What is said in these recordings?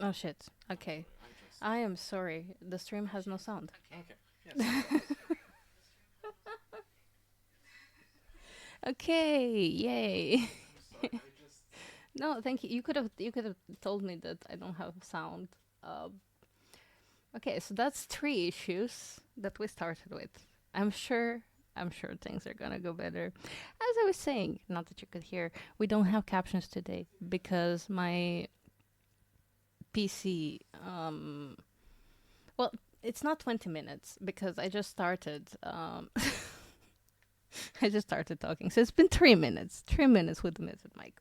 Oh shit. Okay. I am sorry. The stream has no sound. Okay. Yes. Okay. Yay. I'm sorry. I just. No, thank you. You could have told me that I don't have sound. Um, okay, so that's three issues that we started with. I'm sure I'm sure things are gonna go better. As I was saying, not that you could hear, we don't have captions today because my PC well, it's not 20 minutes because I just started I just started talking. So it's been 3 minutes. 3 minutes with the muted mic.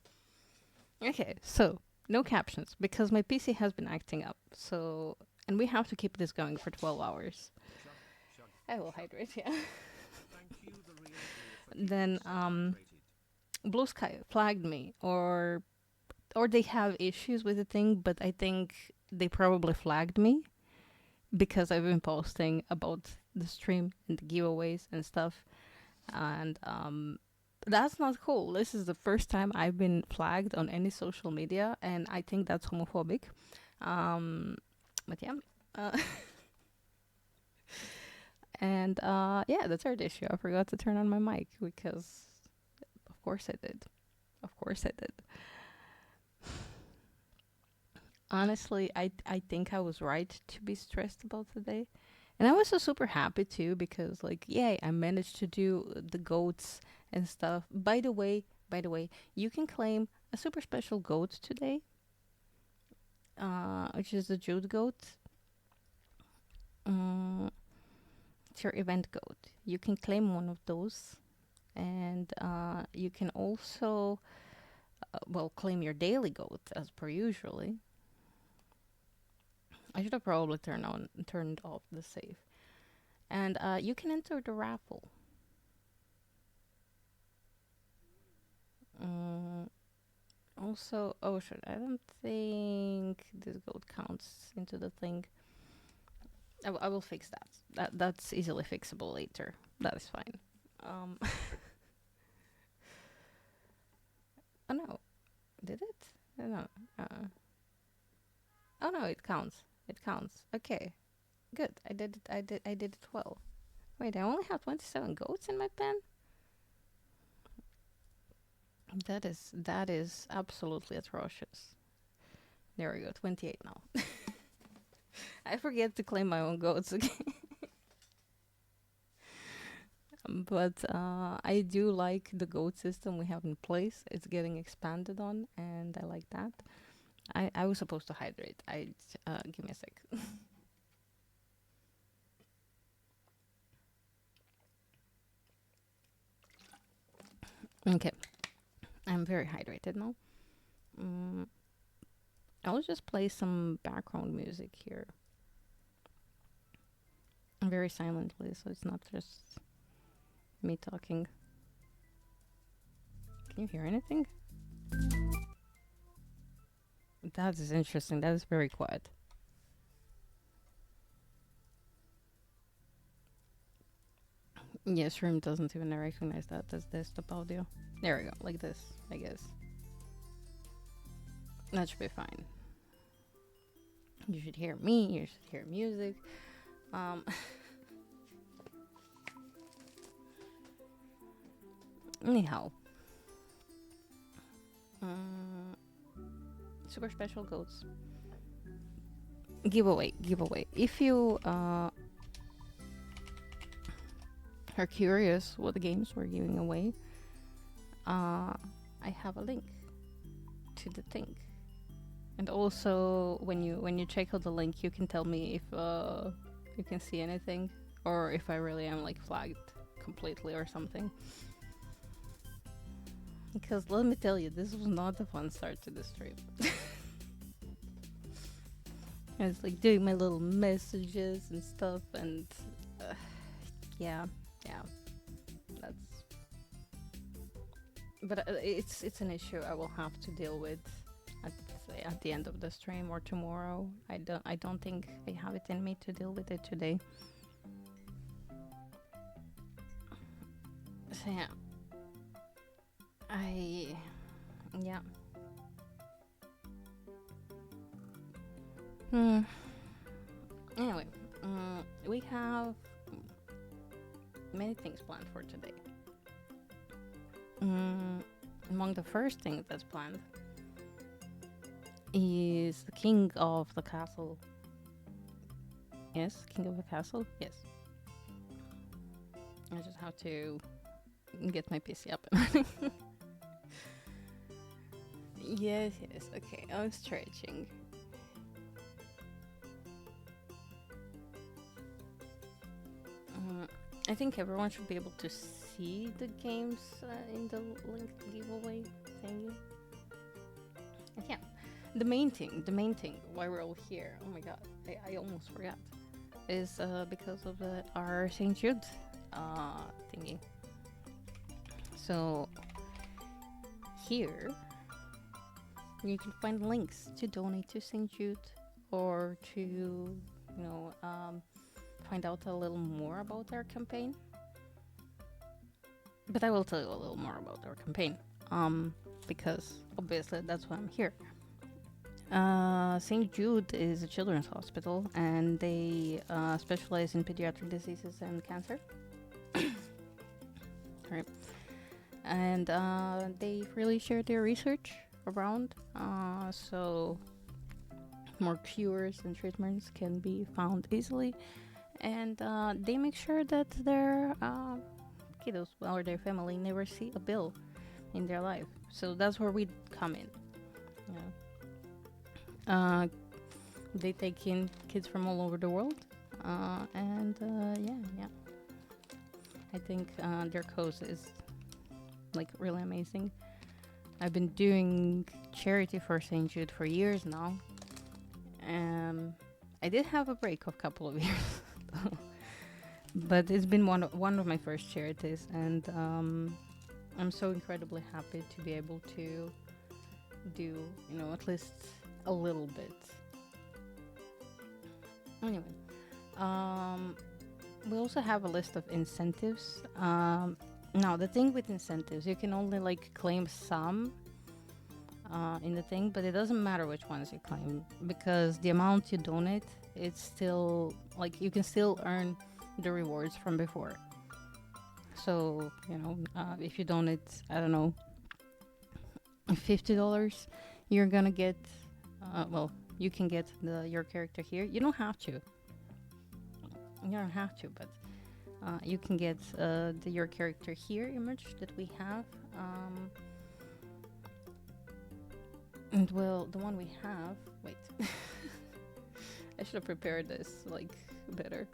Okay, so no captions because my PC has been acting up. So, and we have to keep this going for 12 hours. I will hydrate, yeah. Then Blue Sky flagged me or they have issues with the thing, but I think they probably flagged me because I've been posting about the stream and the giveaways and stuff. And that's not cool. This is the first time I've been flagged on any social media, and I think that's homophobic. Um, but yeah. Uh, and yeah, the third issue, I forgot to turn on my mic because, of course, I did. Of course, I did. Honestly, I think I was right to be stressed about today. And I was so super happy too because like, yay, I managed to do the goats and stuff. By the way, you can claim a super special goat today, which is the Jude goat. It's your event goat. You can claim one of those, and you can also, well, claim your daily goat as per usually. I should have probably turned off the save, and you can enter the raffle. Mm, Also, oh shit, I don't think this gold counts into the thing. I will fix that. That's easily fixable later. That is fine. Um, oh no, did it? No. Uh, oh no, it counts. It counts. Okay, good. I did it. I did it well. Wait, I only have 27 goats in my pen. That is absolutely atrocious. There we go. 28 now. I forget to claim my own goats again. But I do like the goat system we have in place. It's getting expanded on, and I like that. I was supposed to hydrate. Give me a sec. Okay, I'm very hydrated now. Mm, I'll just play some background music here, very silently, so it's not just me talking. Can you hear anything? That is interesting. That is very quiet. Yes, Room doesn't even recognize that as desktop audio. There we go, like this, I guess. That should be fine. You should hear me, you should hear music. Um, anyhow, um, super special goats. Giveaway. If you are curious what games we're giving away, I have a link to the thing. And also, when you check out the link, you can tell me if you can see anything, or if I really am like flagged completely or something. Because let me tell you, this was not a fun start to this trip. I was like doing my little messages and stuff, and uh, yeah, yeah, that's. But it's an issue I will have to deal with at at the end of the stream or tomorrow. I don't think I have it in me to deal with it today. So yeah, I yeah. Hmm. Anyway, we have many things planned for today. Mm, Among the first things that's planned is the king of the castle. Yes, king of the castle. Yes, I just have to get my PC up. Yes, yes. Okay, I'm stretching. Uh, I think everyone should be able to see the games in the linked giveaway thingy. And yeah, the main thing why we're all here. Oh my god, I almost forgot. Is because of our St. Jude thingy. So here you can find links to donate to St. Jude or to find out a little more about our campaign. But I will tell you a little more about our campaign, because obviously that's why I'm here. St. Jude is a children's hospital, and they specialize in pediatric diseases and cancer. Right. And they really share their research around, so more cures and treatments can be found easily. And they make sure that their kiddos or their family never see a bill in their life. So that's where we come in. Yeah. They take in kids from all over the world, and yeah. I think their cause is like really amazing. I've been doing charity for St. Jude for years now. I did have a break of a couple of years, but it's been one of my first charities, and I'm so incredibly happy to be able to do at least a little bit. Anyway, we also have a list of incentives. Now the thing with incentives, you can only like claim some in the thing, but it doesn't matter which ones you claim because the amount you donate, it's still like you can still earn the rewards from before. So if you donate, I don't know, $50, you're gonna get, well, you can get your character here. You don't have to. You don't have to, but you can get your character here image that we have. And well, the one we have. Wait, I should have prepared this like better.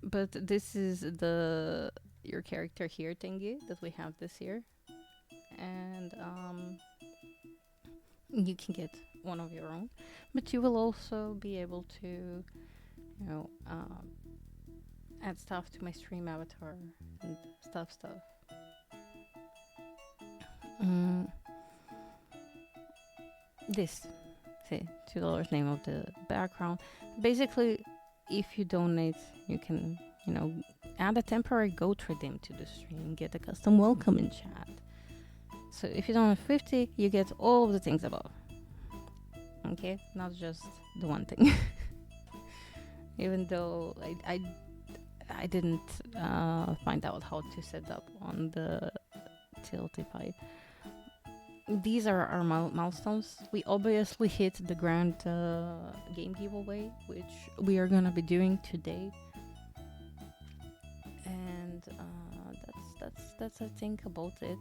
But this is your character here thingy that we have this year, and you can get one of your own, but you will also be able to, add stuff to my stream avatar and stuff. Mm, this, see, $2 name of the background. Basically, if you donate, you can, add a temporary goat redeem to the stream, get a custom welcome in chat. So if you donate 50, you get all of the things above. Okay, not just the one thing. Even though I didn't find out how to set up on the Tiltify. These are our milestones. We obviously hit the grand game giveaway, which we are gonna be doing today, and that's I think about it.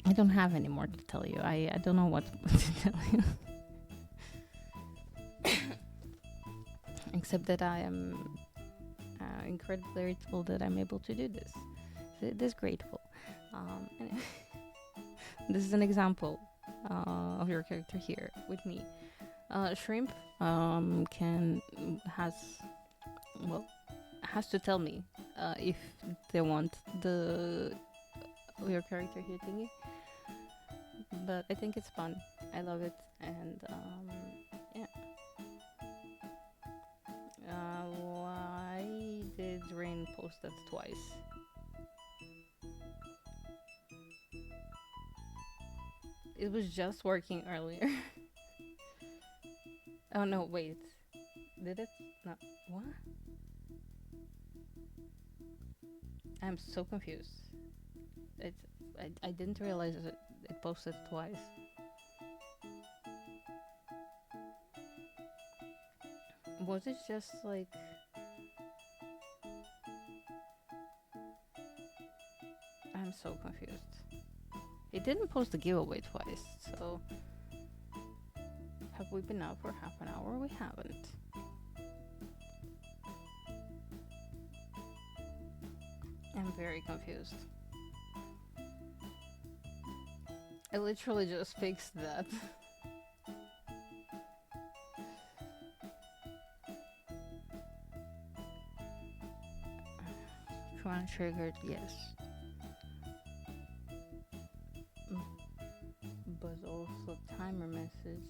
I don't have any more to tell you. I don't know what to tell you. Except that I am incredibly grateful that I'm able to do this. This grateful. Anyway, this is an example of your character here with me. Shrimp has to tell me if they want your character here thingy. But I think it's fun. I love it, and yeah. Why did Rain post that twice? It was just working earlier. Oh no, wait. Did it? No. What? I'm so confused. It. I didn't realize it posted twice. Was it just like I'm so confused. It didn't post the giveaway twice, so have we been out for half an hour? We haven't. I'm very confused. I literally just fixed that. Crown triggered, yes. Mm, but also timer message.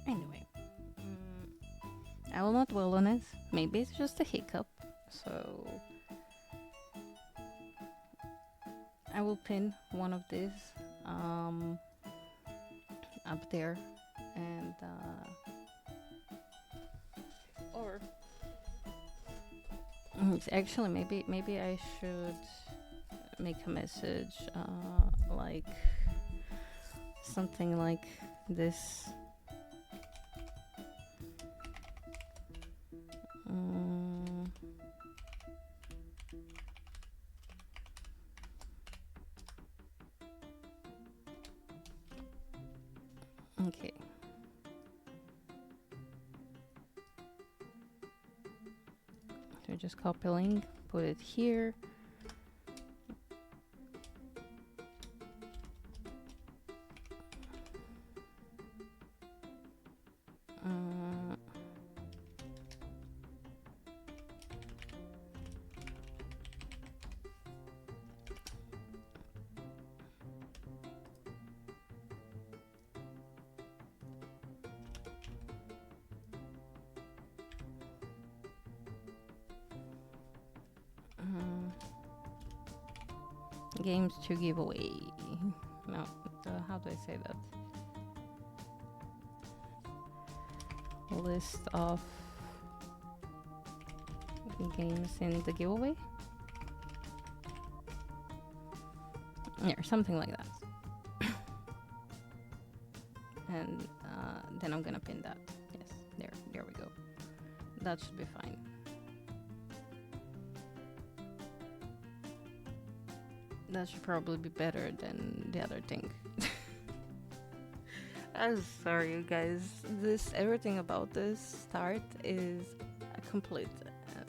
Anyway, I will not dwell on it. Maybe it's just a hiccup. So I will pin one of these um, up there, and or actually maybe I should make a message like something like this. Mm, okay. So just copy link, put it here. Uh, games to give away. No, how do I say that? List of games in the giveaway. Yeah, something like that. And then I'm gonna pin that. Yes, there we go. That should be fine. That should probably be better than the other thing. I'm sorry, you guys. This everything about this start is a complete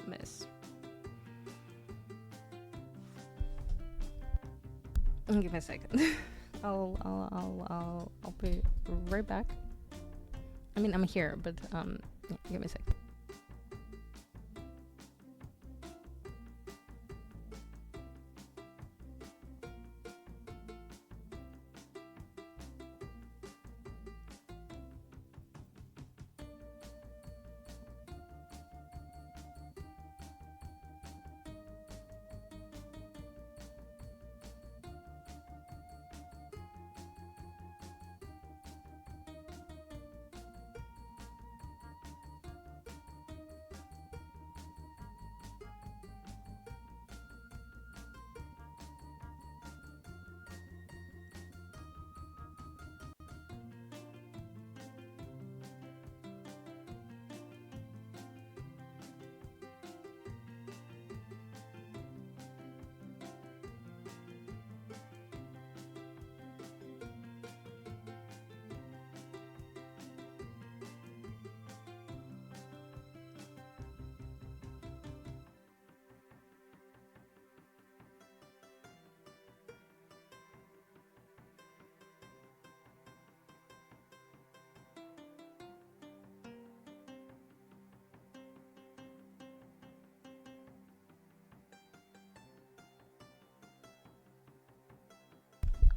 mess. Give me a second. I'll be right back. I mean, I'm here, but yeah, give me a second.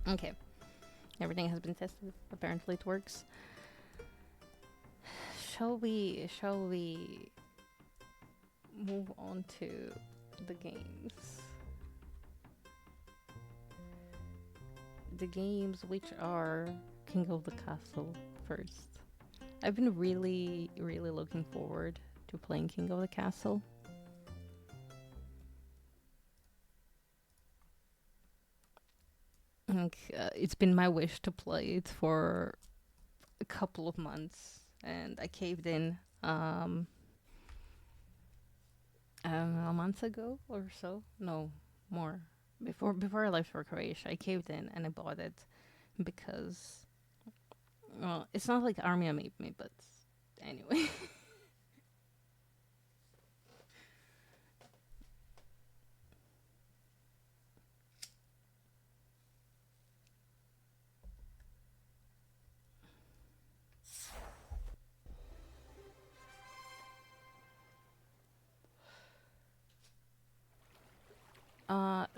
Okay, everything has been tested. Apparently, it works. Shall we move on to the games? the games which are King of the Castle first. I've been really, really looking forward to playing King of the Castle. Like, it's been my wish to play it for a couple of months, and I caved in I don't know, a month ago or so. No, more. Before I left for Croatia, I caved in and I bought it because, well, it's not like Armia made me, but anyway.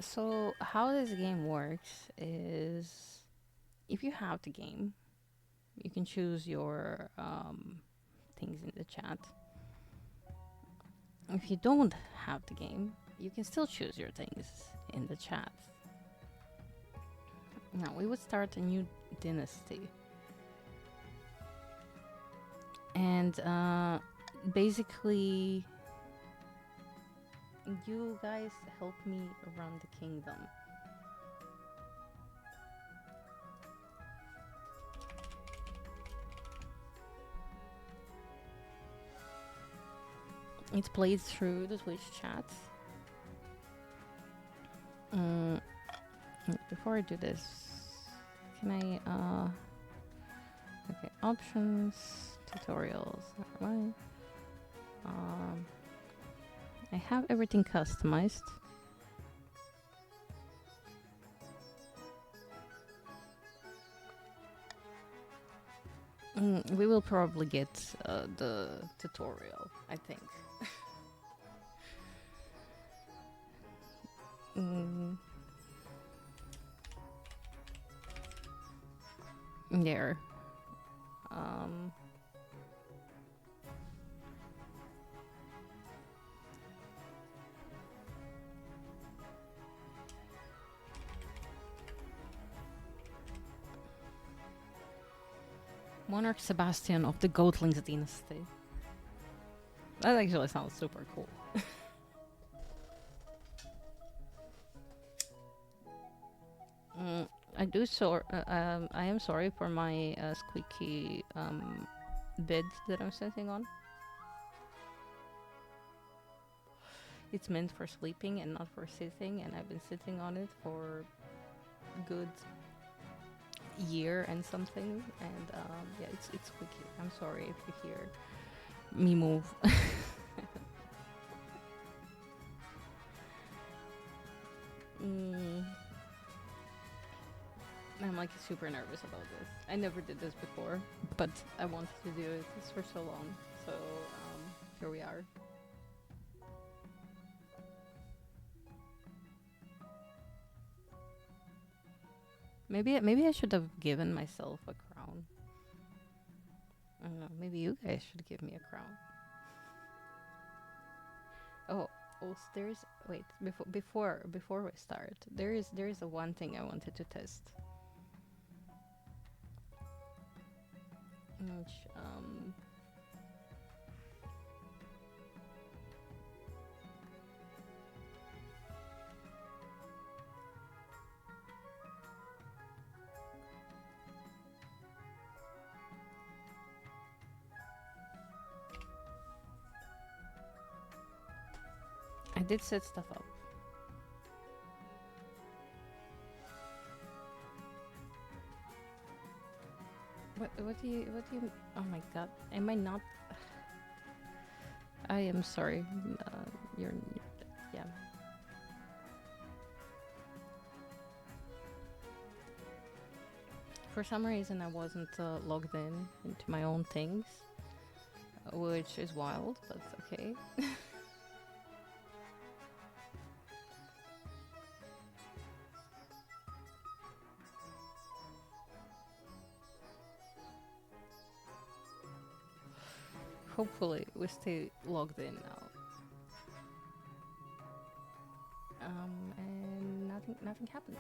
So how this game works is if you have the game, you can choose your things in the chat. If you don't have the game, you can still choose your things in the chat. Now we would start a new dynasty, and basically, you guys help me run the kingdom. It's played through the Twitch chat. Mm, before I do this, can I, okay, options, tutorials, never mind. I have everything customized. We will probably get the tutorial, I think. Mm, there. Um, Monarch Sebastian of the Goatlings dynasty. That actually sounds super cool. I do so. I am sorry for my squeaky bed that I'm sitting on. It's meant for sleeping and not for sitting, and I've been sitting on it for a good year and something. And yeah, it's squeaky. I'm sorry if you hear me move. mm, I'm like super nervous about this. I never did this before, but I wanted to do it for so long. So here we are. Maybe I should have given myself a crown. I don't know. Maybe you guys should give me a crown. Oh, also there's wait before we start. There is a one thing I wanted to test. Which I did set stuff up. What do you oh my god, am I not I am sorry. You're yeah. For some reason I wasn't logged in into my own things, which is wild, but okay. Hopefully we stay logged in now. And nothing happened.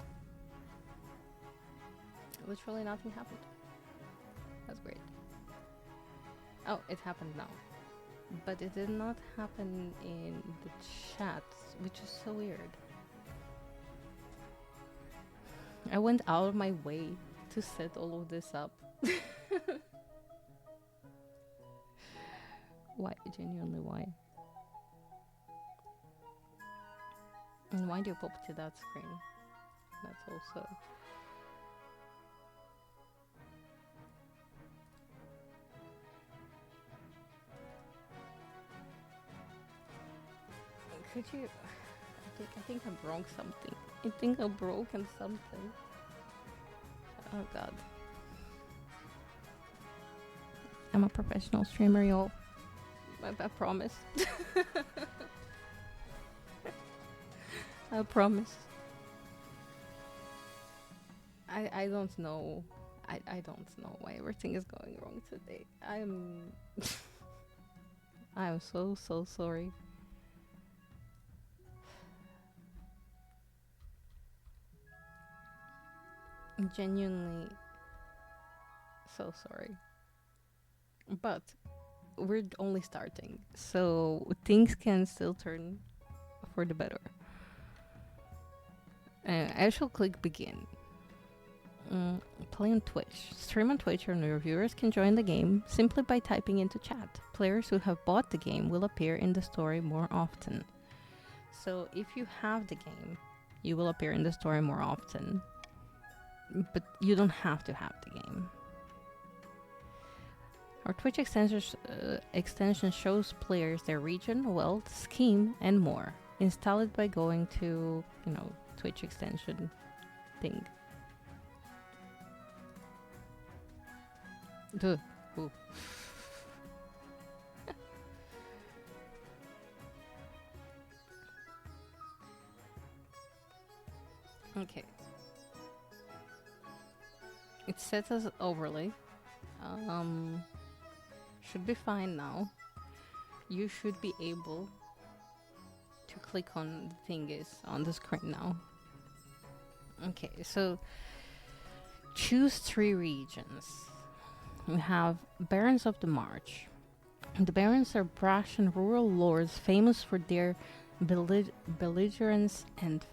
Literally nothing happened. That's great. Oh, it happened now. But it did not happen in the chat, which is so weird. I went out of my way to set all of this up. Why? Genuinely, why? And why do you pop to that screen? That's also... Could you... I think I broke something. I think I broken something. Oh god. I'm a professional streamer, y'all. I promise. I promise. I don't know. I don't know why everything is going wrong today. I'm so sorry. Genuinely so sorry. But we're only starting, so things can still turn for the better. I shall click begin. Play on Twitch. Stream on Twitch and your viewers can join the game simply by typing into chat. Players who have bought the game will appear in the story more often. So if you have the game, you will appear in the story more often. But you don't have to have the game. Our Twitch extension shows players their region, wealth, scheme, and more. Install it by going to, Twitch extension thing. Duh. Ooh. Okay. It's set as overlay. Should be fine now. You should be able to click on the thingies on the screen now. Okay, so choose 3 regions. We have Barons of the March. The Barons are brash and rural lords famous for their belligerence and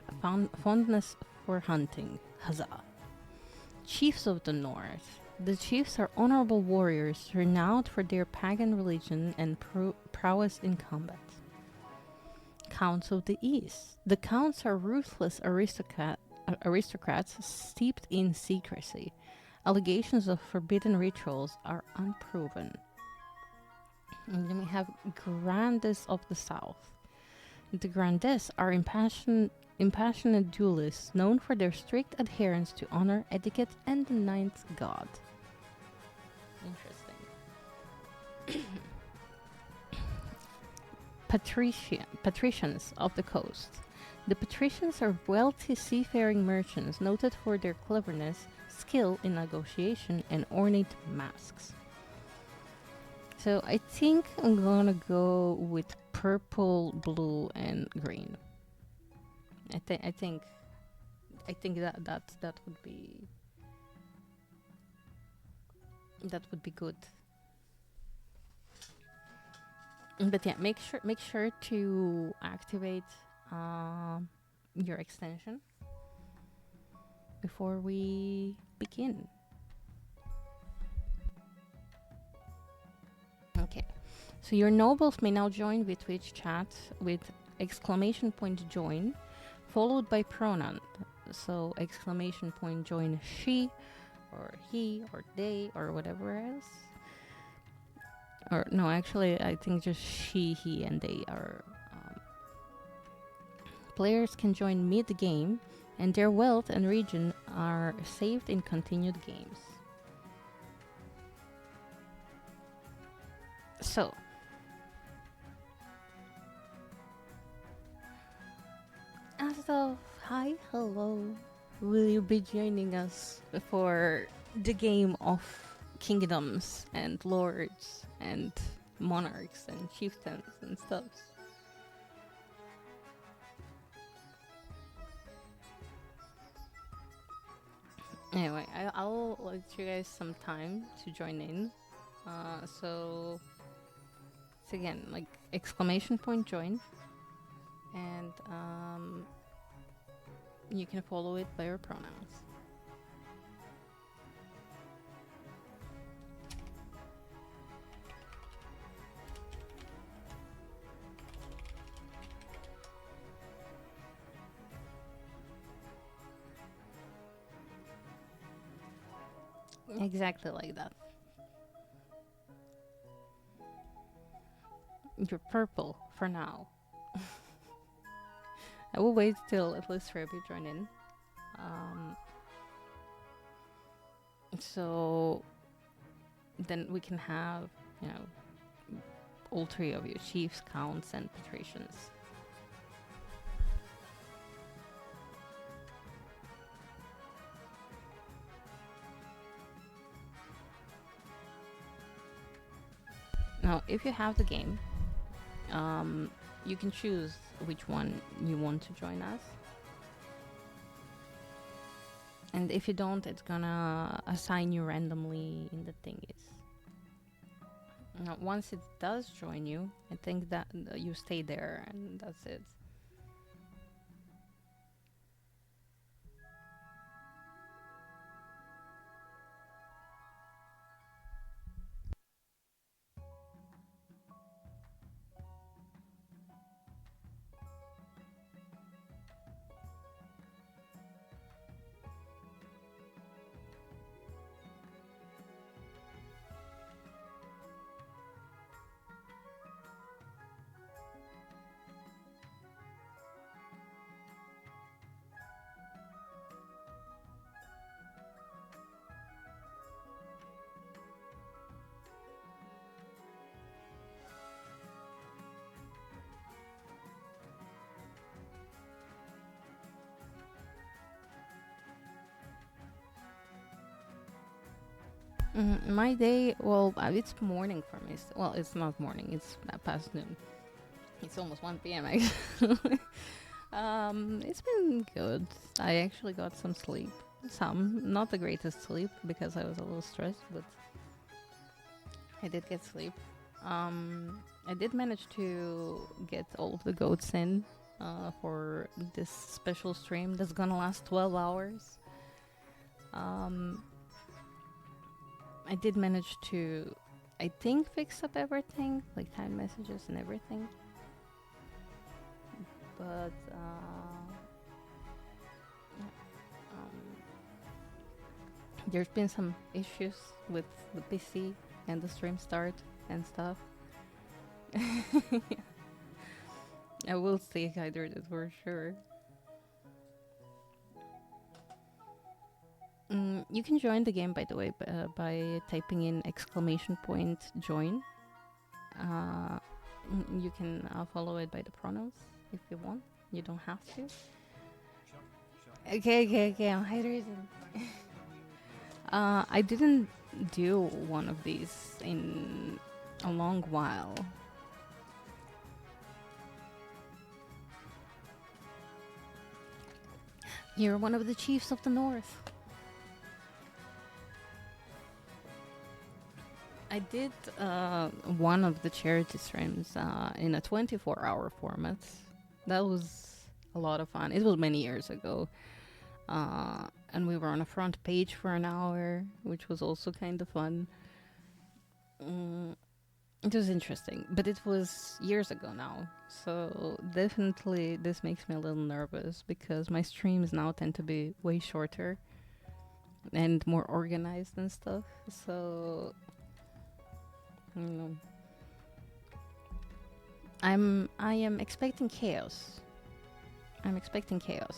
fondness for hunting. Huzzah! Chiefs of the North. The chiefs are honorable warriors renowned for their pagan religion and prowess in combat. Counts of the East. The counts are ruthless aristocrats steeped in secrecy. Allegations of forbidden rituals are unproven. And then we have Grandes of the South. The Grandes are impassioned duelists known for their strict adherence to honor, etiquette, and the ninth god. Interesting. Patricians of the coast. The patricians are wealthy seafaring merchants noted for their cleverness, skill in negotiation, and ornate masks. So I think I'm gonna go with purple, blue, and green. I think that would be good. But yeah, make sure to activate your extension before we begin. Okay, so your nobles may now join with Twitch chat with !join, followed by pronoun. So !join she, or he, or they, or whatever else. Or no, actually, I think just she, he, and they are. Players can join mid-game, and their wealth and region are saved in continued games. So, as of hi, hello, will you be joining us for the game of kingdoms and lords and monarchs and chieftains and stuff? Anyway, I'll let you guys some time to join in. So it's again like exclamation point join, and you can follow it by your pronouns. Exactly like that. You're purple for now. I will wait till at least Ruby join in. Um, so then we can have, you know, all three of you, chiefs, counts, and patricians. Now, if you have the game, you can choose which one you want to join us. And if you don't, it's gonna assign you randomly in the thingies. Now, once it does join you, I think that you stay there and that's it. My day, well, it's morning for me. Well, it's not morning, it's past noon. It's almost 1 p.m. actually. It's been good. I actually got some sleep. Some, not the greatest sleep because I was a little stressed, but I did get sleep. I did manage to get all of the goats in for this special stream that's gonna last 12 hours. I did manage to, I think, fix up everything, like time messages and everything. But there's been some issues with the PC and the stream start and stuff. I will stay hydrated for sure. You can join the game, by the way, by typing in exclamation point join. You can follow it by the pronouns if you want. You don't have to. Okay, I'm hydrated. I didn't do one of these in a long while. You're one of the chiefs of the north. I did one of the charity streams in a 24-hour format. That was a lot of fun. It was many years ago. And we were on a front page for an hour, which was also kind of fun. It was interesting, but it was years ago now. So definitely this makes me a little nervous because my streams now tend to be way shorter and more organized and stuff. So you know, I am expecting chaos. I'm expecting chaos.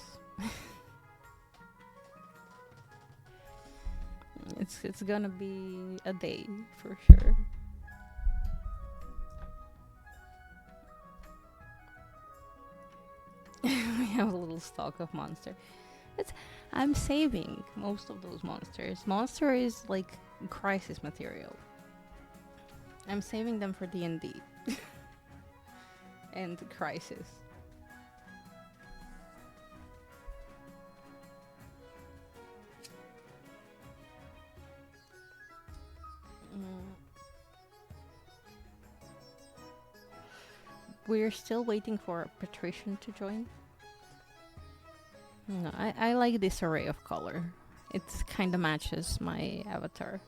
It's gonna be a day for sure. We have a little stock of monster. I'm saving most of those monsters. Monster is like crisis material. I'm saving them for D&D and crisis. We're still waiting for Patrician to join. No, I like this array of color. It kind of matches my avatar.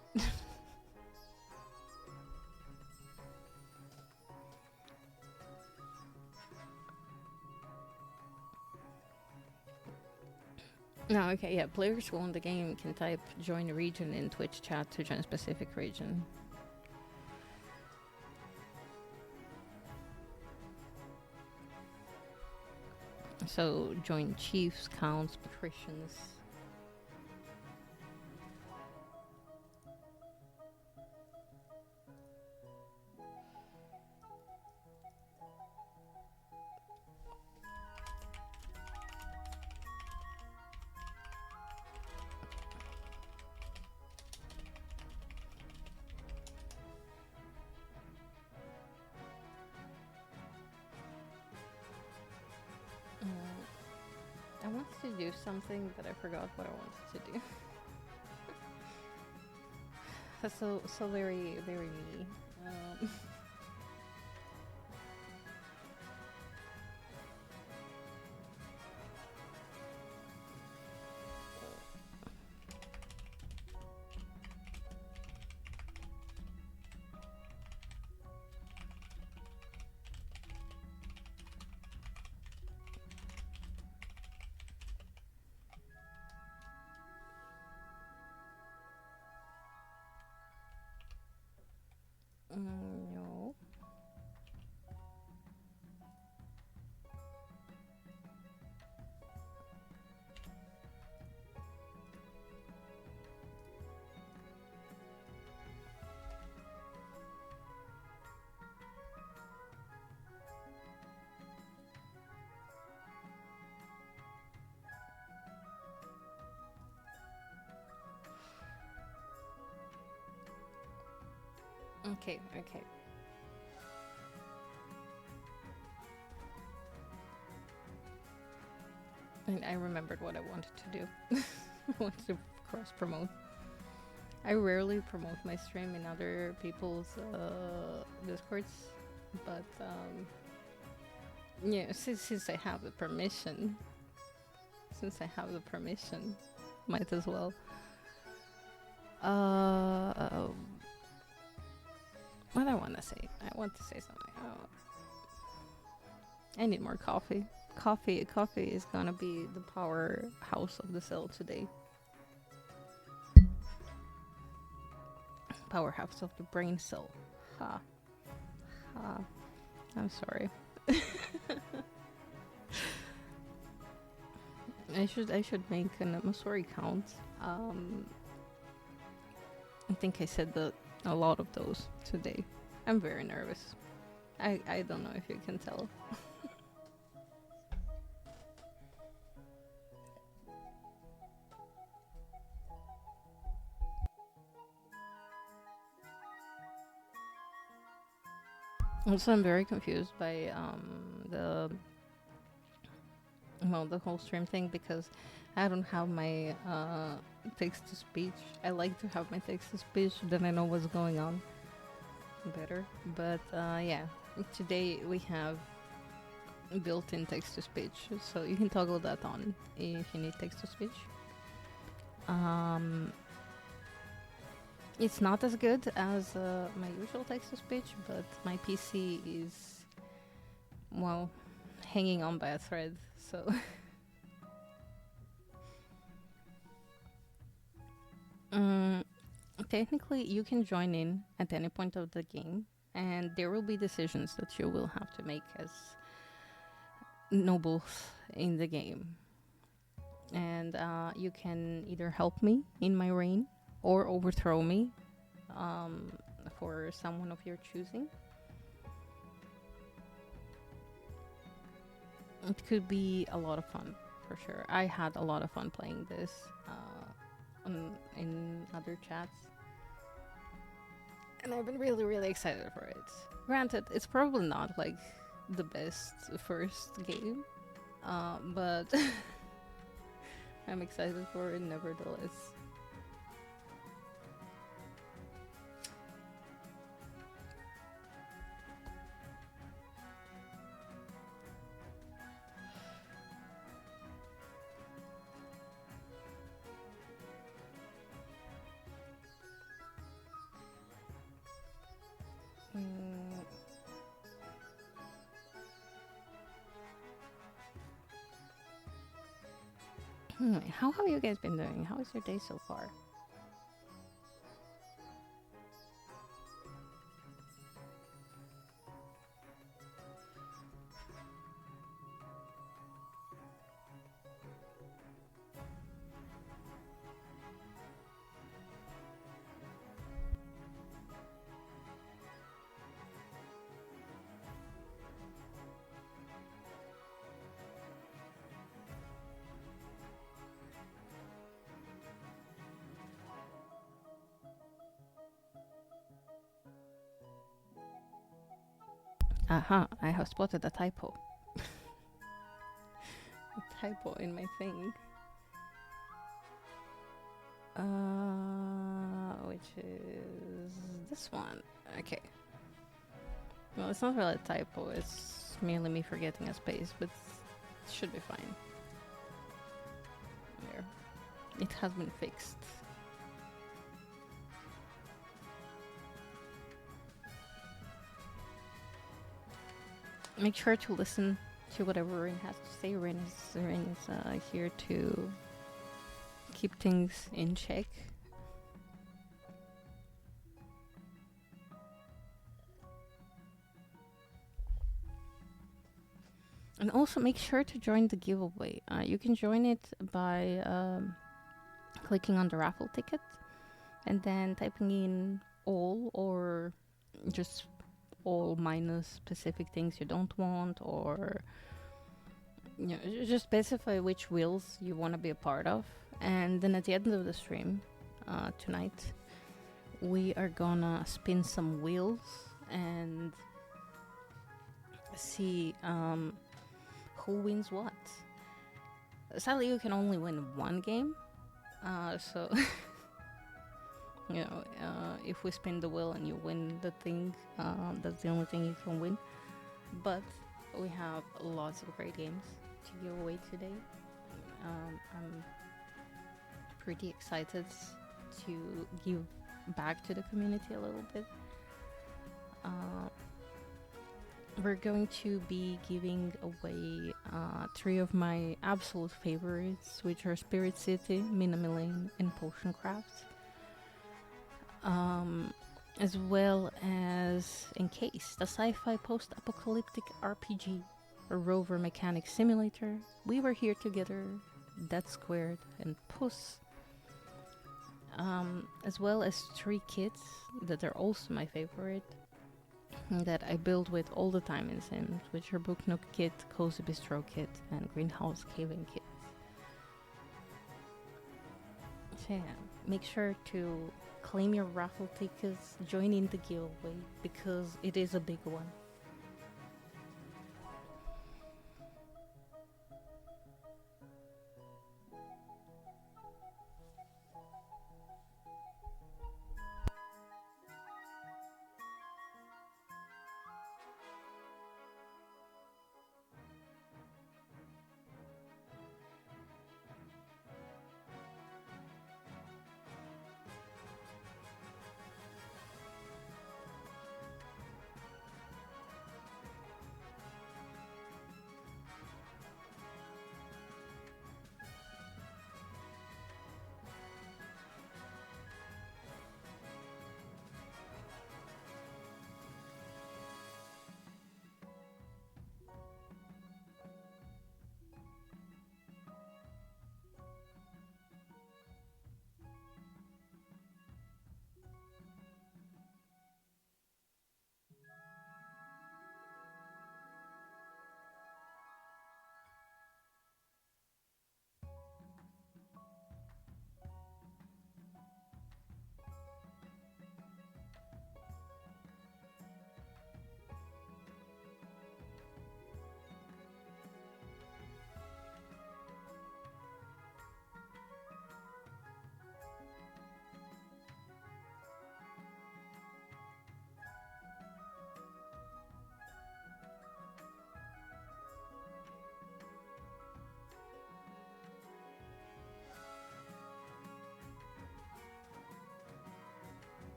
No, okay, yeah. Players who own the game can type join region in Twitch chat to join a specific region. So join chiefs, counts, patricians. I wanted to do something, but I forgot what I wanted to do. That's so very very me. Um, no. Okay, okay. And I remembered what I wanted to do. I wanted to cross promote. I rarely promote my stream in other people's discords, but yeah, since I have the permission, might as well. Uh, what I want to say? I want to say something. Oh, I need more coffee. Coffee is gonna be the powerhouse of the cell today. Powerhouse of the brain cell. Ha. Ha. I'm sorry. I should make an Masori count. I think I said a lot of those today. I'm very nervous. I don't know if you can tell. Also, I'm very confused by the whole stream thing because I don't have my text to speech. I like to have my text to speech, then I know what's going on better. But yeah, today we have built-in text to speech, so you can toggle that on if you need text to speech. It's not as good as my usual text to speech, but my PC is, well, hanging on by a thread, so. Technically, you can join in at any point of the game, and there will be decisions that you will have to make as nobles in the game. And you can either help me in my reign or overthrow me for someone of your choosing. It could be a lot of fun, for sure. I had a lot of fun playing this in other chats. And I've been really, really excited for it. Granted, it's probably not like the best first game, but I'm excited for it nevertheless. How have you guys been doing? How is your day so far? Aha, I have spotted a typo. A typo in my thing. Which is this one. Okay. Well, it's not really a typo, it's merely me forgetting a space, but it should be fine. There. It has been fixed. Make sure to listen to whatever Rin has to say. Rin is here to keep things in check. And also make sure to join the giveaway. You can join it by clicking on the raffle ticket and then typing in all or just all minus specific things you don't want, or just specify which wheels you want to be a part of. And then at the end of the stream tonight, we are gonna spin some wheels and see who wins what. Sadly, you can only win one game, so if we spin the wheel and you win the thing, that's the only thing you can win. But we have lots of great games to give away today. I'm pretty excited to give back to the community a little bit. We're going to be giving away 3 of my absolute favorites, which are Spirit City, Minamilane, and Potion Craft. As well as Encased, a sci-fi post-apocalyptic RPG, a rover mechanic simulator, We Were Here Together, Dead Squared, and Puss. As well as 3 kits that are also my favorite, that I build with all the time in Sims, which are Book Nook Kit, Cozy Bistro Kit, and Greenhouse Caving Kit. So yeah, make sure to claim your raffle tickets, join in the giveaway, because it is a big one.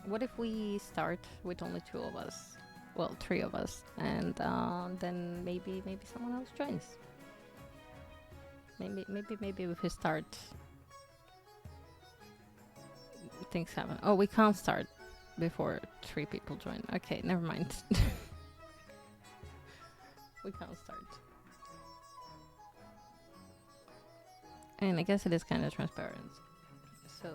What if we start with only 2 of us? Well, three of us, and then maybe someone else joins. Maybe if we start, things happen. Oh, we can't start before three people join. Okay, never mind. We can't start. And I guess it is kind of transparent. So.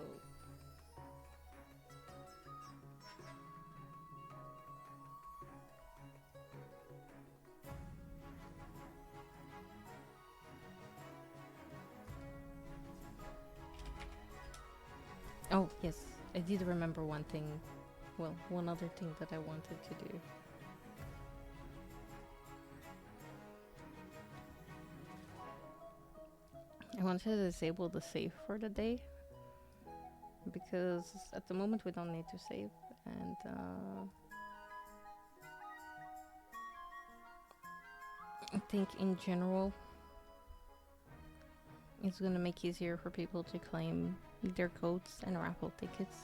Oh, yes. I did remember one thing. Well, one other thing that I wanted to do. I wanted to disable the save for the day because at the moment we don't need to save, and I think in general it's gonna make easier for people to claim their codes and raffle tickets.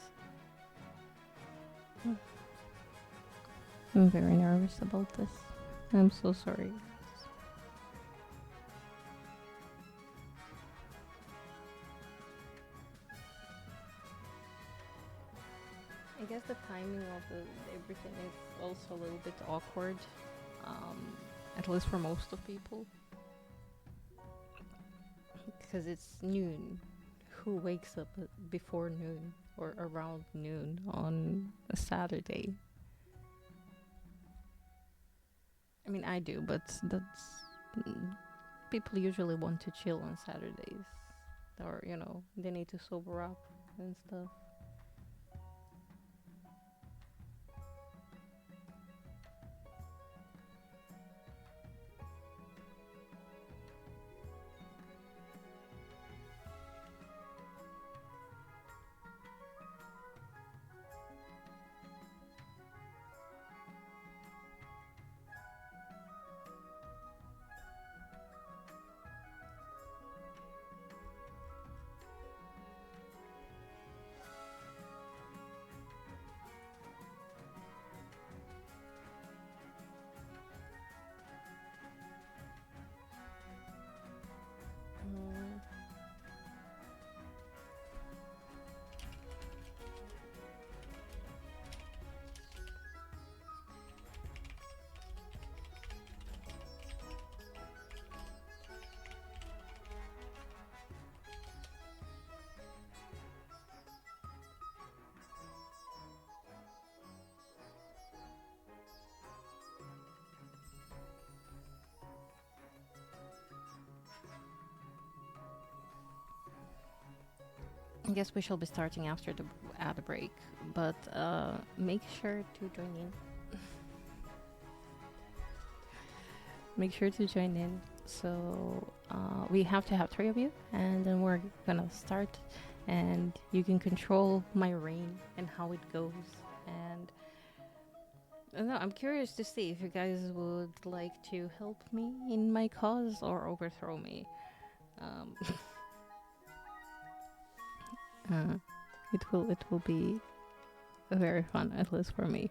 I'm very nervous about this. I'm so sorry. I guess the timing of everything is also a little bit awkward, um, at least for most of people, because it's noon. Who wakes up before noon or around noon on a Saturday? I mean, I do, but mm, people usually want to chill on Saturdays, or they need to sober up and stuff. Mm. I guess we shall be starting after the ad break, but make sure to join in. Make sure to join in. So we have to have three of you, and then we're gonna start, and you can control my reign and how it goes. And I don't know, I'm curious to see if you guys would like to help me in my cause or overthrow me. Um, uh, it will be very fun, at least for me.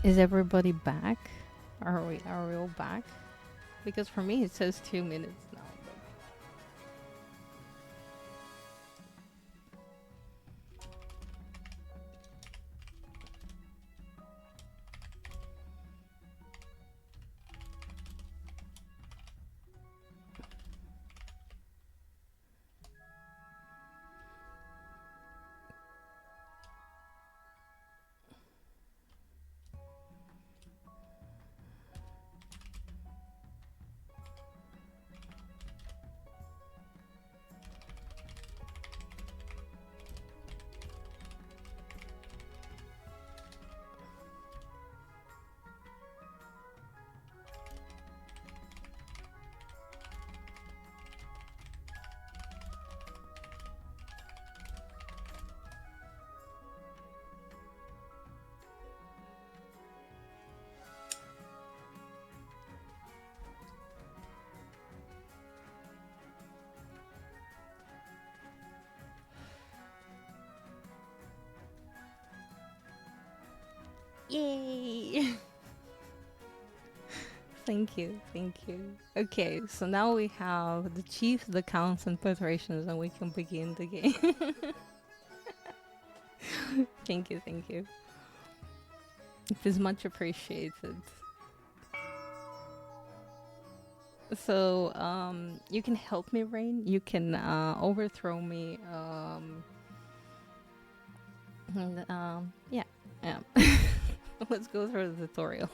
Is everybody back? Are we all back? Because for me it says 2 minutes now. But yay! Thank you, thank you. Okay, so now we have the chiefs, the counts, and patricians, and we can begin the game. Thank you, thank you. It is much appreciated. So, you can help me, Rain. You can overthrow me. Yeah, yeah. Let's go through the tutorial.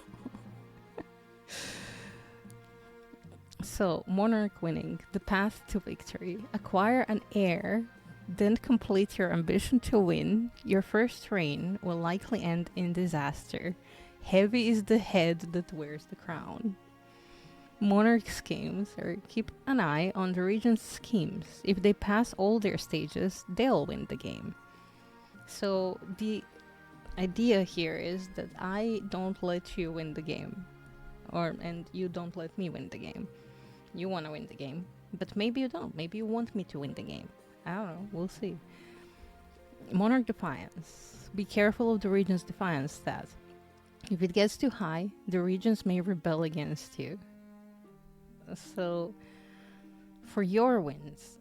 So, Monarch winning, the path to victory. Acquire an heir, then complete your ambition to win. Your first reign will likely end in disaster. Heavy is the head that wears the crown. Monarch schemes, or keep an eye on the regent's schemes. If they pass all their stages, they'll win the game. So, the idea here is that I don't let you win the game, and you don't let me win the game. You want to win the game, but maybe you don't. Maybe you want me to win the game. I don't know. We'll see. Monarch Defiance. Be careful of the regent's defiance stat. If it gets too high, the regents may rebel against you. So, for your wins,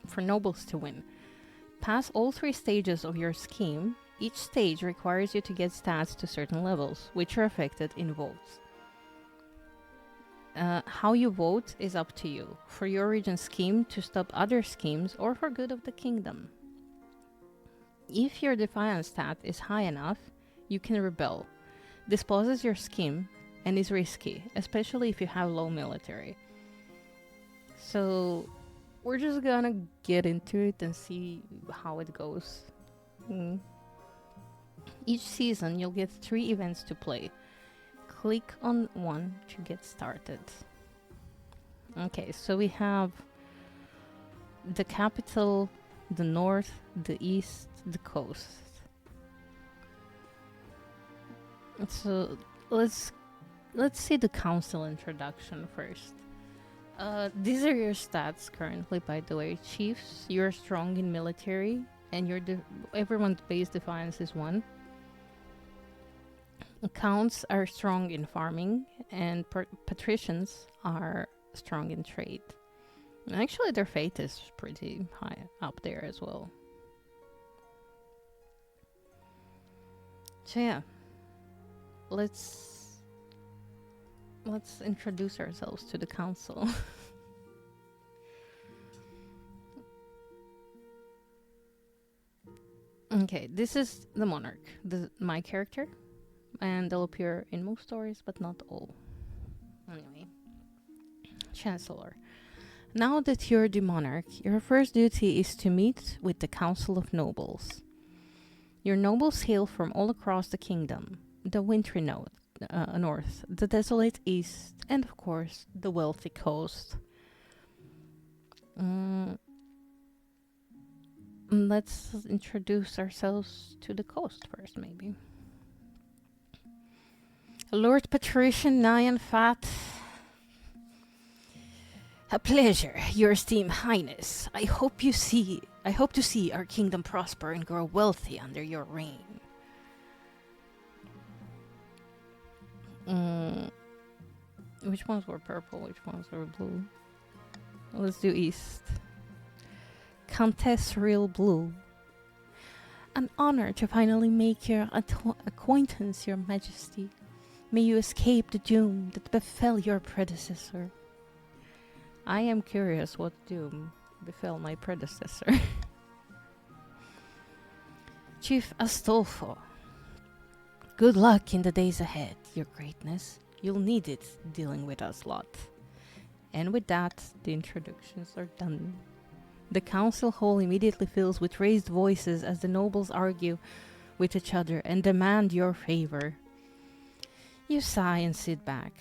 for nobles to win, pass all 3 stages of your scheme. Each stage requires you to get stats to certain levels, which are affected in votes. How you vote is up to you, for your region's scheme to stop other schemes or for good of the kingdom. If your defiance stat is high enough, you can rebel. This pauses your scheme and is risky, especially if you have low military. So we're just gonna get into it and see how it goes. Each season you'll get 3 events to play. Click on one to get started. Okay, so we have the capital, the north, the east, the coast. So let's see the council introduction first. These are your stats currently, by the way. Chiefs, you're strong in military, and everyone's base defiance is 1. Counts are strong in farming, and patricians are strong in trade. And actually, their fate is pretty high up there as well. So yeah, let's introduce ourselves to the council. Okay, this is the monarch, my character. And they'll appear in most stories, but not all. Anyway, Chancellor. Now that you're the monarch, your first duty is to meet with the Council of Nobles. Your nobles hail from all across the kingdom, the wintry north, the desolate east, and of course, the wealthy coast. Let's introduce ourselves to the coast first, maybe. Lord Patrician Nyan Fat. A pleasure, Your Esteemed Highness. I hope to see our kingdom prosper and grow wealthy under your reign. Mm, which ones were purple? Which ones were blue? Let's do East. Countess Real Blue. An honor to finally make your acquaintance, Your Majesty. May you escape the doom that befell your predecessor. I am curious what doom befell my predecessor. Chief Astolfo. Good luck in the days ahead, Your Greatness. You'll need it dealing with us lot. And with that, the introductions are done. The council hall immediately fills with raised voices as the nobles argue with each other and demand your favor. You sigh and sit back.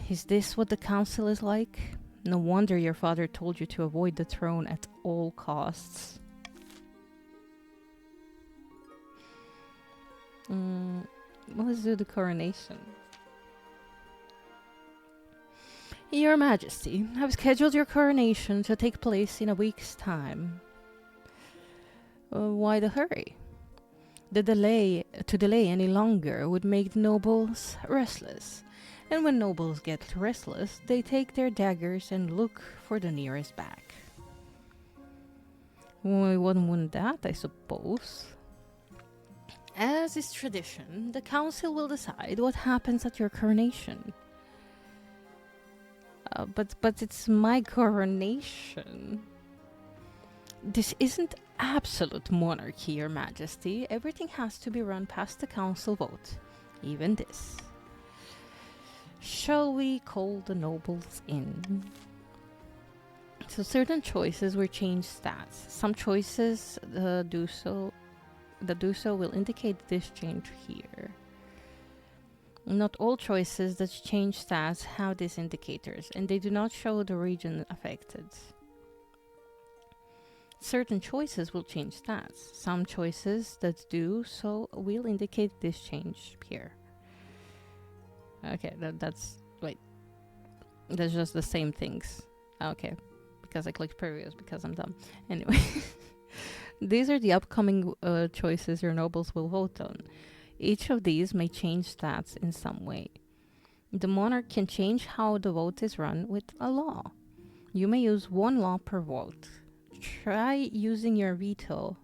Is this what the council is like? No wonder your father told you to avoid the throne at all costs. Well, let's do the coronation. Your Majesty, I've scheduled your coronation to take place in a week's time. Why the hurry? The delay any longer would make the nobles restless. And when nobles get restless, they take their daggers and look for the nearest back. Why wouldn't want that, I suppose? As is tradition, the council will decide what happens at your coronation. But it's my coronation. This isn't absolute monarchy, Your Majesty. Everything has to be run past the council vote. Even this. Shall we call the nobles in? So certain choices will change stats. Some choices do so will indicate this change here. Not all choices that change stats have these indicators, and they do not show the region affected. Certain choices will change stats. Some choices that do so will indicate this change here. Okay, that's just the same things. Okay, because I clicked previous because I'm dumb. Anyway, these are the upcoming choices your nobles will vote on. Each of these may change stats in some way. The monarch can change how the vote is run with a law. You may use one law per vote. Try using your veto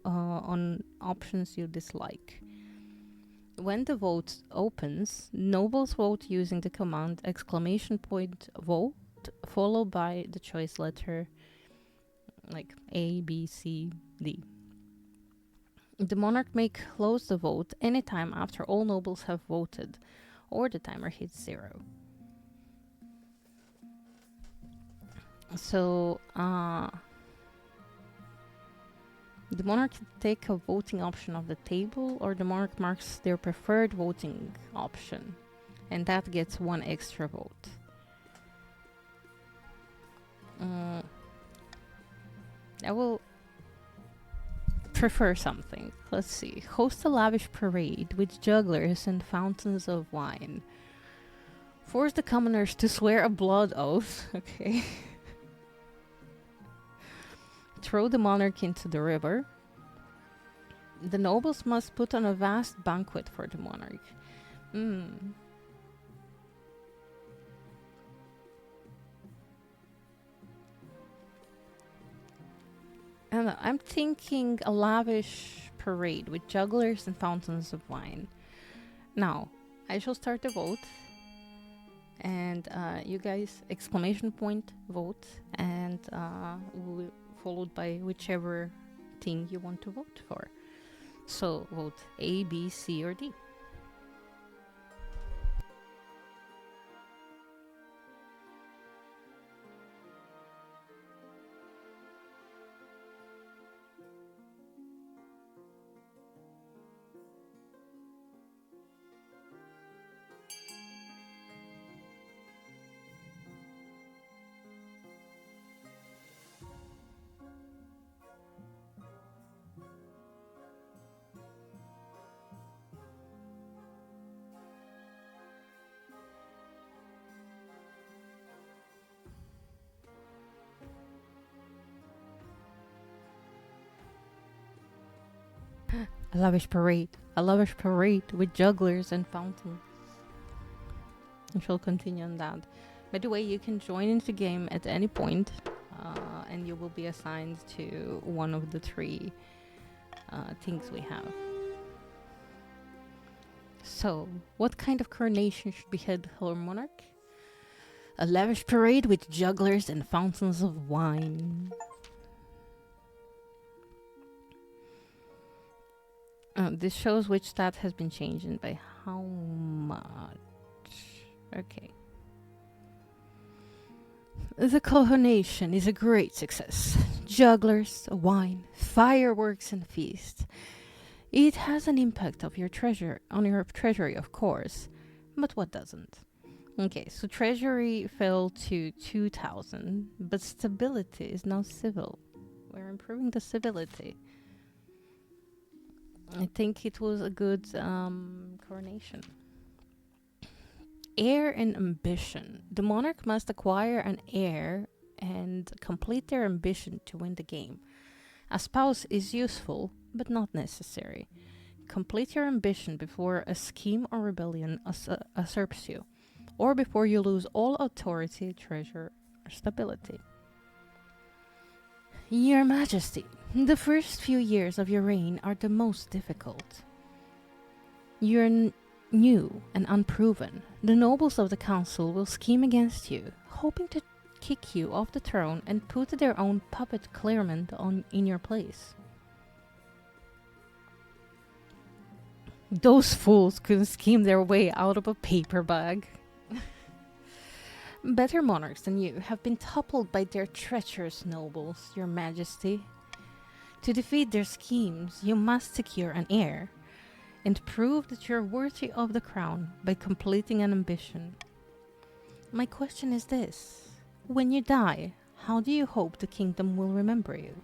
on options you dislike. When the vote opens, nobles vote using the command !vote followed by the choice letter like A, B, C, D. The monarch may close the vote anytime after all nobles have voted, or the timer hits 0. So, the monarch can take a voting option off the table, or the monarch marks their preferred voting option, and that gets 1 extra vote. I will prefer something. Let's see. Host a lavish parade with jugglers and fountains of wine. Force the commoners to swear a blood oath. Okay. Throw the monarch into the river. The nobles must put on a vast banquet for the monarch. And I'm thinking a lavish parade with jugglers and fountains of wine. Now, I shall start the vote. And you guys, ! vote. And followed by whichever thing you want to vote for. So, vote A, B, C, or D. A lavish parade with jugglers and fountains. and she'll continue on that. By the way, you can join into the game at any point, and you will be assigned to one of the three things we have. So, what kind of coronation should behead her monarch? A lavish parade with jugglers and fountains of wine. This shows which stat has been changed and by how much. Okay. The coronation is a great success. Jugglers, wine, fireworks, and feast. It has an impact of your treasure on your treasury, of course, but what doesn't? Okay, so treasury fell to 2,000, but stability is now civil. We're improving the civility. I think it was a good coronation. Heir and ambition. The monarch must acquire an heir and complete their ambition to win the game. A spouse is useful, but not necessary. Complete your ambition before a scheme or rebellion usurps you, or before you lose all authority, treasure, or stability. Your Majesty, the first few years of your reign are the most difficult. You're new and unproven. The nobles of the council will scheme against you, hoping to kick you off the throne and put their own puppet Claremont in your place. Those fools couldn't scheme their way out of a paper bag. Better monarchs than you have been toppled by their treacherous nobles, Your Majesty. To defeat their schemes, you must secure an heir and prove that you're worthy of the crown by completing an ambition. My question is this: when you die, how do you hope the kingdom will remember you?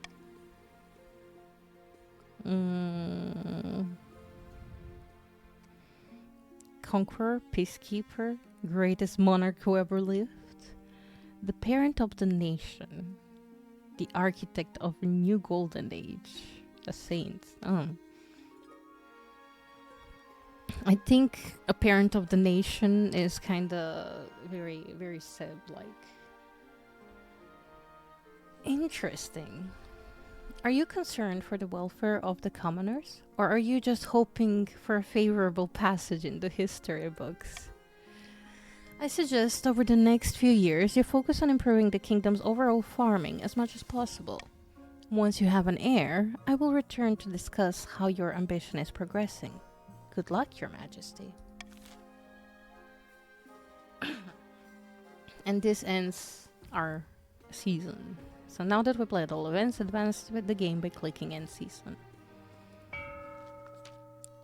Conqueror, peacekeeper, greatest monarch who ever lived, the parent of the nation, the architect of a new golden age, a saint. I think a parent of the nation is kind of very, very Seb-like. Interesting. Are you concerned for the welfare of the commoners? Or are you just hoping for a favorable passage in the history books? I suggest over the next few years you focus on improving the kingdom's overall farming as much as possible. Once you have an heir, I will return to discuss how your ambition is progressing. Good luck, Your Majesty. And this ends our season. So now that we played all events, advance with the game by clicking End Season.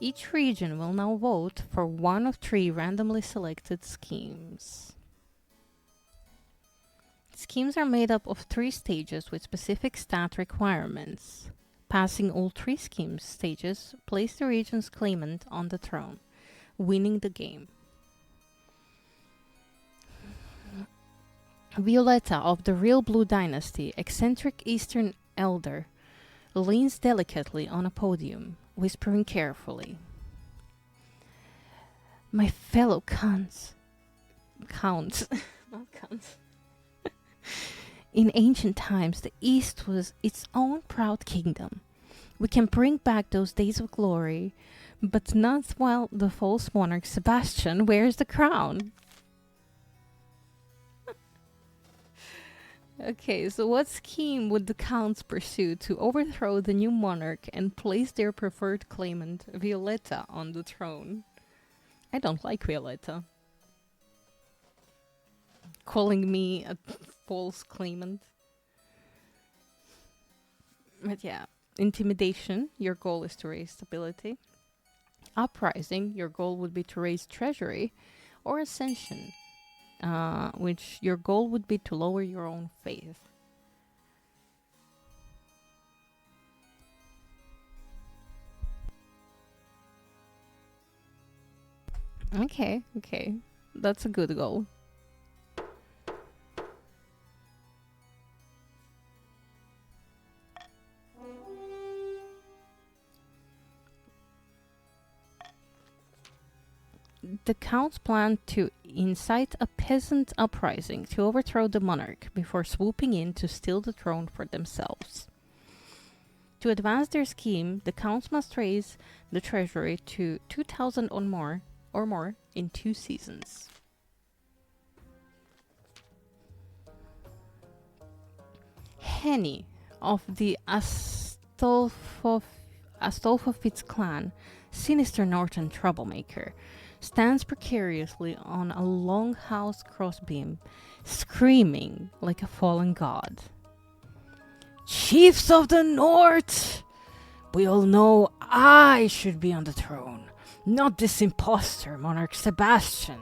Each region will now vote for one of 3 randomly selected schemes. Schemes are made up of 3 stages with specific stat requirements. Passing all 3 schemes stages, place the region's claimant on the throne, winning the game. Violetta of the Real Blue Dynasty, eccentric Eastern elder, leans delicately on a podium, whispering carefully. My fellow counts, not counts. In ancient times, the East was its own proud kingdom. We can bring back those days of glory, but not while the false monarch Sebastian wears the crown. Okay, so what scheme would the counts pursue to overthrow the new monarch and place their preferred claimant, Violetta, on the throne? I don't like Violetta. Calling me a false claimant. But yeah, intimidation, your goal is to raise stability. Uprising, your goal would be to raise treasury. Or ascension, which your goal would be to lower your own faith. Okay. That's a good goal. The counts plan to incite a peasant uprising to overthrow the monarch before swooping in to steal the throne for themselves. To advance their scheme, the counts must raise the treasury to 2,000 or more in 2 seasons. Henny of the Astolfovitz clan, sinister northern troublemaker, stands precariously on a long-house crossbeam, screaming like a fallen god. Chiefs of the North! We all know I should be on the throne, not this impostor, Monarch Sebastian.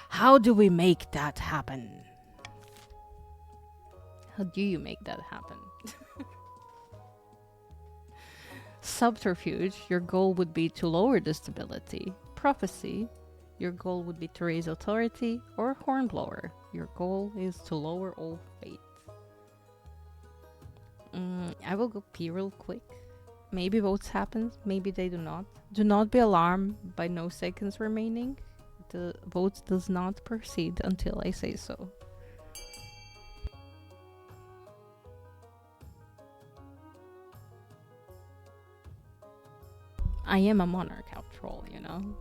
How do we make that happen? How do you make that happen? Subterfuge, your goal would be to lower the stability. Prophecy, your goal would be to raise authority. Or Hornblower, your goal is to lower all faith. I will go pee real quick. Maybe votes happen, maybe they do not. Do not be alarmed by no seconds remaining. The vote does not proceed until I say so. I am a monarch after all, you know?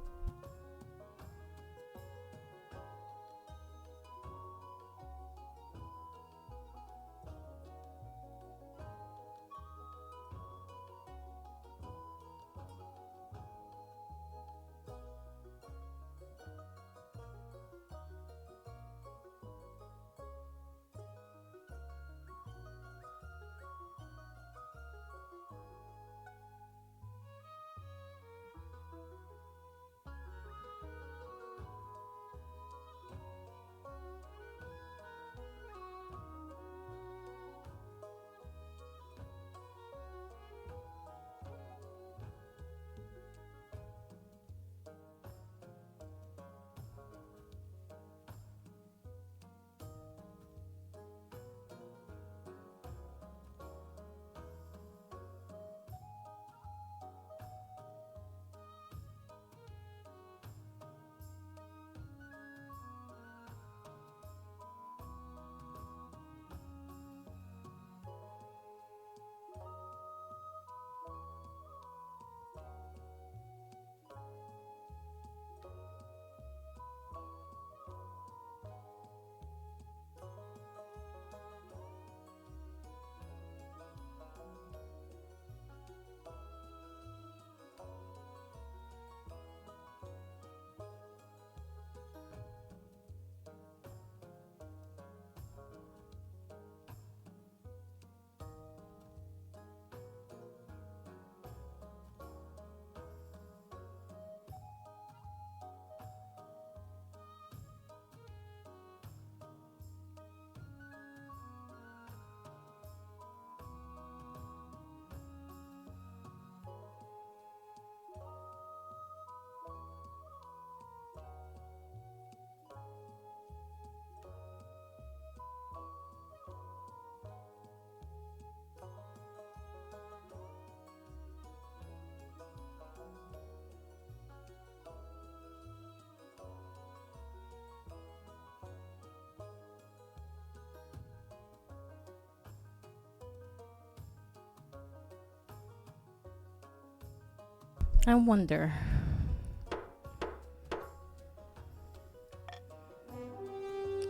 I wonder.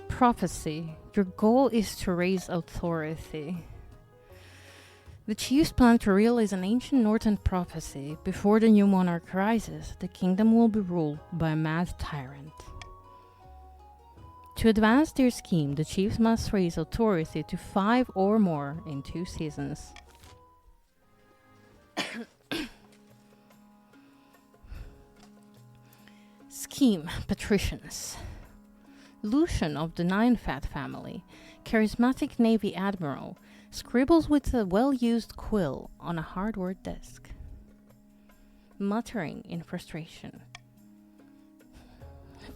Prophecy. Your goal is to raise authority. The chiefs plan to realize an ancient northern prophecy. Before the new monarch rises, the kingdom will be ruled by a mad tyrant. To advance their scheme, the chiefs must raise authority to 5 or more in 2 seasons. Scheme Patricians. Lucian of the Nine Fat family, charismatic Navy admiral, scribbles with a well-used quill on a hardwood desk, muttering in frustration.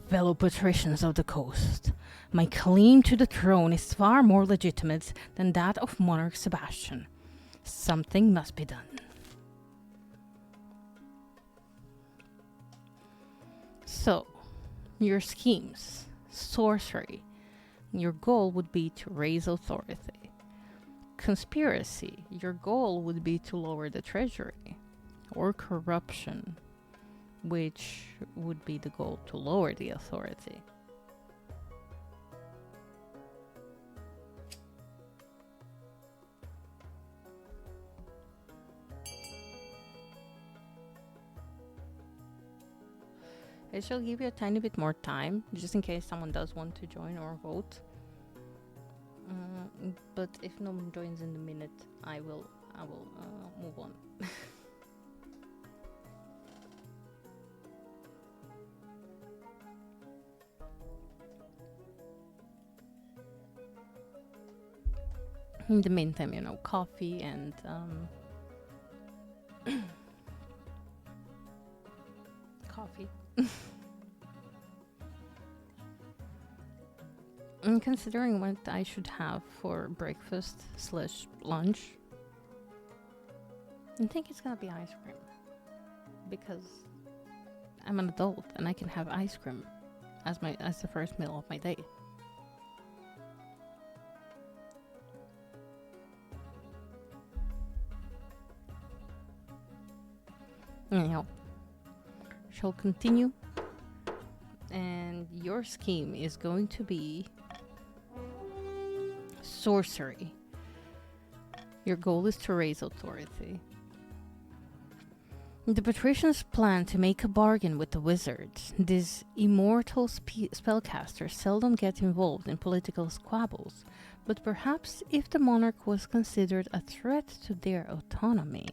Fellow patricians of the coast, my claim to the throne is far more legitimate than that of Monarch Sebastian. Something must be done. So, your schemes. Sorcery. Your goal would be to raise authority. Conspiracy. Your goal would be to lower the treasury. Or corruption, which would be the goal to lower the authority. I shall give you a tiny bit more time, just in case someone does want to join or vote. But if no one joins in the minute, I will move on. In the meantime, coffee and coffee. I'm considering what I should have for breakfast slash lunch. I think it's gonna be ice cream. Because I'm an adult and I can have ice cream as the first meal of my day. Anyhow, shall continue. And your scheme is going to be sorcery. Your goal is to raise authority. The patricians plan to make a bargain with the wizard. These immortal spellcasters seldom get involved in political squabbles, but perhaps if the monarch was considered a threat to their autonomy.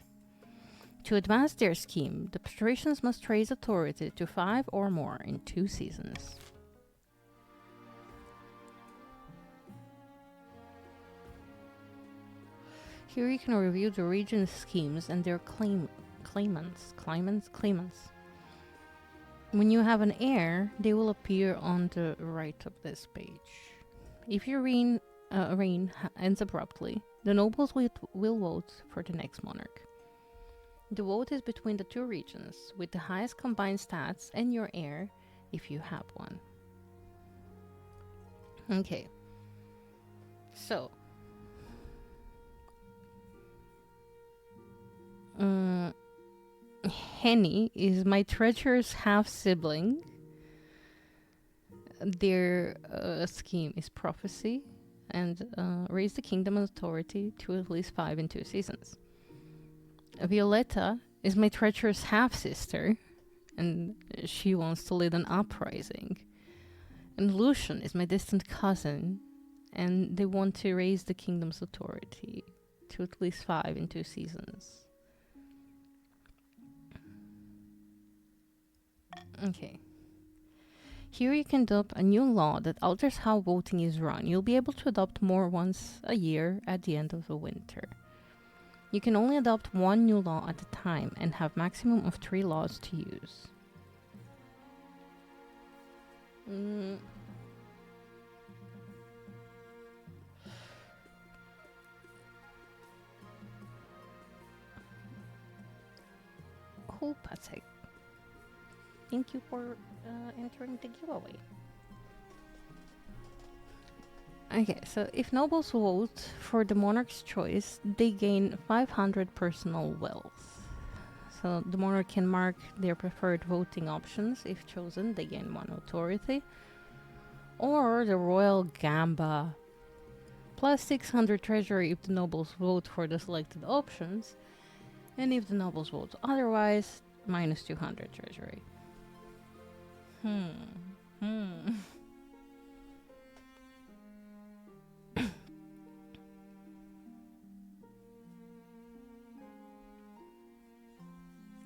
To advance their scheme, the patricians must raise authority to 5 or more in 2 seasons. Here you can review the region's schemes and their claimants. When you have an heir, they will appear on the right of this page. If your reign ends abruptly, the nobles will vote for the next monarch. The vote is between the 2 regions, with the highest combined stats and your heir, if you have one. Okay. So. Henny is my treacherous half-sibling. Their scheme is prophecy and raise the kingdom authority to at least 5 in 2 seasons. Violetta is my treacherous half-sister, and she wants to lead an uprising. And Lucian is my distant cousin, and they want to raise the kingdom's authority to at least 5 in 2 seasons. Okay. Here you can adopt a new law that alters how voting is run. You'll be able to adopt more once a year at the end of the winter. You can only adopt 1 new law at a time and have maximum of 3 laws to use. Oh, Patsy. Thank you for entering the giveaway. Okay, so if nobles vote for the monarch's choice, they gain 500 personal wealth. So the monarch can mark their preferred voting options. If chosen, they gain 1 authority. Or the royal gamba, plus 600 treasury if the nobles vote for the selected options. And if the nobles vote otherwise, minus 200 treasury.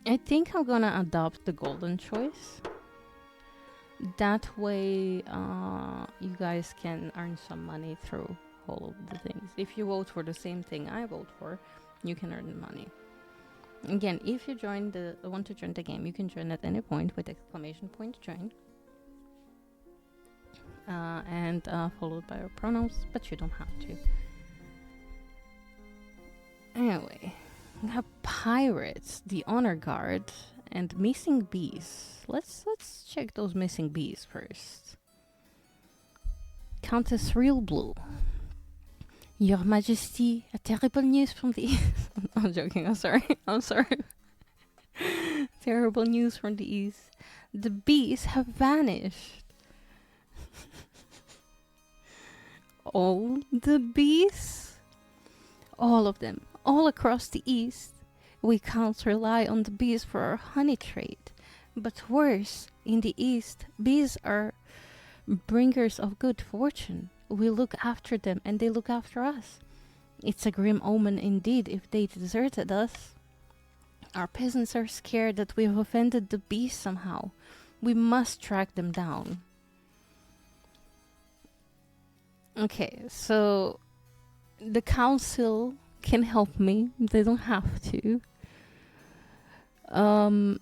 I think I'm gonna adopt the golden choice. That way, you guys can earn some money through all of the things. If you vote for the same thing I vote for, you can earn money. Again, if you want to join the game, you can join at any point with exclamation point join. And followed by your pronouns, but you don't have to. Anyway, we have pirates, the honor guard, and missing bees. Let's check those missing bees first. Countess Real Blue. Your Majesty, a terrible news from the east. I'm joking, I'm sorry. I'm sorry. Terrible news from the east. The bees have vanished. All the bees? All of them, all across the east. We can't rely on the bees for our honey trade. But worse, in the east, bees are bringers of good fortune. We look after them and they look after us. It's a grim omen indeed if they deserted us. Our peasants are scared that we've offended the bees somehow. We must track them down. Okay, so the council can help me. They don't have to. Um,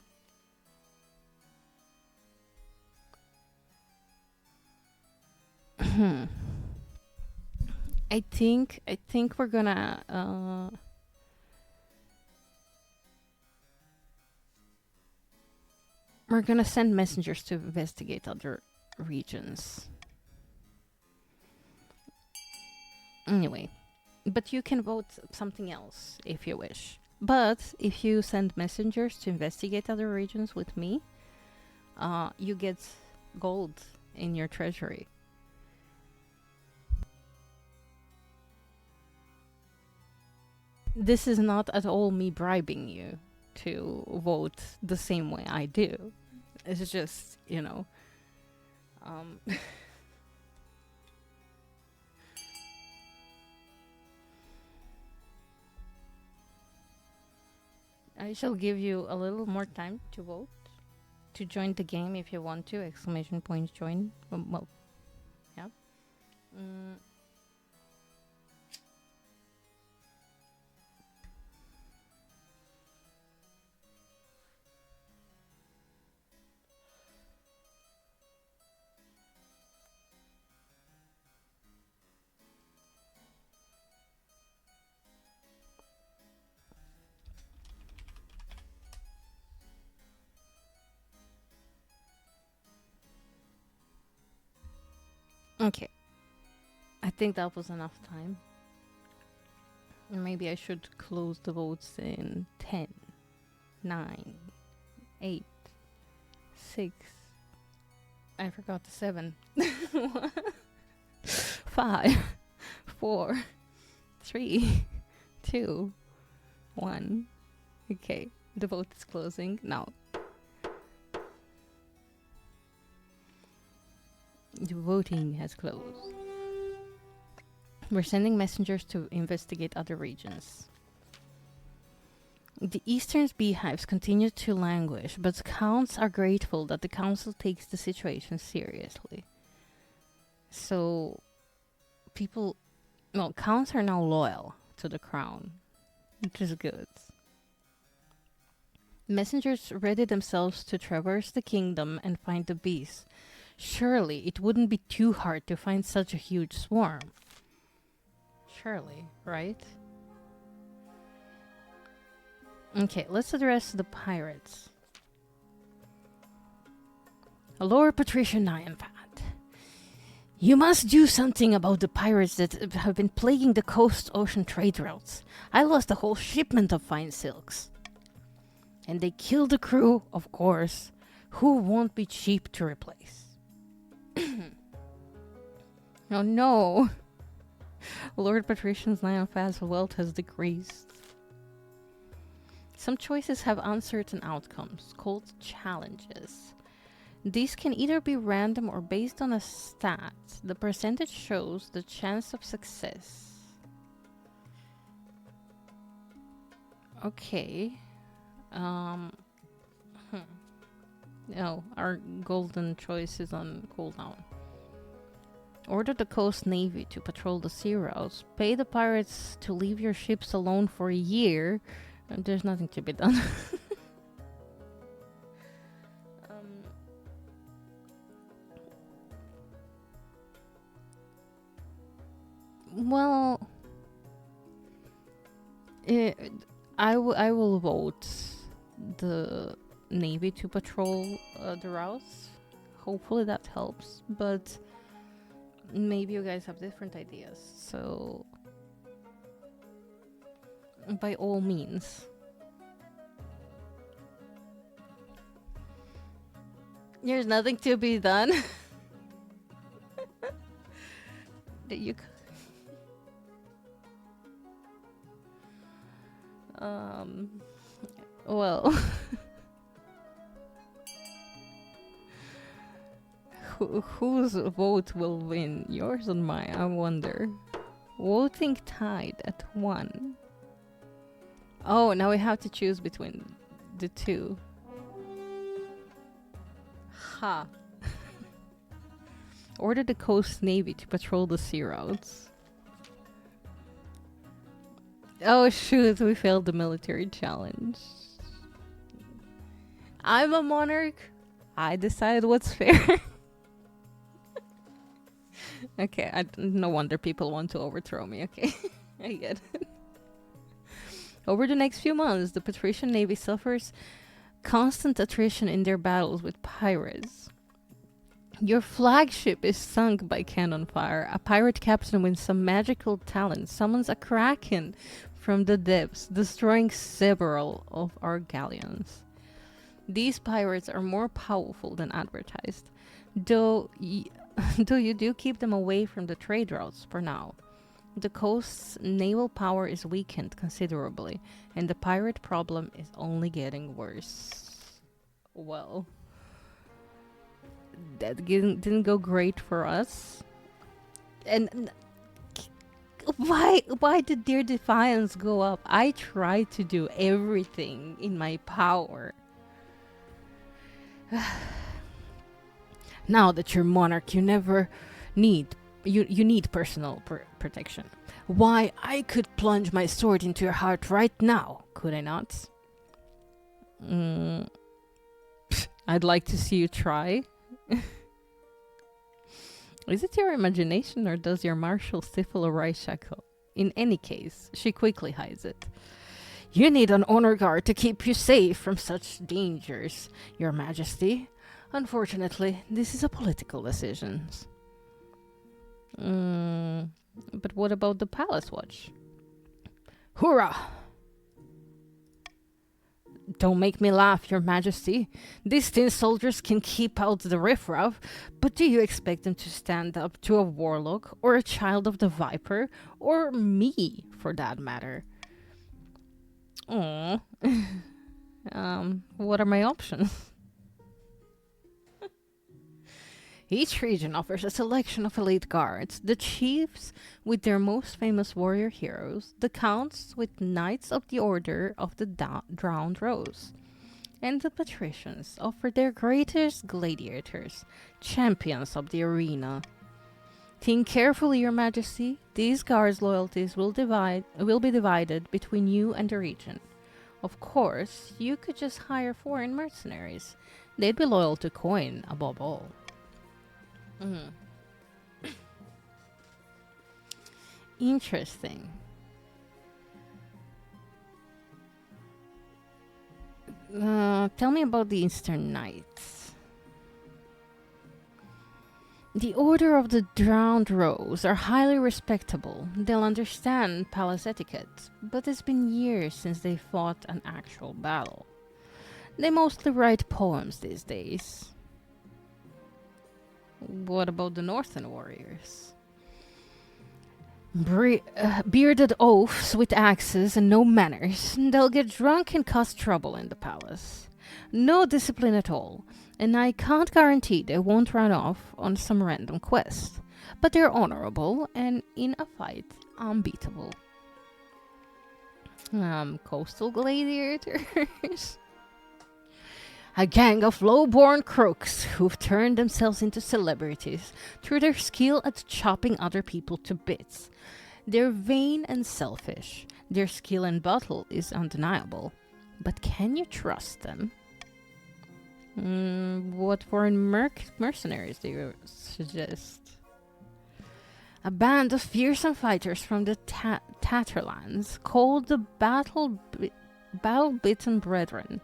I think we're gonna send messengers to investigate other regions. Anyway, but you can vote something else if you wish. But if you send messengers to investigate other regions with me, you get gold in your treasury. This is not at all me bribing you to vote the same way I do. It's just, I shall give you a little more time to vote, to join the game if you want to. Exclamation point join. Well, yeah. Mm. Okay. I think that was enough time. Maybe I should close the votes in 10, 9, 8, 6. I forgot the 7. 5, 4, 3, 2, 1. Okay, the vote is closing now. The voting has closed. We're sending messengers to investigate other regions. The eastern beehives continue to languish, but counts are grateful that the council takes the situation seriously. So, counts are now loyal to the crown, which is good. Messengers ready themselves to traverse the kingdom and find the bees. Surely it wouldn't be too hard to find such a huge swarm. Surely, right? Okay, let's address the pirates. Lord Patricia Nyanfat, you must do something about the pirates that have been plaguing the coast ocean trade routes. I lost a whole shipment of fine silks. And they killed the crew, of course, who won't be cheap to replace. Oh no! Lord Patrician's Nyanfat's wealth has decreased. Some choices have uncertain outcomes, called challenges. These can either be random or based on a stat. The percentage shows the chance of success. Okay. No, our golden choice is on cooldown. Order the coast navy to patrol the sea routes. Pay the pirates to leave your ships alone for a year. There's nothing to be done. Well, I will vote the navy to patrol the routes. Hopefully that helps, but maybe you guys have different ideas. So, by all means, there's nothing to be done. That you, um, well, whose vote will win? Yours or mine? I wonder. Voting tied at 1. Oh, now we have to choose between the two. Ha. Order the Coast Navy to patrol the sea routes. Oh shoot, we failed the military challenge. I'm a monarch. I decide what's fair. Okay, no wonder people want to overthrow me, okay? I get it. Over the next few months, the Patrician Navy suffers constant attrition in their battles with pirates. Your flagship is sunk by cannon fire. A pirate captain with some magical talent summons a kraken from the depths, destroying several of our galleons. These pirates are more powerful than advertised, though though you do keep them away from the trade routes for now. The coast's naval power is weakened considerably, and the pirate problem is only getting worse. Well, that didn't go great for us. And why did their defiance go up? I tried to do everything in my power. Now that you're monarch, you never need you need personal protection. Why, I could plunge my sword into your heart right now, could I not? I'd like to see you try. Is it your imagination, or does your marshal stifle a right shackle? In any case, she quickly hides it. You need an honor guard to keep you safe from such dangers, Your Majesty. Unfortunately, this is a political decision. But what about the palace watch? Hoorah! Don't make me laugh, Your Majesty. These tin soldiers can keep out the riffraff, but do you expect them to stand up to a warlock, or a child of the Viper, or me, for that matter? Aww. What are my options? Each region offers a selection of elite guards, the chiefs with their most famous warrior heroes, the counts with knights of the Order of the Drowned Rose, and the patricians offer their greatest gladiators, champions of the arena. Think carefully, Your Majesty. These guards' loyalties will be divided between you and the region. Of course, you could just hire foreign mercenaries. They'd be loyal to coin, above all. Interesting. Tell me about the Eastern Knights. The Order of the Drowned Rose are highly respectable. They'll understand palace etiquette, but it's been years since they fought an actual battle. They mostly write poems these days. What about the Northern Warriors? Bearded oafs with axes and no manners. They'll get drunk and cause trouble in the palace. No discipline at all, and I can't guarantee they won't run off on some random quest. But they're honorable and, in a fight, unbeatable. Coastal gladiators? A gang of low-born crooks who've turned themselves into celebrities through their skill at chopping other people to bits. They're vain and selfish. Their skill in battle is undeniable. But can you trust them? What foreign mercenaries do you suggest? A band of fearsome fighters from the Tatterlands called the Battle-Bitten Brethren.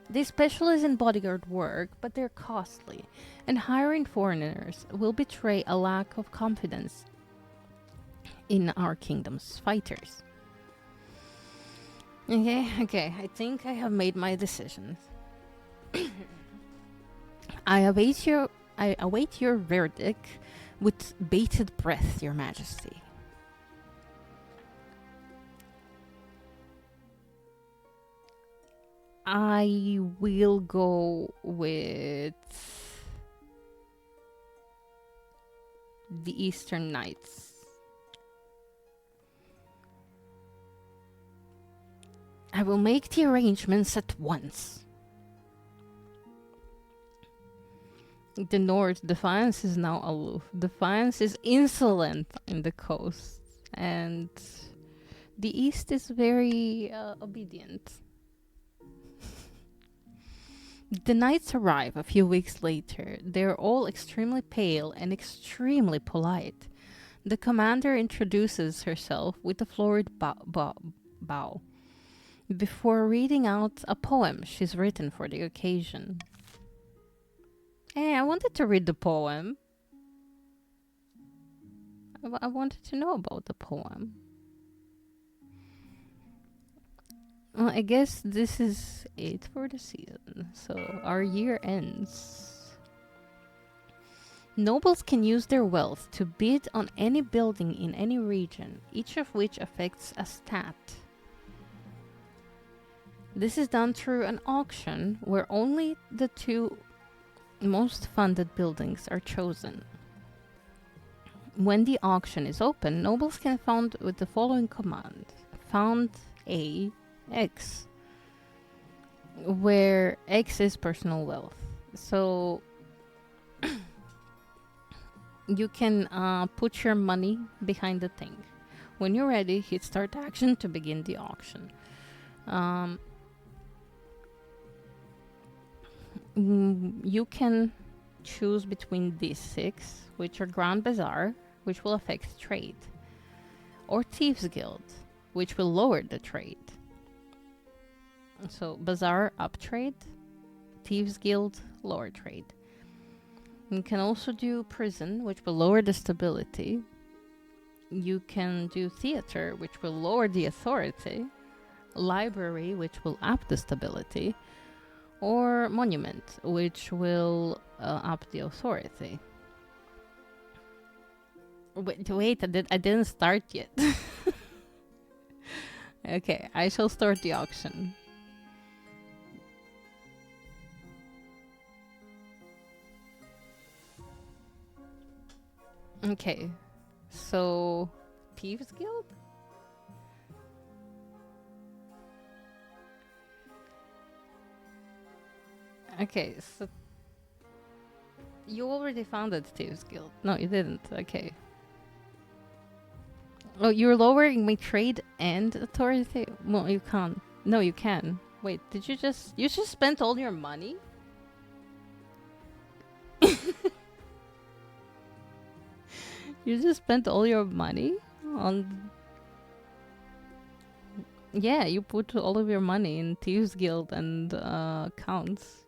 They specialize in bodyguard work, but they're costly, and hiring foreigners will betray a lack of confidence in our kingdom's fighters. Okay, I think I have made my decision. I await your verdict with bated breath, Your Majesty. I will go with the Eastern Knights. I will make the arrangements at once. The North, Defiance is now aloof. Defiance is insolent in the coast. And the East is very obedient. The knights arrive a few weeks later. They're all extremely pale and extremely polite. The commander introduces herself with a florid bow before reading out a poem she's written for the occasion. Hey, I wanted to read the poem. I wanted to know about the poem. Well, I guess this is it for the season. So our year ends. Nobles can use their wealth to bid on any building in any region, each of which affects a stat. This is done through an auction where only the two most funded buildings are chosen. When the auction is open, nobles can found with the following command. Found A X, where X is personal wealth. So you can put your money behind the thing. When you're ready, hit start action to begin the auction. You can choose between these 6, which are Grand Bazaar, which will affect trade, or Thieves Guild, which will lower the trade. So Bazaar, up trade, Thieves Guild, lower trade. You can also do Prison, which will lower the stability. You can do Theater, which will lower the authority. Library, which will up the stability. Or Monument, which will up the authority. Wait, I didn't start yet. Okay, I shall start the auction. Okay, so Thieves Guild? Okay, so you already founded Thieves Guild. No, you didn't. Okay. Oh, you're lowering my trade and authority? Well, you can't. No, you can. Wait, did you just... You just spent all your money? You just spent all your money on... Yeah, you put all of your money in Thieves Guild and counts.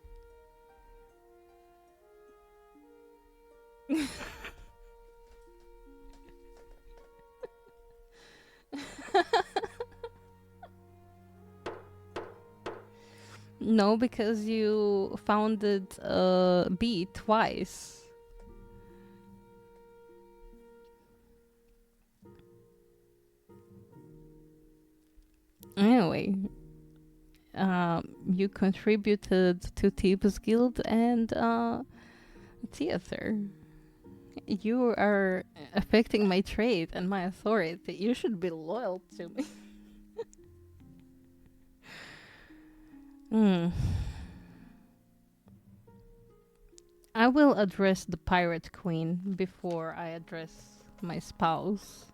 No, because you founded B twice. Anyway, you contributed to Thieves Guild and theater. You are affecting my trade and my authority. You should be loyal to me. I will address the pirate queen before I address my spouse.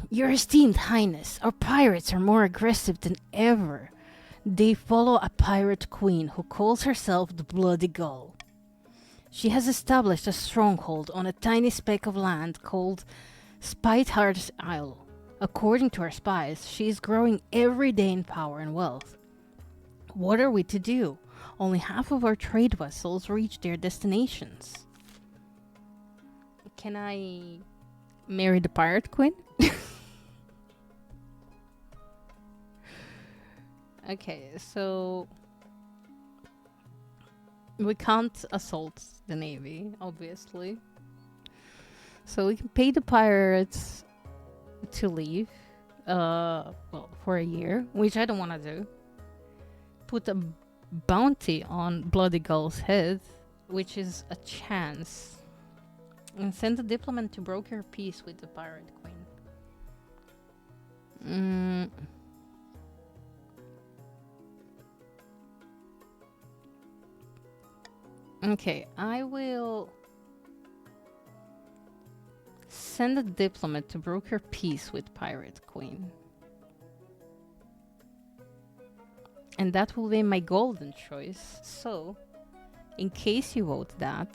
Your esteemed highness, our pirates are more aggressive than ever. They follow a pirate queen who calls herself the Bloody Gull. She has established a stronghold on a tiny speck of land called Spiteheart's Isle. According to her spies, she is growing every day in power and wealth. What are we to do? Only half of our trade vessels reach their destinations. Can I marry the pirate queen? Okay, so we can't assault the navy, obviously. So we can pay the pirates to leave, for a year, which I don't want to do. Put a bounty on Bloody Gull's head, which is a chance. And send a diplomat to broker peace with the pirate queen. Okay, I will send a diplomat to broker peace with pirate queen. And that will be my golden choice. So, in case you vote that,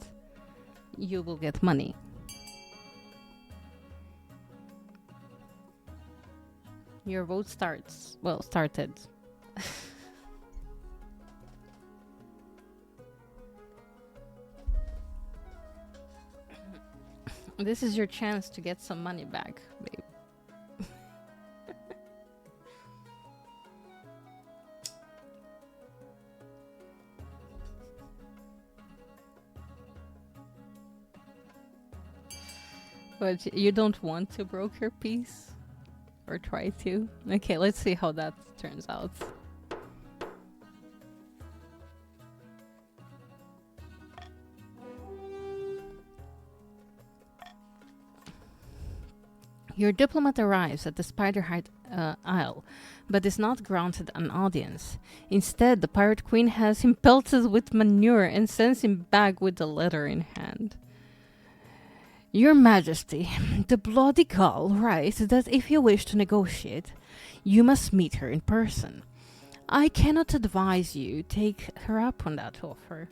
you will get money. Your vote started. This is your chance to get some money back, babe. But you don't want to broker peace? Or try to? Okay, let's see how that turns out. Your diplomat arrives at the Spiderhide Isle, but is not granted an audience. Instead, the Pirate Queen has him pelted with manure and sends him back with the letter in hand. Your Majesty, the Bloody Gull writes that if you wish to negotiate, you must meet her in person. I cannot advise you take her up on that offer.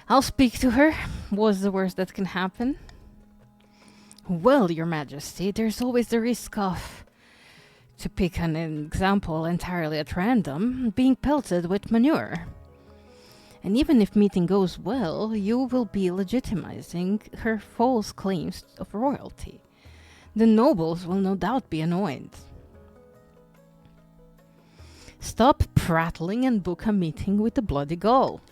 I'll speak to her. What's the worst that can happen? Well, Your Majesty, there's always the risk of, to pick an example entirely at random, being pelted with manure. And even if meeting goes well, you will be legitimizing her false claims of royalty. The nobles will no doubt be annoyed. Stop prattling and book a meeting with the Bloody Gull.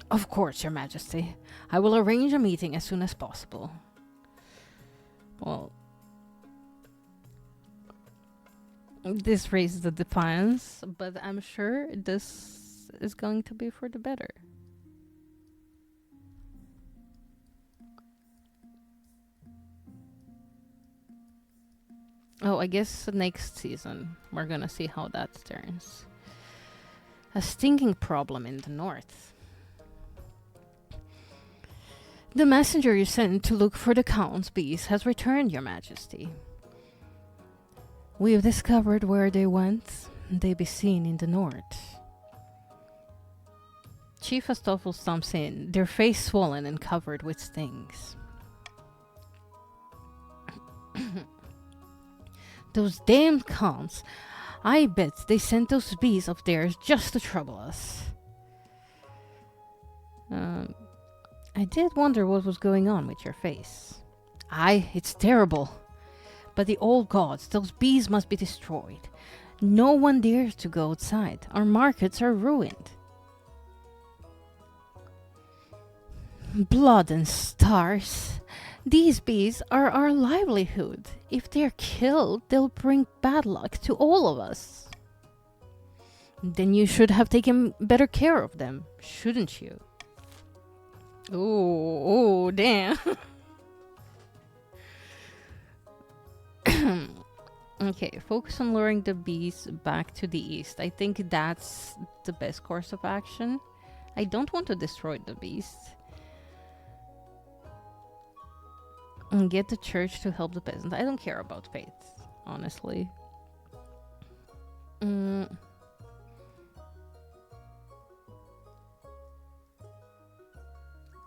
Of course, Your Majesty. I will arrange a meeting as soon as possible. Well, this raises the defiance, but I'm sure this is going to be for the better. Oh, I guess next season we're gonna see how that turns. A stinking problem in the north. The messenger you sent to look for the Count's bees has returned, Your Majesty. We have discovered where they went. They be seen in the north. Chief Astolfo stomps in, their face swollen and covered with stings. Those damned Counts. I bet they sent those bees of theirs just to trouble us. I did wonder what was going on with your face. Aye, it's terrible. But the old gods, those bees must be destroyed. No one dares to go outside. Our markets are ruined. Blood and stars. These bees are our livelihood. If they're killed, they'll bring bad luck to all of us. Then you should have taken better care of them, shouldn't you? Oh, damn. Okay, focus on luring the bees back to the east. I think that's the best course of action. I don't want to destroy the beast. And get the church to help the peasant. I don't care about faith, honestly.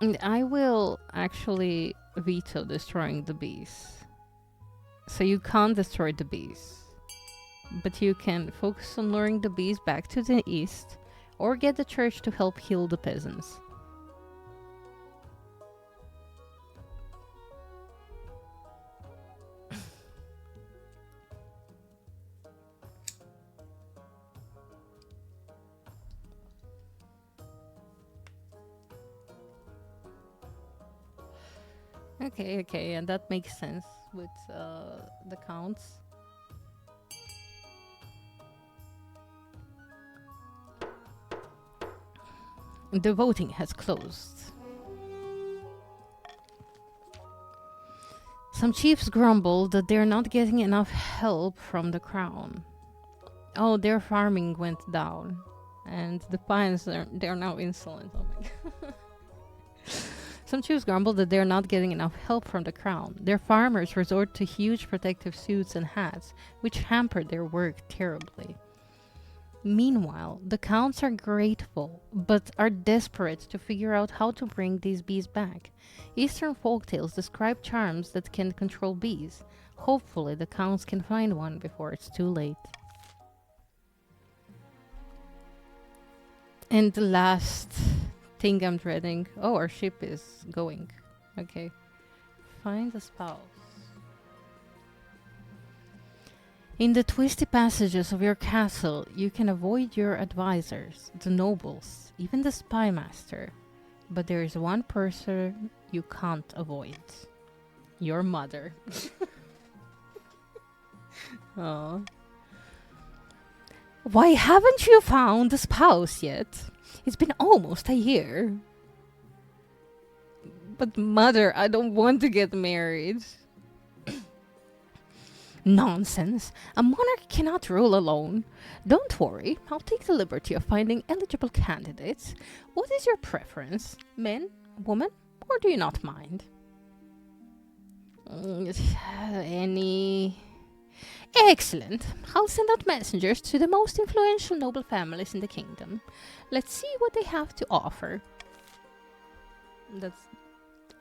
And I will actually veto destroying the bees. So you can't destroy the bees, but you can focus on luring the bees back to the east, or get the church to help heal the peasants. Okay, okay, and that makes sense with the counts. The voting has closed. Some chiefs grumble that they're not getting enough help from the crown. Oh, their farming went down, and the pines they're now insolent. Oh my god. Some chiefs grumble that they're not getting enough help from the crown. Their farmers resort to huge protective suits and hats, which hamper their work terribly. Meanwhile, the counts are grateful, but are desperate to figure out how to bring these bees back. Eastern folktales describe charms that can control bees. Hopefully, the counts can find one before it's too late. And the last thing I'm dreading. Oh, our ship is going. Okay. Find a spouse. In the twisty passages of your castle, you can avoid your advisors, the nobles, even the spy master. But there is one person you can't avoid. Your mother. Oh. Why haven't you found a spouse yet? It's been almost a year. But mother, I don't want to get married. Nonsense. A monarch cannot rule alone. Don't worry, I'll take the liberty of finding eligible candidates. What is your preference? Men, woman, or do you not mind? Any... Excellent. I'll send out messengers to the most influential noble families in the kingdom. Let's see what they have to offer.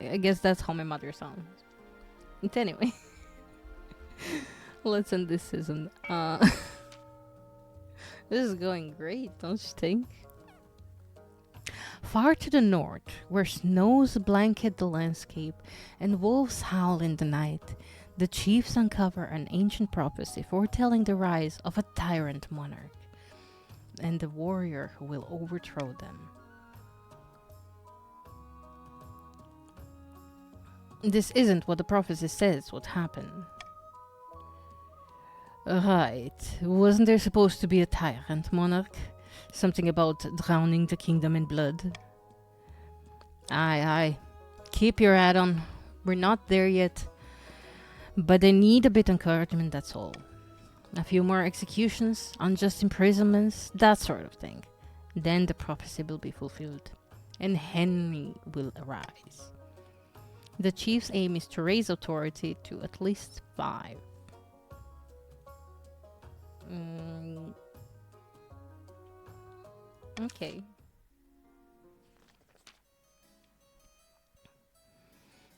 I guess that's how my mother sounds. But anyway. Let's end this season. This is going great, don't you think? Far to the north, where snows blanket the landscape and wolves howl in the night, the chiefs uncover an ancient prophecy foretelling the rise of a tyrant monarch and the warrior who will overthrow them. This isn't what the prophecy says would happen. Right. Wasn't there supposed to be a tyrant monarch? Something about drowning the kingdom in blood? Aye, aye. Keep your head on. We're not there yet. But I need a bit of encouragement, that's all. A few more executions, unjust imprisonments, that sort of thing. Then the prophecy will be fulfilled, and Henry will arise. The chief's aim is to raise authority to at least 5. Okay.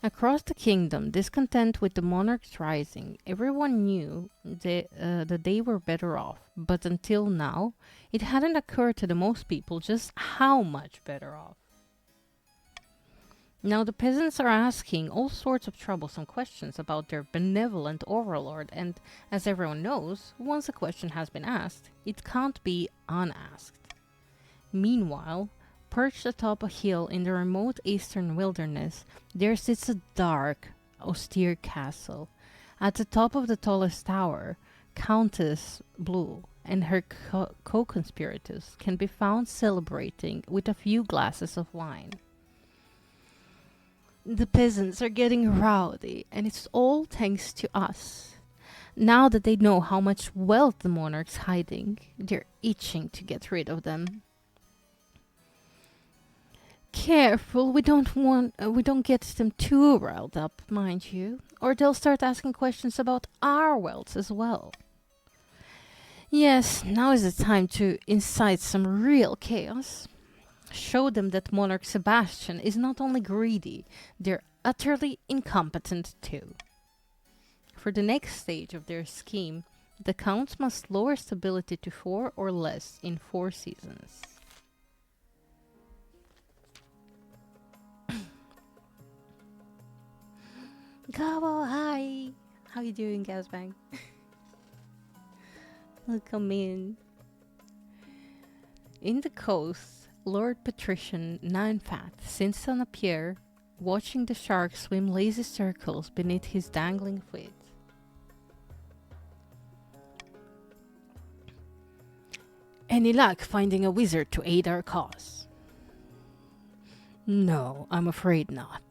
Across the kingdom, discontent with the monarch's rising, everyone knew that they were better off. But until now, it hadn't occurred to the most people just how much better off. Now the peasants are asking all sorts of troublesome questions about their benevolent overlord, and as everyone knows, once a question has been asked, it can't be unasked. Meanwhile, perched atop a hill in the remote eastern wilderness, there sits a dark, austere castle. At the top of the tallest tower, Countess Blue and her co-conspirators can be found celebrating with a few glasses of wine. The peasants are getting rowdy, and it's all thanks to us. Now that they know how much wealth the monarch's hiding, they're itching to get rid of them. Careful, we don't get them too riled up, mind you, or they'll start asking questions about our wealth as well. Yes, now is the time to incite some real chaos. Show them that Monarch Sebastian is not only greedy, they're utterly incompetent too. For the next stage of their scheme, the counts must lower stability to 4 or less in 4 seasons. Gabo, hi! How you doing, Gazbang? Welcome in. In the coast, Lord Patrician Ninefat sits on a pier, watching the sharks swim lazy circles beneath his dangling feet. Any luck finding a wizard to aid our cause? No, I'm afraid not.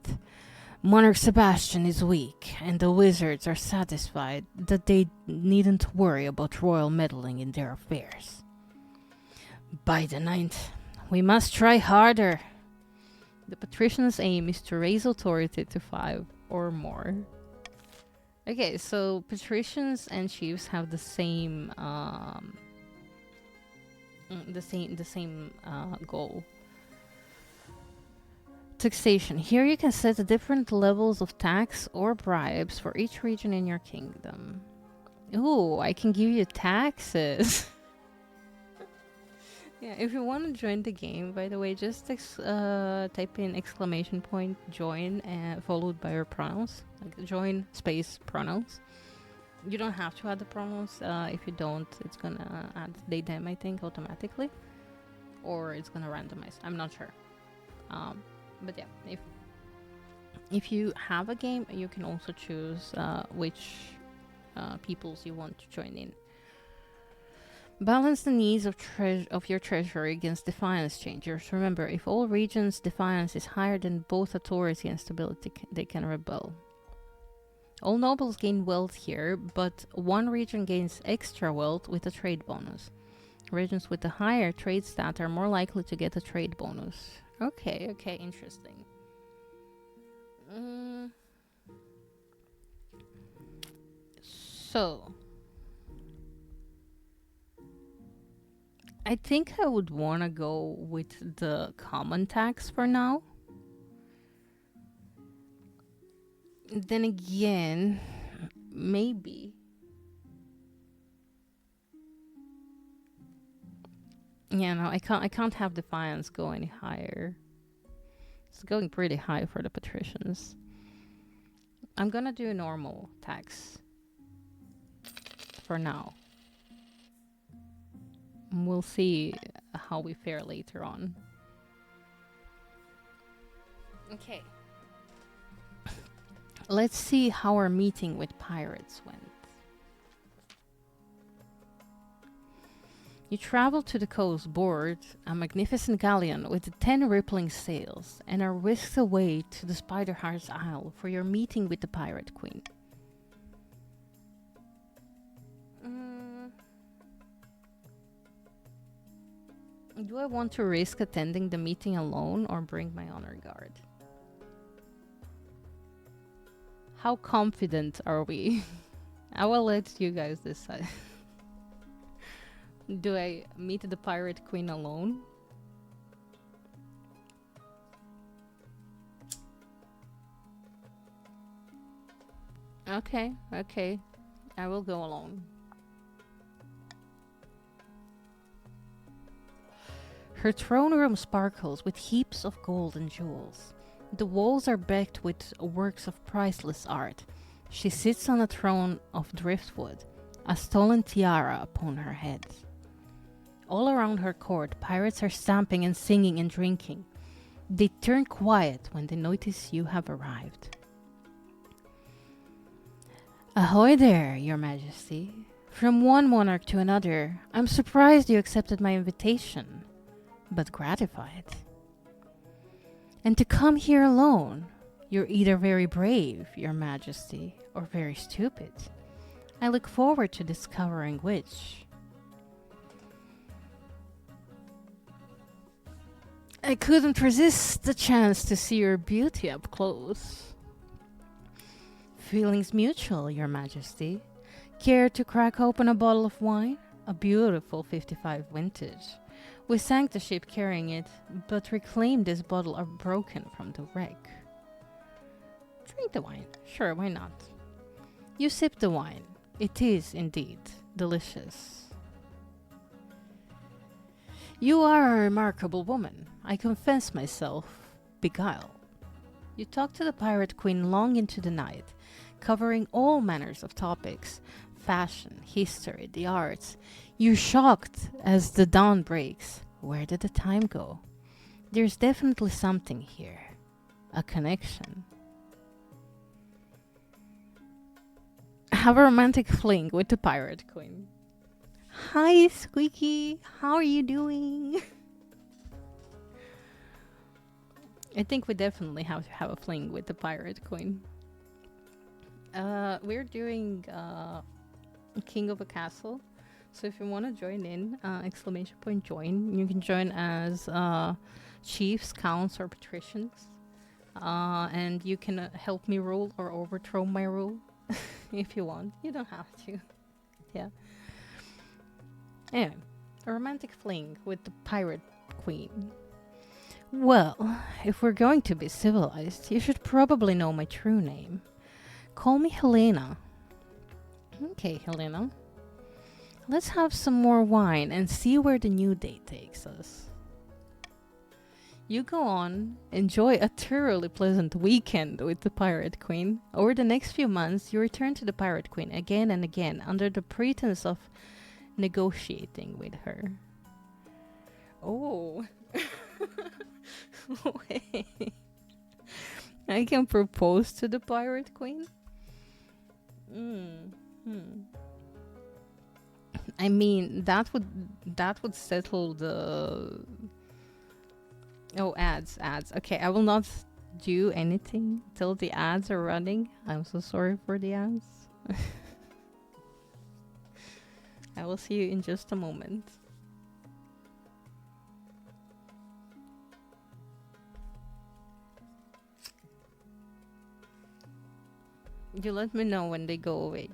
Monarch Sebastian is weak, and the wizards are satisfied that they needn't worry about royal meddling in their affairs. By the ninth, we must try harder. The patrician's aim is to raise authority to 5 or more. Okay, so patricians and chiefs have the same goal. Taxation. Here you can set the different levels of tax or bribes for each region in your kingdom. Ooh, I can give you taxes. Yeah, if you want to join the game, by the way, just type in exclamation point join followed by your pronouns. Like join space pronouns. You don't have to add the pronouns. If you don't, it's gonna add they them, I think, automatically. Or it's gonna randomize. I'm not sure. But yeah, if you have a game, you can also choose which peoples you want to join in. Balance the needs of your treasury against defiance changers. Remember, if all regions' defiance is higher than both authority and stability, they can rebel. All nobles gain wealth here, but one region gains extra wealth with a trade bonus. Regions with a higher trade stat are more likely to get a trade bonus. Okay, interesting. So, I think I would want to go with the common tax for now. Then again, maybe. Yeah, no, I can't have defiance go any higher. It's going pretty high for the patricians. I'm gonna do normal tax for now. We'll see how we fare later on. Okay. Let's see how our meeting with pirates went. You travel to the coast board a magnificent galleon with 10 rippling sails and are whisked away to the Spider Heart's Isle for your meeting with the Pirate Queen. Do I want to risk attending the meeting alone or bring my honor guard? How confident are we? I will let you guys decide. Do I meet the Pirate Queen alone? Okay. I will go alone. Her throne room sparkles with heaps of gold and jewels. The walls are backed with works of priceless art. She sits on a throne of driftwood, a stolen tiara upon her head. All around her court, pirates are stamping and singing and drinking. They turn quiet when they notice you have arrived. Ahoy there, Your Majesty. From one monarch to another, I'm surprised you accepted my invitation, but gratified. And to come here alone, you're either very brave, Your Majesty, or very stupid. I look forward to discovering which. I couldn't resist the chance to see your beauty up close. Feelings mutual, Your Majesty. Care to crack open a bottle of wine? A beautiful 55 vintage. We sank the ship carrying it, but reclaimed this bottle are broken from the wreck. Drink the wine. Sure, why not? You sip the wine. It is indeed delicious. You are a remarkable woman. I confess myself beguiled. You talk to the Pirate Queen long into the night, covering all manners of topics fashion, history, the arts. You're shocked as the dawn breaks. Where did the time go? There's definitely something here. A connection. Have a romantic fling with the Pirate Queen. Hi, Squeaky. How are you doing? I think we definitely have to have a fling with the Pirate Queen. We're doing King of a Castle. So if you want to join in, exclamation point join. You can join as chiefs, counts, or patricians. And you can help me rule or overthrow my rule if you want. You don't have to. Yeah. Anyway, a romantic fling with the Pirate Queen. Well, if we're going to be civilized, you should probably know my true name. Call me Helena. Okay, Helena. Let's have some more wine and see where the new day takes us. You go on, enjoy a thoroughly pleasant weekend with the Pirate Queen. Over the next few months, you return to the Pirate Queen again and again under the pretense of negotiating with her. Oh. Wait. I can propose to the Pirate Queen? I mean, that would settle the. Oh, ads. Okay, I will not do anything till the ads are running. I'm so sorry for the ads. I will see you in just a moment. You let me know when they go away.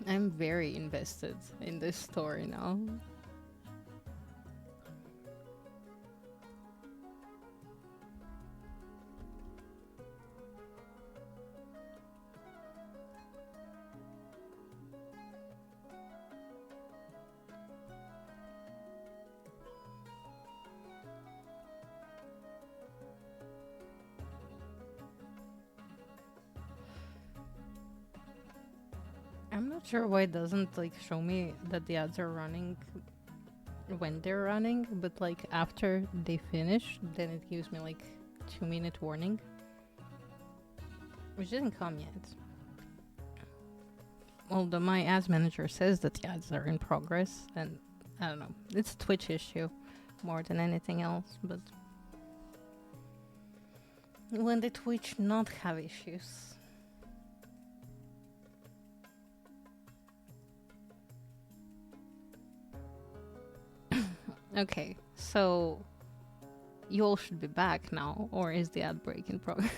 I'm very invested in this story now. I'm not sure why it doesn't like show me that the ads are running when they're running, but like after they finish, then it gives me like 2-minute warning, which didn't come yet. Although my ads manager says that the ads are in progress, and I don't know, it's a Twitch issue more than anything else. But when the Twitch not have issues. Okay, so you all should be back now, or is the ad break in progress?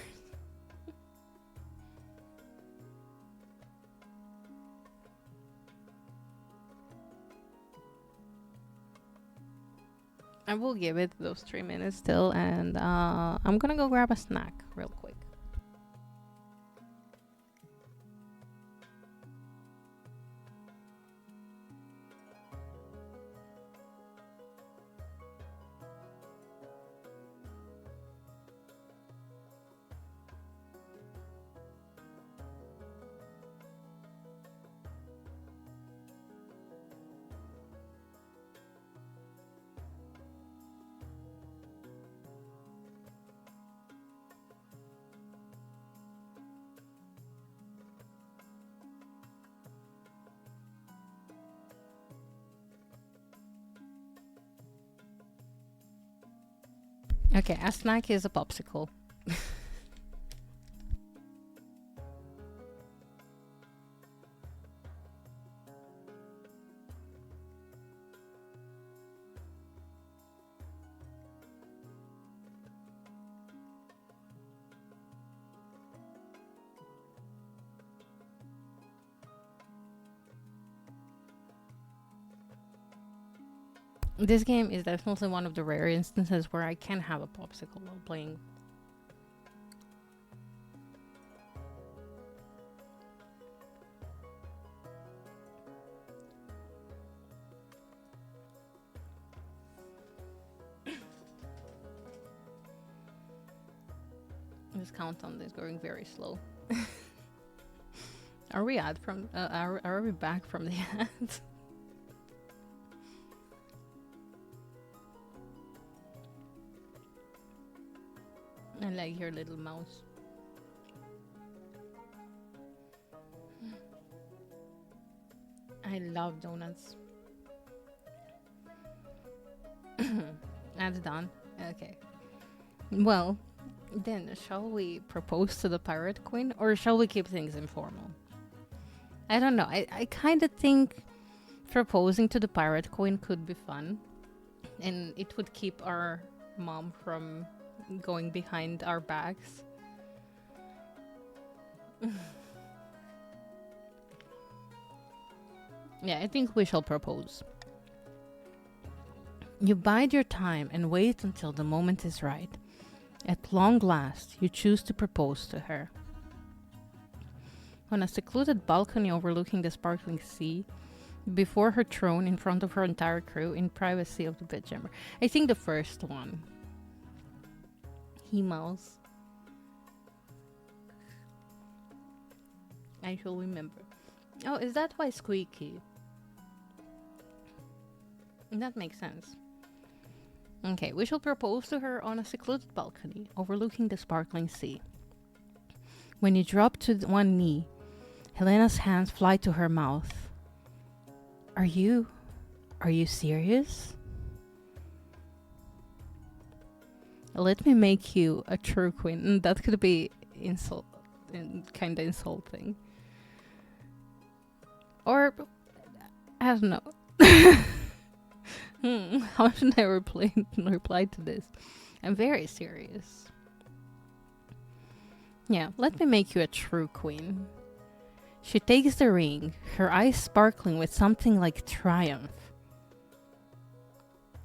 I will give it those 3 minutes still, and I'm gonna go grab a snack real quick. Okay, a snack is a popsicle. This game is definitely one of the rare instances where I can have a popsicle while playing. This countdown is going very slow. Are we are we back from the ad? I like your little mouse. I love donuts. That's done. Okay. Well, then shall we propose to the pirate queen, or shall we keep things informal? I don't know. I kind of think proposing to the pirate queen could be fun, and it would keep our mom from going behind our backs. Yeah, I think we shall propose. You bide your time and wait until the moment is right. At long last, you choose to propose to her. On a secluded balcony overlooking the sparkling sea, before her throne, in front of her entire crew, in privacy of the bedchamber. I think the first one. He mouse. I shall remember. Oh, is that why squeaky? That makes sense. Okay, we shall propose to her on a secluded balcony overlooking the sparkling sea. When you drop to one knee, Helena's hands fly to her mouth. Are you serious? Let me make you a true queen. That could be kind of insulting. Or, I don't know. How should I reply to this? I'm very serious. Yeah, let me make you a true queen. She takes the ring, her eyes sparkling with something like triumph.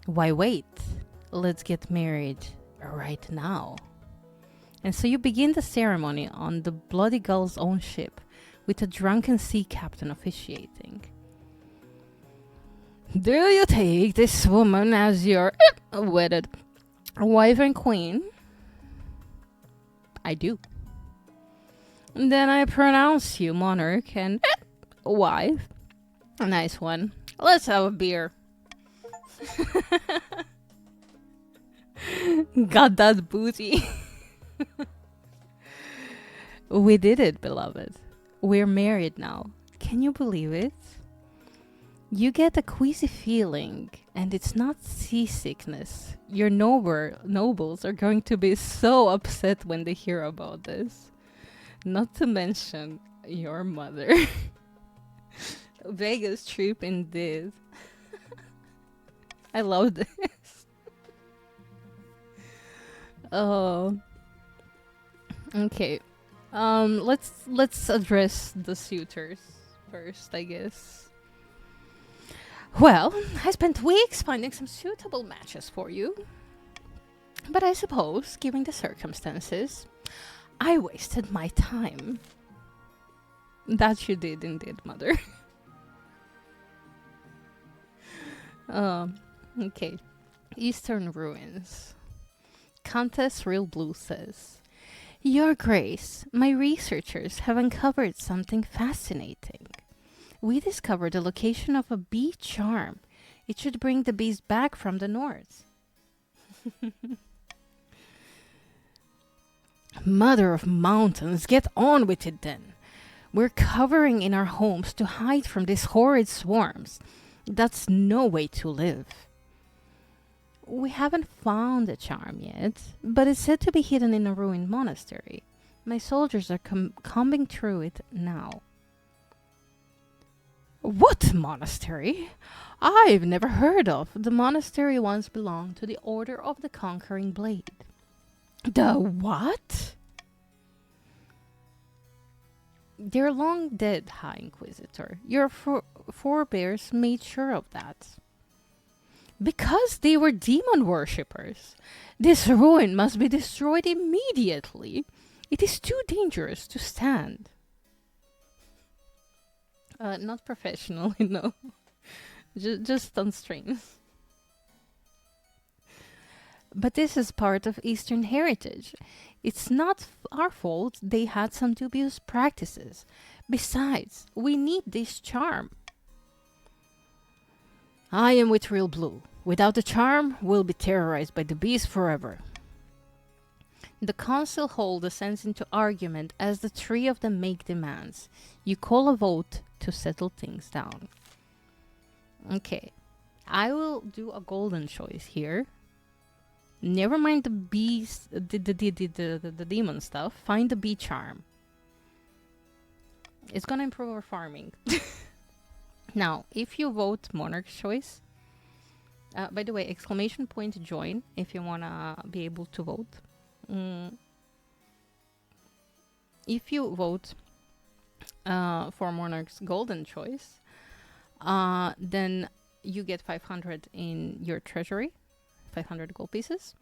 Why wait? Let's get married right now. And so you begin the ceremony on the Bloody Gull's own ship, with a drunken sea captain officiating. Do you take this woman as your wedded wife and queen? I do. Then I pronounce you monarch and wife. A nice one. Let's have a beer. Got that booty. We did it, beloved. We're married now. Can you believe it? You get a queasy feeling, and it's not seasickness. Your nobles are going to be so upset when they hear about this. Not to mention your mother. Vegas trip indeed. I love this. Oh. Okay. Let's address the suitors first, I guess. Well, I spent weeks finding some suitable matches for you. But I suppose, given the circumstances, I wasted my time. That you did indeed, mother. Okay. Eastern Ruins. Countess Real Blue says, Your Grace, my researchers have uncovered something fascinating. We discovered the location of a bee charm. It should bring the bees back from the north. Mother of mountains, get on with it then. We're covering in our homes to hide from these horrid swarms. That's no way to live. We haven't found the charm yet, but it's said to be hidden in a ruined monastery. My soldiers are combing through it now. What monastery? I've never heard of. The monastery once belonged to the Order of the Conquering Blade. The what? They're long dead, High Inquisitor. Your forebears made sure of that. Because they were demon worshippers. This ruin must be destroyed immediately. It is too dangerous to stand. Not professionally, no. Just on strings. But this is part of Eastern heritage. It's not our fault they had some dubious practices. Besides, we need this charm. I am with Real Blue. Without the charm, we'll be terrorized by the beast forever. The council hall descends into argument as the three of them make demands. You call a vote to settle things down. Okay, I will do a golden choice here. Never mind the beast, the demon stuff. Find the bee charm. It's gonna improve our farming. Now, if you vote Monarch's Choice, by the way, exclamation point join if you wanna be able to vote. If you vote for Monarch's Golden Choice, then you get 500 in your treasury, 500 gold pieces.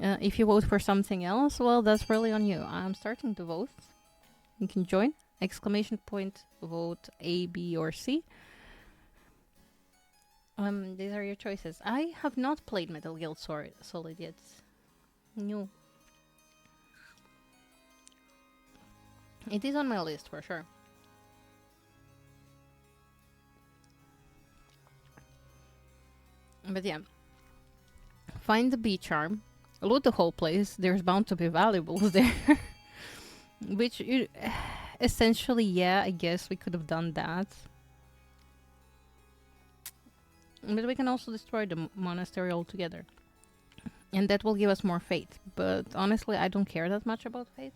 If you vote for something else, well, that's really on you. I'm starting to vote. You can join. Exclamation point, vote A, B, or C. These are your choices. I have not played Metal Gear Solid yet. No. It is on my list for sure. But yeah. Find the bee charm. Loot the whole place. There's bound to be valuables there. Which, essentially, yeah, I guess we could have done that. But we can also destroy the monastery altogether. And that will give us more faith. But honestly, I don't care that much about faith.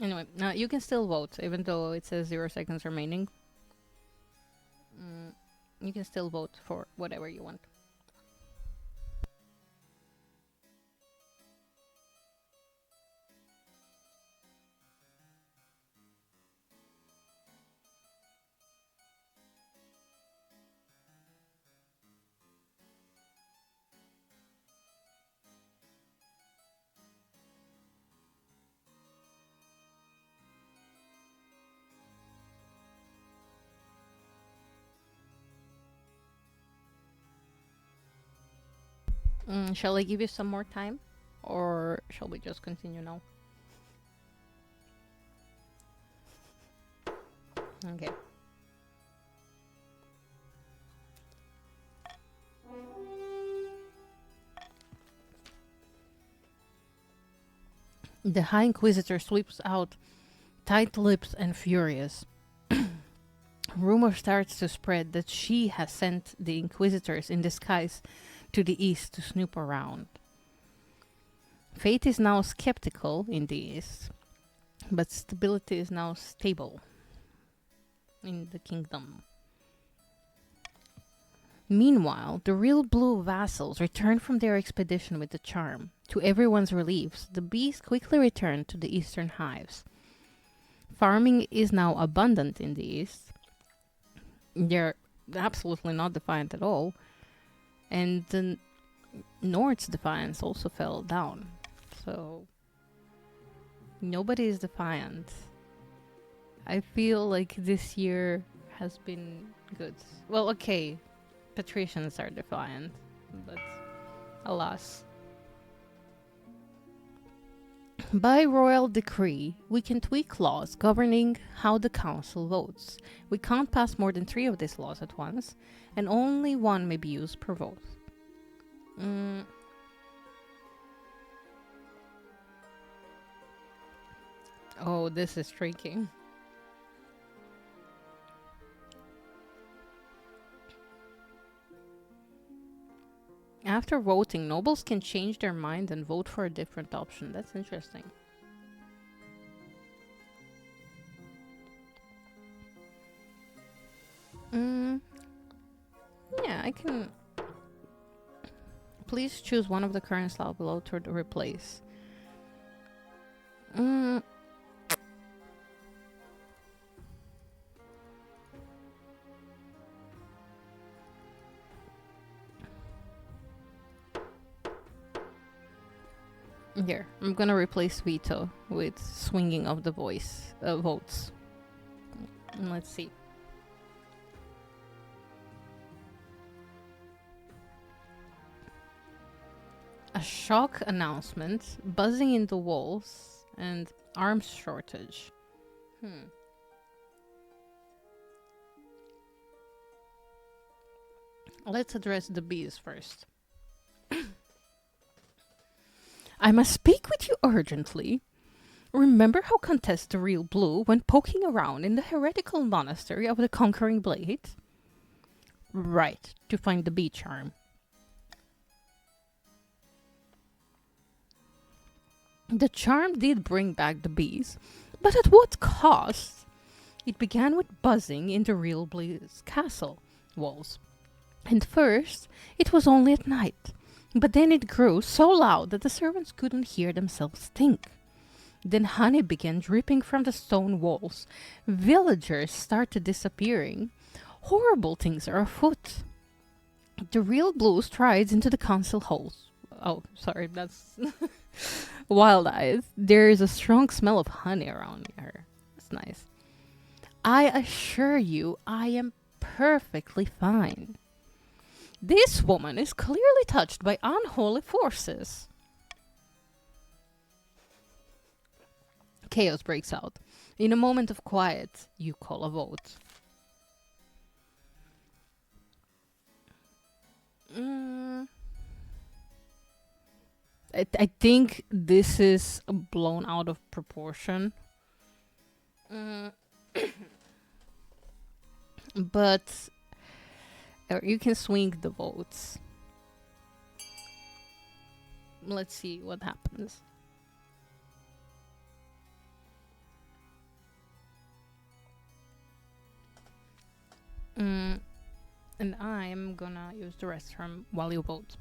Anyway, now you can still vote, even though it says 0 seconds remaining. You can still vote for whatever you want. Shall I give you some more time? Or shall we just continue now? Okay. The High Inquisitor sweeps out, tight-lipped and furious. Rumor starts to spread that she has sent the Inquisitors in disguise to the east to snoop around. Fate is now skeptical in the east, but stability is now stable in the kingdom. Meanwhile, the Real Blue vassals return from their expedition with the charm. To everyone's relief, the bees quickly return to the eastern hives. Farming is now abundant in the east. They're absolutely not defiant at all. And the North's defiance also fell down. So, nobody is defiant. I feel like this year has been good. Well, okay, patricians are defiant, but alas. By royal decree, we can tweak laws governing how the council votes. We can't pass more than 3 of these laws at once, and only 1 may be used per vote. Oh, this is tricky. after voting, nobles can change their mind and vote for a different option. That's interesting. Mm, yeah, I can. Please choose one of the current slot below to replace. Mm, here, I'm gonna replace veto with swinging of the voice votes. Let's see. A shock announcement, buzzing in the walls, and arms shortage. Let's address the bees first. I must speak with you urgently. Remember how contest the real blue when poking around in the heretical monastery of the Conquering Blade? Right, to find the bee charm. The charm did bring back the bees, but at what cost? It began with buzzing in the real Blue's castle walls. And first, it was only at night, but then it grew so loud that the servants couldn't hear themselves think. Then honey began dripping from the stone walls. Villagers started disappearing. Horrible things are afoot. The real blue strides into the council halls. Oh, sorry, that's wild eyes. There is a strong smell of honey around her. That's nice. I assure you, I am perfectly fine. This woman is clearly touched by unholy forces. Chaos breaks out. In a moment of quiet, you call a vote. I think this is blown out of proportion. But you can swing the votes. Let's see what happens. And I'm gonna use the restroom while you vote.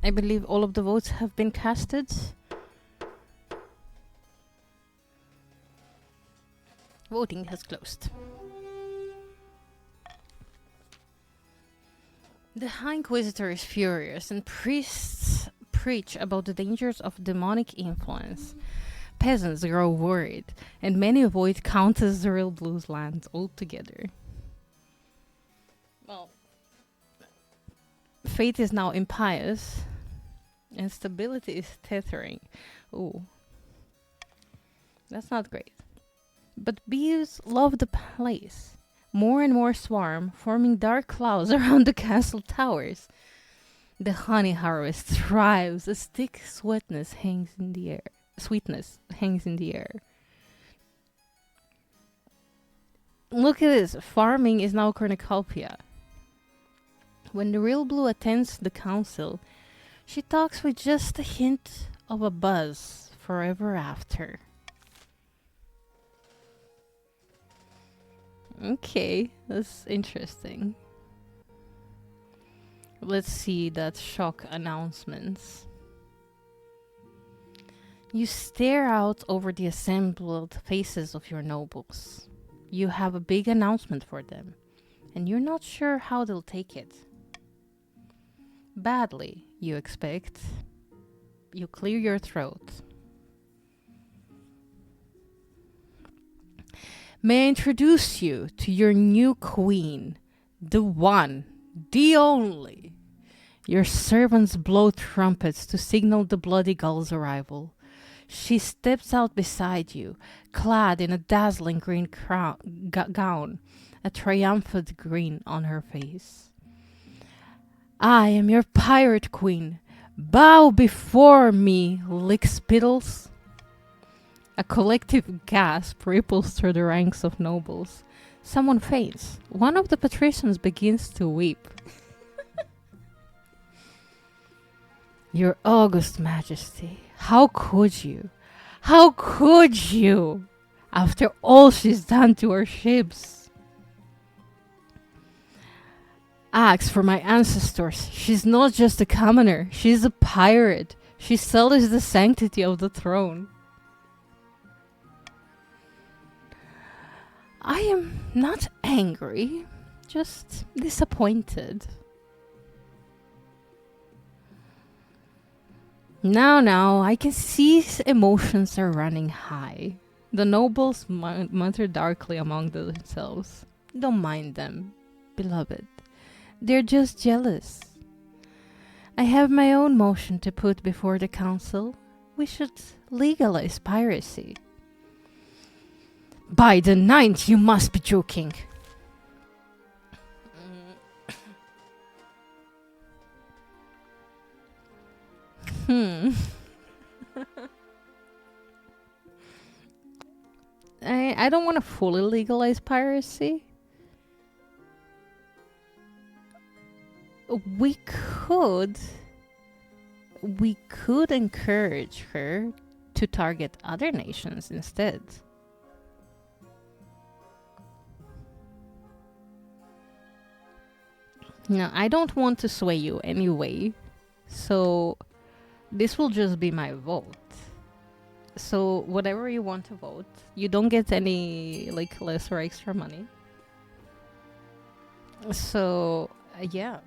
I believe all of the votes have been casted. Voting has closed. The High Inquisitor is furious, and priests preach about the dangers of demonic influence. Peasants grow worried, and many avoid Countess Real Blues lands altogether. Well, fate is now impious, and stability is tethering. Ooh, that's not great. But bees love the place. More and more swarm, forming dark clouds around the castle towers. The honey harvest thrives as thick sweetness hangs in the air. Sweetness hangs in the air. Look at this. Farming is now cornucopia. When the real blue attends the council, she talks with just a hint of a buzz forever after. Okay, that's interesting. Let's see that shock announcements. You stare out over the assembled faces of your nobles. You have a big announcement for them, and you're not sure how they'll take it. Badly, you expect. You clear your throat. May I introduce you to your new queen, the one, the only. Your servants blow trumpets to signal the bloody gull's arrival. She steps out beside you, clad in a dazzling green gown, a triumphant grin on her face. I am your pirate queen. Bow before me, lickspittles. A collective gasp ripples through the ranks of nobles. Someone faints. One of the patricians begins to weep. Your august majesty, how could you? How could you? After all she's done to our ships. Ask for my ancestors. She's not just a commoner. She's a pirate. She sullies the sanctity of the throne. I am not angry, just disappointed. Now, I can see emotions are running high. The nobles mutter darkly among themselves. Don't mind them, beloved. They're just jealous. I have my own motion to put before the council. We should legalize piracy. By the ninth, you must be joking. I don't want to fully legalize piracy. We could encourage her to target other nations instead. No, I don't want to sway you anyway, so this will just be my vote. So whatever you want to vote, you don't get any like less or extra money. So yeah.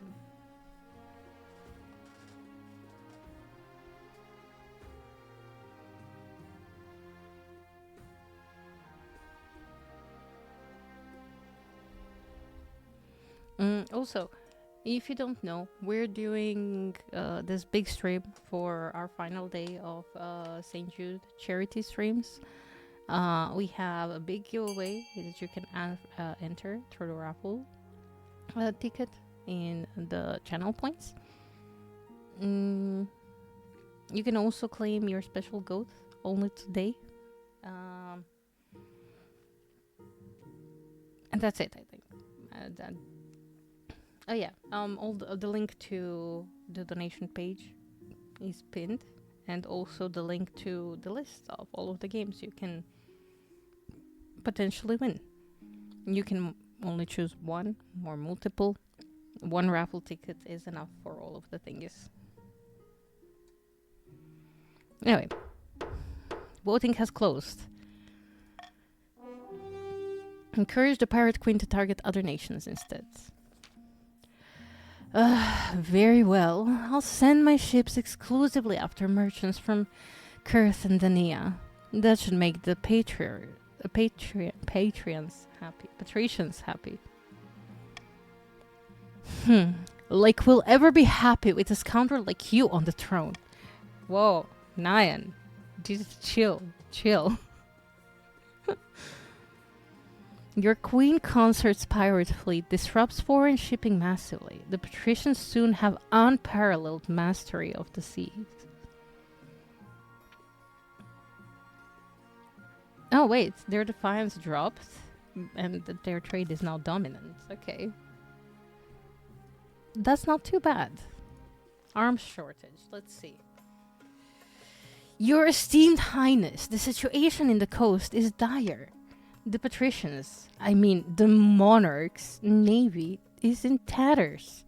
Also, if you don't know, we're doing this big stream for our final day of St. Jude charity streams. We have a big giveaway that you can enter through the raffle ticket in the channel points. You can also claim your special goat only today. And that's it, I think. Oh yeah, all the link to the donation page is pinned, and also the link to the list of all of the games you can potentially win. You can only choose one or multiple. One raffle ticket is enough for all of the things. Anyway, voting has closed. Encourage the pirate queen to target other nations instead. Very well. I'll send my ships exclusively after merchants from Kurth and Dania. That should make the patrons happy. Patricians happy. Like we'll ever be happy with a scoundrel like you on the throne. Whoa, Nyan. Just chill. Your queen consort's pirate fleet disrupts foreign shipping massively. The patricians soon have unparalleled mastery of the seas. Oh wait, their defiance dropped, and their trade is now dominant. Okay. That's not too bad. Arms shortage, let's see. Your esteemed highness, the situation in the coast is dire. The patricians, I mean the monarch's navy, is in tatters.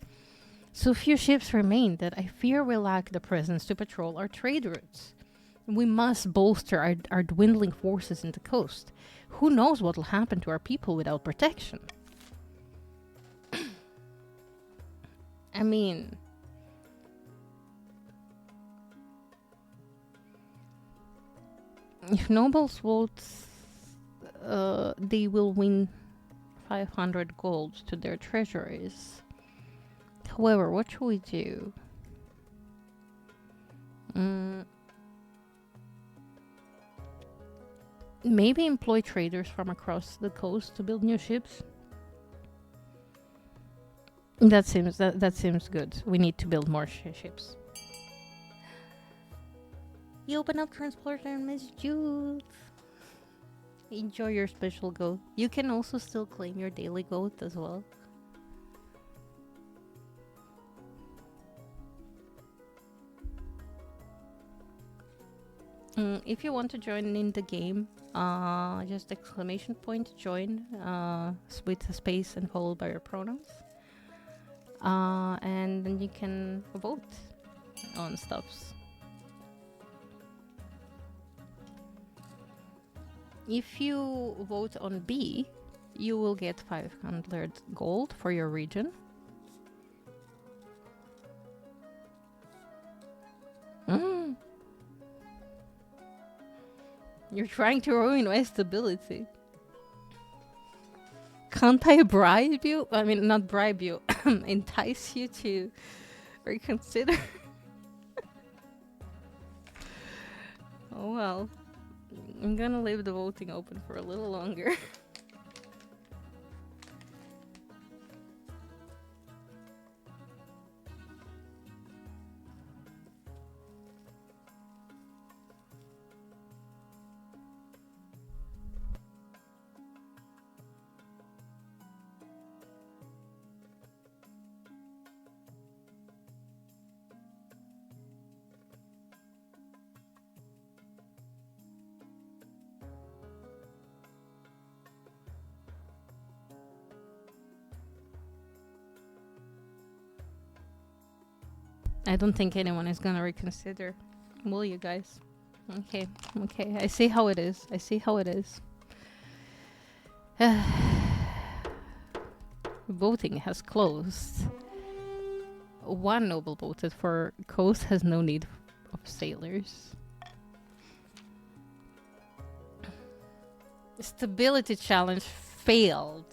So few ships remain that I fear we lack the presence to patrol our trade routes. We must bolster our dwindling forces in the coast. Who knows what will happen to our people without protection? I mean, if nobles vote, they will win 500 gold to their treasuries. However, what should we do? Maybe employ traders from across the coast to build new ships. That seems good. We need to build more ships. You open up transporter and Miss Jude. Enjoy your special goat. You can also still claim your daily goat as well. If you want to join in the game, just exclamation point join with a space and followed by your pronouns. And then you can vote on stuffs. If you vote on B, you will get 500 gold for your region. You're trying to ruin my stability. Can't I bribe you? I mean, not bribe you. Entice you to reconsider? Oh well. I'm gonna leave the voting open for a little longer. I don't think anyone is gonna reconsider. Will you guys? Okay. I see how it is. Voting has closed. One noble voted for coast has no need of sailors. Stability challenge failed.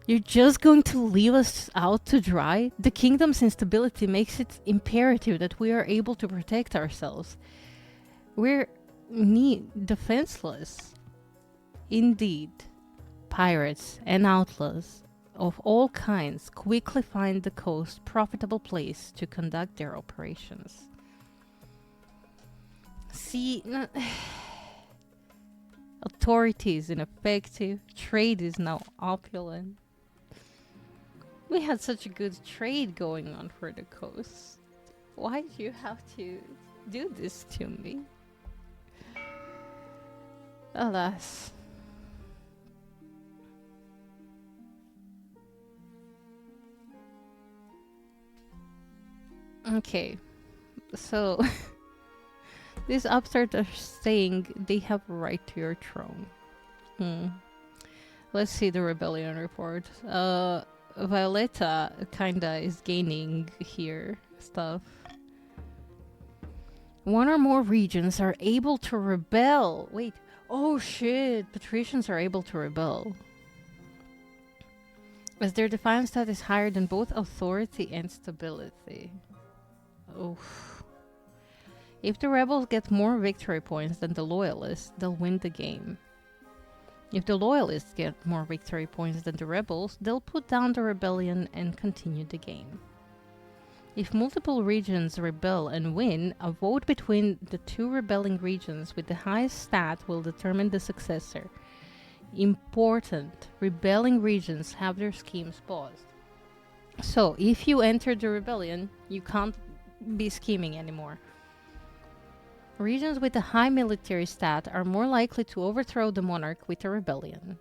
You're just going to leave us out to dry? The kingdom's instability makes it imperative that we are able to protect ourselves. We're defenseless. Indeed, pirates and outlaws of all kinds quickly find the coast profitable place to conduct their operations. See, authority is ineffective, trade is now opulent. We had such a good trade going on for the coast. Why do you have to do this to me? Alas. Okay, so these upstarts are saying they have a right to your throne. Let's see the rebellion report. Violetta kinda is gaining here stuff. One or more regions are able to rebel. Wait. Oh shit. Patricians are able to rebel. As their defiance stat is higher than both authority and stability. Oof. If the rebels get more victory points than the loyalists, they'll win the game. If the loyalists get more victory points than the rebels, they'll put down the rebellion and continue the game. If multiple regions rebel and win, a vote between the two rebelling regions with the highest stat will determine the successor. Important, rebelling regions have their schemes paused. So, if you enter the rebellion, you can't be scheming anymore. Regions with a high military stat are more likely to overthrow the monarch with a rebellion.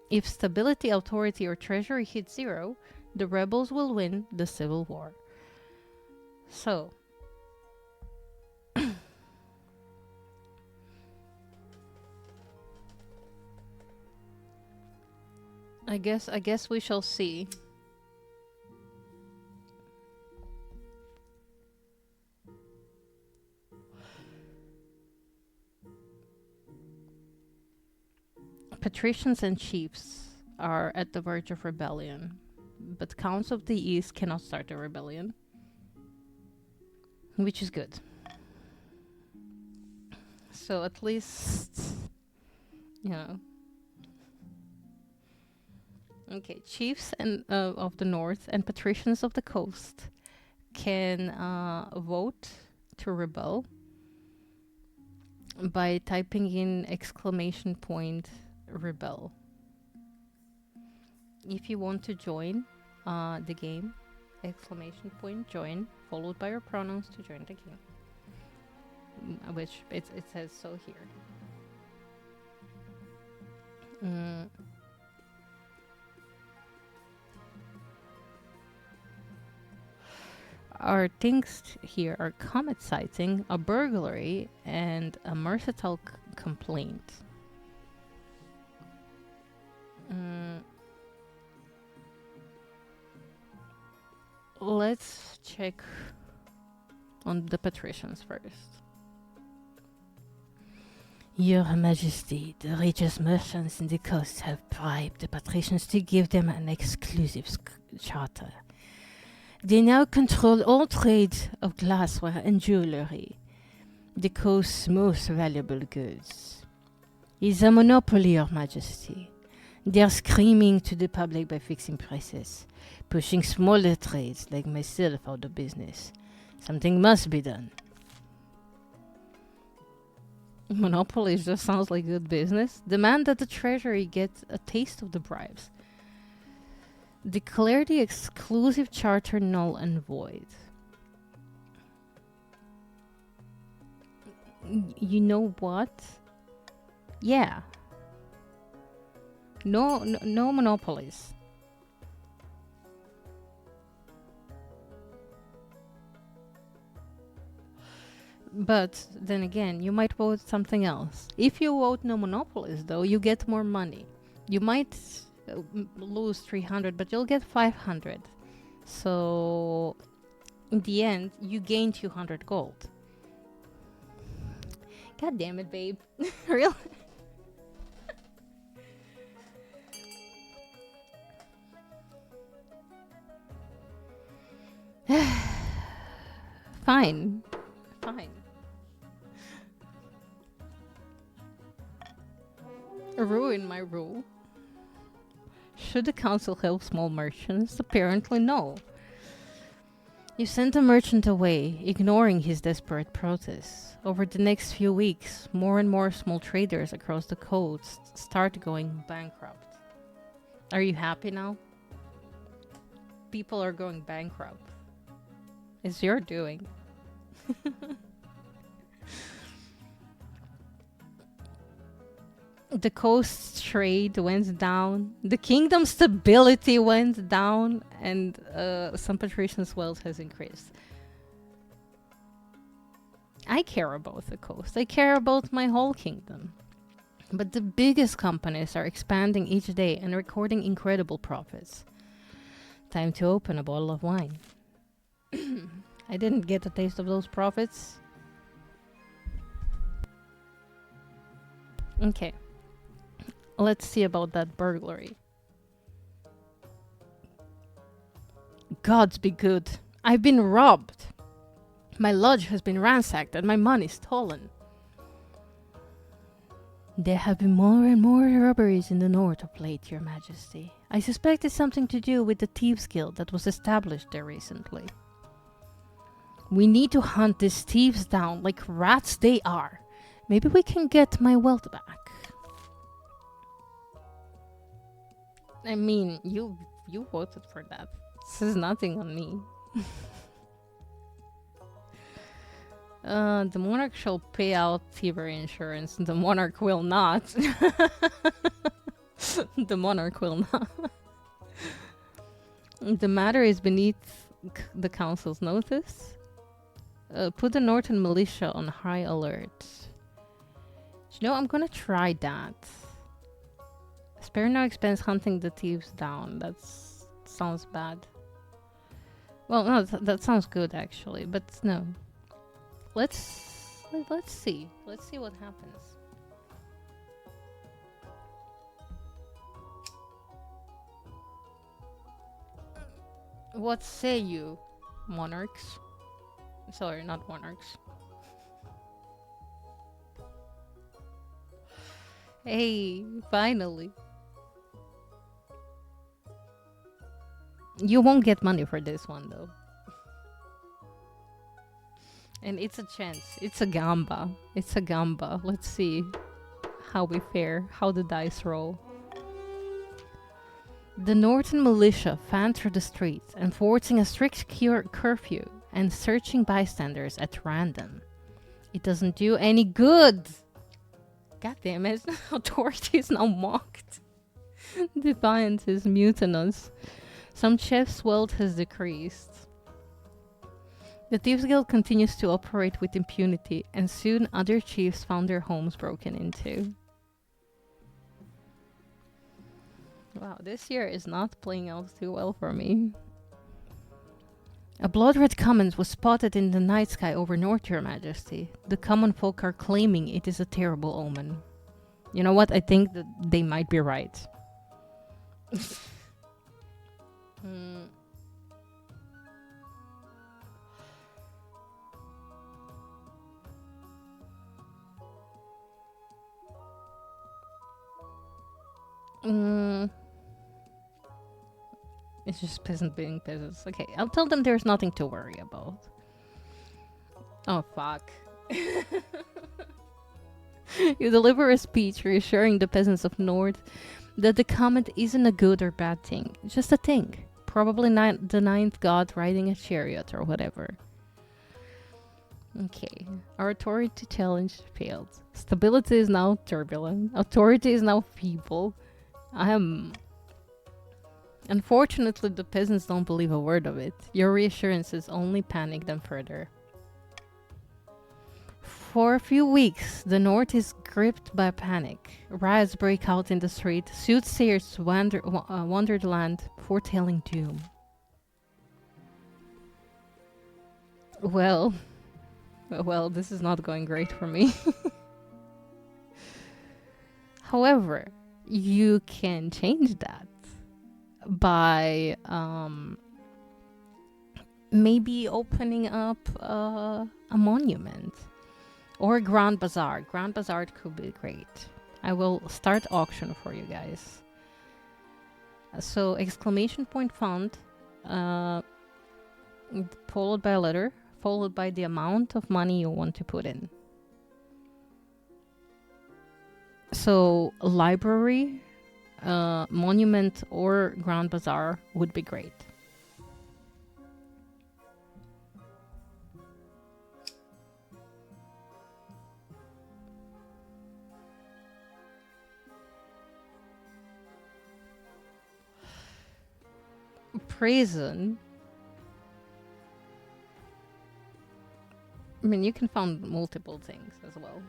If stability, authority, or treasury hit 0, the rebels will win the civil war. So, I guess we shall see. Patricians and chiefs are at the verge of rebellion, but counts of the East cannot start a rebellion, which is good. So at least, you know. Okay, chiefs and of the north and patricians of the coast can vote to rebel by typing in exclamation point rebel. If you want to join the game, exclamation point join, followed by your pronouns to join the game. Which it says so here. Our things here are comet sighting, a burglary, and a mercantile complaint. Let's check on the patricians first. Your Majesty, the richest merchants in the coast have bribed the patricians to give them an exclusive charter. They now control all trade of glassware and jewelry, the coast's most valuable goods. It's a monopoly, Your Majesty. They are screaming to the public by fixing prices, pushing smaller trades like myself out of business. Something must be done. Monopoly just sounds like good business. Demand that the treasury get a taste of the bribes. Declare the exclusive charter null and void. You know what? Yeah. No monopolies. But then again, you might vote something else. If you vote no monopolies, though, you get more money. You might lose 300, but you'll get 500. So, in the end, you gain 200 gold. God damn it, babe. Really? Fine. Fine. Ruin my rule. Should the council help small merchants? Apparently no. You sent the merchant away, ignoring his desperate protests. Over the next few weeks, more and more small traders across the coast start going bankrupt. Are you happy now? People are going bankrupt. It's your doing. The coast's trade went down, the kingdom's stability went down, and some patricians' wealth has increased. I care about the coast. I care about my whole kingdom. But the biggest companies are expanding each day and recording incredible profits. Time to open a bottle of wine. I didn't get a taste of those profits. Okay, let's see about that burglary. Gods be good. I've been robbed. My lodge has been ransacked and my money stolen. There have been more and more robberies in the north of late, Your Majesty. I suspect it's something to do with the Thieves Guild that was established there recently. We need to hunt these thieves down like rats they are. Maybe we can get my wealth back. I mean, you voted for that. This is nothing on me. The monarch shall pay out thievery insurance. The monarch will not. The monarch will not. The matter is beneath the council's notice. Put the Northern militia on high alert. You know, I'm gonna try that. Spare no expense hunting the thieves down. That sounds bad. Well, no, that sounds good actually, but no. Let's see. Let's see what happens. What say you, monarchs? Sorry, not monarchs. Hey, finally. You won't get money for this one though. And it's a chance. It's a gamba. It's a gamba. Let's see how we fare, how the dice roll. The Northern militia fan through the streets, enforcing a strict curfew and searching bystanders at random. It doesn't do any good. God damn it. Authority is now mocked. Defiance is mutinous. Some chefs' wealth has decreased. The Thieves Guild continues to operate with impunity, and soon other chiefs found their homes broken into. Wow, this year is not playing out too well for me. A blood-red comet was spotted in the night sky over North, Your Majesty. The common folk are claiming it is a terrible omen. You know what? I think that they might be right. It's just peasant being peasants. Okay, I'll tell them there's nothing to worry about. Oh, fuck. You deliver a speech reassuring the peasants of North that the comet isn't a good or bad thing. Just a thing. Probably the ninth god riding a chariot or whatever. Okay. Our authority challenge failed. Stability is now turbulent. Authority is now feeble. Unfortunately, the peasants don't believe a word of it. Your reassurances only panic them further. For a few weeks, the North is gripped by panic. Riots break out in the street. Soothsayers wander the land, foretelling doom. Well, this is not going great for me. However, you can change that by maybe opening up a monument or a Grand Bazaar. Grand Bazaar could be great. I will start auction for you guys. So exclamation point font, followed by a letter, followed by the amount of money you want to put in. So library, monument, or Grand Bazaar would be great. Prison. I mean, you can find multiple things as well.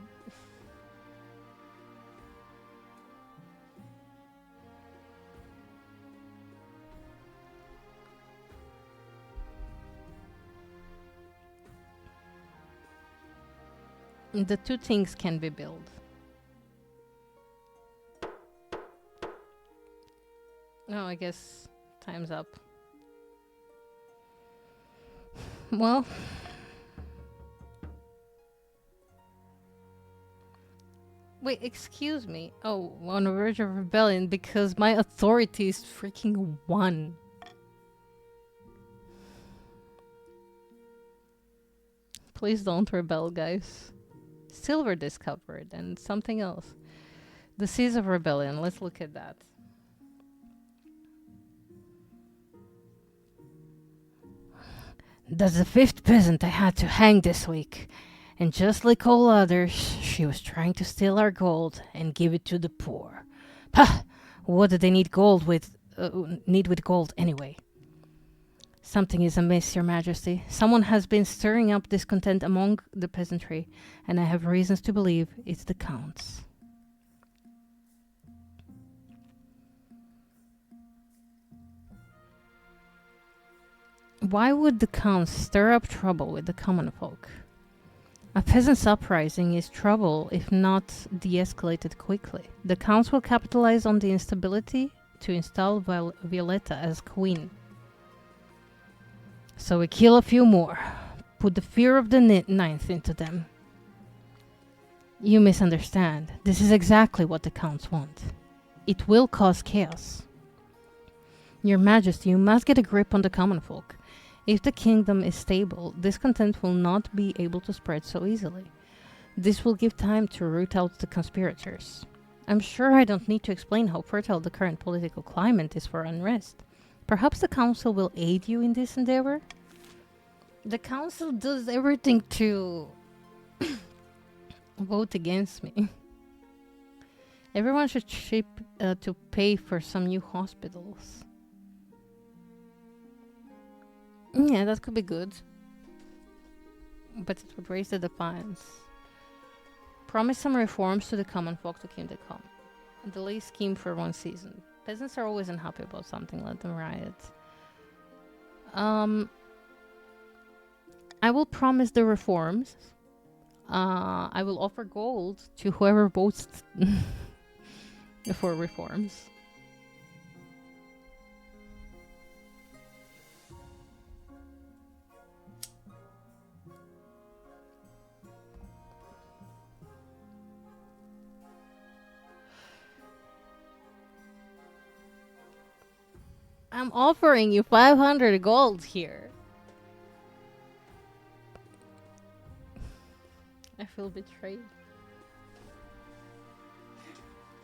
The two things can be built. Oh, I guess time's up. Well, wait, excuse me. Oh, on the verge of rebellion because my authority is freaking 1. Please don't rebel, guys. Silver discovered and something else. The Seas of Rebellion. Let's look at that. That's the 5th peasant I had to hang this week. And just like all others, she was trying to steal our gold and give it to the poor. Pah! What do they need gold with? Need with gold anyway? Something is amiss, Your Majesty. Someone has been stirring up discontent among the peasantry, and I have reasons to believe it's the counts. Why would the counts stir up trouble with the common folk? A peasant's uprising is trouble if not de-escalated quickly. The counts will capitalize on the instability to install Violetta as queen. So we kill a few more. Put the fear of the ninth into them. You misunderstand. This is exactly what the counts want. It will cause chaos. Your Majesty, you must get a grip on the common folk. If the kingdom is stable, discontent will not be able to spread so easily. This will give time to root out the conspirators. I'm sure I don't need to explain how fertile the current political climate is for unrest. Perhaps the council will aid you in this endeavor? The council does everything to vote against me. Everyone should chip to pay for some new hospitals. Yeah, that could be good. But it would raise the defiance. Promise some reforms to the common folk to keep the calm. Delay scheme for 1 season. Peasants are always unhappy about something, let them riot. I will promise the reforms. I will offer gold to whoever votes for reforms. I'm offering you 500 gold here. I feel betrayed.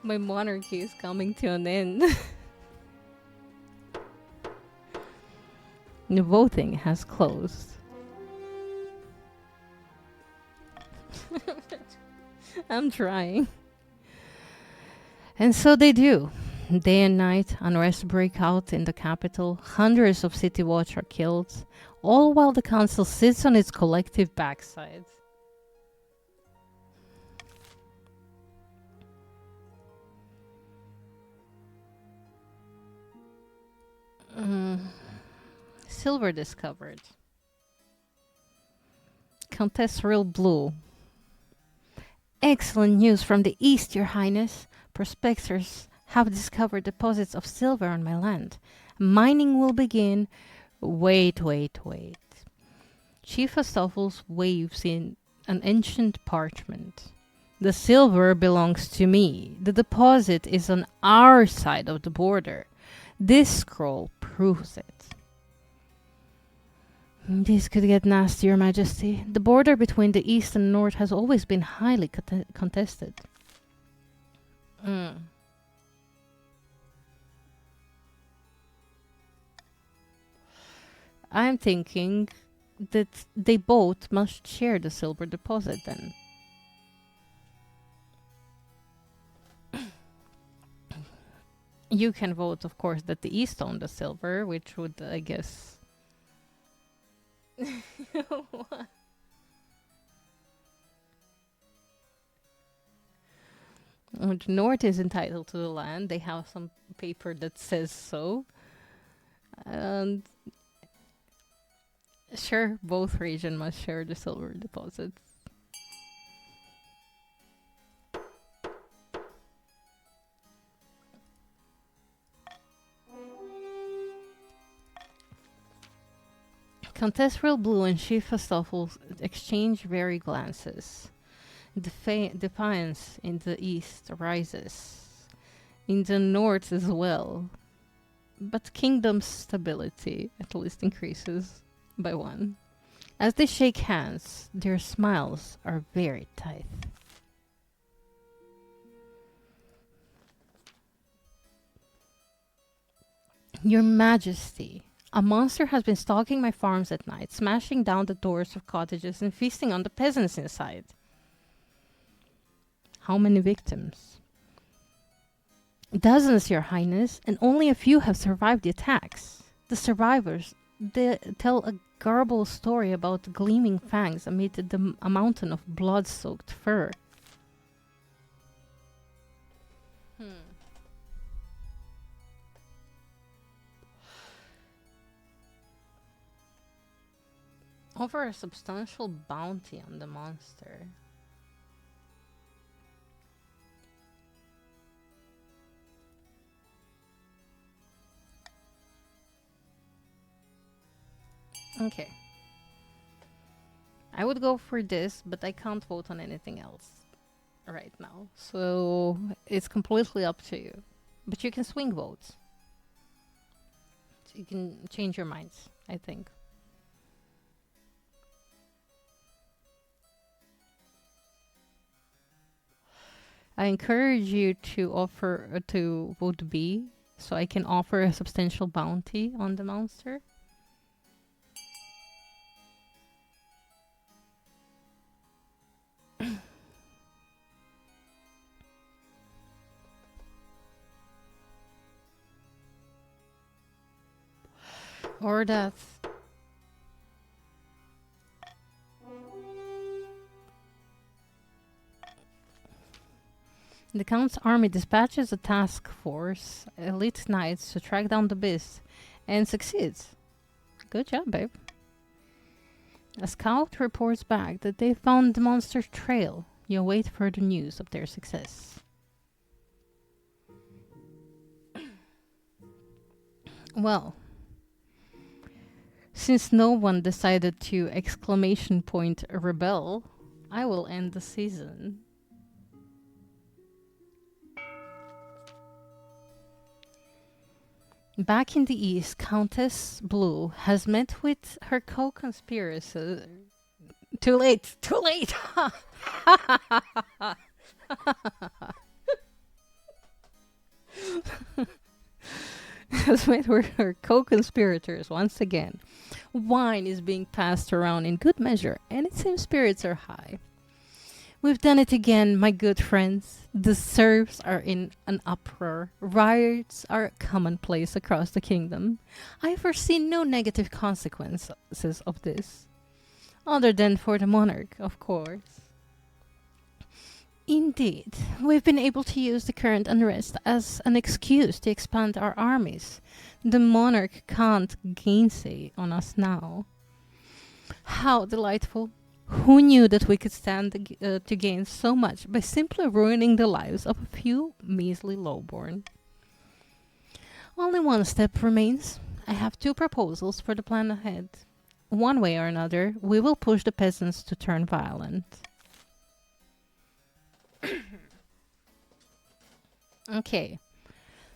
My monarchy is coming to an end. The voting has closed. I'm trying. And so they do. Day and night, unrest break out in the capital. Hundreds of city watch are killed, all while the council sits on its collective backside. Silver discovered. Countess Real Blue. Excellent news from the east, Your Highness. Prospectors have discovered deposits of silver on my land. Mining will begin. Wait. Chief Astolphus waves in an ancient parchment. The silver belongs to me. The deposit is on our side of the border. This scroll proves it. This could get nasty, Your Majesty. The border between the east and north has always been highly contested. I'm thinking that they both must share the silver deposit then. You can vote, of course, that the east owned the silver, which would, I guess... The north is entitled to the land. They have some paper that says so. And sure, both regions must share the silver deposits. Countess Real Blue and Chief Astolfo exchange wary glances. Defiance in the east rises. In the north as well. But kingdom's stability at least increases by one. As they shake hands, their smiles are very tight. Your Majesty, a monster has been stalking my farms at night, smashing down the doors of cottages and feasting on the peasants inside. How many victims? Dozens, Your Highness, and only a few have survived the attacks. The survivors they tell a garbled story about gleaming fangs amid a mountain of blood-soaked fur. Hmm. Offer a substantial bounty on the monster. Okay. I would go for this, but I can't vote on anything else right now. So it's completely up to you. But you can swing votes. You can change your minds, I think. I encourage you to offer to vote B so I can offer a substantial bounty on the monster. Or that. The Count's army dispatches a task force, elite knights, to track down the beast, and succeeds. Good job, babe. A scout reports back that they found the monster's trail. You await further news of their success. Well, since no one decided to exclamation point rebel, I will end the season. Back in the east, Countess Blue has met with her co-conspirator. Too late! Too late! Has met with her co-conspirators once again. Wine is being passed around in good measure, and it seems spirits are high. We've done it again, my good friends. The serfs are in an uproar. Riots are commonplace across the kingdom. I foresee no negative consequences of this, other than for the monarch, of course. Indeed, we've been able to use the current unrest as an excuse to expand our armies. The monarch can't gainsay on us now. How delightful. Who knew that we could stand to gain so much by simply ruining the lives of a few measly lowborn? Only one step remains. I have two proposals for the plan ahead. One way or another, we will push the peasants to turn violent. Okay,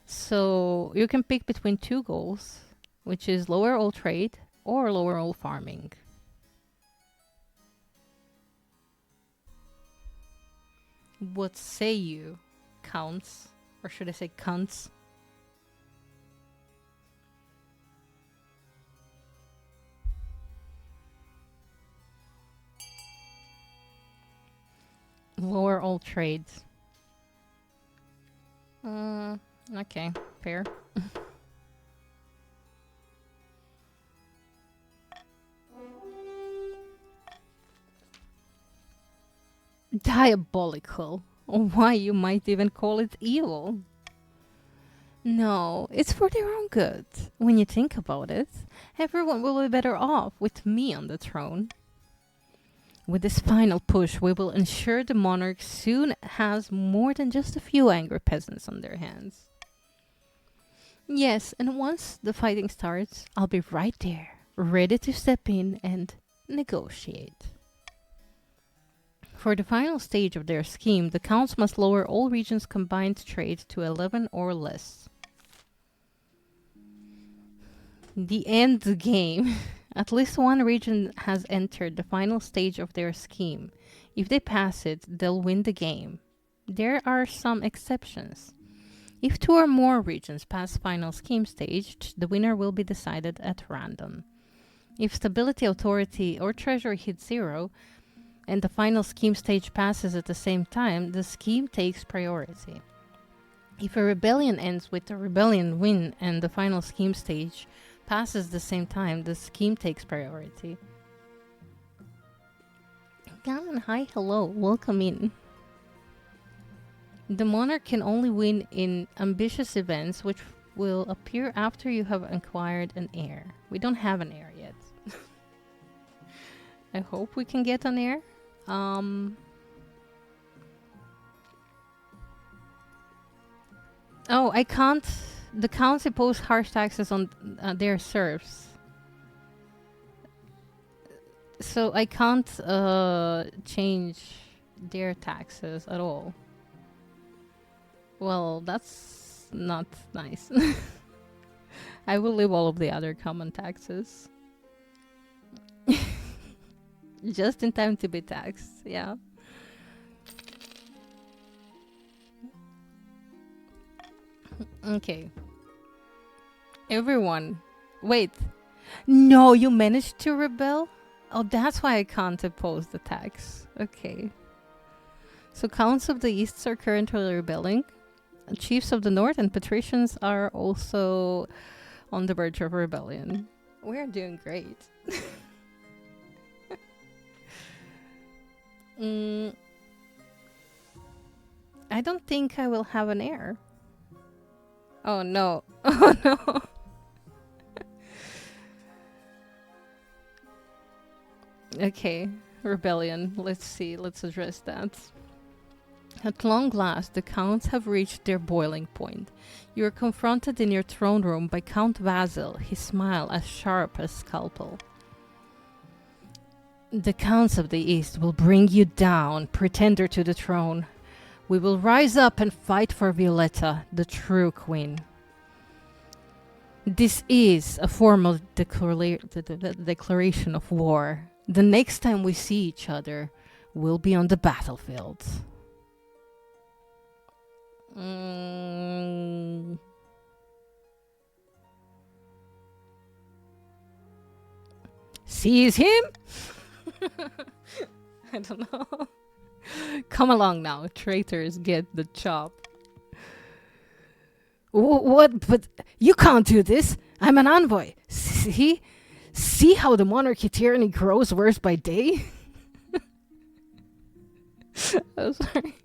so you can pick between two goals, which is lower all trade or lower all farming. What say you, counts? Or should I say cunts? Lower all trades. Okay, fair. Diabolical. Why, you might even call it evil. No, it's for their own good. When you think about it, everyone will be better off with me on the throne. With this final push, we will ensure the monarch soon has more than just a few angry peasants on their hands. Yes, and once the fighting starts, I'll be right there, ready to step in and negotiate. For the final stage of their scheme, the counts must lower all regions' combined trade to 11 or less. The end game. At least one region has entered the final stage of their scheme. If they pass it, they'll win the game. There are some exceptions. If two or more regions pass final scheme stage, the winner will be decided at random. If stability, authority, or treasury hit 0, and the final scheme stage passes at the same time, the scheme takes priority. If a rebellion ends with a rebellion win and the final scheme stage passes the same time, the scheme takes priority. Gammon, hi, hello, welcome in. The monarch can only win in ambitious events which will appear after you have acquired an heir. We don't have an heir yet. I hope we can get an heir. Oh, I can't. The counts impose harsh taxes on their serfs. So I can't change their taxes at all. Well, that's not nice. I will leave all of the other common taxes. Just in time to be taxed, yeah. Okay. Everyone. Wait. No, you managed to rebel? Oh, that's why I can't oppose the tax. Okay. So counts of the East are currently rebelling. Chiefs of the North and patricians are also on the verge of rebellion. We're doing great. I don't think I will have an heir. Oh no. Oh no. Okay, rebellion. Let's see. Let's address that. At long last, the counts have reached their boiling point. You are confronted in your throne room by Count Vasil, his smile as sharp as scalpel. The counts of the East will bring you down, pretender to the throne. We will rise up and fight for Violetta, the true queen. This is a formal declaration of war. The next time we see each other, we'll be on the battlefield. Seize him? I don't know. Come along now, traitors get the chop. What? But you can't do this. I'm an envoy. See how the monarchy tyranny grows worse by day? Oh, sorry.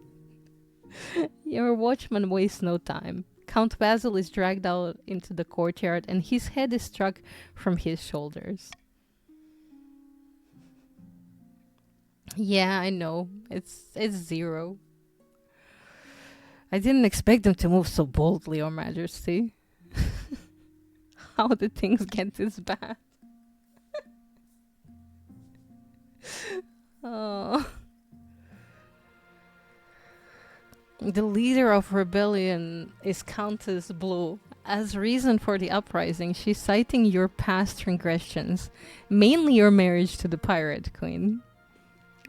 Your watchman wastes no time. Count Basil is dragged out into the courtyard and his head is struck from his shoulders. Yeah, I know. It's 0. I didn't expect them to move so boldly, Your Majesty. How did things get this bad? Oh. The leader of rebellion is Countess Blue. As reason for the uprising, she's citing your past transgressions, mainly your marriage to the pirate queen.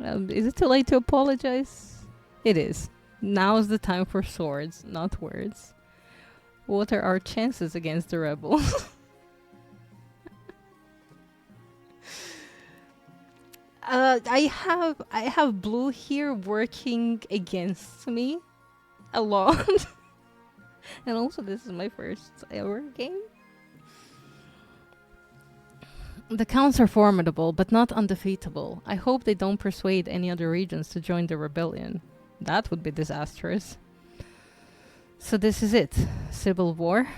Is it too late to apologize? It is. Now's the time for swords, not words. What are our chances against the rebels? I have Blue here working against me a lot. And also this is my first ever game. The counts are formidable, but not undefeatable. I hope they don't persuade any other regions to join the rebellion. That would be disastrous. So this is it. Civil war?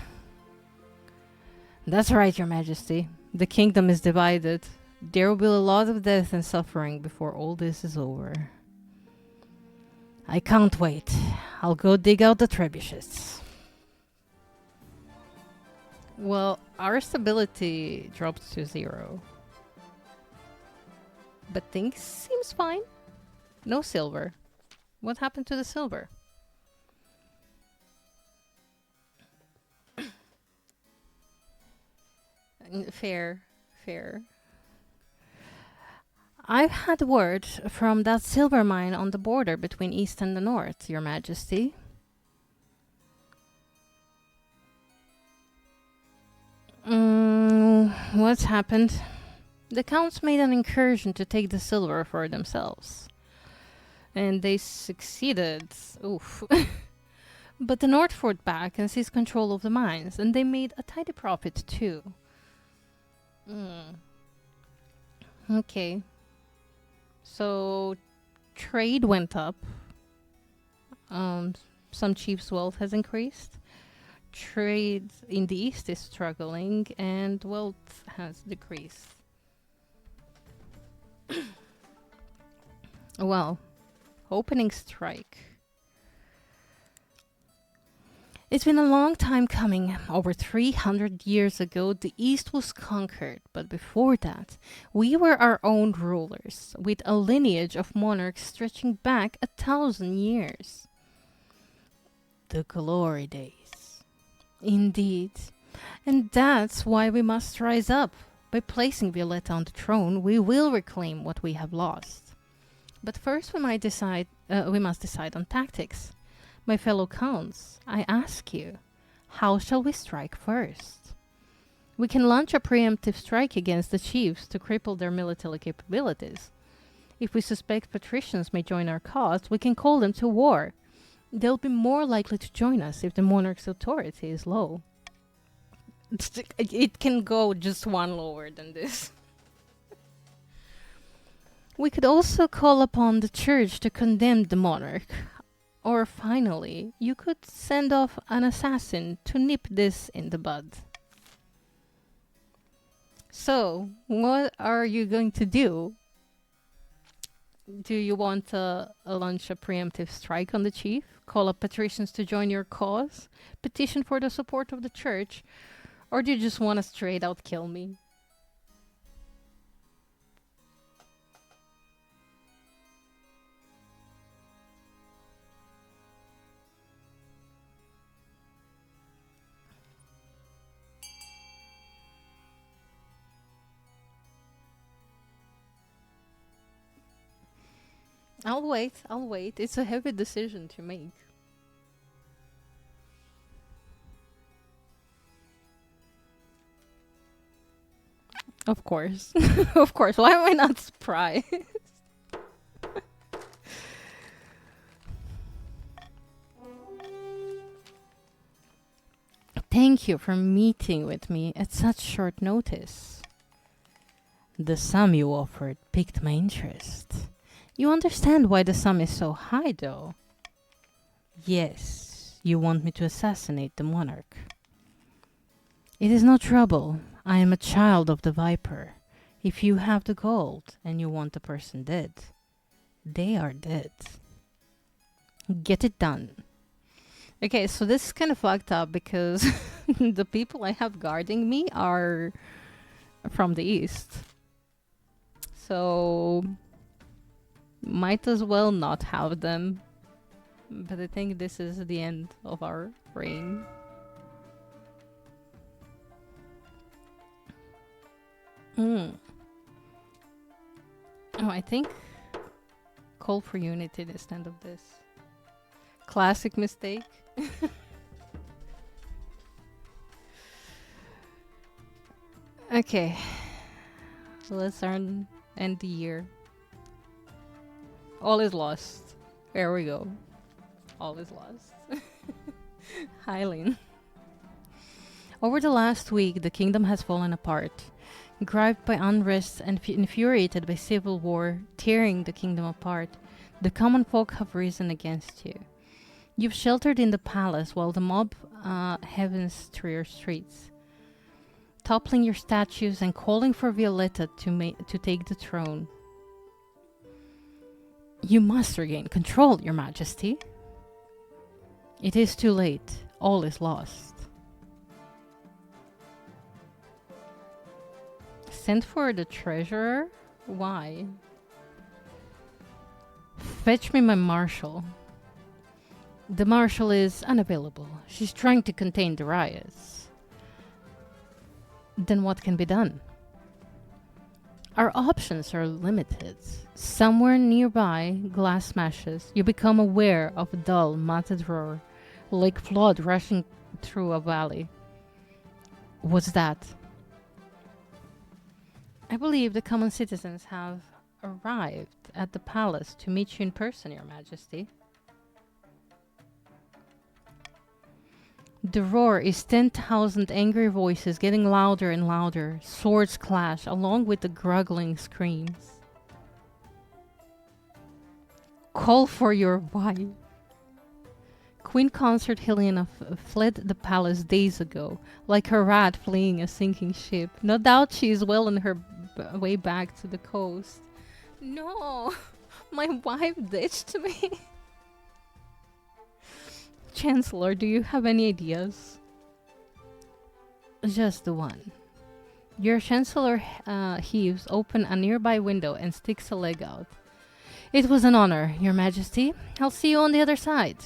That's right, Your Majesty. The kingdom is divided. There will be a lot of death and suffering before all this is over. I can't wait. I'll go dig out the trebuchets. Well, our stability dropped to 0. But things seems fine. No silver. What happened to the silver? Fair, fair. I've had word from that silver mine on the border between East and the North, Your Majesty. What's happened? The Counts made an incursion to take the silver for themselves. And they succeeded. Oof. But the North fought back and seized control of the mines, and they made a tidy profit too. Okay. So trade went up. Some chiefs' wealth has increased. Trade in the east is struggling, and wealth has decreased. Well, opening strike. It's been a long time coming. Over 300 years ago, the East was conquered, but before that, we were our own rulers, with a lineage of monarchs stretching back 1,000 years. The glory days. Indeed. And that's why we must rise up. By placing Violetta on the throne, we will reclaim what we have lost. But first we must decide on tactics. My fellow counts, I ask you, how shall we strike first? We can launch a preemptive strike against the chiefs to cripple their military capabilities. If we suspect patricians may join our cause, we can call them to war. They'll be more likely to join us if the monarch's authority is low. It can go just one lower than this. We could also call upon the church to condemn the monarch. Or finally, you could send off an assassin to nip this in the bud. So, what are you going to do? Do you want to launch a preemptive strike on the chief? Call up patricians to join your cause? Petition for the support of the church? Or do you just want to straight out kill me? I'll wait. It's a heavy decision to make. Of course. Of course. Why am I not surprised? Thank you for meeting with me at such short notice. The sum you offered piqued my interest. You understand why the sum is so high, though? Yes, you want me to assassinate the monarch. It is no trouble. I am a child of the Viper. If you have the gold and you want the person dead, they are dead. Get it done. Okay, so this is kind of fucked up because the people I have guarding me are from the east. So might as well not have them. But I think this is the end of our reign. Oh, I think call for unity instead of this. Classic mistake. Okay. Let's end the year. All is lost. There we go. All is lost. Hylian. Over the last week, the kingdom has fallen apart. Gripped by unrest and infuriated by civil war tearing the kingdom apart, the common folk have risen against you. You've sheltered in the palace while the mob heavens through your streets, toppling your statues and calling for Violetta to take the throne. You must regain control, Your Majesty. It is too late. All is lost. Send for the treasurer? Why? Fetch me my marshal. The marshal is unavailable. She's trying to contain the riots. Then what can be done? Our options are limited. Somewhere nearby, glass smashes. You become aware of a dull, matted roar, like flood rushing through a valley. What's that? I believe the common citizens have arrived at the palace to meet you in person, Your Majesty. The roar is 10,000 angry voices getting louder and louder. Swords clash along with the gruggling screams. Call for your wife. Queen Consort Helena fled the palace days ago, like a rat fleeing a sinking ship. No doubt she is well on her way back to the coast. No, my wife ditched me. Chancellor, do you have any ideas? Just the one. Your Chancellor heaves open a nearby window and sticks a leg out. It was an honor, Your Majesty. I'll see you on the other side.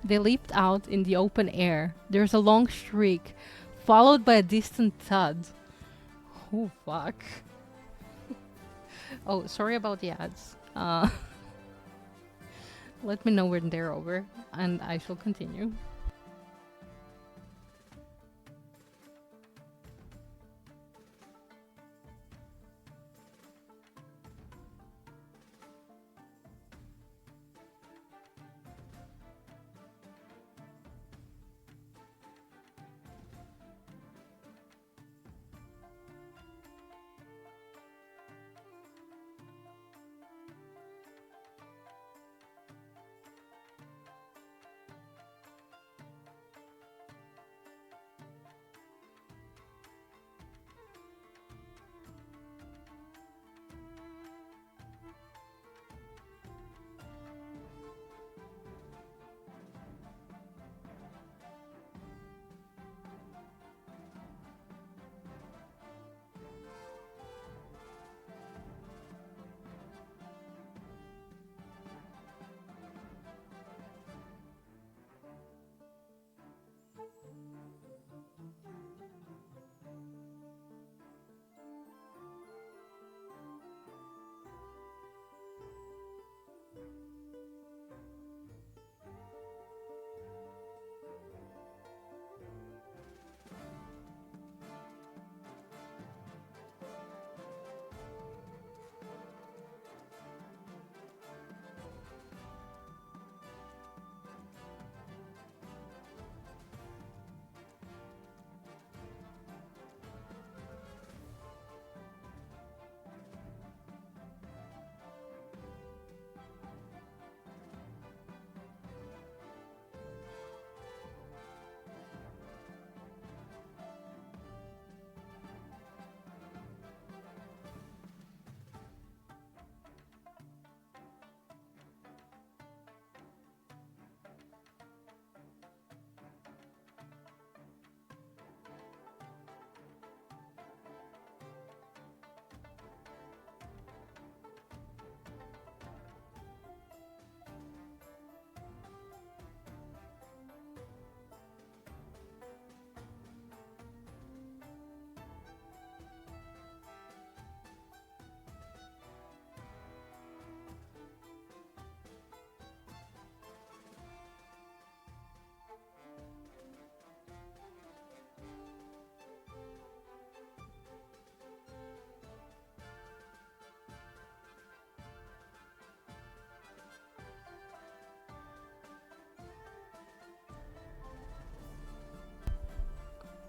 They leaped out in the open air. There's a long shriek, followed by a distant thud. Oh, fuck. Oh, sorry about the ads. Let me know when they're over, and I shall continue.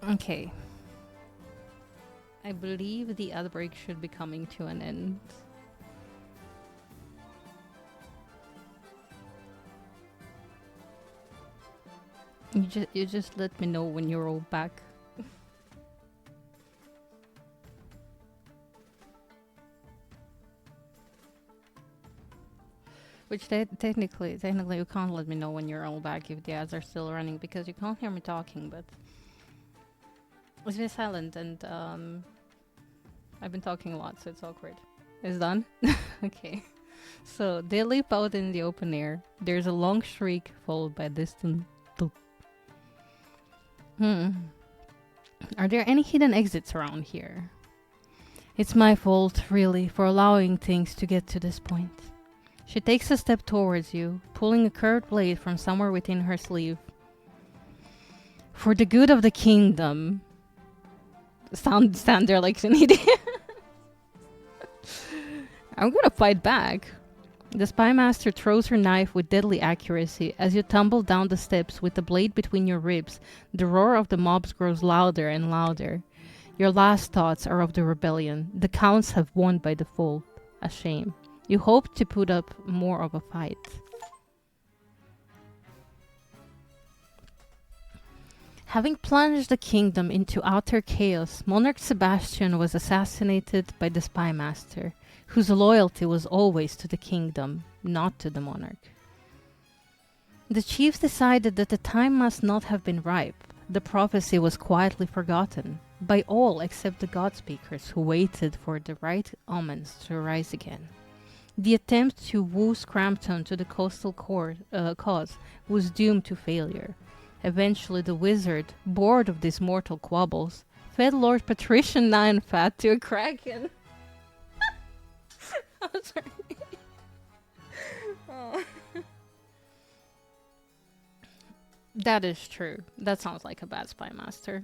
Okay. I believe the outbreak should be coming to an end. You just let me know when you're all back. Which technically you can't let me know when you're all back if the ads are still running because you can't hear me talking, but it's been silent and I've been talking a lot, so it's awkward. It's done? Okay. So they leap out in the open air. There's a long shriek followed by a distant thud. Hmm. Are there any hidden exits around here? It's my fault, really, for allowing things to get to this point. She takes a step towards you, pulling a curved blade from somewhere within her sleeve. For the good of the kingdom. Stand there like an idiot. I'm gonna fight back. The spy master throws her knife with deadly accuracy. As you tumble down the steps with the blade between your ribs, the roar of the mobs grows louder and louder. Your last thoughts are of the rebellion. The counts have won by default. A shame. You hope to put up more of a fight. Having plunged the kingdom into utter chaos, Monarch Sebastian was assassinated by the spy master, whose loyalty was always to the kingdom, not to the monarch. The chiefs decided that the time must not have been ripe. The prophecy was quietly forgotten by all except the god speakers who waited for the right omens to arise again. The attempt to woo Scrampton to the coastal cause was doomed to failure. Eventually, the wizard, bored of these mortal quabbles, fed Lord Patrician Nine Fat to a kraken. I'm sorry. Oh. That is true. That sounds like a bad spy master.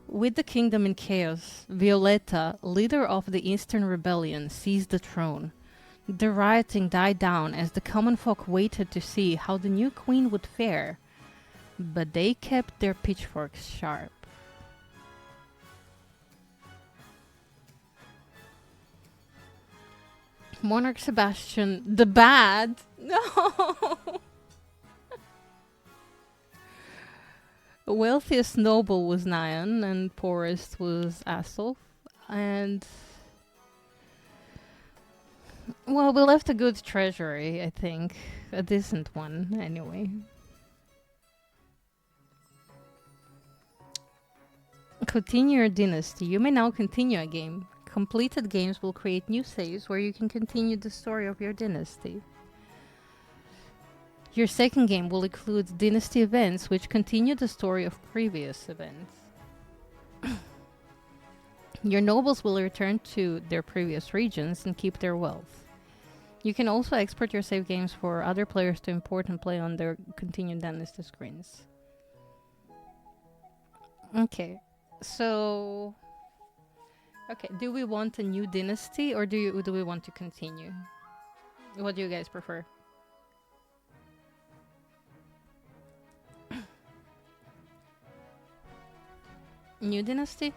With the kingdom in chaos, Violetta, leader of the Eastern Rebellion, seized the throne. The rioting died down as the common folk waited to see how the new queen would fare, but they kept their pitchforks sharp. Monarch Sebastian, the bad? No! The wealthiest noble was Nyan, and poorest was Asolf. And well, we left a good treasury, I think. A decent one, anyway. Continue your dynasty. You may now continue a game. Completed games will create new saves where you can continue the story of your dynasty. Your second game will include dynasty events which continue the story of previous events. Your nobles will return to their previous regions and keep their wealth. You can also export your save games for other players to import and play on their continued dynasty screens. Okay, so okay, do we want a new dynasty or do we want to continue? What do you guys prefer? New dynasty?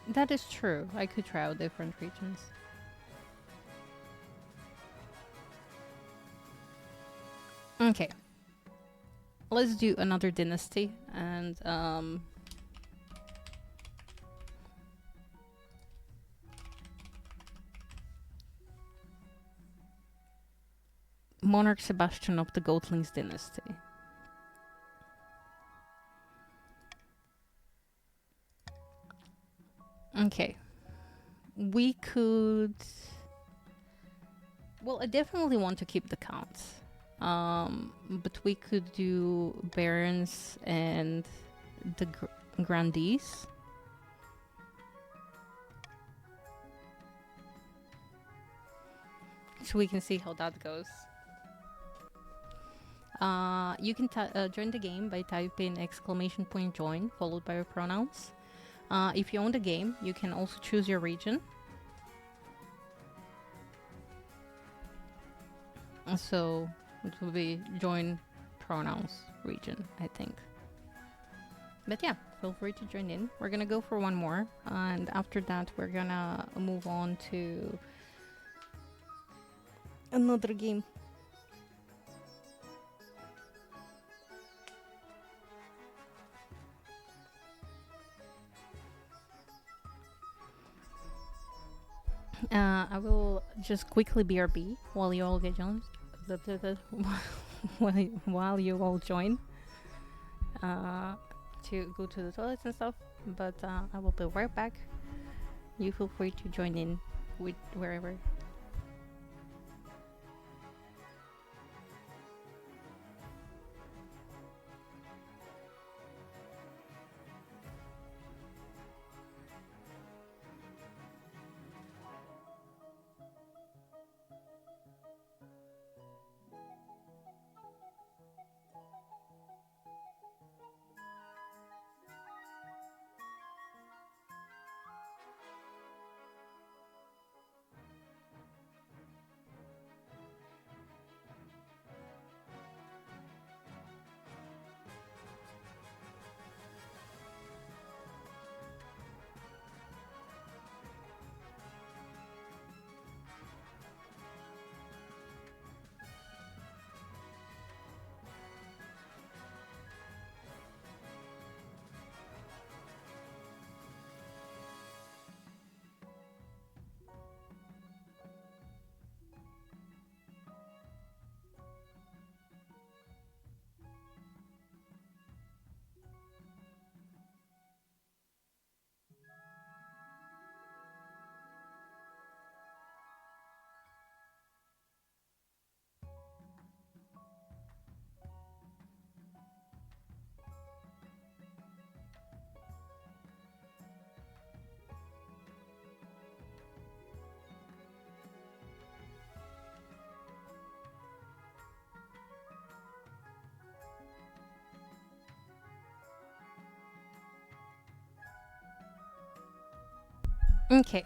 That is true. I could try out different regions. Okay. Let's do another dynasty and Monarch Sebastian of the Goatlings dynasty. Okay. We could. Well, I definitely want to keep the counts. But we could do barons and the grandees. So we can see how that goes. You can join the game by typing !join followed by your pronouns. If you own the game, you can also choose your region. So it will be join pronouns region, I think. But yeah, feel free to join in. We're gonna go for one more, and after that we're gonna move on to another game. I will just quickly BRB while you all get joined. While you all join uh, to go to the toilets and stuff. But I will be right back. You feel free to join in with wherever. Okay,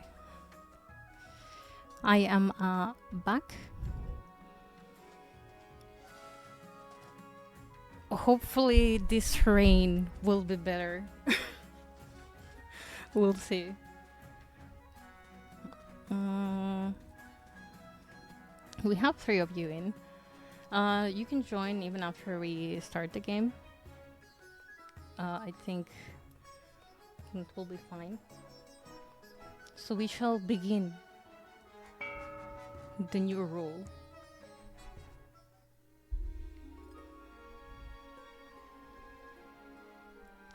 I am back. Hopefully, this rain will be better. We'll see. Uh, we have three of you in. You can join even after we start the game. I think it will be fine. So we shall begin the new rule.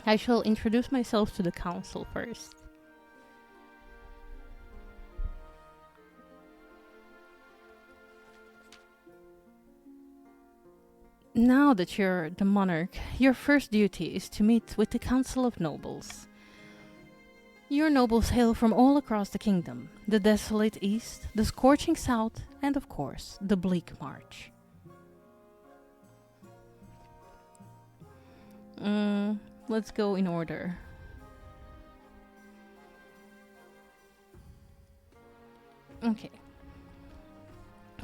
I shall introduce myself to the council first. Now that you're the monarch, your first duty is to meet with the Council of Nobles. Your nobles hail from all across the kingdom, the desolate east, the scorching south, and of course, the bleak march. Let's go in order. Okay.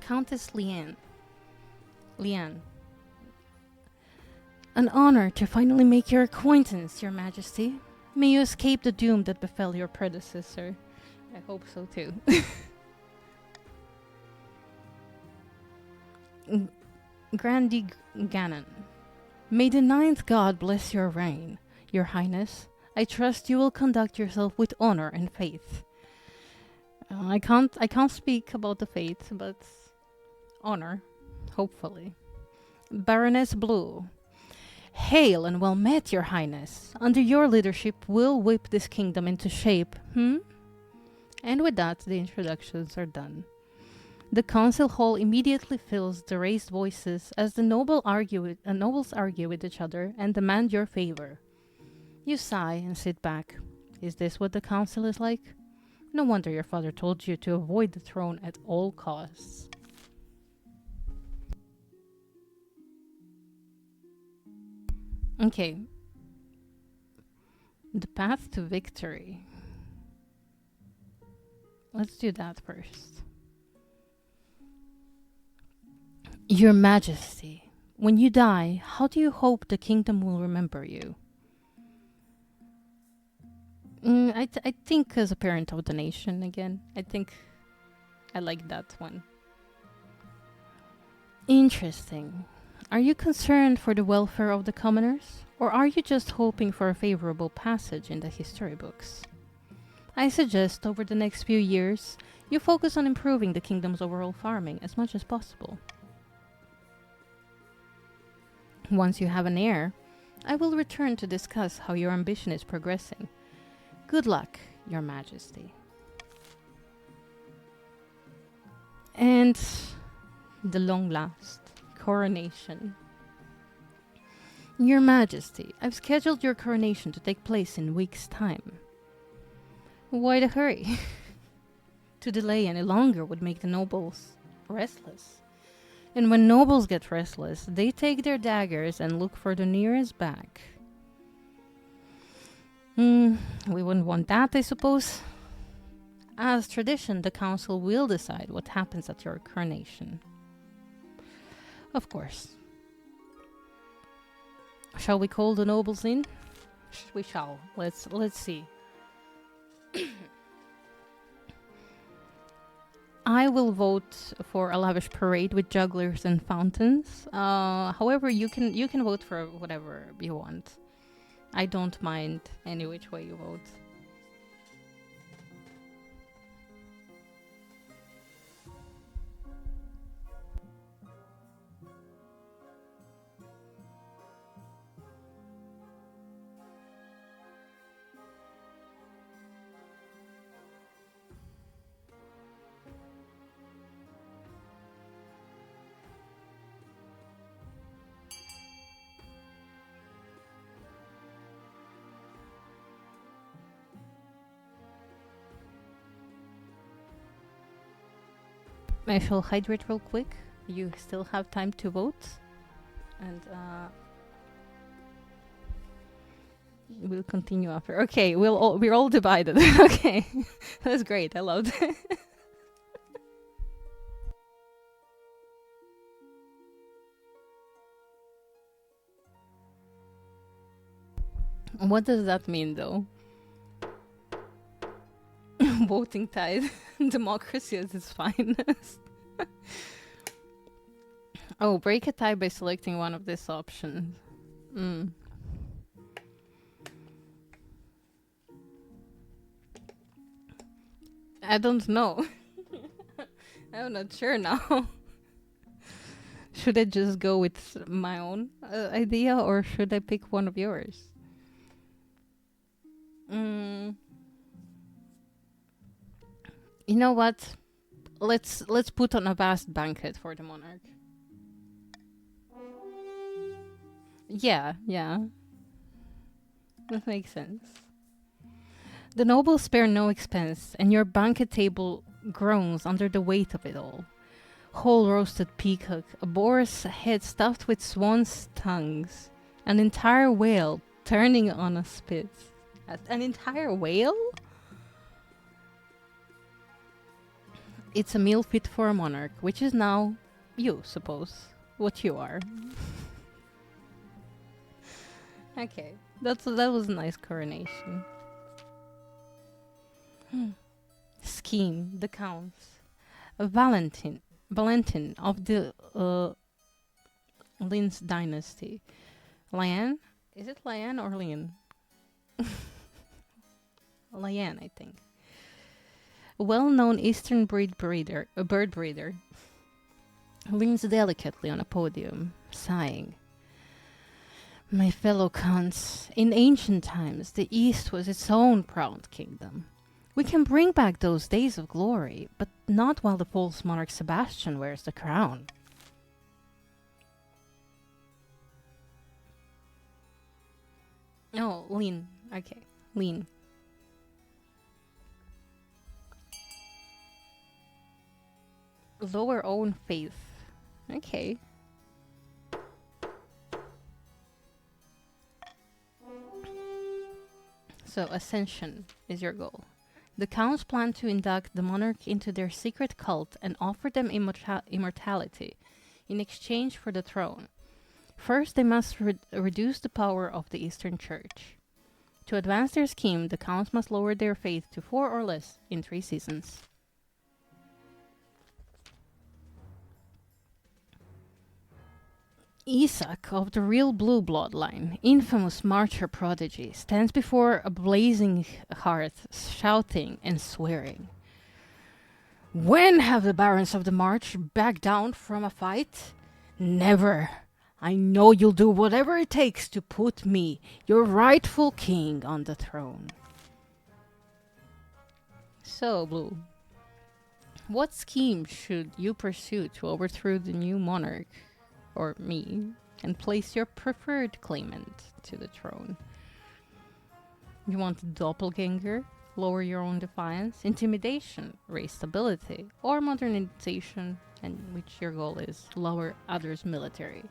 Countess Liane. Liane. An honor to finally make your acquaintance, Your Majesty. May you escape the doom that befell your predecessor. I hope so too. Grandi Ganon. May the ninth god bless your reign, Your Highness. I trust you will conduct yourself with honor and faith. I can't speak about the faith, but honor, hopefully. Baroness Blue. Hail and well met, Your Highness. Under your leadership, we'll whip this kingdom into shape, And with that, the introductions are done. The council hall immediately fills the raised voices as the nobles argue with each other and demand your favor. You sigh and sit back. Is this what the council is like? No wonder your father told you to avoid the throne at all costs. Okay. The path to victory. Let's do that first. Your Majesty, when you die, how do you hope the kingdom will remember you? I think as a parent of the nation again. I think I like that one. Interesting. Are you concerned for the welfare of the commoners? Or are you just hoping for a favorable passage in the history books? I suggest over the next few years, you focus on improving the kingdom's overall farming as much as possible. Once you have an heir, I will return to discuss how your ambition is progressing. Good luck, Your Majesty. And the long last coronation. Your Majesty, I've scheduled your coronation to take place in a week's time. Why the hurry? To delay any longer would make the nobles restless. And when nobles get restless, they take their daggers and look for the nearest bag. We wouldn't want that, I suppose. As tradition, the council will decide what happens at your coronation. Of course. Shall we call the nobles in? We shall. Let's see. I will vote for a lavish parade with jugglers and fountains. However, you can vote for whatever you want. I don't mind any which way you vote. I shall hydrate real quick. You still have time to vote. And we'll continue after. Okay, we're all divided. Okay. That's great. I loved it. What does that mean though? Voting tide. Democracy at its finest. Oh, break a tie by selecting one of these options. I don't know. I'm not sure now. Should I just go with my own idea or should I pick one of yours? You know what? Let's put on a vast banquet for the monarch. Yeah. That makes sense. The nobles spare no expense, and your banquet table groans under the weight of it all. Whole roasted peacock, a boar's head stuffed with swan's tongues, an entire whale turning on a spit. An entire whale? It's a meal fit for a monarch, which is now you, suppose. What you are. Okay, that was a nice coronation. Scheme, the counts. Valentin of the Lin's dynasty. Lian? Is it Lian or Lin? Lian, I think. A well-known Eastern bird breeder, leans delicately on a podium, sighing. My fellow cunts, in ancient times, the East was its own proud kingdom. We can bring back those days of glory, but not while the false monarch Sebastian wears the crown. Oh, lean. Okay, lean. Lower own faith. Okay. So, ascension is your goal. The counts plan to induct the monarch into their secret cult and offer them immortality in exchange for the throne. First, they must reduce the power of the Eastern Church. To advance their scheme, the counts must lower their faith to 4 or less in 3 seasons. Isaac of the real blue bloodline, infamous marcher prodigy, stands before a blazing hearth, shouting and swearing. When have the barons of the march backed down from a fight? Never. I know you'll do whatever it takes to put me, your rightful king, on the throne. So, Blue, what scheme should you pursue to overthrow the new monarch, or me, and place your preferred claimant to the throne? You want a doppelganger, lower your own defiance, intimidation, raise stability, or modernization, and which your goal is lower others' military?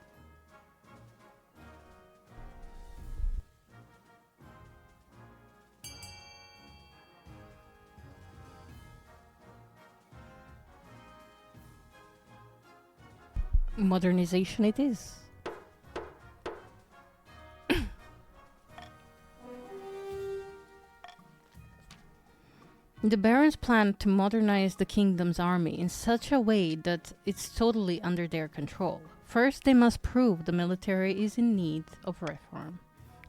Modernization it is. The barons plan to modernize the kingdom's army in such a way that it's totally under their control. First, they must prove the military is in need of reform.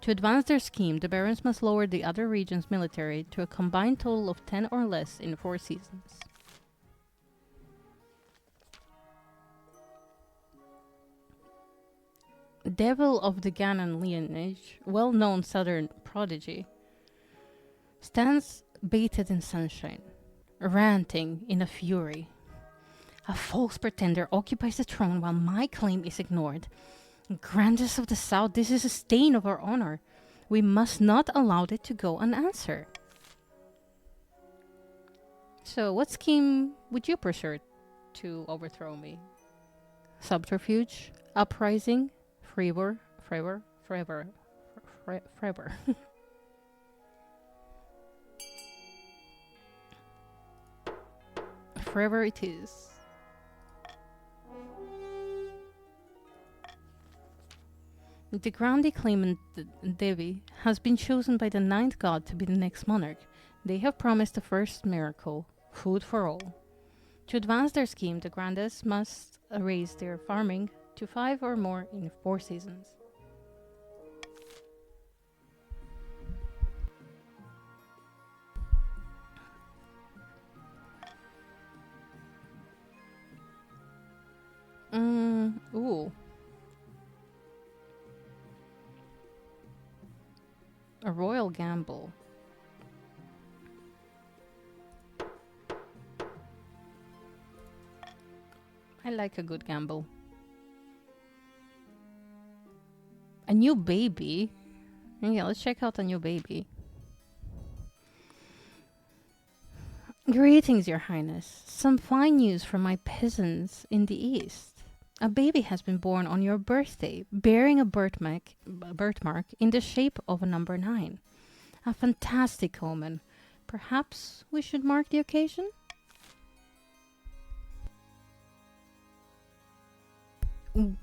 To advance their scheme, the barons must lower the other region's military to a combined total of 10 or less in 4 seasons. Devil of the Ganon lineage, well-known southern prodigy, stands bathed in sunshine, ranting in a fury. A false pretender occupies the throne while my claim is ignored. Grandest of the South, this is a stain of our honor. We must not allow it to go unanswered. So, what scheme would you pursue to overthrow me? Subterfuge? Uprising? Forever? Forever? Forever? Forever. Forever it is. The Grandi claimant Devi has been chosen by the ninth god to be the next monarch. They have promised the first miracle, food for all. To advance their scheme, the Grandes must raise their farming to 5 or more in 4 seasons. Ooh. A royal gamble. I like a good gamble. A new baby? Yeah, let's check out a new baby. Greetings, Your Highness. Some fine news from my peasants in the east. A baby has been born on your birthday, bearing a birthmark in the shape of a number 9. A fantastic omen. Perhaps we should mark the occasion?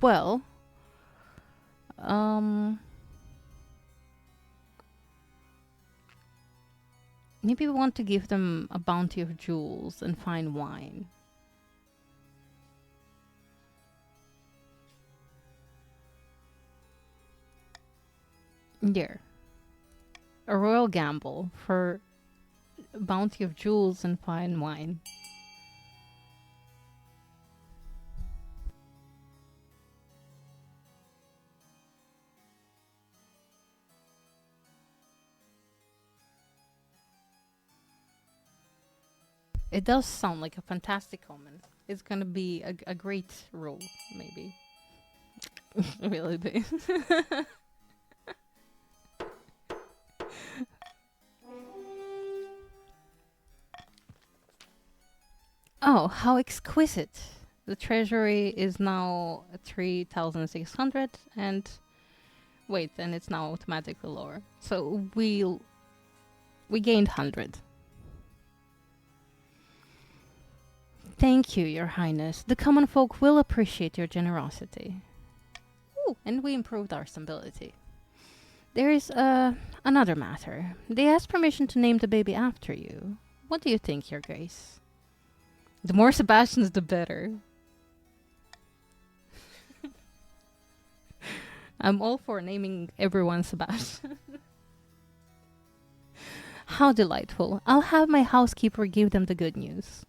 Well, maybe we want to give them a bounty of jewels and fine wine. There. A royal gamble for a bounty of jewels and fine wine. It does sound like a fantastic omen. It's gonna be a great role, maybe. Really big. Oh, how exquisite! The treasury is now 3,600 and wait, and it's now automatically lower. So we gained 100. Thank you, Your Highness. The common folk will appreciate your generosity. Ooh, and we improved our stability. There is another matter. They asked permission to name the baby after you. What do you think, Your Grace? The more Sebastians, the better. I'm all for naming everyone Sebastian. How delightful. I'll have my housekeeper give them the good news.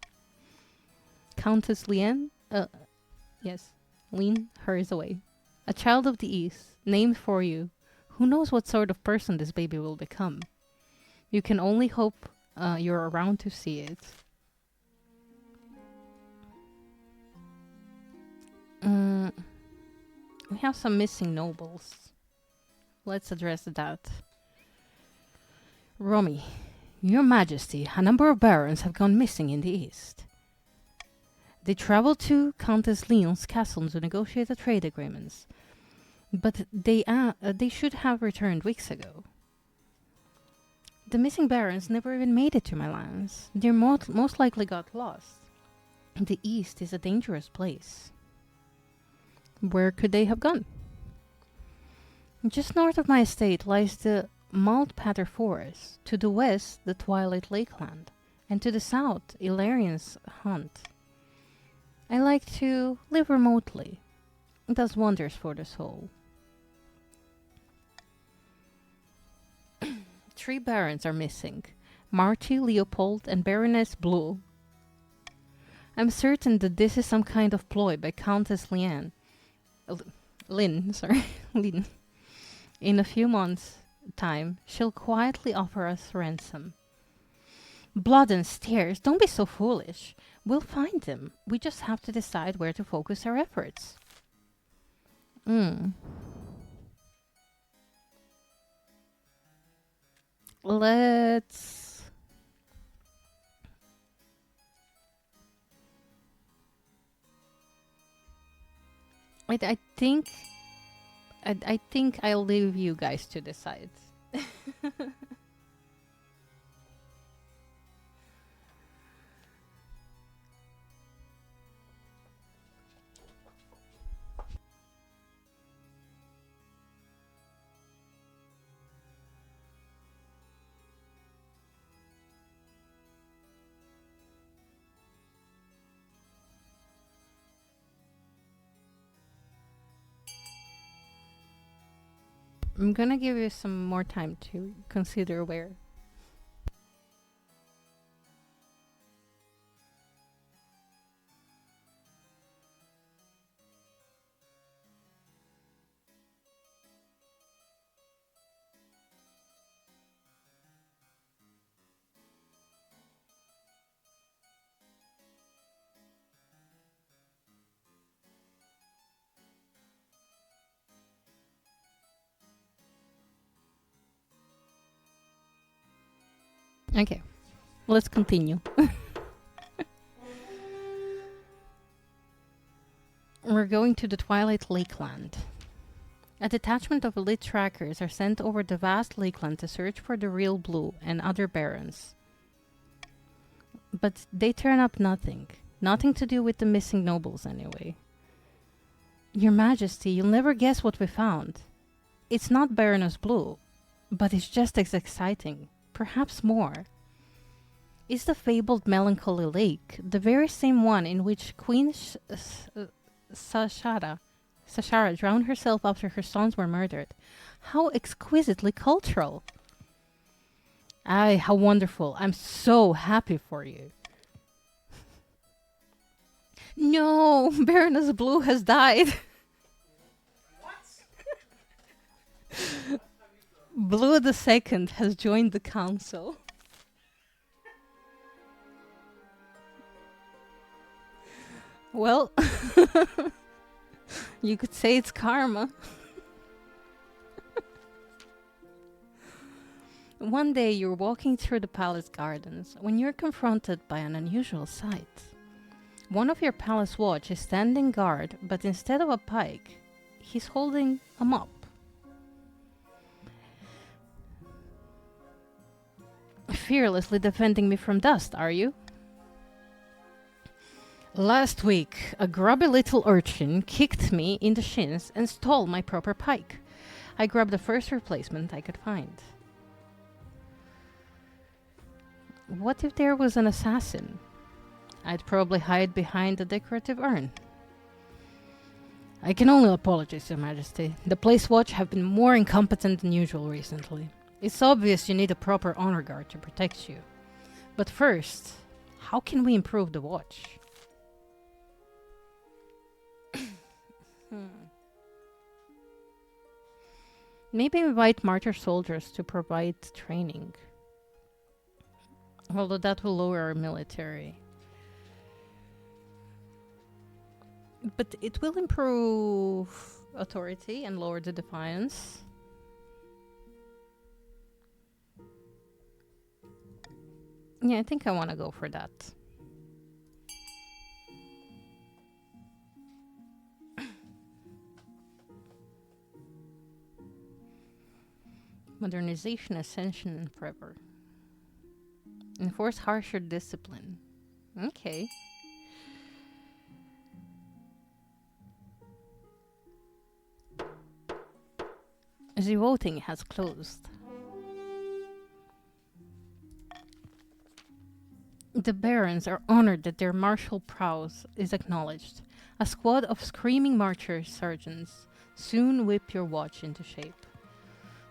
Countess Liane? Yes. Lean hurries away. A child of the East, named for you. Who knows what sort of person this baby will become? You can only hope you're around to see it. Mm, we have some missing nobles. Let's address that. Romy, Your Majesty, a number of barons have gone missing in the East. They traveled to Countess Leon's castle to negotiate the trade agreements, but they should have returned weeks ago. The missing barons never even made it to my lands. They most likely got lost. The East is a dangerous place. Where could they have gone? Just north of my estate lies the Maltpater Forest, to the west the Twilight Lakeland, and to the south Ilarian's Hunt. I like to live remotely. It does wonders for the soul. 3 barons are missing. Marty, Leopold, and Baroness Blue. I'm certain that this is some kind of ploy by Countess Lynn. Lynn. In a few months' time, she'll quietly offer us ransom. Blood and stairs, don't be so foolish. We'll find them. We just have to decide where to focus our efforts. Let's... I think I'll leave you guys to decide. I'm gonna give you some more time to consider where. Okay, let's continue. We're going to the Twilight Lakeland. A detachment of elite trackers are sent over the vast lakeland to search for the real Blue and other barons. But they turn up nothing. Nothing to do with the missing nobles, anyway. Your Majesty, you'll never guess what we found. It's not Baroness Blue, but it's just as exciting. Perhaps more. It's the fabled Melancholy Lake, the very same one in which Queen Sashara drowned herself after her sons were murdered. How exquisitely cultural! Aye, how wonderful. I'm so happy for you. No, Baroness Blue has died. Blue the Second has joined the council. Well, you could say it's karma. One day you're walking through the palace gardens when you're confronted by an unusual sight. One of your palace watch is standing guard, but instead of a pike, he's holding a mop. Fearlessly defending me from dust, are you? Last week, a grubby little urchin kicked me in the shins and stole my proper pike. I grabbed the first replacement I could find. What if there was an assassin? I'd probably hide behind a decorative urn. I can only apologize, Your Majesty. The Place Watch have been more incompetent than usual recently. It's obvious you need a proper honor guard to protect you. But first, how can we improve the watch? Maybe invite martyr soldiers to provide training. Although that will lower our military. But it will improve authority and lower the defiance. Yeah, I think I want to go for that. Modernization, ascension, and forever. Enforce harsher discipline. Okay. The voting has closed. The barons are honored that their martial prowess is acknowledged. A squad of screaming marcher sergeants soon whip your watch into shape.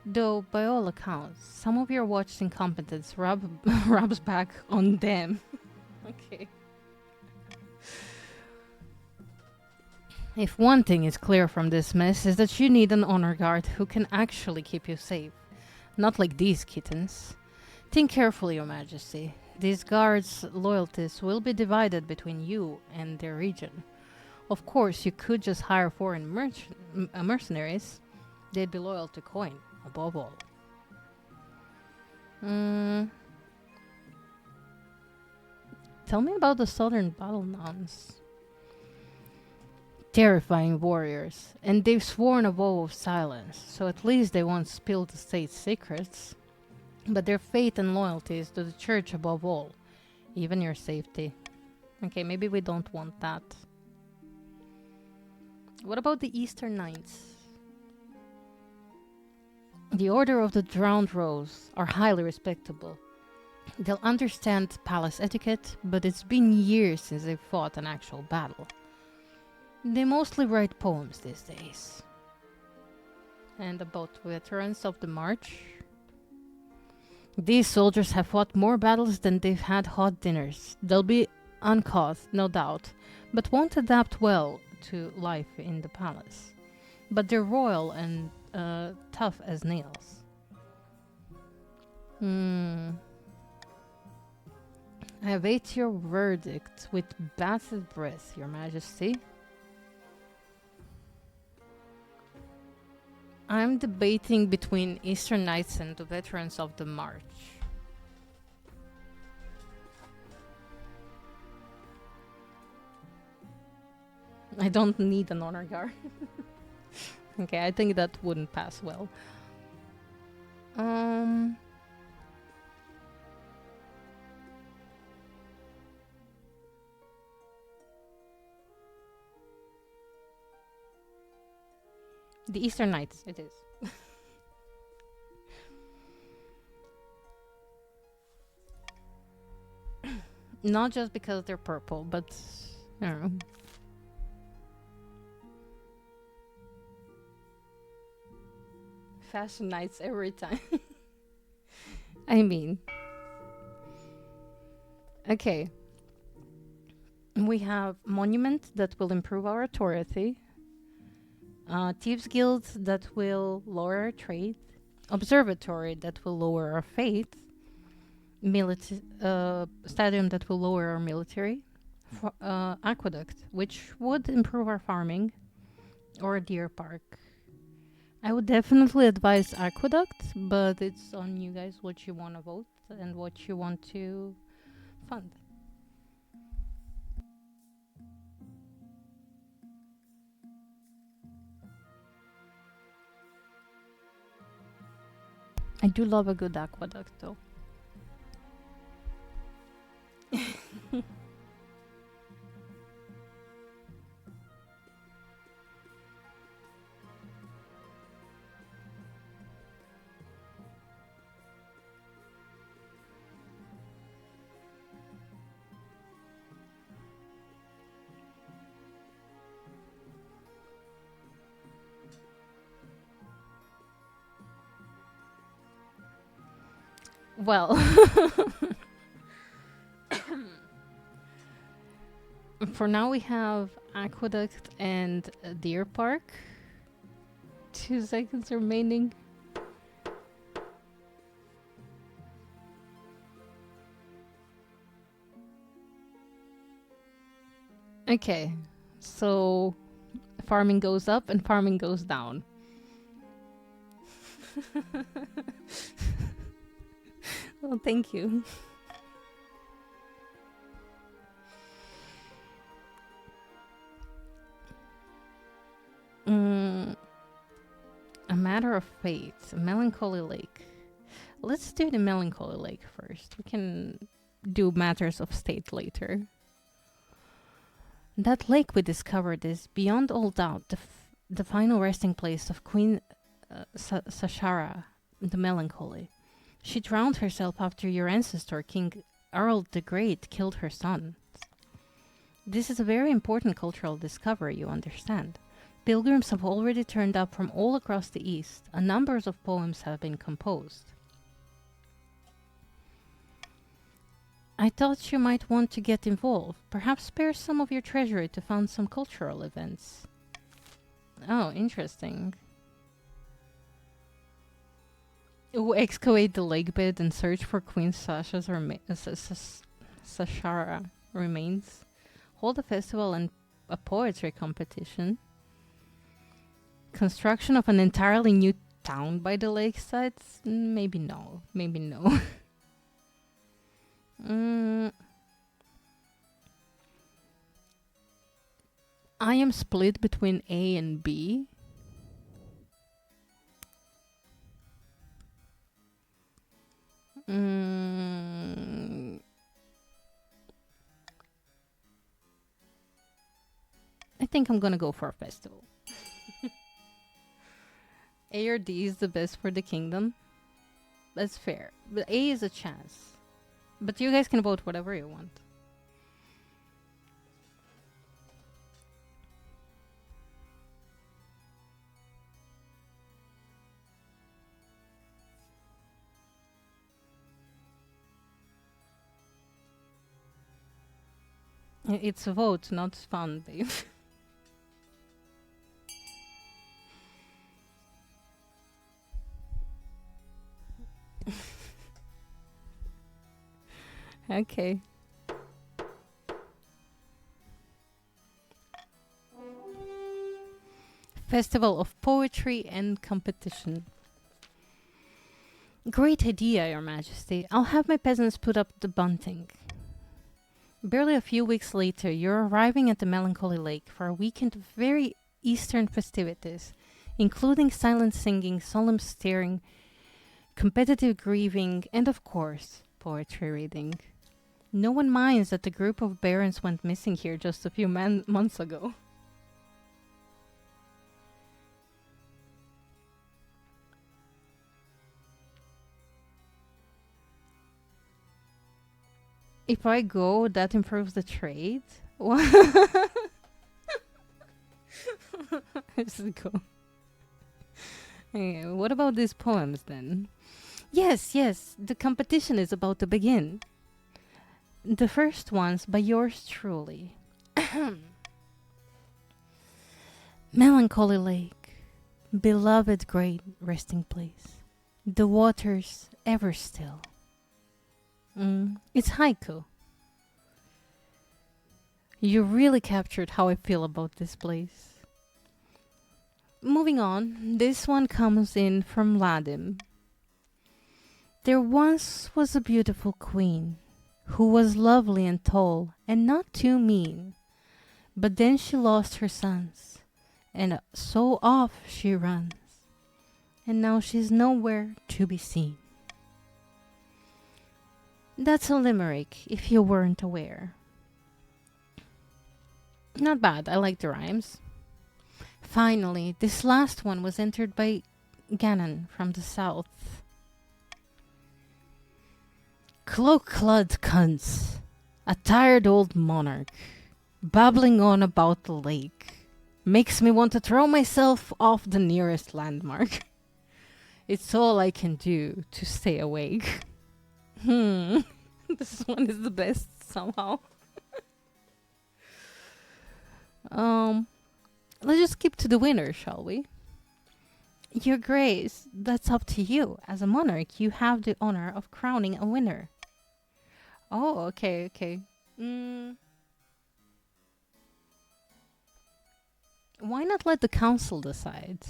Though, by all accounts, some of your watch's incompetence rubs back on them. Okay. If one thing is clear from this mess is that you need an honor guard who can actually keep you safe. Not like these kittens. Think carefully, Your Majesty. These guards' loyalties will be divided between you and their region. Of course, you could just hire foreign mercenaries. They'd be loyal to coin, above all. Tell me about the southern battle nuns. Terrifying warriors, and they've sworn a vow of silence, so at least they won't spill the state's secrets. But their faith and loyalty is to the church above all, even your safety. Okay, maybe we don't want that. What about the Eastern Knights? The Order of the Drowned Rose are highly respectable. They'll understand palace etiquette, but it's been years since they've fought an actual battle. They mostly write poems these days. And about veterans of the march? These soldiers have fought more battles than they've had hot dinners. They'll be uncaught, no doubt, but won't adapt well to life in the palace. But they're royal and tough as nails. I await your verdict with bated breath, Your Majesty. I'm debating between Eastern Knights and the Veterans of the March. I don't need an honor guard. Okay, I think that wouldn't pass well. The Eastern Knights, it is. Not just because they're purple, but I don't know. Fashion Knights every time. I mean. Okay. We have Monument that will improve our authority. Thieves Guild that will lower our trade. Observatory that will lower our faith. Stadium that will lower our military. Aqueduct, which would improve our farming. Or a deer park. I would definitely advise Aqueduct, but it's on you guys what you want to vote and what you want to fund. I do love a good aqueduct, though. Well, for now we have Aqueduct and Deer Park. 2 seconds remaining. Okay, so farming goes up and farming goes down. Well, thank you. Mm, a matter of fate, a melancholy lake. Let's do the melancholy lake first. We can do matters of state later. That lake we discovered is, beyond all doubt, the final resting place of Queen Sashara, the Melancholy. She drowned herself after your ancestor, King Earl the Great, killed her son. This is a very important cultural discovery, you understand. Pilgrims have already turned up from all across the East. A number of poems have been composed. I thought you might want to get involved. Perhaps spare some of your treasury to fund some cultural events. Oh, interesting. Excavate the lake bed and search for Queen Sashara remains. Hold a festival and a poetry competition. Construction of an entirely new town by the lakeside? Maybe no. Maybe no. I am split between A and B. I think I'm gonna go for a festival. A or D is the best for the kingdom. That's fair. But A is a chance. But you guys can vote whatever you want. It's a vote, not fun, babe. Okay. Festival of Poetry and Competition. Great idea, Your Majesty. I'll have my peasants put up the bunting. Barely a few weeks later, you're arriving at the Melancholy Lake for a weekend of very Eastern festivities, including silent singing, solemn staring, competitive grieving, and of course, poetry reading. No one minds that the group of barons went missing here just a few months ago. If I go, that improves the trade? What? Just go. Okay, what about these poems then? Yes, yes, the competition is about to begin. The first one's by yours truly. Melancholy Lake, beloved great resting place. The waters ever still. It's haiku. You really captured how I feel about this place. Moving on, this one comes in from Ladim. There once was a beautiful queen who was lovely and tall and not too mean. But then she lost her sons, and so off she runs, and now she's nowhere to be seen. That's a limerick, if you weren't aware. Not bad, I like the rhymes. Finally, this last one was entered by Gannon from the south. Cloak-clad cunts, a tired old monarch, babbling on about the lake, makes me want to throw myself off the nearest landmark. It's all I can do to stay awake. Hmm. This one is the best somehow. Um, let's just skip to the winner, shall we? Your Grace, that's up to you. As a monarch, you have the honor of crowning a winner. Oh, okay, okay. Mm, why not let the council decide?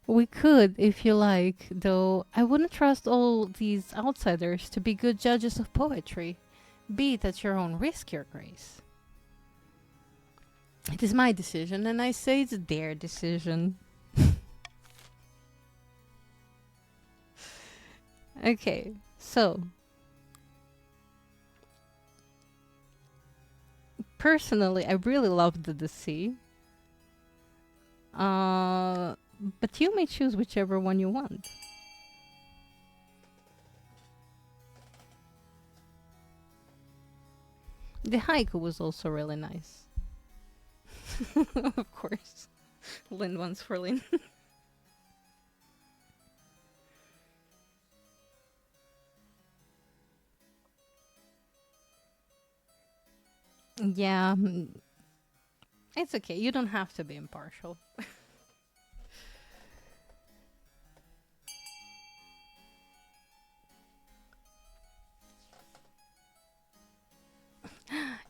We could, if you like, though I wouldn't trust all these outsiders to be good judges of poetry. Be it at your own risk, Your Grace. It is my decision, and I say it's their decision. Okay, so personally, I really love the sea. But you may choose whichever one you want. The haiku was also really nice. Of course. Lynn wants for Lynn. Yeah, it's okay. You don't have to be impartial.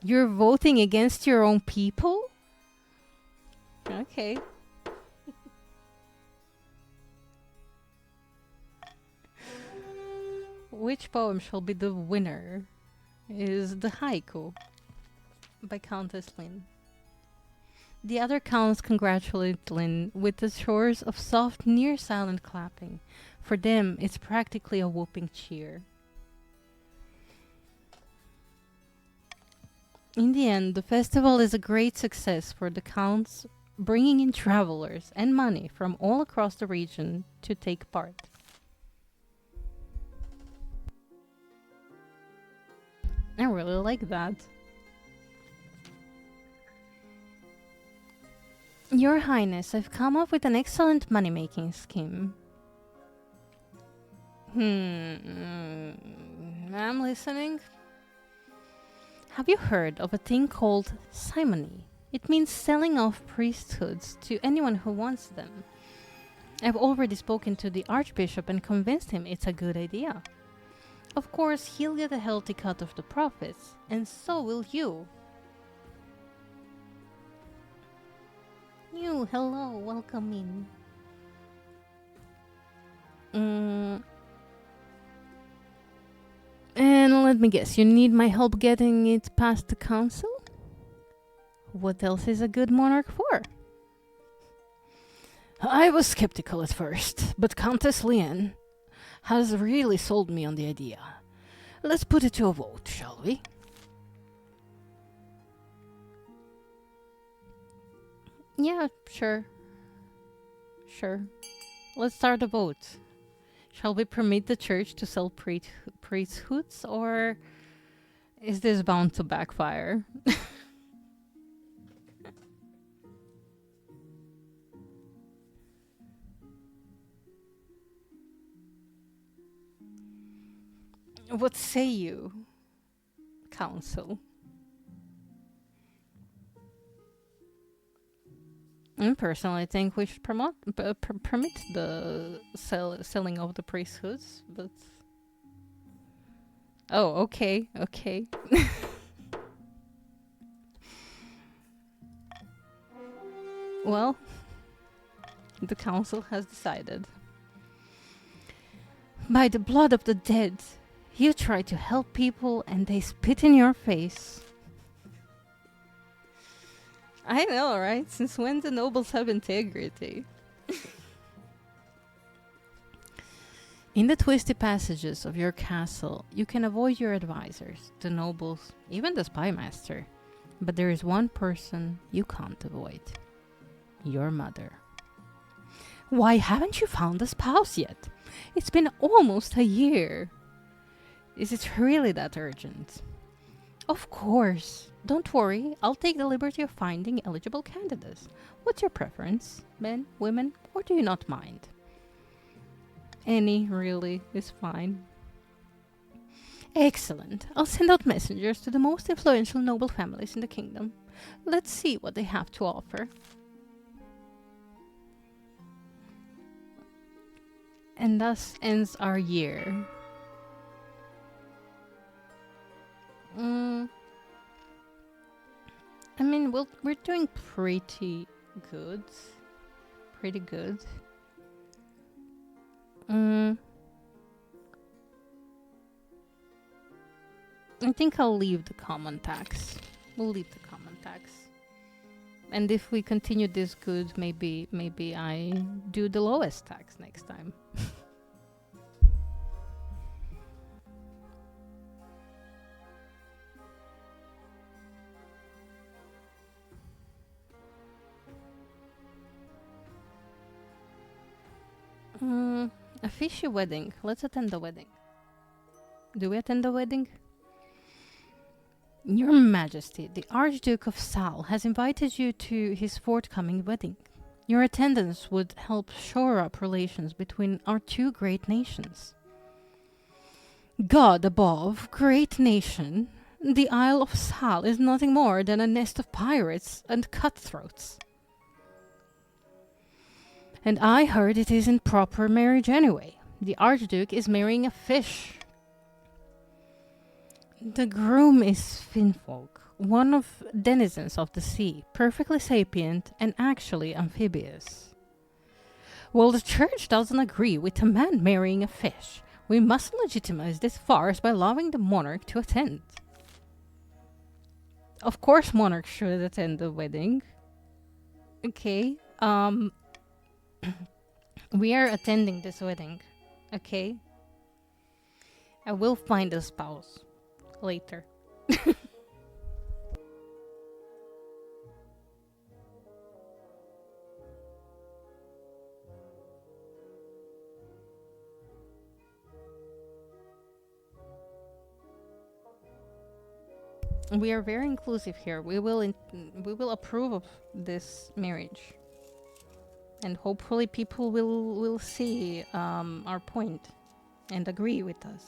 You're voting against your own people? Okay. Which poem shall be the winner? Is the haiku by Countess Lynn. The other counts congratulate Lynn with the shores of soft, near silent clapping. For them, it's practically a whooping cheer. In the end, the festival is a great success for the counts, bringing in travelers and money from all across the region to take part. I really like that. Your Highness, I've come up with an excellent money-making scheme. I'm listening. Have you heard of a thing called simony? It means selling off priesthoods to anyone who wants them. I've already spoken to the Archbishop and convinced him it's a good idea. Of course, he'll get a healthy cut of the profits, and so will you. You, hello, welcome in. And let me guess, you need my help getting it past the council? What else is a good monarch for? I was skeptical at first, but Countess Lynn has really sold me on the idea. Let's put it to a vote, shall we? Yeah, sure. Sure. Let's start a vote. Shall we permit the church to sell priesthoods, or is this bound to backfire? What say you, council? I personally think we should permit the selling of the priesthoods, but... Oh, okay, okay. Well, the council has decided. By the blood of the dead, you try to help people and they spit in your face. I know, right? Since when the nobles have integrity? In the twisty passages of your castle, you can avoid your advisors, the nobles, even the spymaster. But there is one person you can't avoid. Your mother. Why haven't you found a spouse yet? It's been almost a year. Is it really that urgent? Of course. Don't worry, I'll take the liberty of finding eligible candidates. What's your preference? Men, women, or do you not mind? Any, really, is fine. Excellent. I'll send out messengers to the most influential noble families in the kingdom. Let's see what they have to offer. And thus ends our year. Mm, I mean, we're doing pretty good. Pretty good. Mm, I think I'll leave the common tax. We'll leave the common tax. And if we continue this good, maybe I do the lowest tax next time. A fishy wedding. Let's attend the wedding. Do we attend the wedding? Your Majesty, the Archduke of Sal has invited you to his forthcoming wedding. Your attendance would help shore up relations between our two great nations. God above, great nation, the Isle of Sal is nothing more than a nest of pirates and cutthroats. And I heard it isn't proper marriage anyway. The Archduke is marrying a fish. The groom is Finfolk, one of denizens of the sea, perfectly sapient and actually amphibious. Well, the church doesn't agree with a man marrying a fish. We must legitimize this farce by allowing the monarch to attend. Of course, monarch should attend the wedding. Okay, we are attending this wedding. Okay, I will find a spouse later. We are very inclusive here. We will approve of this marriage, and hopefully people will see our point and agree with us.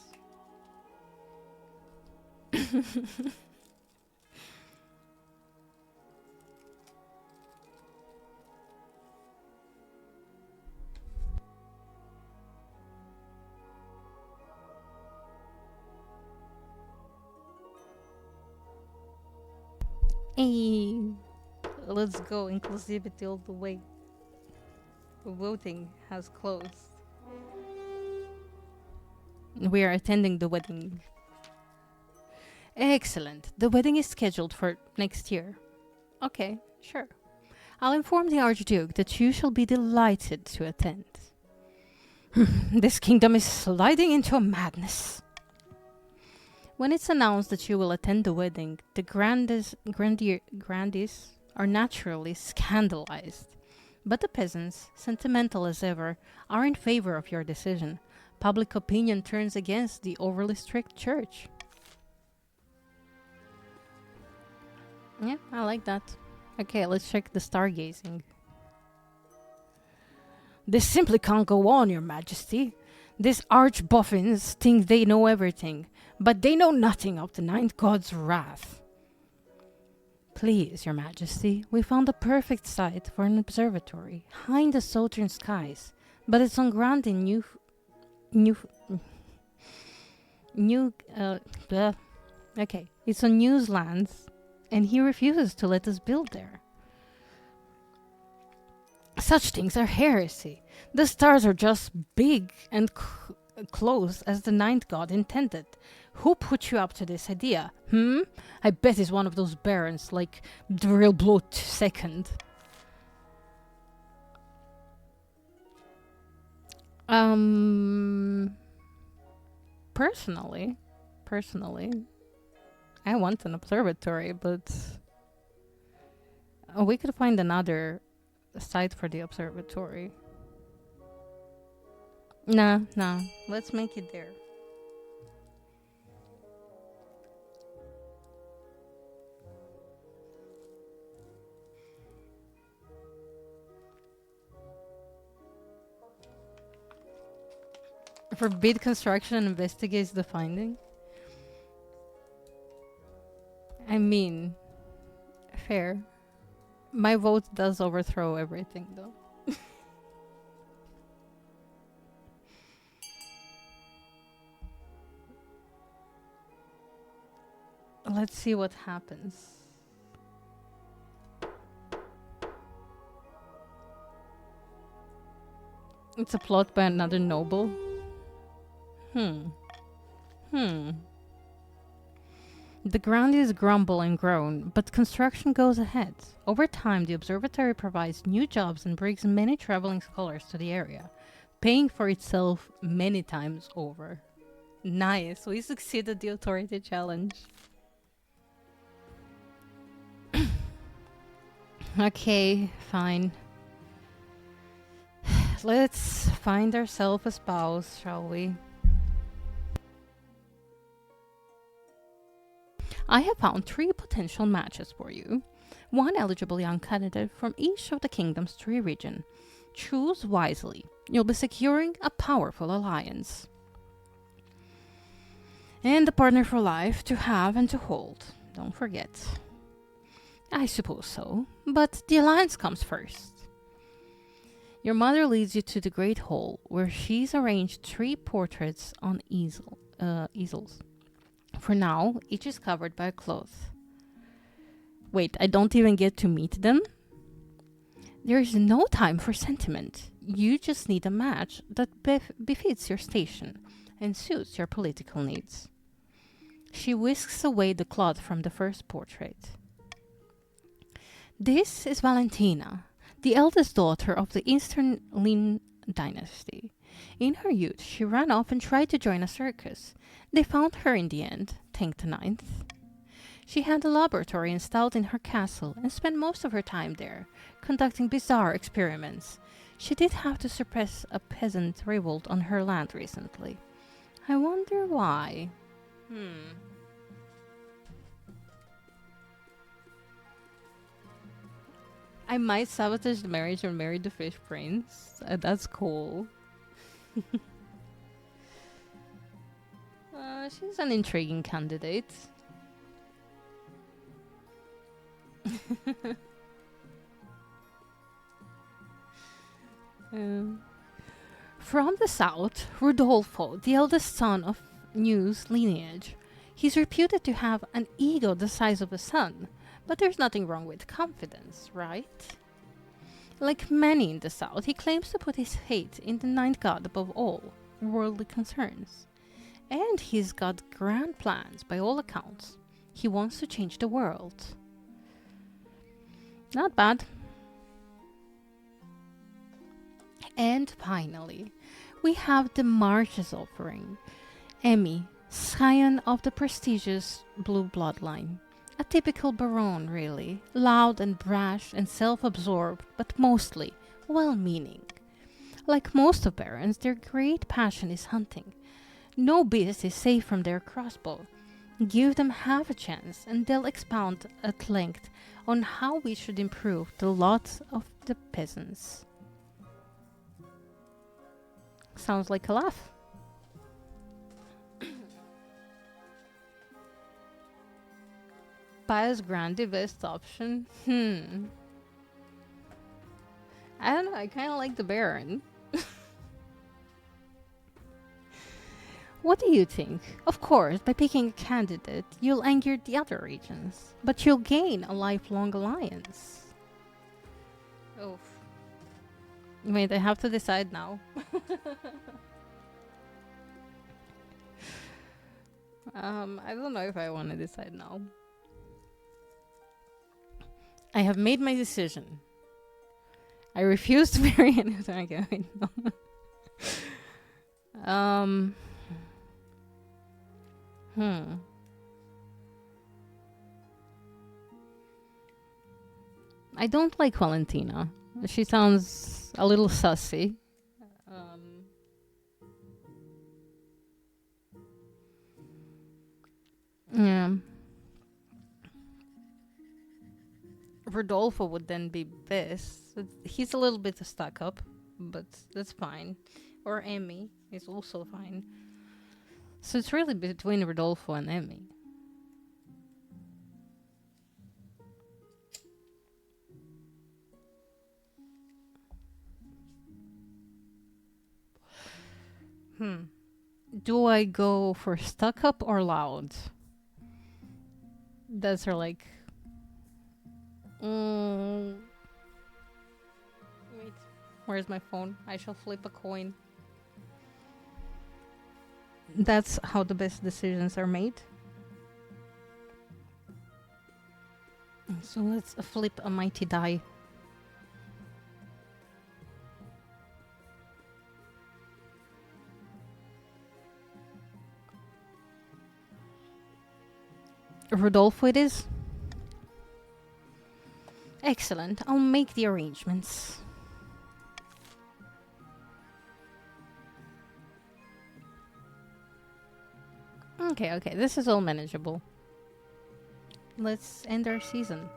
Hey, let's go inclusivity all the way. Voting has closed. We are attending the wedding. Excellent. The wedding is scheduled for next year. Okay, sure. I'll inform the Archduke that you shall be delighted to attend. This kingdom is sliding into a madness. When it's announced that you will attend the wedding, the grandees are naturally scandalized. But the peasants, sentimental as ever, are in favor of your decision. Public opinion turns against the overly strict church. Yeah, I like that. Okay, let's check the stargazing. This simply can't go on, Your Majesty. These archboffins think they know everything, but they know nothing of the ninth god's wrath. Please, Your Majesty, we found a perfect site for an observatory, high in the southern skies, but it's on ground in it's on Newslands, and he refuses to let us build there. Such things are heresy. The stars are just big and close as the ninth god intended. Who put you up to this idea? I bet it's one of those barons like the real blood second. Personally, I want an observatory, but we could find another site for the observatory. Nah, let's make it there. Forbid construction and investigates the finding. I mean, fair. My vote does overthrow everything, though. Let's see what happens. It's a plot by another noble. Hmm. Hmm. The ground is grumble and groan, but construction goes ahead. Over time, the observatory provides new jobs and brings many traveling scholars to the area, paying for itself many times over. Nice, we succeeded the authority challenge. Okay, fine. Let's find ourselves a spouse, shall we? I have found 3 potential matches for you. One eligible young candidate from each of the kingdom's 3 regions. Choose wisely. You'll be securing a powerful alliance. And a partner for life to have and to hold. Don't forget. I suppose so, but the alliance comes first. Your mother leads you to the Great Hall, where she's arranged 3 portraits on easels. For now, each is covered by a cloth. Wait, I don't even get to meet them? There's no time for sentiment. You just need a match that befits your station and suits your political needs. She whisks away the cloth from the first portrait. This is Valentina, the eldest daughter of the Eastern Lin dynasty. In her youth, she ran off and tried to join a circus. They found her in the end, thank the ninth. She had a laboratory installed in her castle and spent most of her time there, conducting bizarre experiments. She did have to suppress a peasant revolt on her land recently. I wonder why. I might sabotage the marriage and marry the fish prince. That's cool. She's an intriguing candidate. From the south, Rodolfo, the eldest son of New's lineage. He's reputed to have an ego the size of a sun, but there's nothing wrong with confidence, right? Like many in the south, he claims to put his hate in the ninth god above all worldly concerns. And he's got grand plans by all accounts. He wants to change the world. Not bad. And finally, we have the March's offering. Emmy, scion of the prestigious blue bloodline. A typical baron, really. Loud and brash and self-absorbed, but mostly well-meaning. Like most of barons, their great passion is hunting. No beast is safe from their crossbow. Give them half a chance, and they'll expound at length on how we should improve the lot of the peasants. Sounds like a laugh. Pious Grande best option? I don't know, I kind of like the Baron. What do you think? Of course, by picking a candidate, you'll anger the other regions, but you'll gain a lifelong alliance. Oof. Wait, I have to decide now. I don't know if I want to decide now. I have made my decision. I refuse to marry anyone. Okay, wait, no. I don't like Valentina. She sounds a little sussy. Yeah. Rodolfo would then be best. He's a little bit stuck up, but that's fine. Or Emmy is also fine. So it's really between Rodolfo and Emmy. Hmm. Do I go for stuck up or loud? Those are like. Mm, wait. Where's my phone? I shall flip a coin. That's how the best decisions are made. So let's flip a mighty die. Rodolfo it is. Excellent. I'll make the arrangements. Okay. This is all manageable. Let's end our season.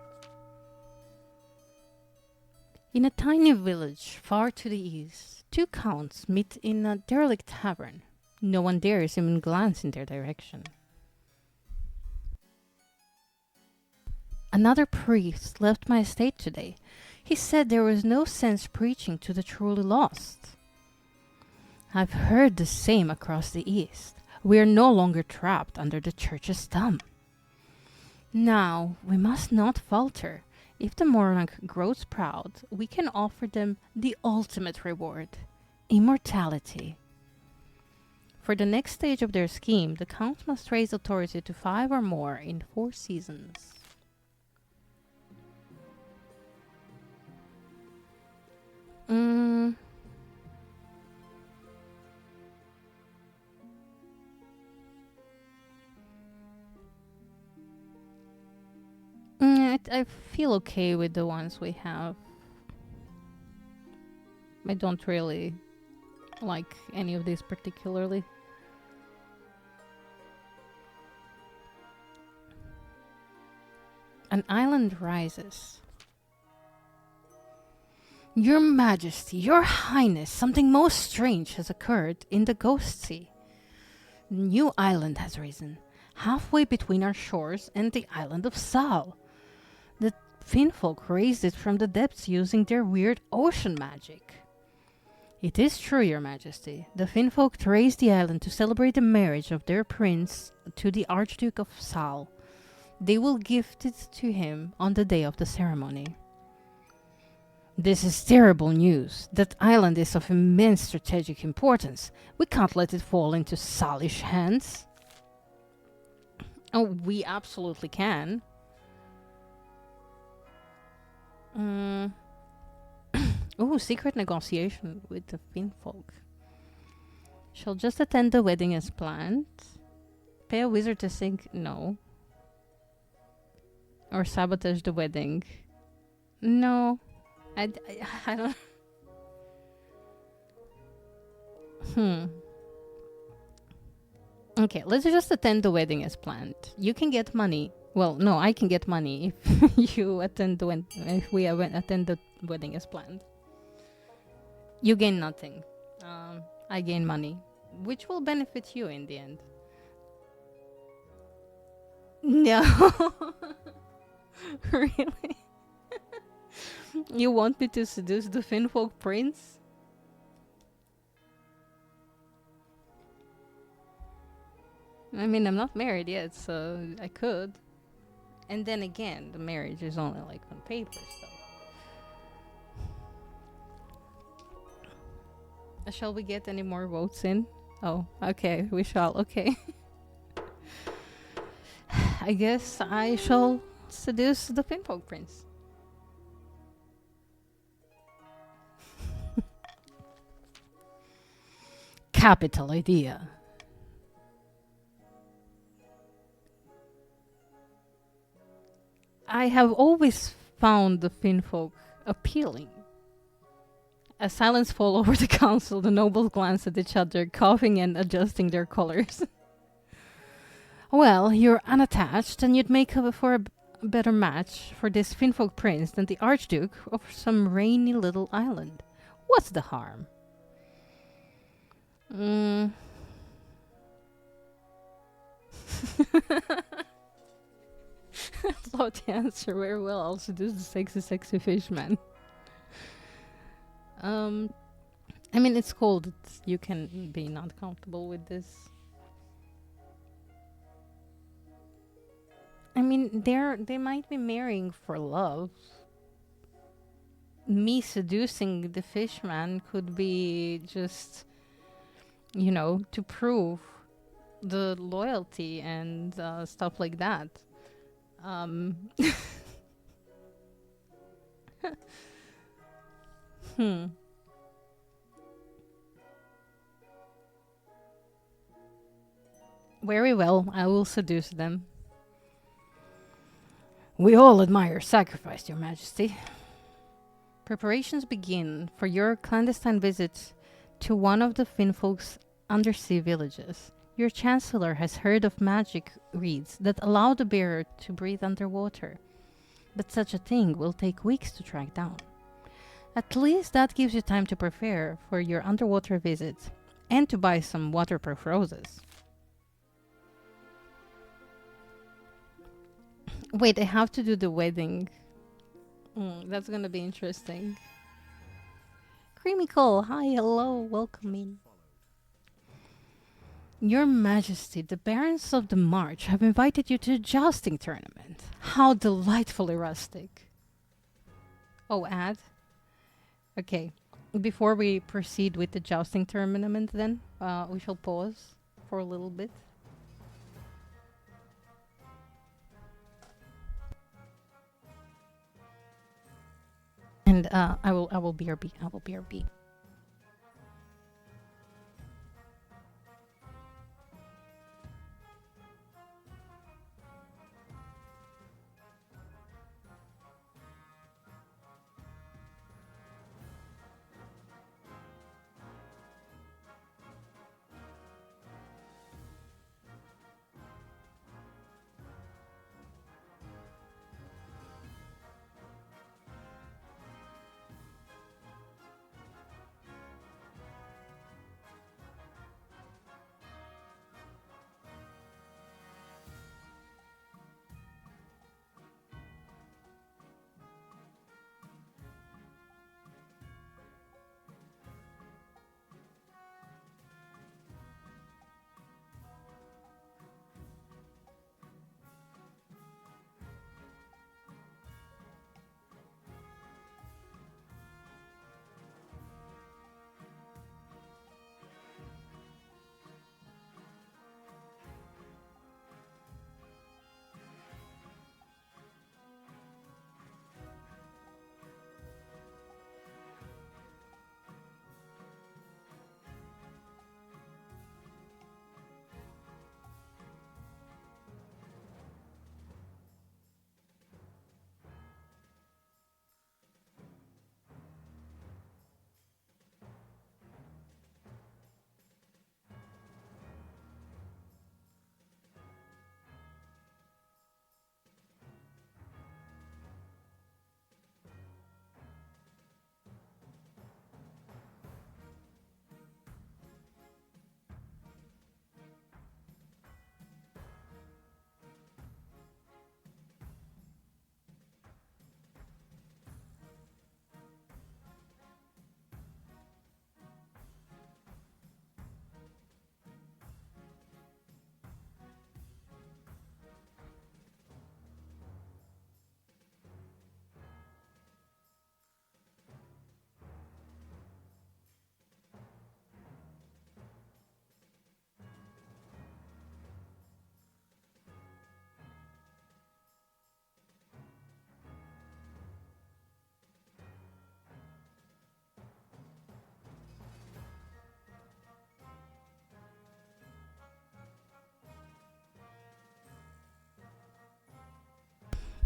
In a tiny village far to the east, two counts meet in a derelict tavern. No one dares even glance in their direction. Another priest left my estate today. He said there was no sense preaching to the truly lost. I've heard the same across the east. We are no longer trapped under the church's thumb. Now, we must not falter. If the monarch grows proud, we can offer them the ultimate reward, immortality. For the next stage of their scheme, the count must raise authority to 5 or more in 4 seasons. Mm, I feel okay with the ones we have. I don't really like any of these particularly. An island rises. Your Majesty, Your Highness, something most strange has occurred in the Ghost Sea. A new island has risen, halfway between our shores and the island of Sal. The Finfolk raised it from the depths using their weird ocean magic. It is true, Your Majesty. The Finfolk raised the island to celebrate the marriage of their prince to the Archduke of Sal. They will gift it to him on the day of the ceremony. This is terrible news. That island is of immense strategic importance. We can't let it fall into Salish hands. Oh, we absolutely can. Oh, secret negotiation with the Finfolk. Shall just attend the wedding as planned. Pay a wizard to sing? No. Or sabotage the wedding? No. I don't... Okay, let's just attend the wedding as planned. You can get money. Well, no, I can get money if you attend if we attend the wedding as planned. You gain nothing. I gain money, which will benefit you in the end. No. Really? You want me to seduce the Finfolk prince? I mean, I'm not married yet, so I could. And then again, the marriage is only like on paper, so. Shall we get any more votes in? Oh, okay, we shall. Okay. I guess I shall seduce the Finfolk prince. Capital idea. I have always found the Finfolk appealing. A silence fell over the council. The nobles glanced at each other, coughing and adjusting their collars. Well, you're unattached, and you'd make for a better match for this Finfolk prince than the Archduke of some rainy little island. What's the harm? So to answer very well, I'll seduce the sexy, sexy fish man. Um, I mean, it's cold. You can be not comfortable with this. I mean, they might be marrying for love. Me seducing the fishman could be just, to prove the loyalty and stuff like that. Um, hmm. Very well, I will seduce them. We all admire sacrifice, Your Majesty. Preparations begin for your clandestine visit to one of the Finfolk's undersea villages. Your Chancellor has heard of magic reeds that allow the bearer to breathe underwater, but such a thing will take weeks to track down. At least that gives you time to prepare for your underwater visit and to buy some waterproof roses. Wait, I have to do the wedding. That's gonna be interesting. Creamy Cole, hi, hello, welcome in. Your Majesty, the Barons of the March have invited you to a jousting tournament. How delightfully rustic. Oh, ad? Okay. Before we proceed with the jousting tournament, then, we shall pause for a little bit. And I will BRB. I will BRB.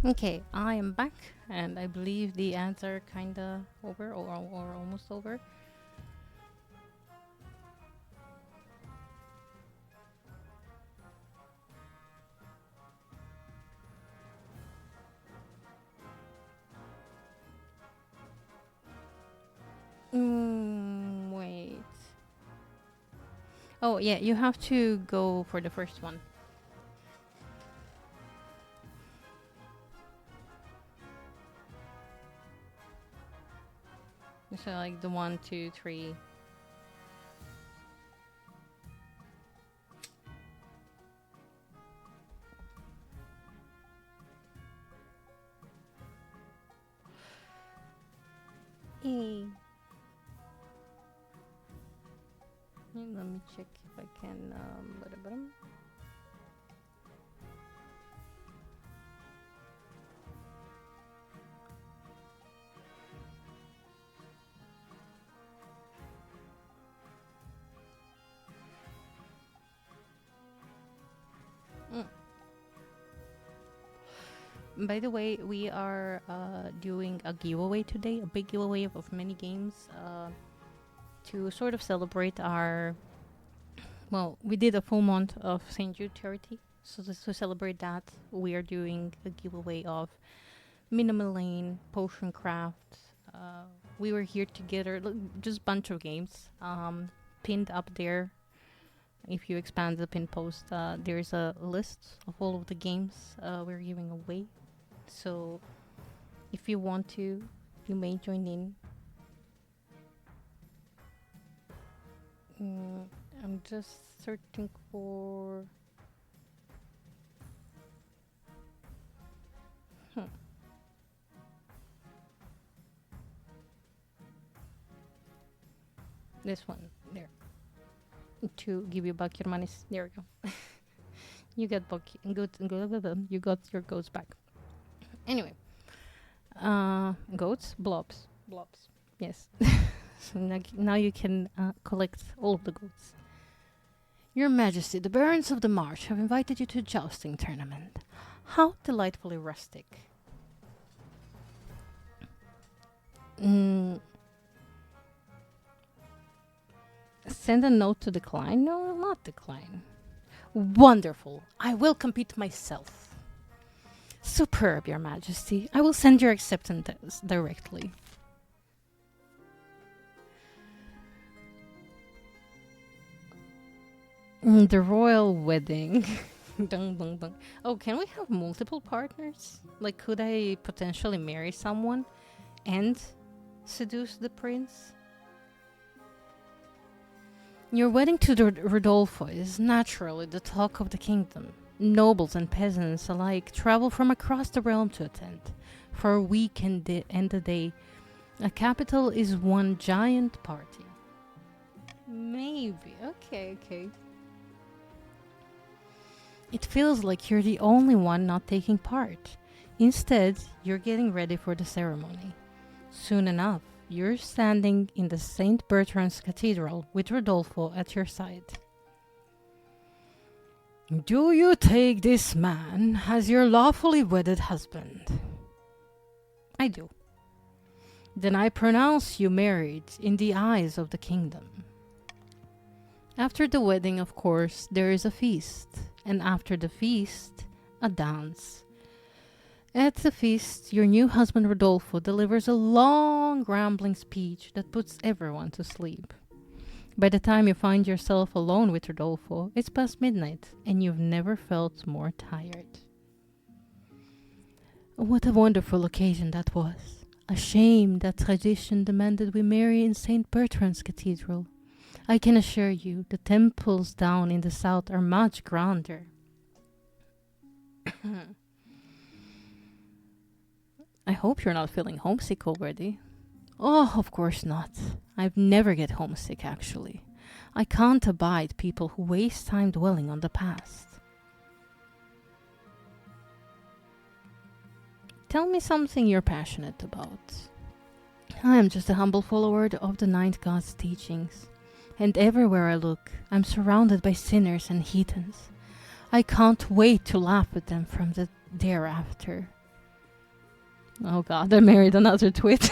Okay, I am back, and I believe the ads are kinda over or almost over. Wait. Oh, yeah, you have to go for the first one. So like the one, two, three. E. Let me check if I can. Ba-da-ba-dum. Mm. By the way, we are doing a giveaway today, a big giveaway of many games to sort of celebrate our. Well, we did a full month of St. Jude charity, so to celebrate that, we are doing a giveaway of Minimal Lane, Potion Craft. We were here together, just bunch of games pinned up there. If you expand the pin post, there's a list of all of the games we're giving away. So if you want to, you may join in. I'm just searching for. Hmm. This one there to give you back your money. There we go. You get back. You got your goats back. Anyway, goats, blobs. Yes. So now you can collect all of the goats. Your Majesty, the Barons of the Marsh have invited you to a jousting tournament. How delightfully rustic. Mm, send a note to decline? No, I'll not decline. Wonderful. I will compete myself. Superb, Your Majesty. I will send your acceptance directly. The royal wedding. Dun, dun, dun. Oh, can we have multiple partners? Like, could I potentially marry someone and seduce the prince? Your wedding to Rodolfo is naturally the talk of the kingdom. Nobles and peasants alike travel from across the realm to attend. For a week and a day, a capital is one giant party. Maybe. Okay. It feels like you're the only one not taking part. Instead, you're getting ready for the ceremony. Soon enough, you're standing in the St. Bertrand's Cathedral with Rodolfo at your side. Do you take this man as your lawfully wedded husband? I do. Then I pronounce you married in the eyes of the kingdom. After the wedding, of course, there is a feast, and after the feast, a dance. At the feast, your new husband Rodolfo delivers a long, rambling speech that puts everyone to sleep. By the time you find yourself alone with Rodolfo, it's past midnight, and you've never felt more tired. What a wonderful occasion that was. A shame that tradition demanded we marry in St. Bertrand's Cathedral. I can assure you, the temples down in the south are much grander. I hope you're not feeling homesick already. Oh, of course not. I've never get homesick, actually. I can't abide people who waste time dwelling on the past. Tell me something you're passionate about. I am just a humble follower of the Ninth God's teachings. And everywhere I look, I'm surrounded by sinners and heathens. I can't wait to laugh at them from the thereafter. Oh god, I married another twit.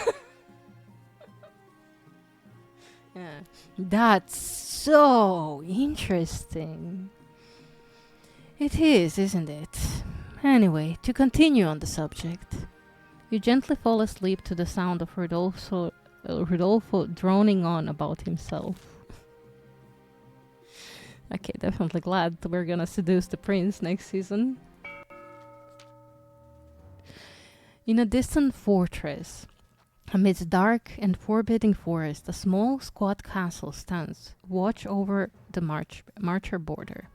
Yeah. That's so interesting. It is, isn't it? Anyway, to continue on the subject. You gently fall asleep to the sound of Rodolfo droning on about himself. Okay, definitely glad that we're gonna seduce the prince next season. In a distant fortress, Amidst dark and forbidding forest, a small squat castle stands, watch over the Marcher border.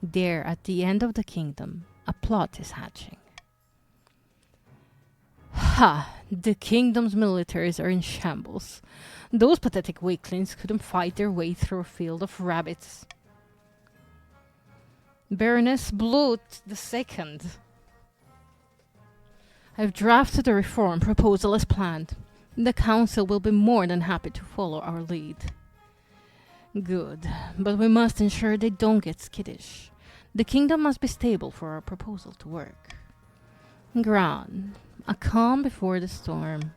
There, at the end of the kingdom, a plot is hatching. Ha! The kingdom's militaries are in shambles. Those pathetic weaklings couldn't fight their way through a field of rabbits. Baroness Bloot II. I've drafted a reform proposal as planned. The council will be more than happy to follow our lead. Good, but we must ensure they don't get skittish. The kingdom must be stable for our proposal to work. Grand, a calm before the storm.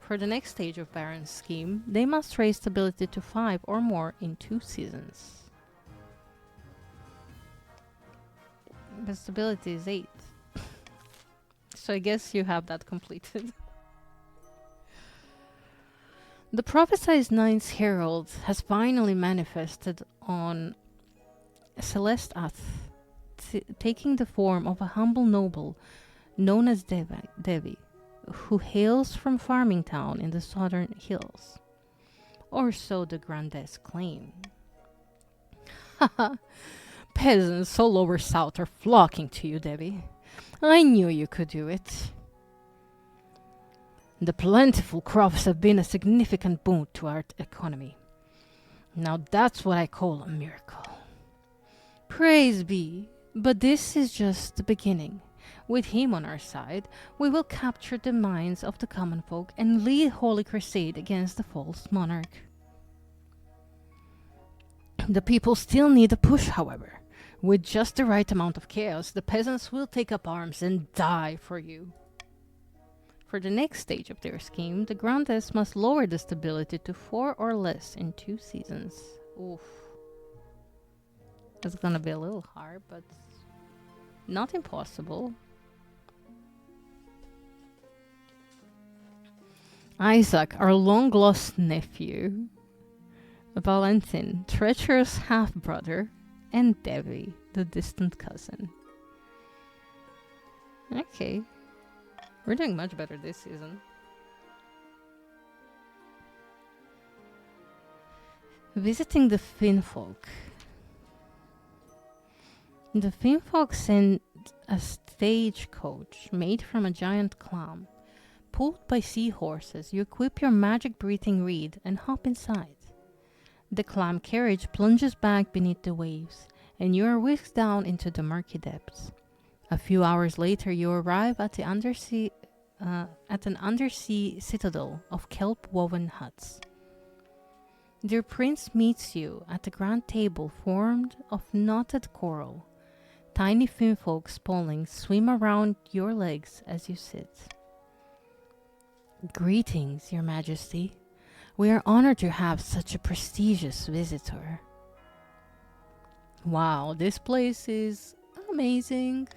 For the next stage of Baron's scheme, they must raise stability to 5 or more in 2 seasons. But stability is 8. So I guess you have that completed. The prophesied Ninth Herald has finally manifested on Celeste Ath, taking the form of a humble noble known as Devi, who hails from farming town in the southern hills. Or so the Grandess claim. Haha, peasants all over south are flocking to you, Devi. I knew you could do it. The plentiful crops have been a significant boon to our economy. Now that's what I call a miracle. Praise be, but this is just the beginning. With him on our side, we will capture the minds of the common folk and lead holy crusade against the false monarch. The people still need a push, however. With just the right amount of chaos, the peasants will take up arms and die for you. For the next stage of their scheme, the Grandess must lower the stability to 4 or less in 2 seasons. Oof. That's gonna be a little hard, but not impossible. Isaac, our long-lost nephew. Valentin, treacherous half-brother. And Devi, the distant cousin. Okay. We're doing much better this season. Visiting the Finfolk. The Finfolk sent a stagecoach made from a giant clam. Pulled by seahorses, you equip your magic-breathing reed and hop inside. The clam carriage plunges back beneath the waves, and you are whisked down into the murky depths. A few hours later, you arrive at an undersea citadel of kelp-woven huts. Dear Prince meets you at a grand table formed of knotted coral. Tiny finfolk spawning swim around your legs as you sit. Greetings, Your Majesty. We are honored to have such a prestigious visitor. Wow, this place is amazing.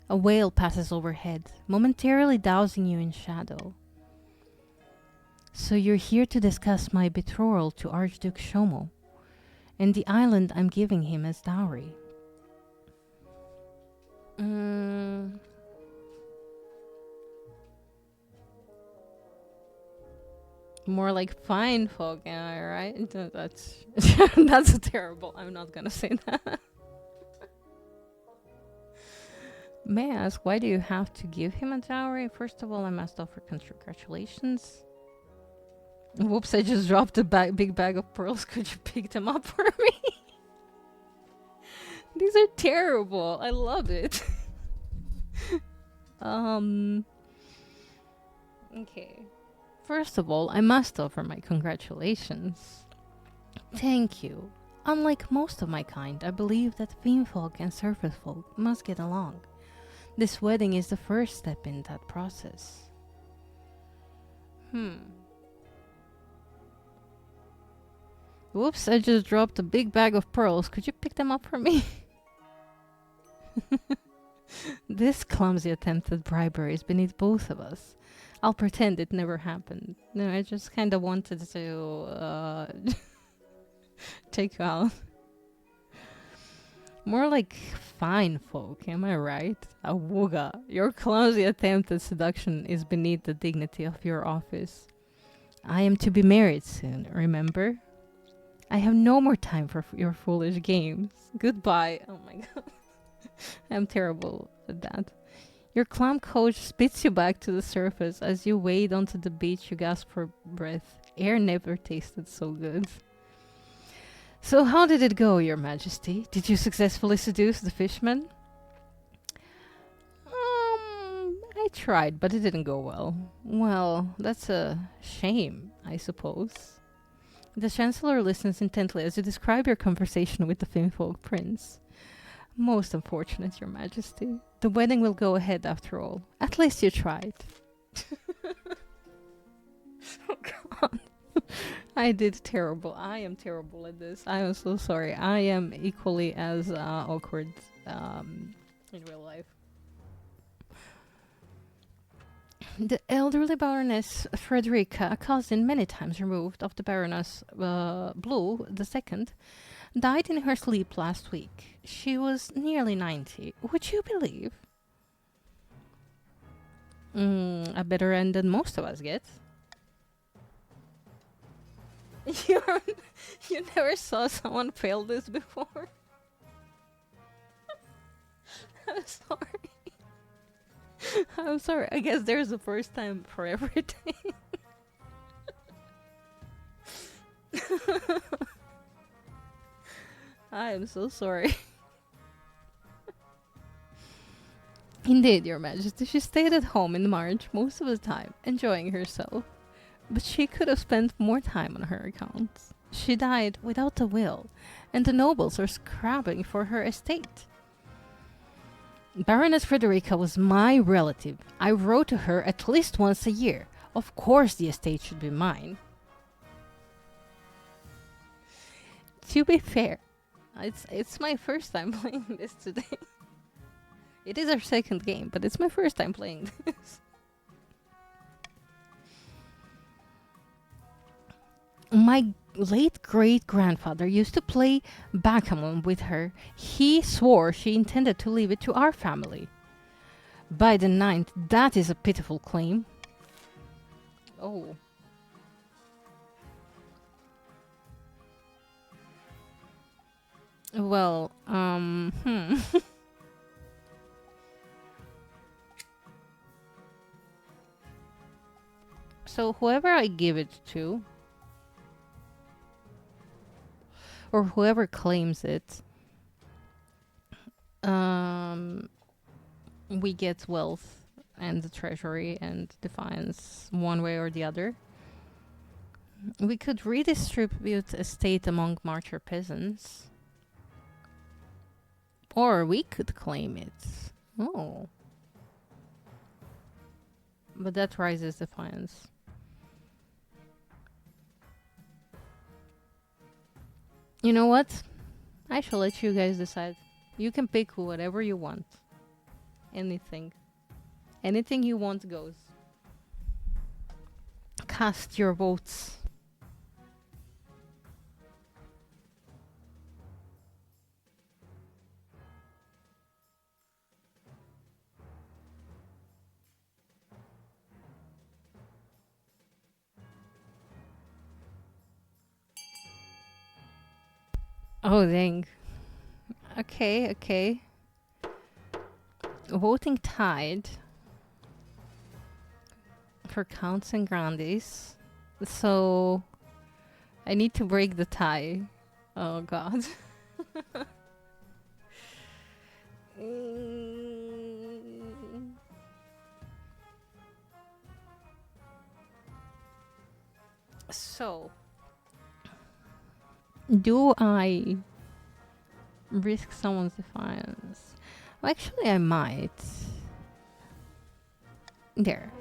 A whale passes overhead, momentarily dousing you in shadow. So you're here to discuss my betrothal to Archduke Shomo and the island I'm giving him as dowry. More like fine folk, am I right? That's that's terrible. I'm not gonna say that. May I ask, why do you have to give him a dowry? First of all, I must offer congratulations. Whoops, I just dropped a big bag of pearls. Could you pick them up for me? These are terrible. I love it. Okay. First of all, I must offer my congratulations. Thank you. Unlike most of my kind, I believe that Fiendfolk and Surface Folk must get along. This wedding is the first step in that process. Whoops, I just dropped a big bag of pearls. Could you pick them up for me? This clumsy attempt at bribery is beneath both of us. I'll pretend it never happened. No, I just kind of wanted to take you out. More like fine folk, am I right? Awuga, your clumsy attempt at seduction is beneath the dignity of your office. I am to be married soon, remember? I have no more time for your foolish games. Goodbye. Oh my god. I'm terrible at that. Your clam coach spits you back to the surface as you wade onto the beach. You gasp for breath. Air never tasted so good. So, how did it go, Your Majesty? Did you successfully seduce the fishman? I tried, but it didn't go well. Well, that's a shame, I suppose. The Chancellor listens intently as you describe your conversation with the Finfolk Prince. Most unfortunate, Your Majesty. The wedding will go ahead after all. At least you tried. Oh god. I did terrible. I am terrible at this. I am so sorry. I am equally as awkward in real life. The elderly Baroness Frederica, a cousin many times removed of the Baroness Blue II, died in her sleep last week. She was nearly 90. Would you believe? A better end than most of us get. You never saw someone fail this before? I'm sorry. I'm sorry. I guess there's a first time for everything. I am so sorry. Indeed, Your Majesty, she stayed at home in March most of the time, enjoying herself. But she could have spent more time on her accounts. She died without a will, and the nobles are scrabbling for her estate. Baroness Frederica was my relative. I wrote to her at least once a year. Of course the estate should be mine. To be fair, it's my first time playing this today. It is our second game, but it's my first time playing this. My late great-grandfather used to play backgammon with her. He swore she intended to leave it to our family. By the ninth, that is a pitiful claim. Oh. Well, So whoever I give it to, or whoever claims it, we get wealth and the treasury and defiance one way or the other. We could redistribute estate among marcher peasants. Or we could claim it. Oh. But that rises defiance. You know what? I shall let you guys decide. You can pick whatever you want. Anything. Anything you want goes. Cast your votes. Oh, dang. Okay, okay. Voting tied for counts and grandies. So I need to break the tie. Oh god. So do I risk someone's defiance? Well, actually, I might. There.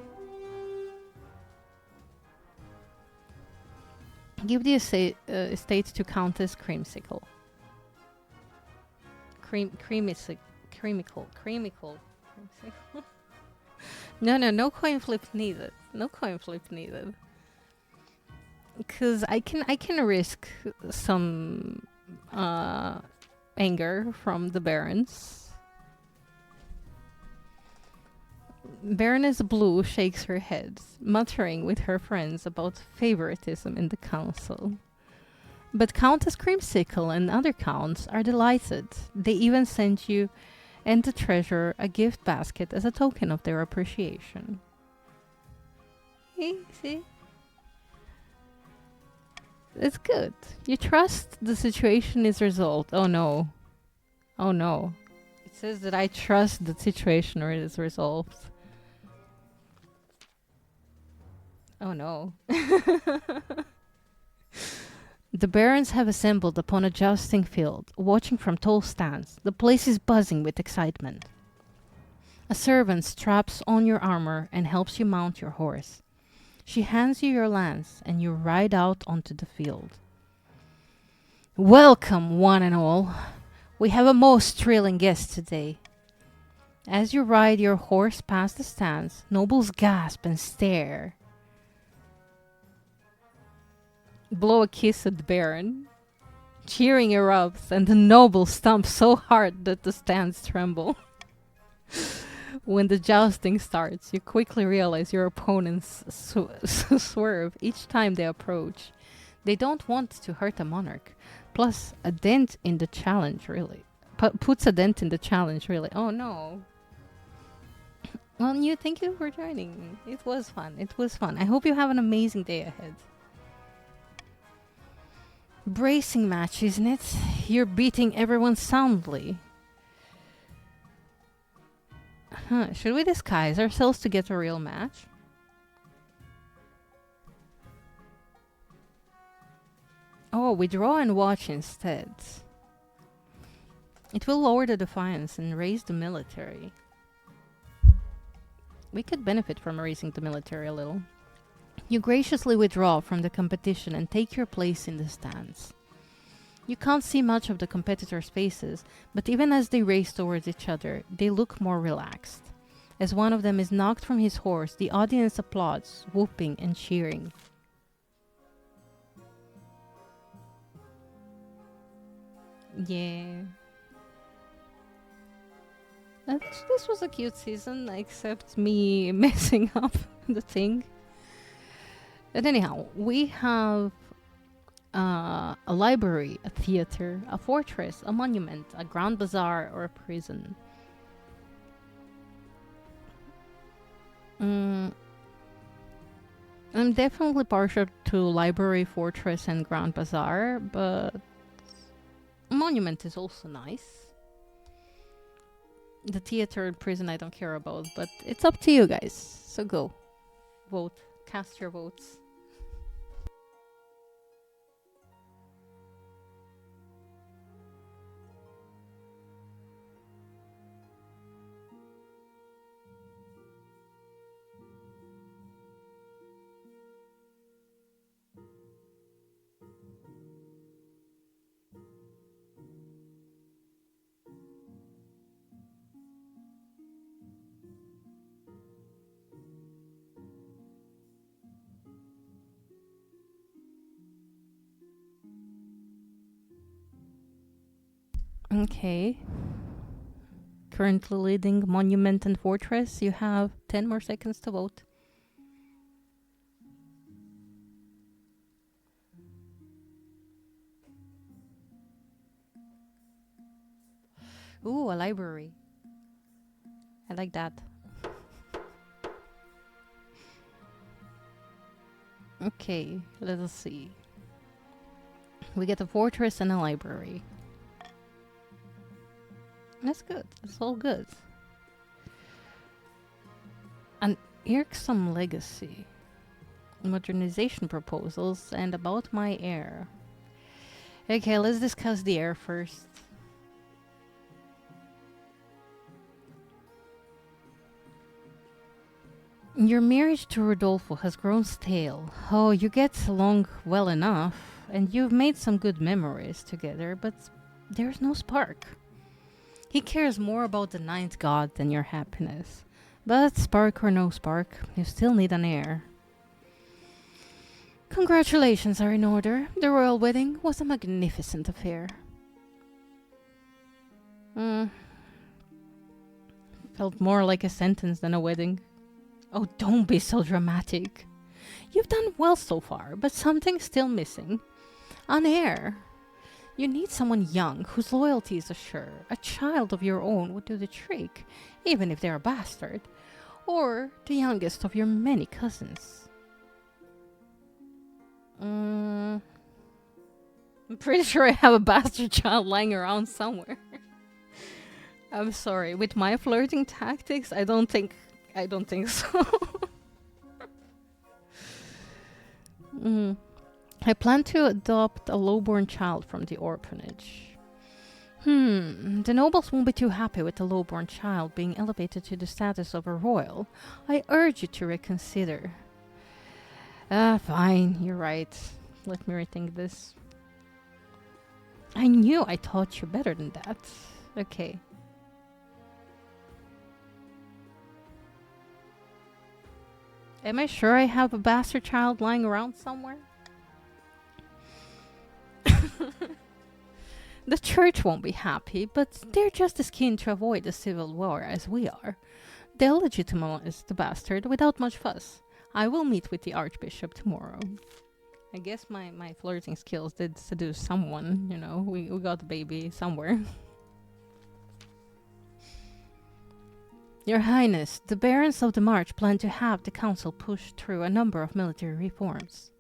Give the estate to Countess Creamsicle. Creamicle. Creamicle. No coin flip needed. No coin flip needed. Because I can risk some anger from the barons. Baroness Blue shakes her head, muttering with her friends about favoritism in the council. But Countess Creamsicle and other counts are delighted. They even sent you and the treasurer a gift basket as a token of their appreciation. See? It's good. You trust the situation is resolved. Oh no. Oh no. It says that I trust the situation or it is resolved. Oh no. The barons have assembled upon a jousting field, watching from tall stands. The place is buzzing with excitement. A servant straps on your armor and helps you mount your horse. She hands you your lance and you ride out onto the field. Welcome, one and all. We have a most thrilling guest today. As you ride your horse past the stands, nobles gasp and stare. Blow a kiss at the baron. Cheering erupts and the nobles stomp so hard that the stands tremble. When the jousting starts, you quickly realize your opponents swerve each time they approach. They don't want to hurt a monarch. Plus, a dent in the challenge, really. Puts a dent in the challenge, really. Oh no. Well, New, thank you for joining. It was fun. I hope you have an amazing day ahead. Bracing match, isn't it? You're beating everyone soundly. Should we disguise ourselves to get a real match? Oh, we draw and watch instead. It will lower the defiance and raise the military. We could benefit from raising the military a little. You graciously withdraw from the competition and take your place in the stands. You can't see much of the competitors' faces, but even as they race towards each other, they look more relaxed. As one of them is knocked from his horse, the audience applauds, whooping and cheering. Yeah. This was a cute season, except me messing up the thing. But anyhow, we have a library, a theater, a fortress, a monument, a grand bazaar, or a prison. I'm definitely partial to library, fortress, and grand bazaar, but monument is also nice. The theater and prison I don't care about, but it's up to you guys. So go. Vote. Cast your votes. Okay. Currently leading Monument and Fortress. You have 10 more seconds to vote. Ooh, a library. I like that. Okay, let us see. We get a fortress and a library. That's good. That's all good. An irksome legacy. Modernization proposals and about my heir. Okay, let's discuss the heir first. Your marriage to Rodolfo has grown stale. Oh, you get along well enough, and you've made some good memories together, but there's no spark. He cares more about the ninth god than your happiness. But spark or no spark, you still need an heir. Congratulations are in order. The royal wedding was a magnificent affair. Mm, felt more like a sentence than a wedding. Oh, don't be so dramatic. You've done well so far, but something's still missing. An heir. You need someone young whose loyalty is assured. A child of your own would do the trick, even if they're a bastard. Or the youngest of your many cousins. I'm pretty sure I have a bastard child lying around somewhere. I'm sorry. With my flirting tactics, I don't think so. Mm. I plan to adopt a lowborn child from the orphanage. The nobles won't be too happy with the lowborn child being elevated to the status of a royal. I urge you to reconsider. Fine, you're right. Let me rethink this. I knew I taught you better than that. Okay. Am I sure I have a bastard child lying around somewhere? The church won't be happy, but they're just as keen to avoid a civil war as we are. They'll legitimize the bastard without much fuss. I will meet with the archbishop tomorrow. I guess my flirting skills did seduce someone, you know. We got the baby somewhere. Your Highness, the barons of the March plan to have the council push through a number of military reforms.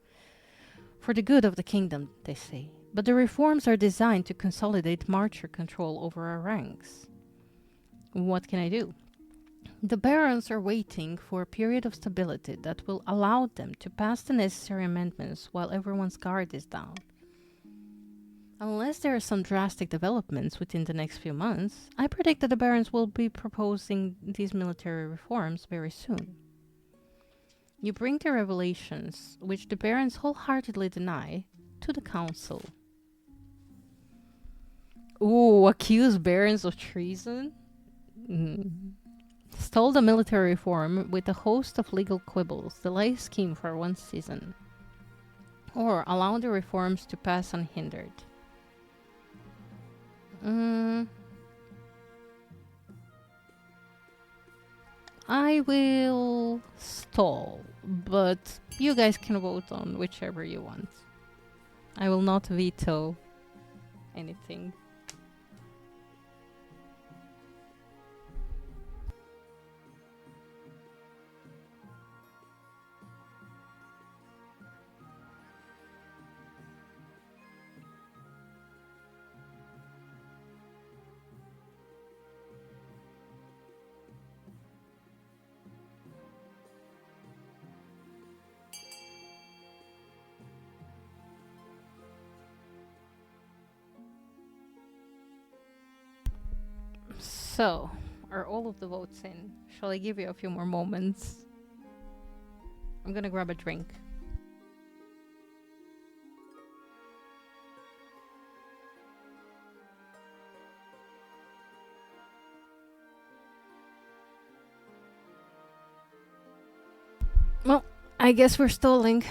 For the good of the kingdom, they say. But the reforms are designed to consolidate marcher control over our ranks. What can I do? The barons are waiting for a period of stability that will allow them to pass the necessary amendments while everyone's guard is down. Unless there are some drastic developments within the next few months, I predict that the barons will be proposing these military reforms very soon. You bring the revelations, which the barons wholeheartedly deny, to the council. Ooh, accuse barons of treason? Stole the military reform with a host of legal quibbles, delay scheme for one season. Or allow the reforms to pass unhindered. I will stall, but you guys can vote on whichever you want. I will not veto anything. So, are all of the votes in? Shall I give you a few more moments? I'm gonna grab a drink. Well, I guess we're stalling.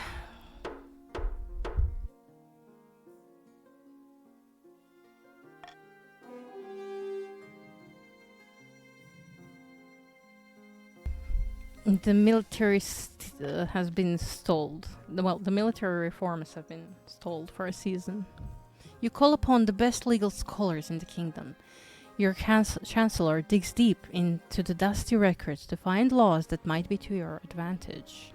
The military has been stalled. The military reforms have been stalled for a season. You call upon the best legal scholars in the kingdom. Your chancellor digs deep into the dusty records to find laws that might be to your advantage.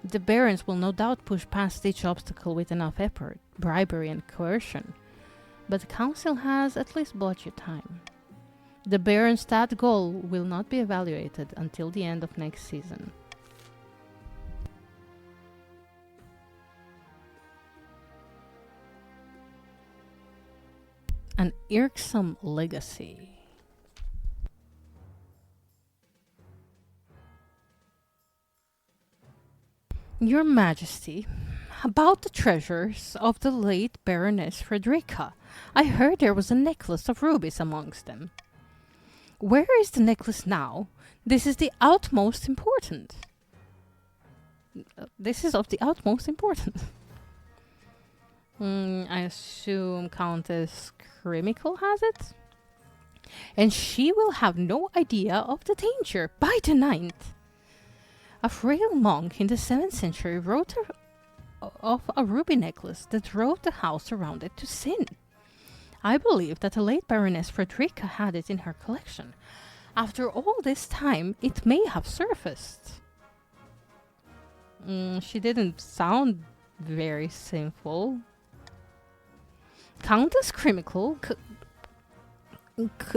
The barons will no doubt push past each obstacle with enough effort, bribery and coercion. But the council has at least bought you time. The Baron's stat goal will not be evaluated until the end of next season. An irksome legacy. Your Majesty, about the treasures of the late Baroness Frederica. I heard there was a necklace of rubies amongst them. Where is the necklace now? This is the utmost important. This is of the utmost importance. I assume Countess Krimical has it? and she will have no idea of the danger by the ninth. A frail monk in the 7th century wrote of a ruby necklace that drove the house around it to sin. I believe that the late Baroness Frederica had it in her collection. After all this time, it may have surfaced. She didn't sound very sinful. Countess Crimical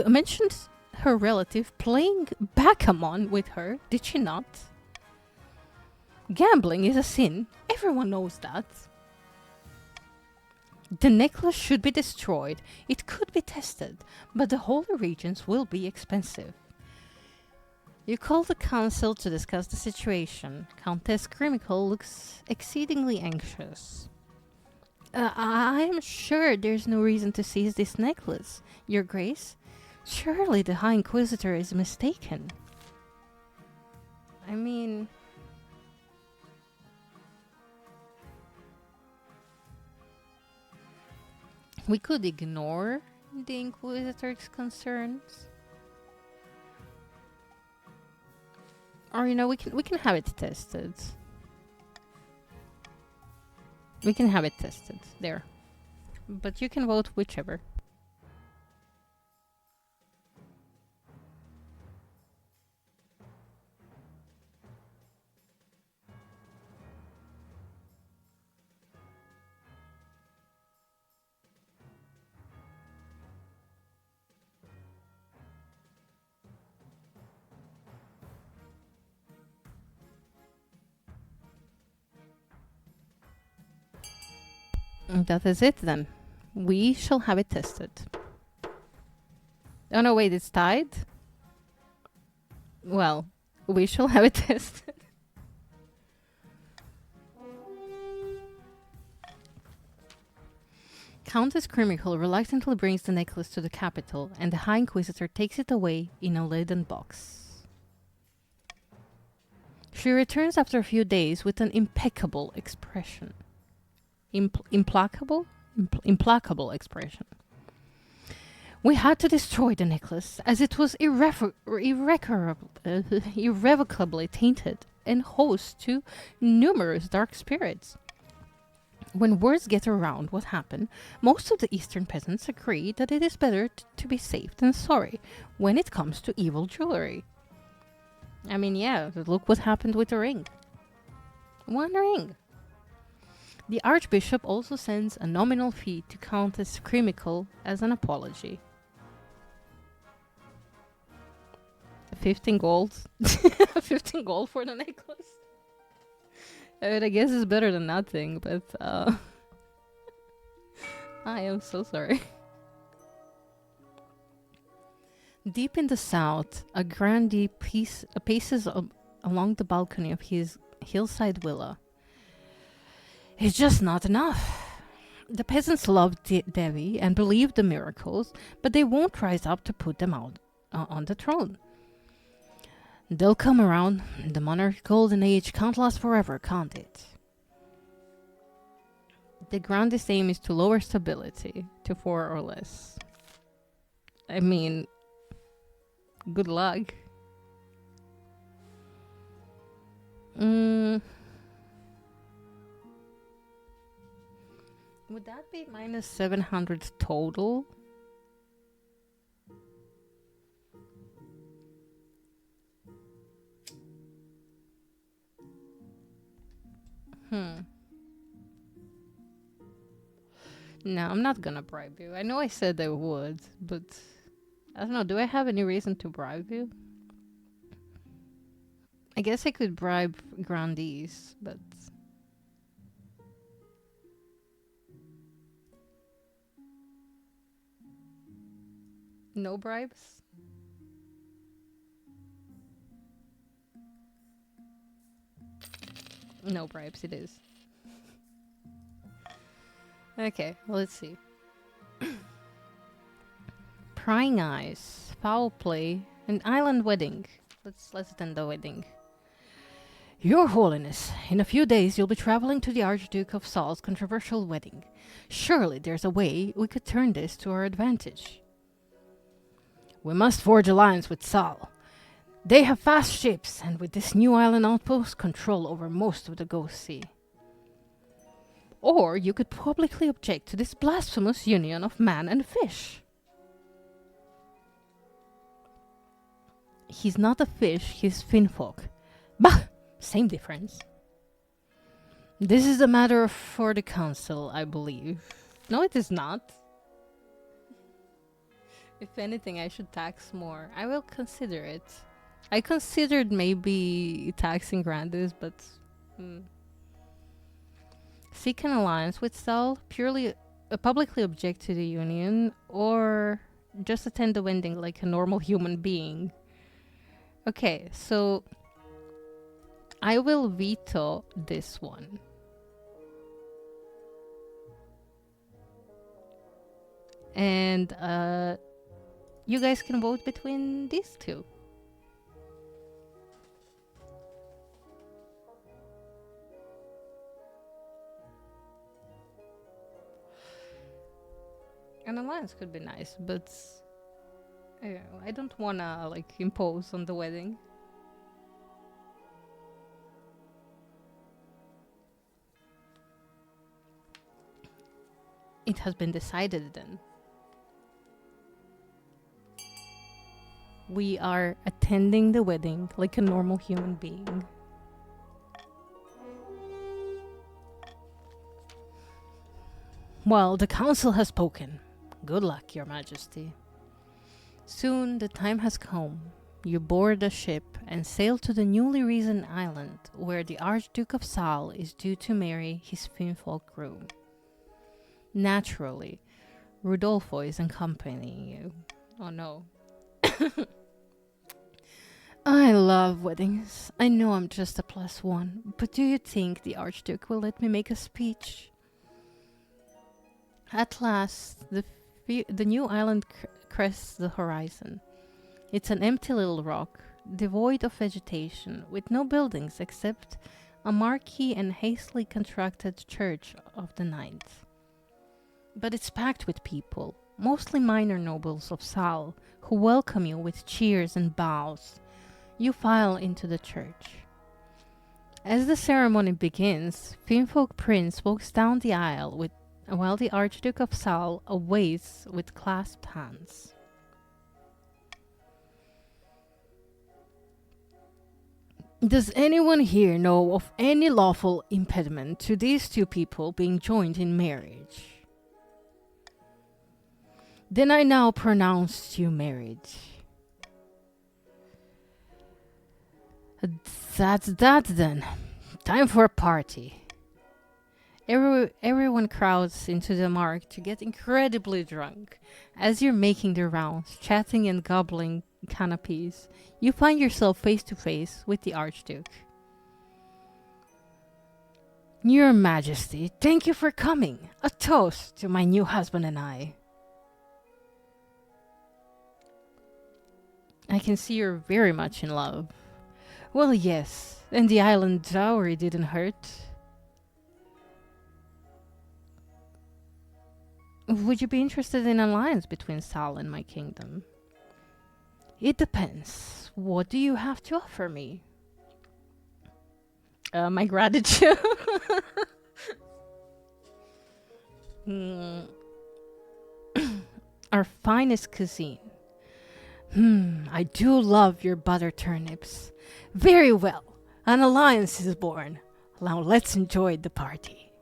mentioned her relative playing backgammon with her, did she not? Gambling is a sin. Everyone knows that. The necklace should be destroyed. It could be tested, but the holy regions will be expensive. You call the council to discuss the situation. Countess Crimical looks exceedingly anxious. I am sure there's no reason to seize this necklace, Your Grace. Surely the High Inquisitor is mistaken. I mean... we could ignore the Inquisitor's concerns. Or, we can have it tested. We can have it tested. There. But you can vote whichever. That is it then. We shall have it tested. Oh no, wait, it's tied? Well, we shall have it tested. Countess Crimical reluctantly brings the necklace to the capital, and the High Inquisitor takes it away in a leaden box. She returns after a few days with an impeccable expression. Implacable expression. We had to destroy the necklace as it was irrevocably tainted and host to numerous dark spirits. When words get around what happened, most of the Eastern peasants agree that it is better to be safe than sorry when it comes to evil jewelry. I mean, yeah, look what happened with the ring. One ring. The Archbishop also sends a nominal fee to Countess Crimical as an apology. 15 gold. 15 gold for the necklace. I guess it's better than nothing, but I am so sorry. Deep in the south, a grandee paces along the balcony of his hillside villa. It's just not enough. The peasants love Devi and believe the miracles, but they won't rise up to put them out on the throne. They'll come around. The monarch's golden age can't last forever, can't it? The grandest aim is to lower stability to 4 or less. I mean, good luck. Would that be minus 700 total? No, I'm not gonna bribe you. I know I said I would, but I don't know. Do I have any reason to bribe you? I guess I could bribe grandees, but... no bribes? No bribes, it is. Okay, let's see. Prying eyes, foul play, an island wedding. Let's attend the wedding. Your Holiness, in a few days you'll be traveling to the Archduke of Saul's controversial wedding. Surely there's a way we could turn this to our advantage. We must forge alliance with Sal. They have fast ships, and with this new island outpost, control over most of the Ghost Sea. Or you could publicly object to this blasphemous union of man and fish. He's not a fish, he's finfolk. Bah! Same difference. This is a matter for the council, I believe. No, it is not. If anything, I should tax more. I will consider it. I considered maybe taxing Grandis, but... Seek an alliance with Sal, purely publicly object to the union, or just attend the wedding like a normal human being. Okay, so I will veto this one. And you guys can vote between these two. An alliance could be nice, but I don't wanna like impose on the wedding. It has been decided then. We are attending the wedding like a normal human being. Well, the council has spoken. Good luck, Your Majesty. Soon the time has come. You board a ship and sail to the newly risen island where the Archduke of Sal is due to marry his finfolk groom. Naturally, Rudolfo is accompanying you. Oh no. I love weddings. I know I'm just a +1, but do you think the Archduke will let me make a speech? At last, the new island crests the horizon. It's an empty little rock, devoid of vegetation, with no buildings except a marquee and hastily constructed church of the Ninth. But it's packed with people, mostly minor nobles of Sal, who welcome you with cheers and bows. You file into the church. As the ceremony begins, Finfolk Prince walks down the aisle while the Archduke of Sal awaits with clasped hands. Does anyone here know of any lawful impediment to these two people being joined in marriage? Then I now pronounce you married. That's that then. Time for a party. Everyone crowds into the mark to get incredibly drunk. As you're making the rounds, chatting and gobbling canapes, you find yourself face to face with the Archduke. Your Majesty, thank you for coming. A toast to my new husband and I. I can see you're very much in love. Well, yes, and the island dowry didn't hurt. Would you be interested in an alliance between Sal and my kingdom? It depends. What do you have to offer me? My gratitude. Our finest cuisine. I do love your butter turnips. Very well, an alliance is born. Now let's enjoy the party.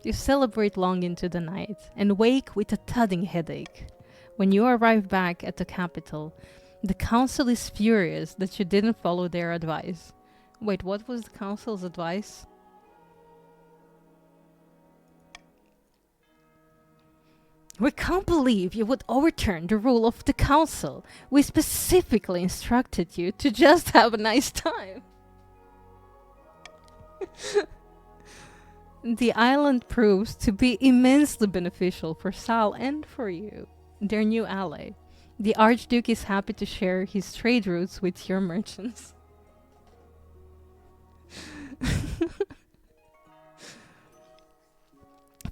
You celebrate long into the night and wake with a thudding headache. When you arrive back at the capital, the council is furious that you didn't follow their advice. Wait, what was the council's advice? We can't believe you would overturn the rule of the council. We specifically instructed you to just have a nice time. The island proves to be immensely beneficial for Sal and for you, their new ally. The Archduke is happy to share his trade routes with your merchants.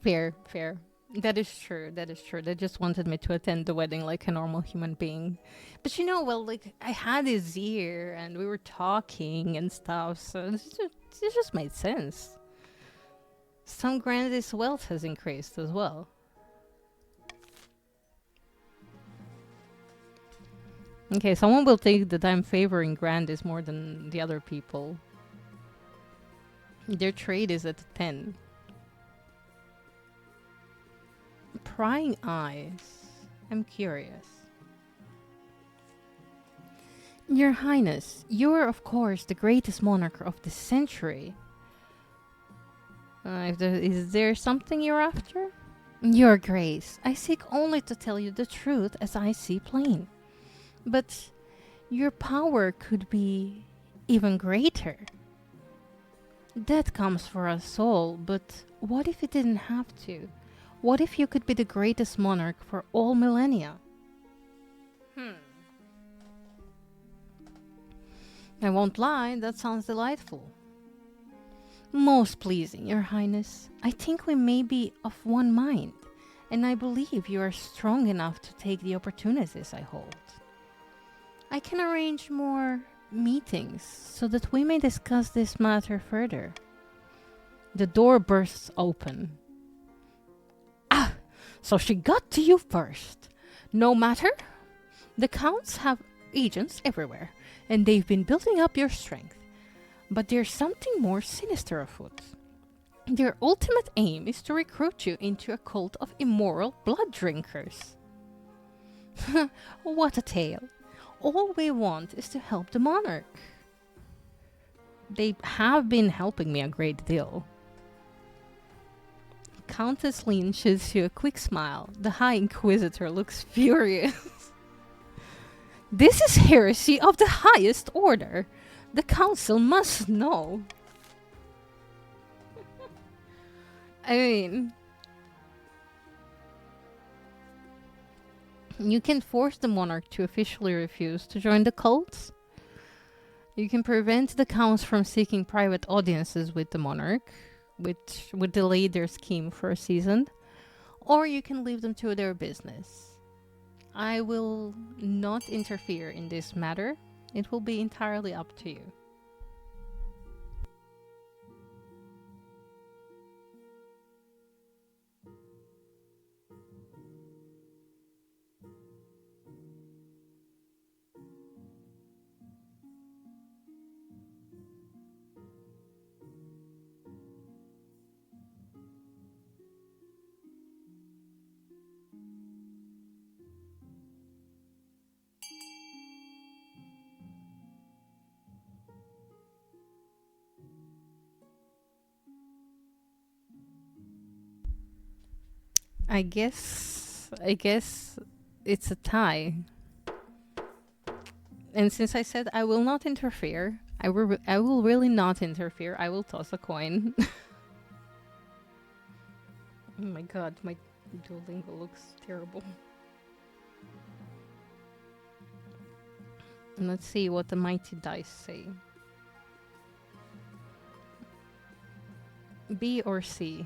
Fair, fair. That is true. That is true. They just wanted me to attend the wedding like a normal human being. But you know, well, like I had his ear and we were talking and stuff, so it just made sense. Some Grandis' wealth has increased as well. Okay, someone will think that I'm favoring Grandis more than the other people. Their trade is at 10. Prying eyes. I'm curious. Your Highness, you are of course the greatest monarch of the century. Is there something you're after? Your Grace, I seek only to tell you the truth as I see plain. But your power could be even greater. That comes for us all, but what if it didn't have to? What if you could be the greatest monarch for all millennia? I won't lie, that sounds delightful. Most pleasing, Your Highness. I think we may be of one mind, and I believe you are strong enough to take the opportunities I hold. I can arrange more meetings so that we may discuss this matter further. The door bursts open. Ah, so she got to you first. No matter. The counts have agents everywhere, and they've been building up your strength. But there's something more sinister afoot. Their ultimate aim is to recruit you into a cult of immoral blood drinkers. What a tale. All we want is to help the monarch. They have been helping me a great deal. Countess Lin shoots you a quick smile. The High Inquisitor looks furious. This is heresy of the highest order. The council must know. I mean, you can force the monarch to officially refuse to join the cults. You can prevent the counts from seeking private audiences with the monarch, which would delay their scheme for a season. Or you can leave them to their business. I will not interfere in this matter. It will be entirely up to you. I guess it's a tie. And since I said I will not interfere, I will really not interfere. I will toss a coin. Oh my god, my Duolingo looks terrible. And let's see what the mighty dice say. B or C?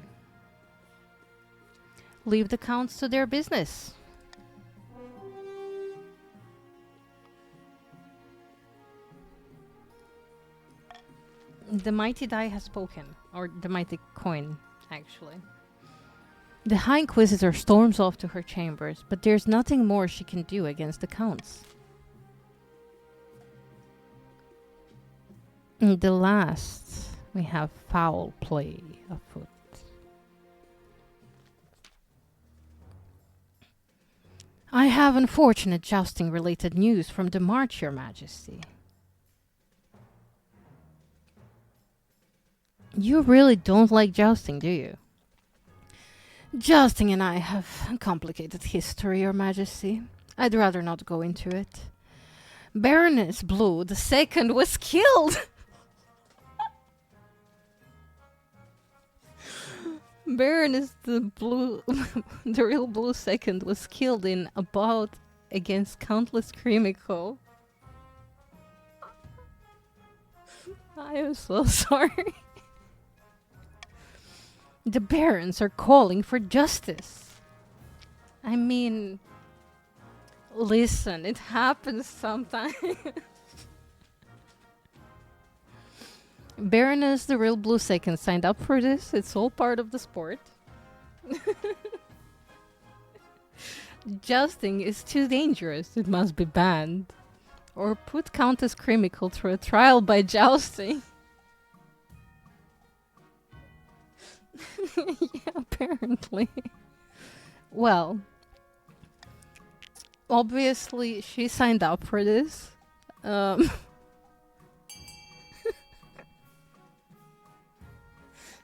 Leave the counts to their business. The mighty die has spoken. Or the mighty coin, actually. The High Inquisitor storms off to her chambers, but there's nothing more she can do against the counts. In the last, we have foul play afoot. I have unfortunate jousting-related news from the March, Your Majesty. You really don't like jousting, do you? Jousting and I have a complicated history, Your Majesty. I'd rather not go into it. Baroness Blue the Second was killed! Baroness the Blue, the real Blue Second was killed in a bout against Countless Creamico. I am so sorry. The barons are calling for justice. I mean, listen, it happens sometimes. Baroness the Real Blue Second signed up for this. It's all part of the sport. Jousting is too dangerous. It must be banned. Or put Countess Crimical through a trial by jousting. Yeah, apparently. Well, obviously she signed up for this. Um,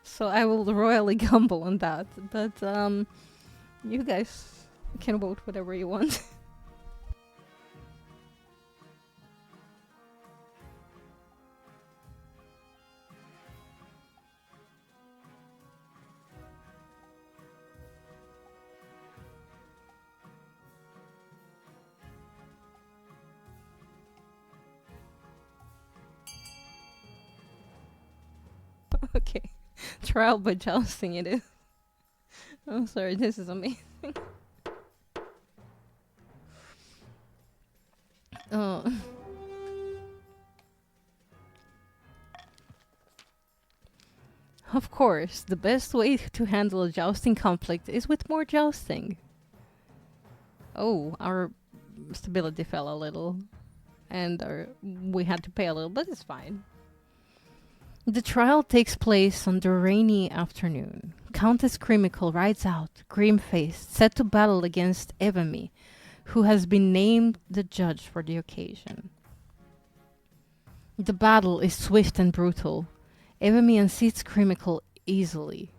so I will royally gamble on that. But you guys can vote whatever you want. Okay. Trial by jousting it is. I'm sorry, this is amazing. Oh. Of course, the best way to handle a jousting conflict is with more jousting. Oh, our stability fell a little, and we had to pay a little, but it's fine. The trial takes place on the rainy afternoon. Countess Crimical rides out, grim-faced, set to battle against Evamy, who has been named the judge for the occasion. The battle is swift and brutal. Evamy unseats Crimical easily.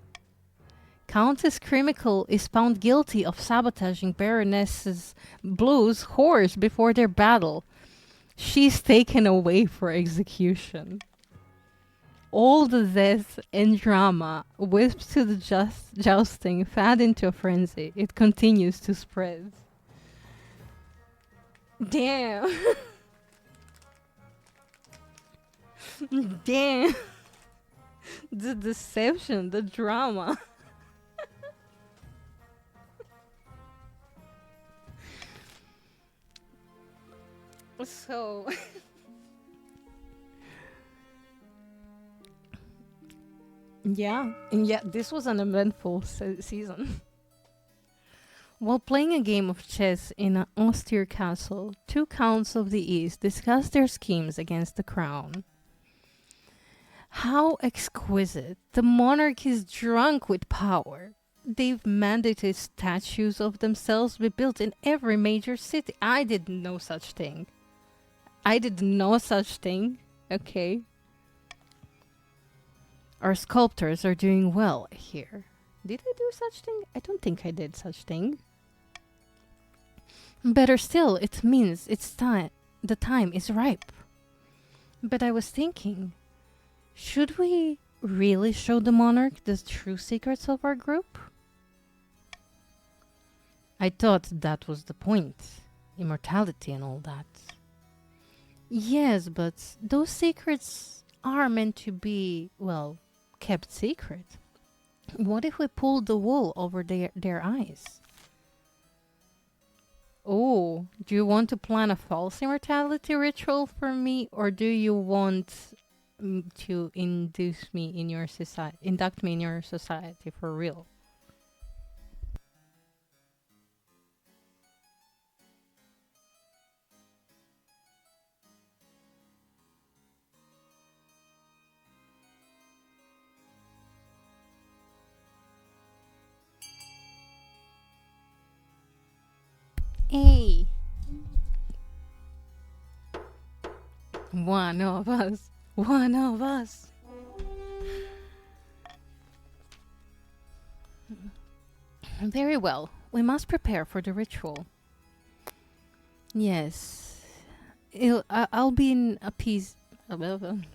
Countess Crimical is found guilty of sabotaging Baroness Blue's horse before their battle. She's taken away for execution. All the death and drama wisps to the jousting, fad into a frenzy. It continues to spread. Damn. Damn. The deception, the drama. So, yeah, and yeah, this was an eventful season. While playing a game of chess in an austere castle, two counts of the East discuss their schemes against the crown. How exquisite! The monarch is drunk with power. They've mandated statues of themselves be built in every major city. I didn't know such thing. I didn't know such thing. Okay. Our sculptors are doing well here. Did I do such thing? I don't think I did such thing. Better still, it means it's time. The time is ripe. But I was thinking, should we really show the monarch the true secrets of our group? I thought that was the point. Immortality and all that. Yes, but those secrets are meant to be, well, kept secret. What if we pulled the wool over their eyes? Oh, do you want to plan a false immortality ritual for me, or do you want to induct me in your society for real? Hey, one of us, one of us. Very well. We must prepare for the ritual. Yes, I'll be in appease.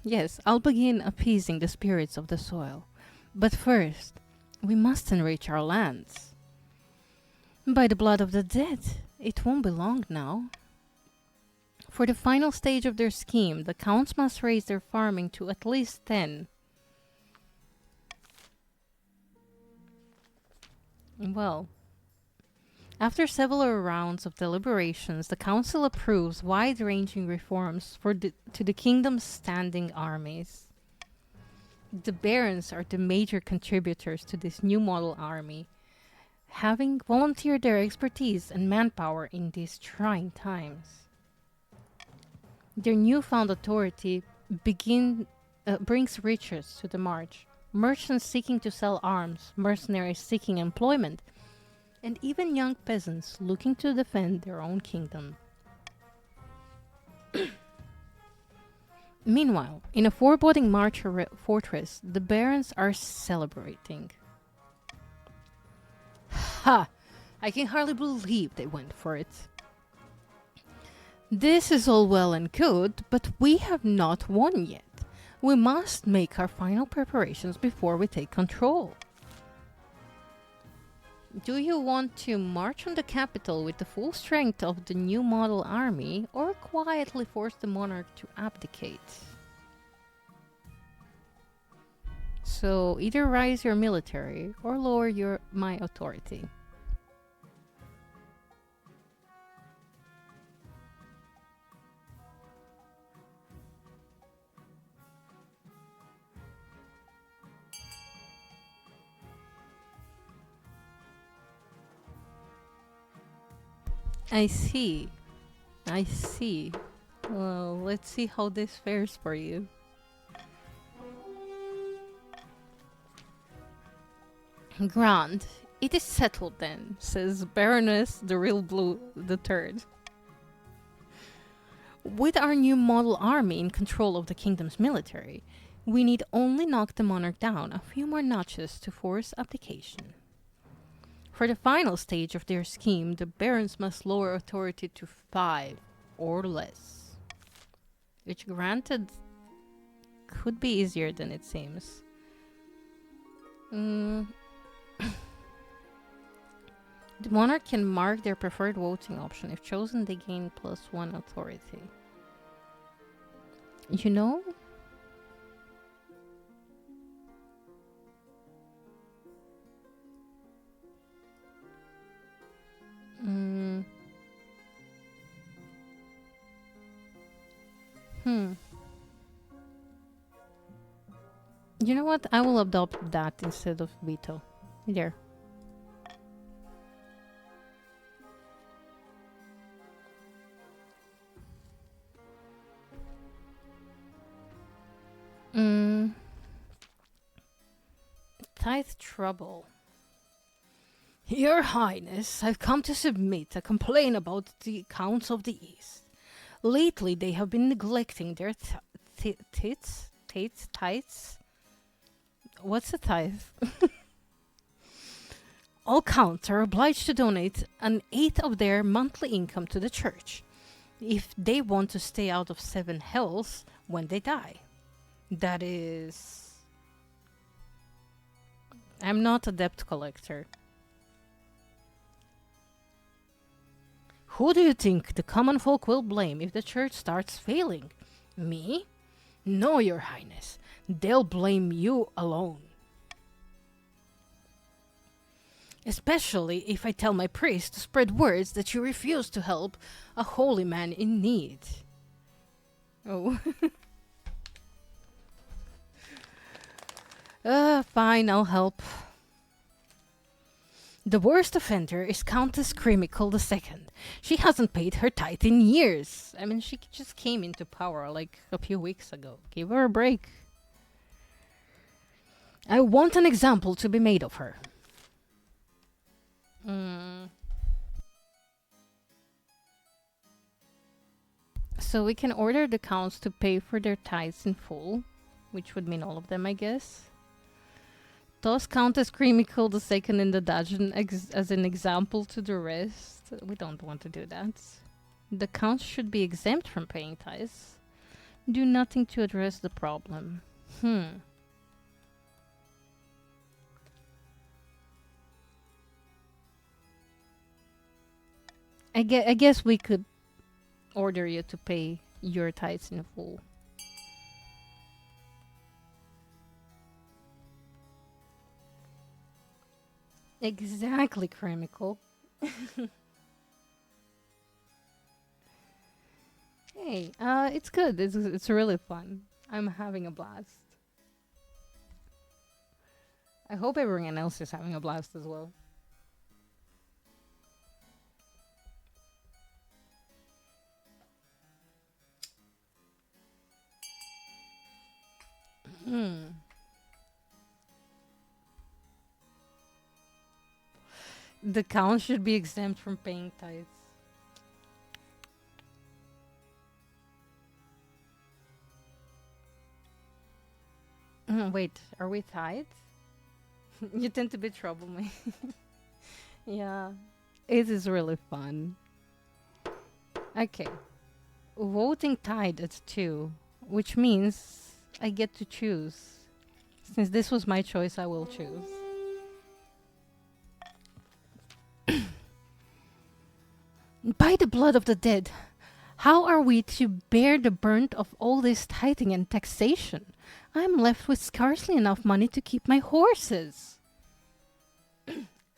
Yes, I'll begin appeasing the spirits of the soil. But first, we must enrich our lands. By the blood of the dead, it won't be long now. For the final stage of their scheme, the counts must raise their farming to at least 10. Well, After several rounds of deliberations, the council approves wide-ranging reforms to the kingdom's standing armies. The barons are the major contributors to this new model army, having volunteered their expertise and manpower in these trying times. Their newfound authority brings riches to the march. Merchants seeking to sell arms, mercenaries seeking employment, and even young peasants looking to defend their own kingdom. Meanwhile, in a foreboding fortress, the barons are celebrating. Ha! I can hardly believe they went for it. This is all well and good, but we have not won yet. We must make our final preparations before we take control. Do you want to march on the capital with the full strength of the new model army, or quietly force the monarch to abdicate? So either rise your military or lower my authority. I see. I see. Well, let's see how this fares for you. Grand. It is settled then, says Baroness the Real Blue the Third. With our new model army in control of the kingdom's military, we need only knock the monarch down a few more notches to force abdication. For the final stage of their scheme, the barons must lower authority to 5 or less. Which, granted, could be easier than it seems. The monarch can mark their preferred voting option. If chosen, they gain +1 authority. You know? Mm. You know what? I will adopt that instead of veto. There. Tithe trouble. Your Highness, I've come to submit a complaint about the Counts of the East. Lately, they have been neglecting their tithes? What's a tithe? All counts are obliged to donate an eighth of their monthly income to the church if they want to stay out of 7 hells when they die. That is... I'm not a debt collector. Who do you think the common folk will blame if the church starts failing? Me? No, Your Highness. They'll blame you alone. Especially if I tell my priest to spread words that you refuse to help a holy man in need. Oh. Fine, I'll help. The worst offender is Countess Crimical II. She hasn't paid her tithe in years. I mean, she just came into power like a few weeks ago. Give her a break. I want an example to be made of her. So we can order the counts to pay for their tithes in full, which would mean all of them, I guess. Toss Countess Crimical II in the dungeon as an example to the rest. We don't want to do that. The counts should be exempt from paying tithes. Do nothing to address the problem. I guess we could order you to pay your tithes in full. Exactly, Crimical. Hey, it's good. It's really fun. I'm having a blast. I hope everyone else is having a blast as well. Hmm. The count should be exempt from paying tithes. Wait, are we tied? You tend to be troublemaker. Yeah, it is really fun. Okay, voting tied at 2, which means I get to choose. Since this was my choice, I will choose. By the blood of the dead, how are we to bear the burnt of all this tithing and taxation? I'm left with scarcely enough money to keep my horses.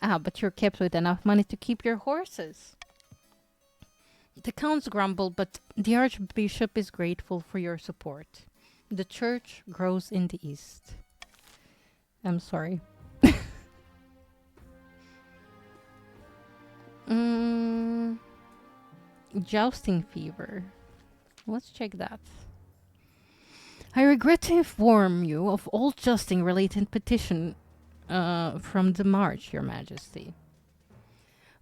But you're kept with enough money to keep your horses. The counts grumble, but the archbishop is grateful for your support. The church grows in the east. I'm sorry. Mm, jousting fever. Let's check that. I regret to inform you of all jousting related petition from the March, Your Majesty.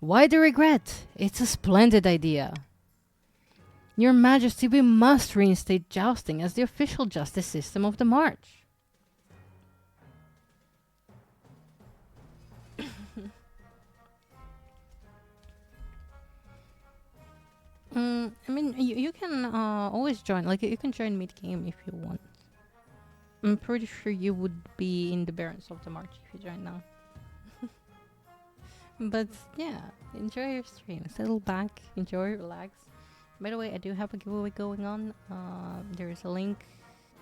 Why the regret? It's a splendid idea. Your Majesty, we must reinstate jousting as the official justice system of the March. I mean, you can always join. Like, you can join mid game if you want. I'm pretty sure you would be in the Barons of the March if you join now. But yeah, enjoy your stream. Settle back, enjoy, relax. By the way, I do have a giveaway going on. There is a link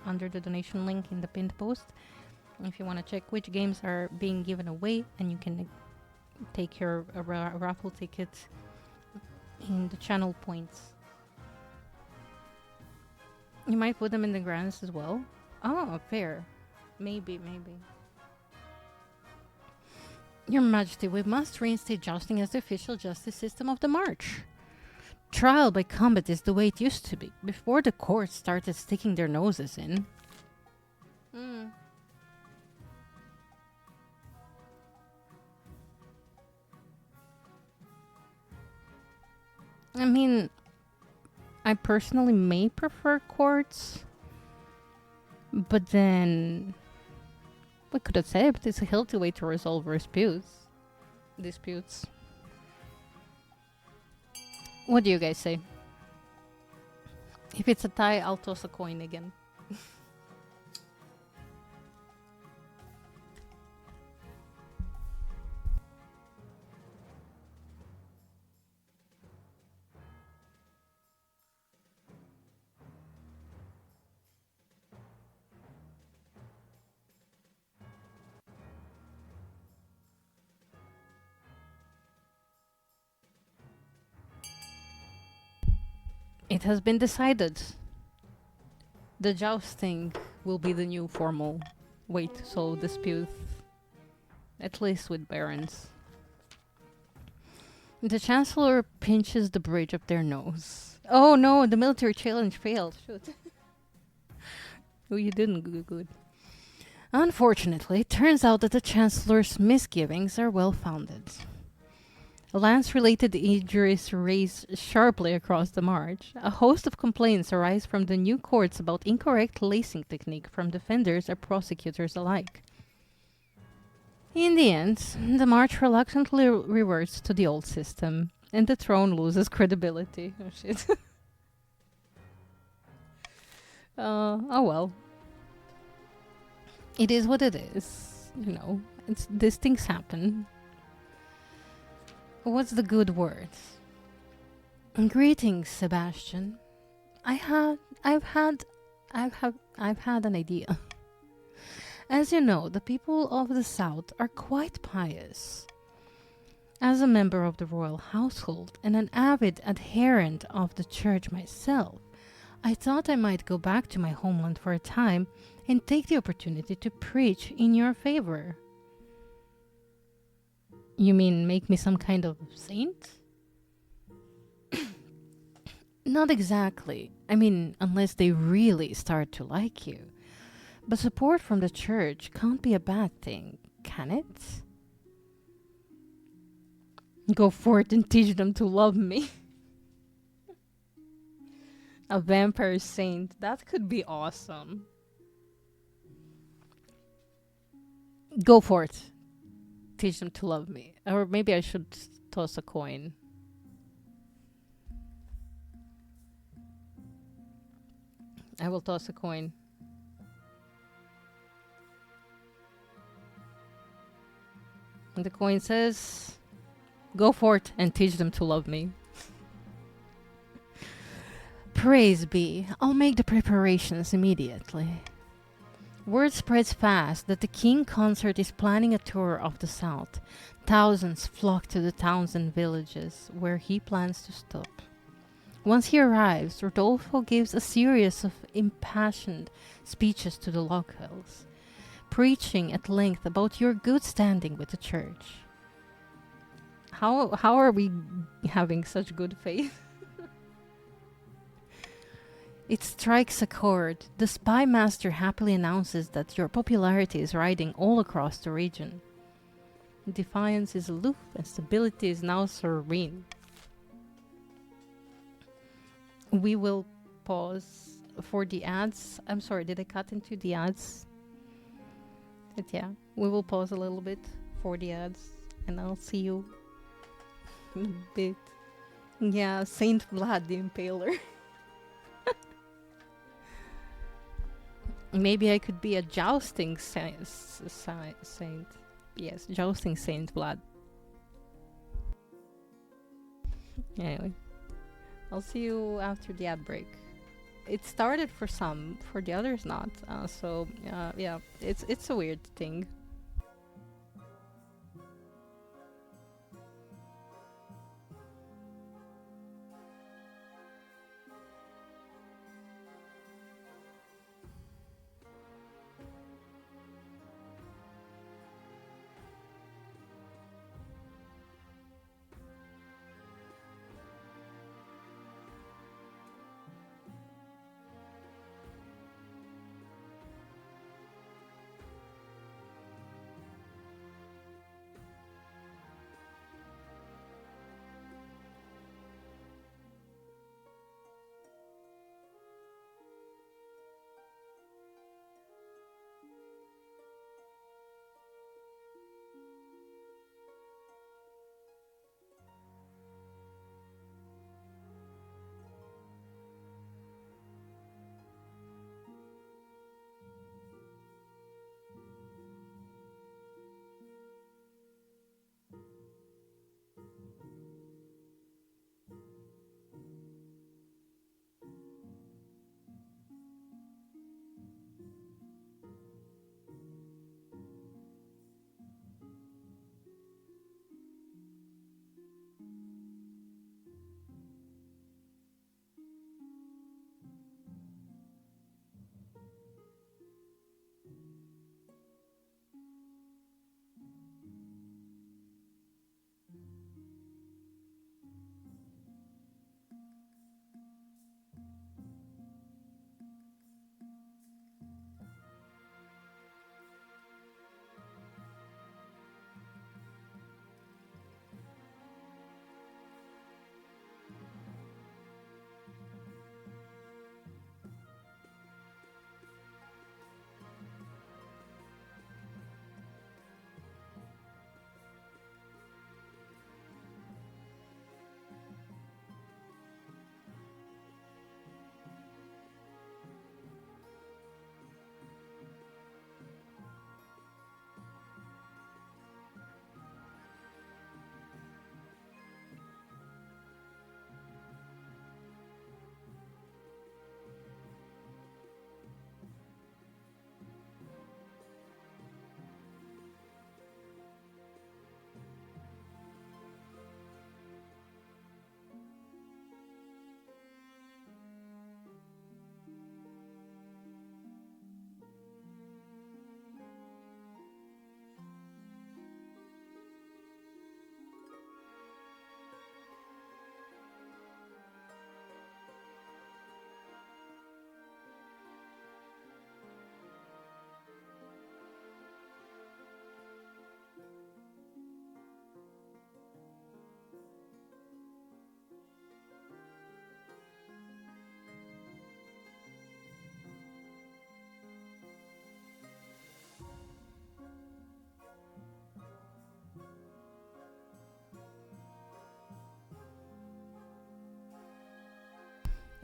under the donation link in the pinned post. If you want to check which games are being given away, and you can take your raffle ticket in the channel points. You might put them in the grants as well. Oh, fair. Maybe. Your Majesty, we must reinstate jousting as the official justice system of the March. Trial by combat is the way it used to be, before the courts started sticking their noses in. I mean, I personally may prefer courts, but then we could accept it's a healthy way to resolve disputes. What do you guys say? If it's a tie, I'll toss a coin again. It has been decided. The jousting will be the new formal way to solve disputes, at least with barons. The Chancellor pinches the bridge of their nose. Oh no, the military challenge failed. Shoot. Oh, you didn't do good. Unfortunately, it turns out that the Chancellor's misgivings are well founded. Lance-related injuries raise sharply across the march. A host of complaints arise from the new courts about incorrect lacing technique from defenders and prosecutors alike. In the end, the march reluctantly reverts to the old system, and the throne loses credibility. Oh shit. Oh well. It is what it is. You know, these things happen. What's the good word? Greetings, Sebastian. I've had an idea. As you know, the people of the south are quite pious. As a member of the royal household and an avid adherent of the church myself, I thought I might go back to my homeland for a time and take the opportunity to preach in your favor. You mean make me some kind of saint? Not exactly. I mean, unless they really start to like you. But support from the church can't be a bad thing, can it? Go forth and teach them to love me. A vampire saint. That could be awesome. Go forth. Teach them to love me. Or maybe I should toss a coin. I will toss a coin. And the coin says, go forth and teach them to love me. Praise be. I'll make the preparations immediately. Word spreads fast that the King Consort is planning a tour of the South. Thousands flock to the towns and villages where he plans to stop. Once he arrives, Rodolfo gives a series of impassioned speeches to the locals, preaching at length about your good standing with the church. How are we having such good faith? It strikes a chord. The spy master happily announces that your popularity is riding all across the region. Defiance is aloof and stability is now serene. We will pause for the ads. I'm sorry, did I cut into the ads? But yeah, we will pause a little bit for the ads and I'll see you in a bit. Yeah, Saint Vlad the Impaler. Maybe I could be a jousting saint. Yes, jousting Saint Vlad. Anyway, I'll see you after the ad break. It started for some, for the others not. Yeah, it's a weird thing.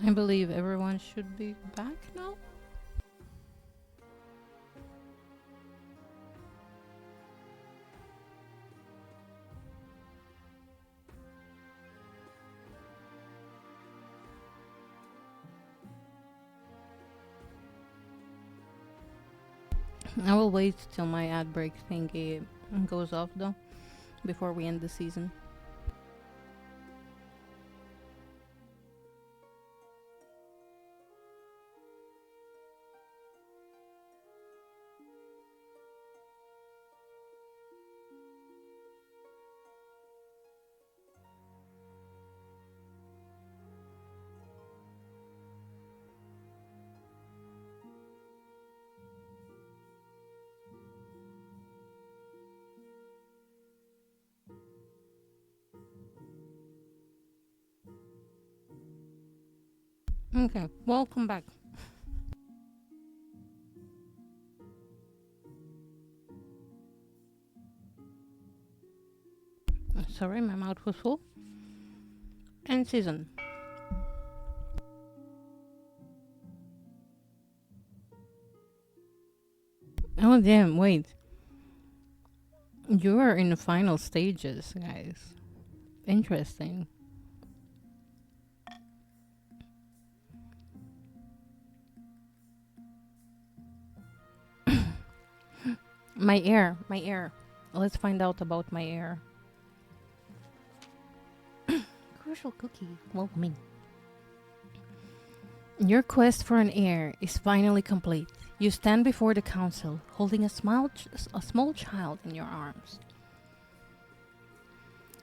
I believe everyone should be back now. I will wait till my ad break thingy goes off though, before we end the season. Okay, welcome back. Sorry, my mouth was full. End season. Oh damn! Wait, you are in the final stages, guys. Interesting. My heir. Let's find out about my heir. Crucial cookie, welcoming. Your quest for an heir is finally complete. You stand before the council, holding a small child in your arms.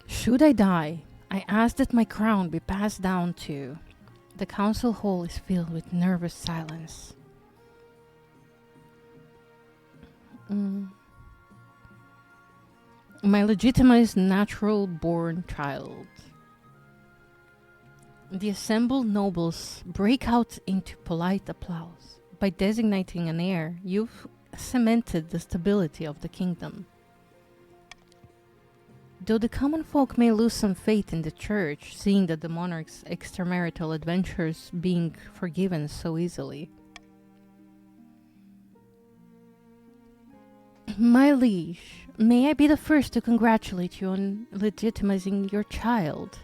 Should I die, I ask that my crown be passed down to. The council hall is filled with nervous silence. Mm. My legitimized natural born child. The assembled nobles break out into polite applause. By designating an heir, you've cemented the stability of the kingdom. Though the common folk may lose some faith in the church, seeing that the monarch's extramarital adventures being forgiven so easily. My liege, may I be the first to congratulate you on legitimizing your child.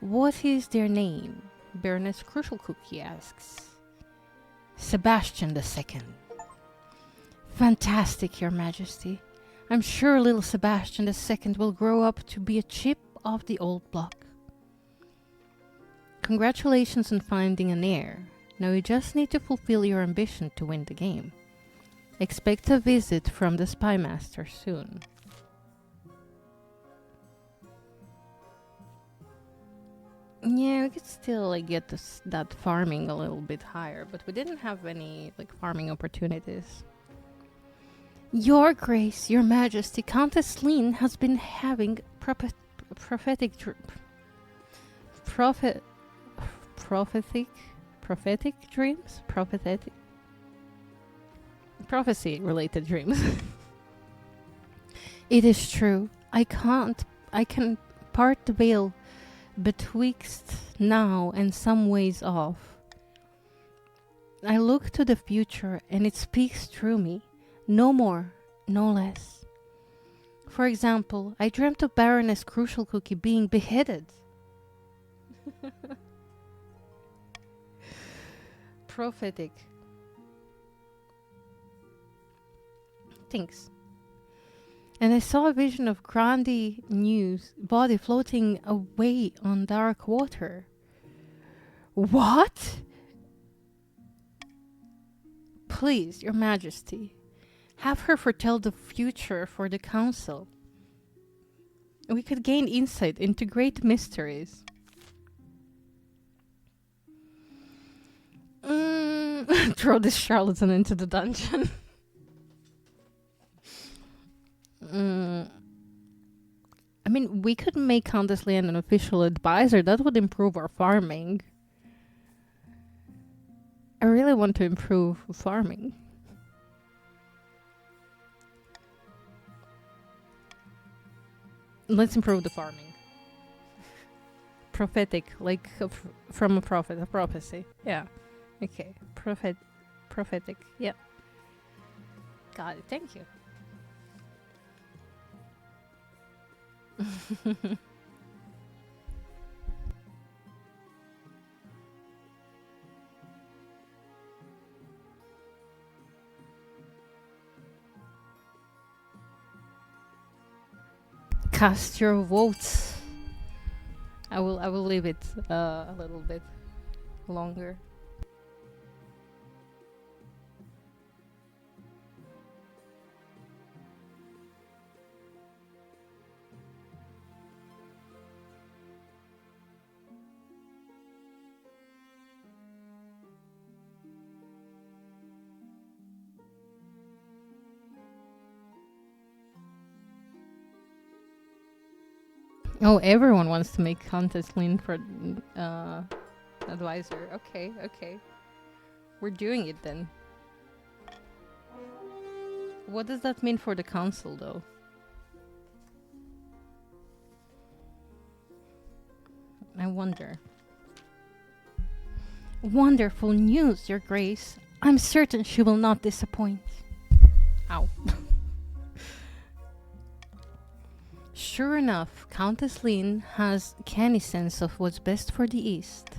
What is their name? Baroness Crucial Cookie asks. Sebastian II. Fantastic, Your Majesty. I'm sure little Sebastian II will grow up to be a chip of the old block. Congratulations on finding an heir. Now you just need to fulfill your ambition to win the game. Expect a visit from the Spy Master soon. Yeah, we could still get that farming a little bit higher, but we didn't have any farming opportunities. Your Grace, Your Majesty, Countess Lean has been having prophetic prophet prophetic dreams, prophecy related dreams. It is true. I can part the veil betwixt now and some ways off. I look to the future and it speaks through me. No more, no less. For example, I dreamt of Baroness Crucial Cookie being beheaded. Prophetic. Thanks. And I saw a vision of Grandi News body floating away on dark water. What? Please, Your Majesty, have her foretell the future for the council. We could gain insight into great mysteries. Throw this charlatan into the dungeon. I mean, we could make Countess Leanne an official advisor. That would improve our farming. I really want to improve farming. Let's improve the farming. prophetic, like from a prophet, a prophecy. Yeah. Okay. Prophetic. Yeah. Got it. Thank you. Cast your votes. I will leave it a little bit longer. Oh, everyone wants to make contest lean for advisor. Okay, okay. We're doing it then. What does that mean for the council, though? I wonder. Wonderful news, Your Grace. I'm certain she will not disappoint. Ow. Sure enough, Countess Lynn has canny sense of what's best for the East.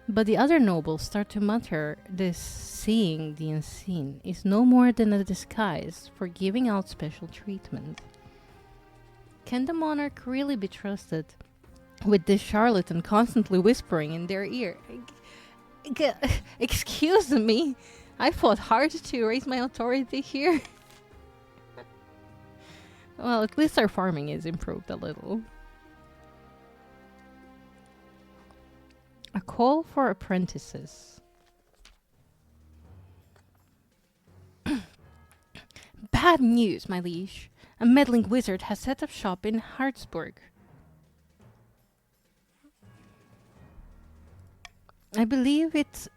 But the other nobles start to mutter this seeing the unseen is no more than a disguise for giving out special treatment. Can the monarch really be trusted with this charlatan constantly whispering in their ear? Excuse me, I fought hard to raise my authority here. Well, at least our farming is improved a little. A call for apprentices. Bad news, my liege. A meddling wizard has set up shop in Hartsburg. I believe it's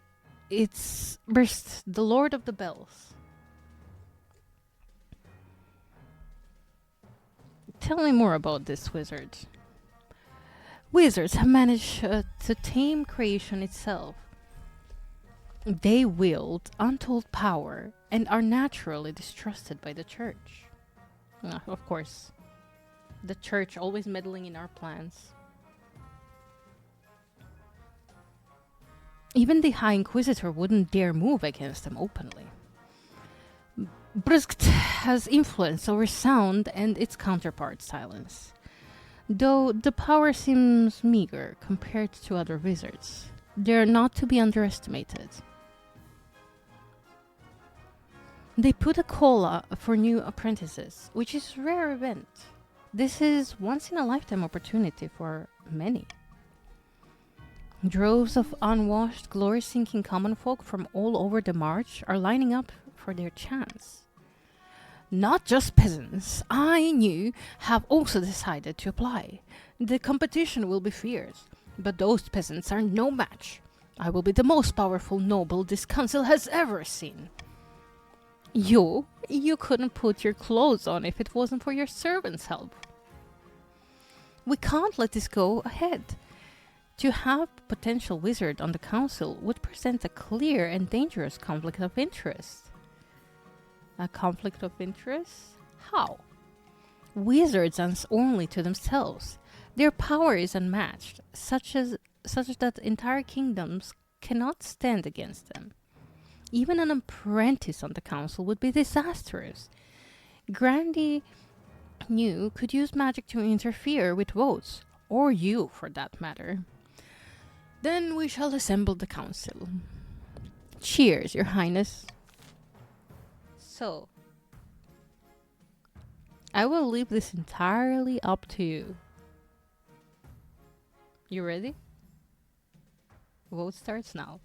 Brist, the Lord of the Bells. Tell me more about this wizard. Wizards have managed to tame creation itself. They wield untold power and are naturally distrusted by the church. Of course, the church always meddling in our plans. Even the High Inquisitor wouldn't dare move against them openly. Bruskt has influence over sound and its counterpart silence, though the power seems meager compared to other wizards. They're not to be underestimated. They put a call for new apprentices, which is a rare event. This is once in a lifetime opportunity for many. Droves of unwashed, glory-seeking common folk from all over the march are lining up for their chance. Not just peasants, I knew, have also decided to apply. The competition will be fierce, but those peasants are no match. I will be the most powerful noble this council has ever seen. You couldn't put your clothes on if it wasn't for your servants' help. We can't let this go ahead. To have potential wizard on the council would present a clear and dangerous conflict of interest. A conflict of interest? How? Wizards answer only to themselves. Their power is unmatched, such that entire kingdoms cannot stand against them. Even an apprentice on the council would be disastrous. Grandy New could use magic to interfere with votes, or you for that matter. Then we shall assemble the council. Cheers, Your Highness. So, I will leave this entirely up to you. You ready? Vote starts now.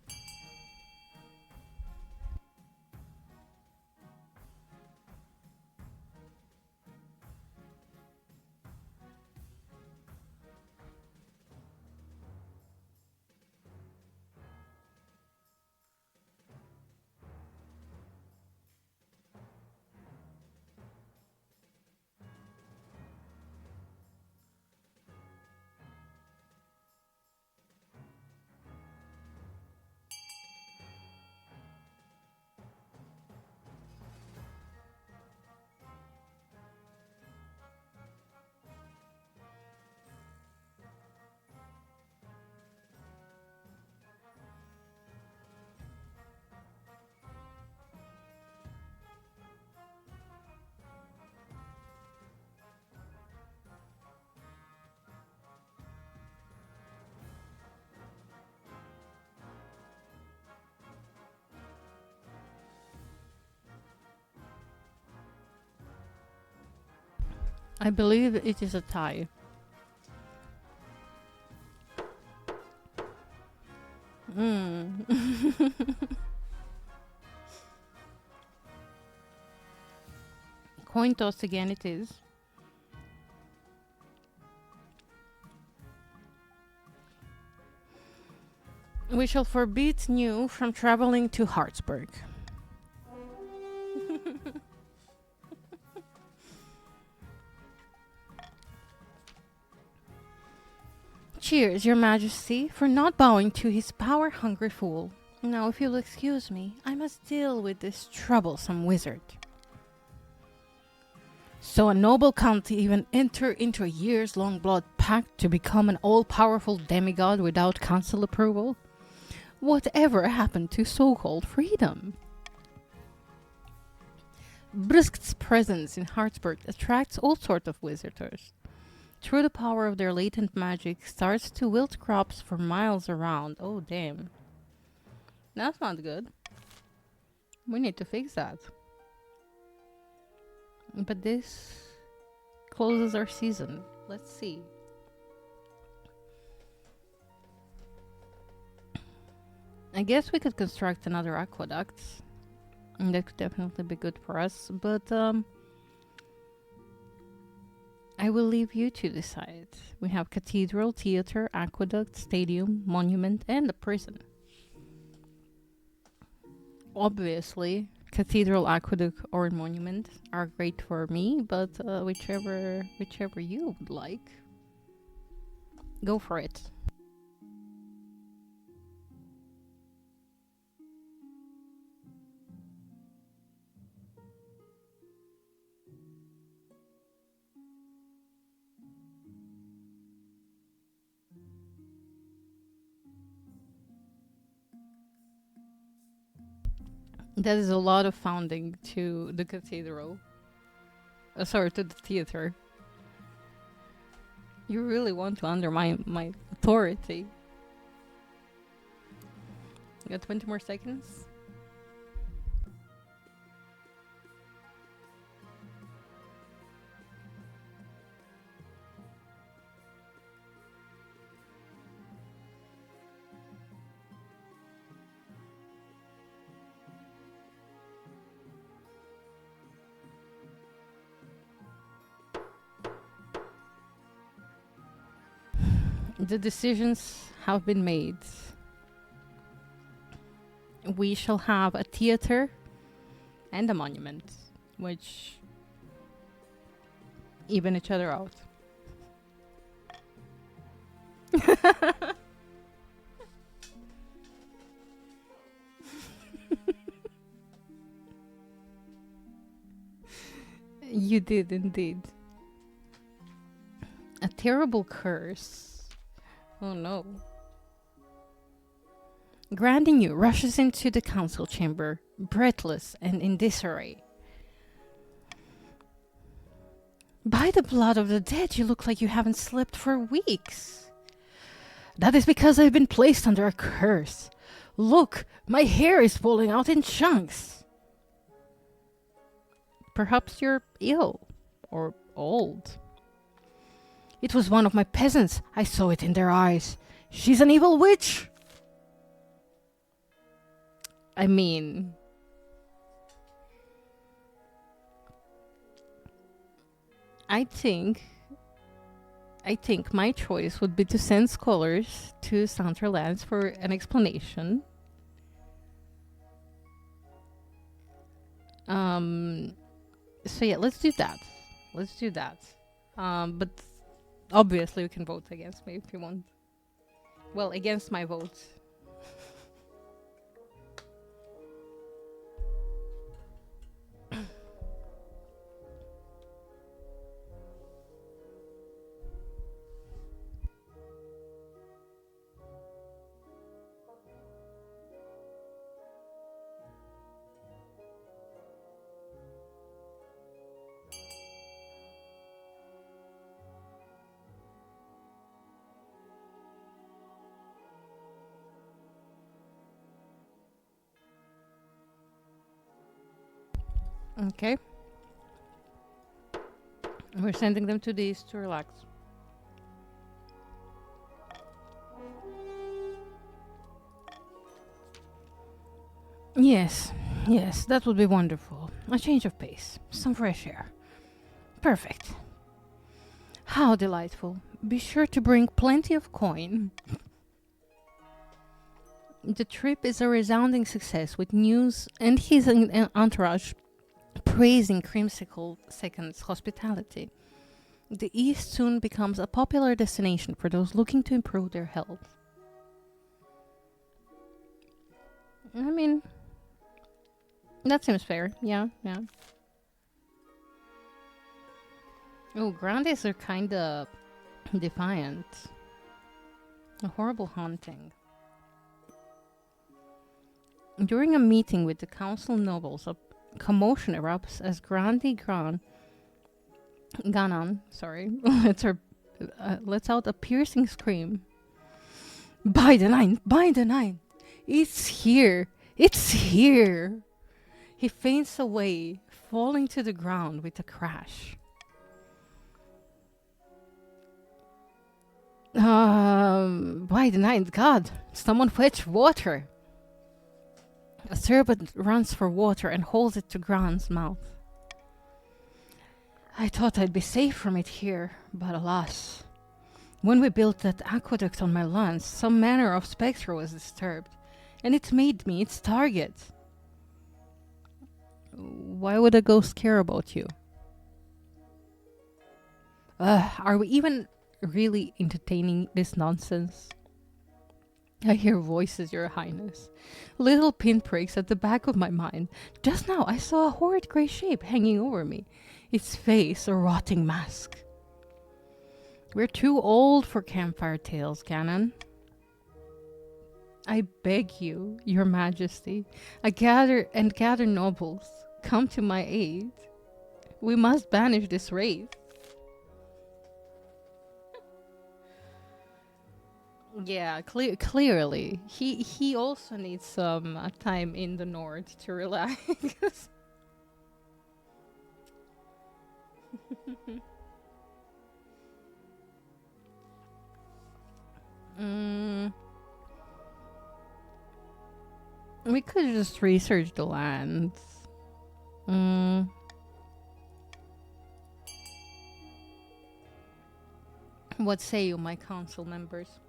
I believe it is a tie. Mm. Coin toss again it is. We shall forbid you from traveling to Hartsburg. Cheers, your majesty, for not bowing to his power-hungry fool. Now, if you'll excuse me, I must deal with this troublesome wizard. So a noble can't even enter into a years-long blood pact to become an all-powerful demigod without council approval? Whatever happened to so-called freedom? Brisk's presence in Hartsburg attracts all sorts of visitors. Through the power of their latent magic, starts to wilt crops for miles around. Oh, damn. That's not good. We need to fix that. But this closes our season. Let's see. I guess we could construct another aqueduct. And that could definitely be good for us. But I will leave you to decide. We have cathedral, theater, aqueduct, stadium, monument, and a prison. Obviously, cathedral, aqueduct, or monument are great for me, but whichever you would like, go for it. That is a lot of founding to the cathedral. Sorry, to the theater. You really want to undermine my authority. You got 20 more seconds? The decisions have been made. We shall have a theater and a monument, which even each other out. You did indeed. A terrible curse. Oh no. Grandinu rushes into the council chamber, breathless and in disarray. By the blood of the dead, you look like you haven't slept for weeks. That is because I've been placed under a curse. Look, my hair is falling out in chunks. Perhaps you're ill or old. It was one of my peasants. I saw it in their eyes. She's an evil witch. I mean, I think my choice would be to send scholars to Sunderlands for an explanation. So yeah, let's do that. But obviously you can vote against me if you want. Well, against my vote. Okay. We're sending them to the east to relax. Yes, yes, that would be wonderful. A change of pace, some fresh air. Perfect. How delightful. Be sure to bring plenty of coin. The trip is a resounding success with news and his entourage praising Creamsicle Second's hospitality. The East soon becomes a popular destination for those looking to improve their health. I mean, that seems fair. Yeah, yeah. Oh, Grandes are kinda defiant. A horrible haunting. During a meeting with the council nobles, a commotion erupts as Ganon, sorry, lets out a piercing scream. By the nine! By the nine! It's here! It's here! He faints away, falling to the ground with a crash. By the ninth god, someone fetch water! A servant runs for water and holds it to Gran's mouth. I thought I'd be safe from it here, but alas. When we built that aqueduct on my lands, some manner of spectre was disturbed, and it made me its target. Why would a ghost care about you? Are we even really entertaining this nonsense? I hear voices, Your Highness. Little pinpricks at the back of my mind. Just now I saw a horrid grey shape hanging over me. Its face a rotting mask. We're too old for campfire tales, Ganon. I beg you, Your Majesty, gather nobles. Come to my aid. We must banish this wraith. Yeah, clearly. He also needs some time in the north to relax. mm, we could just research the lands. Mm, what say you, my council members?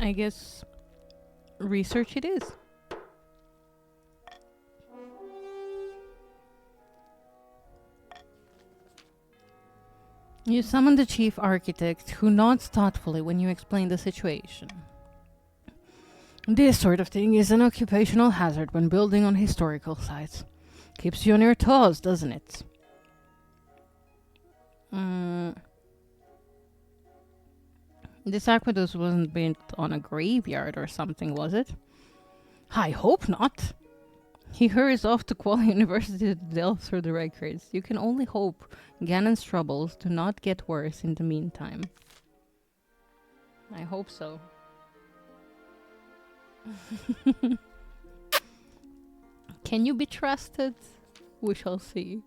I guess research it is. You summon the chief architect, who nods thoughtfully when you explain the situation. This sort of thing is an occupational hazard when building on historical sites. Keeps you on your toes, doesn't it? This aqueduct wasn't built on a graveyard or something, was it? I hope not. He hurries off to Qual University to delve through the records. You can only hope Ganon's troubles do not get worse in the meantime. I hope so. Can you be trusted? We shall see.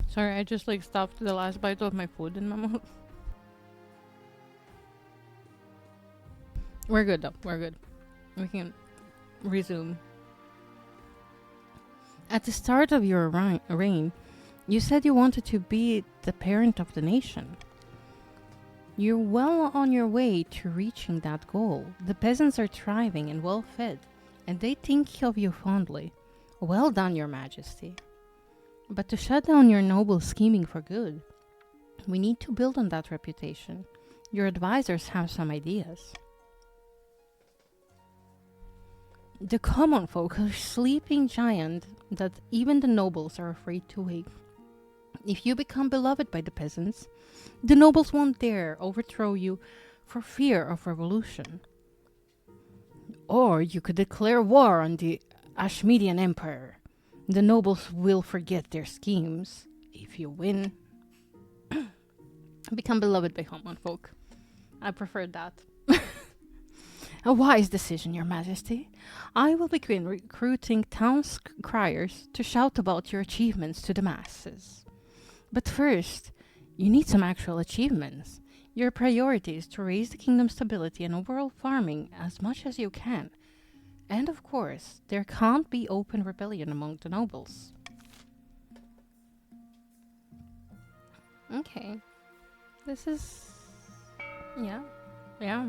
Sorry, I just stuffed the last bite of my food in my mouth. We're good though, we're good. We can resume. At the start of your reign, you said you wanted to be the parent of the nation. You're well on your way to reaching that goal. The peasants are thriving and well fed, and they think of you fondly. Well done, Your Majesty. But to shut down your noble scheming for good, we need to build on that reputation. Your advisors have some ideas. The common folk are sleeping giant that even the nobles are afraid to wake. If you become beloved by the peasants, the nobles won't dare overthrow you for fear of revolution. Or you could declare war on the Ashmedian Empire. The nobles will forget their schemes. If you win, become beloved by common folk. I prefer that. A wise decision, Your Majesty. I will begin recruiting town criers to shout about your achievements to the masses. But first, you need some actual achievements. Your priority is to raise the kingdom's stability and overall farming as much as you can. And of course, there can't be open rebellion among the nobles. Okay. This is... yeah. Yeah.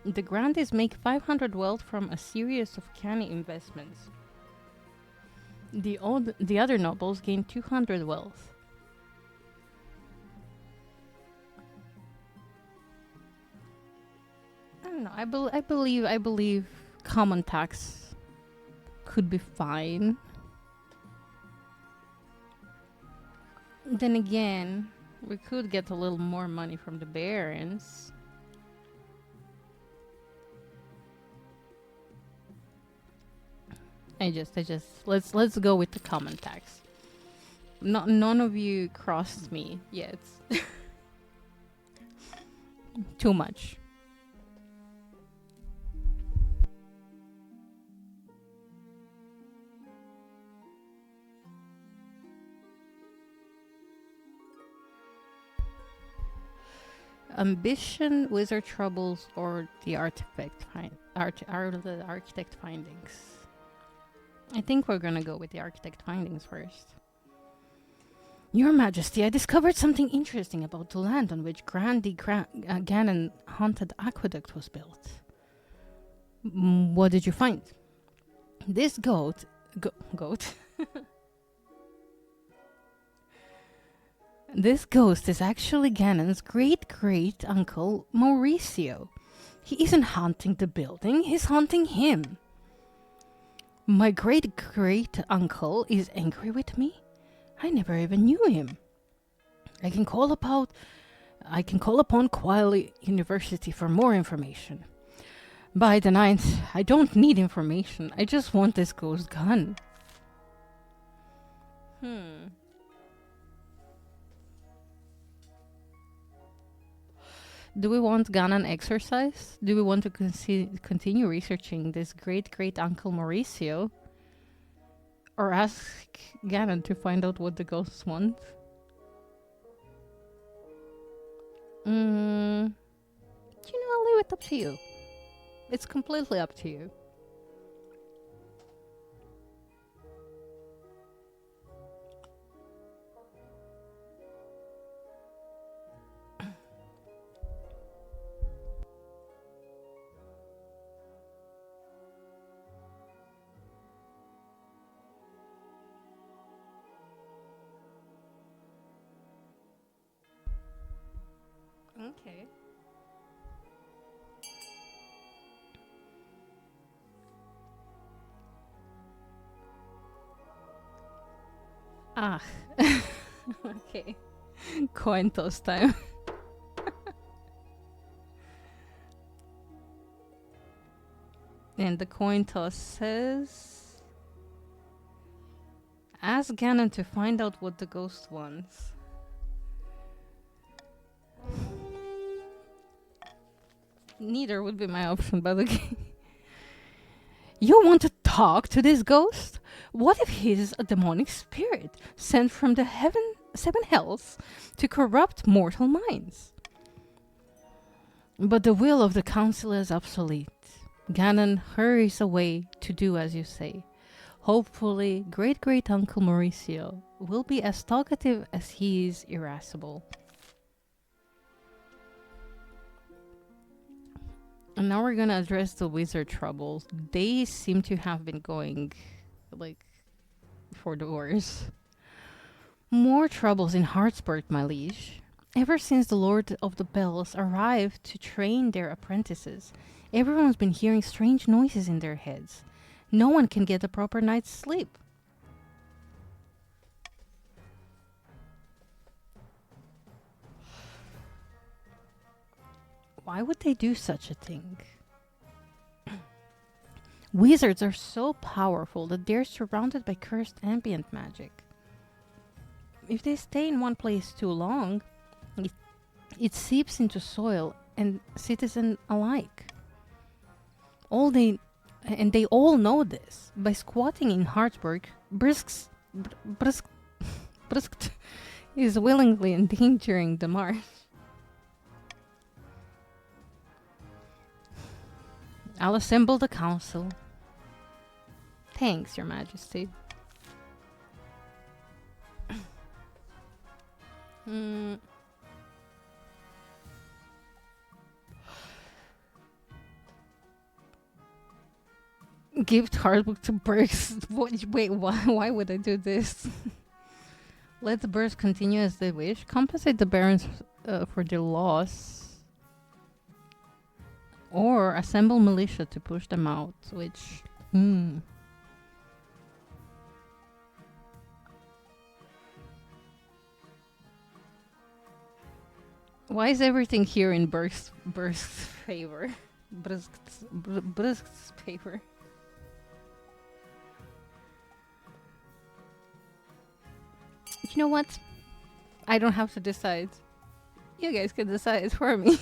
The grandees make 500 wealth from a series of canny investments. The other nobles gain 200 wealth. I don't know. I believe common tax could be fine. Then again, we could get a little more money from the barons. Let's go with the common tax. None of you crossed me yet. Too much. Ambition, wizard troubles, or the the architect findings. I think we're gonna go with the architect findings first. Your Majesty, I discovered something interesting about the land on which Ganon Haunted Aqueduct was built. What did you find? This goat... goat? This ghost is actually Ganon's great-great-uncle Mauricio. He isn't haunting the building, he's haunting him. My great-great-uncle is angry with me? I never even knew him. I can call upon Quail University for more information. By the ninth, I don't need information. I just want this ghost gone. Do we want Ganon exercise? Do we want to continue researching this great-great-uncle Mauricio? Or ask Ganon to find out what the ghosts want? I'll leave it up to you. It's completely up to you. Okay. Ah. Okay. Coin toss time. And the coin toss says... Ask Ganon to find out what the ghost wants. Neither would be my option, by the way. You want to talk to this ghost? What if he's a demonic spirit sent from the seven hells to corrupt mortal minds? But the will of the council is obsolete. Ganon hurries away to do as you say. Hopefully, great great uncle Mauricio will be as talkative as he is irascible. And now we're gonna address the wizard troubles. They seem to have been going, like, for the worse. More troubles in Hartsburg, my liege. Ever since the Lord of the Bells arrived to train their apprentices, everyone's been hearing strange noises in their heads. No one can get a proper night's sleep. Why would they do such a thing? Wizards are so powerful that they're surrounded by cursed ambient magic. If they stay in one place too long, it seeps into soil and citizen alike. They all know this. By squatting in Hartsburg, Brisk is willingly endangering the marsh. I'll assemble the council. Thanks, Your Majesty. Give Hardbook to Burks. Wait, why would I do this? Let the Burks continue as they wish. Compensate the barons for their loss. Or assemble militia to push them out, which... Why is everything here in Burke's favor? Brisk's favor. You know what? I don't have to decide. You guys can decide for me.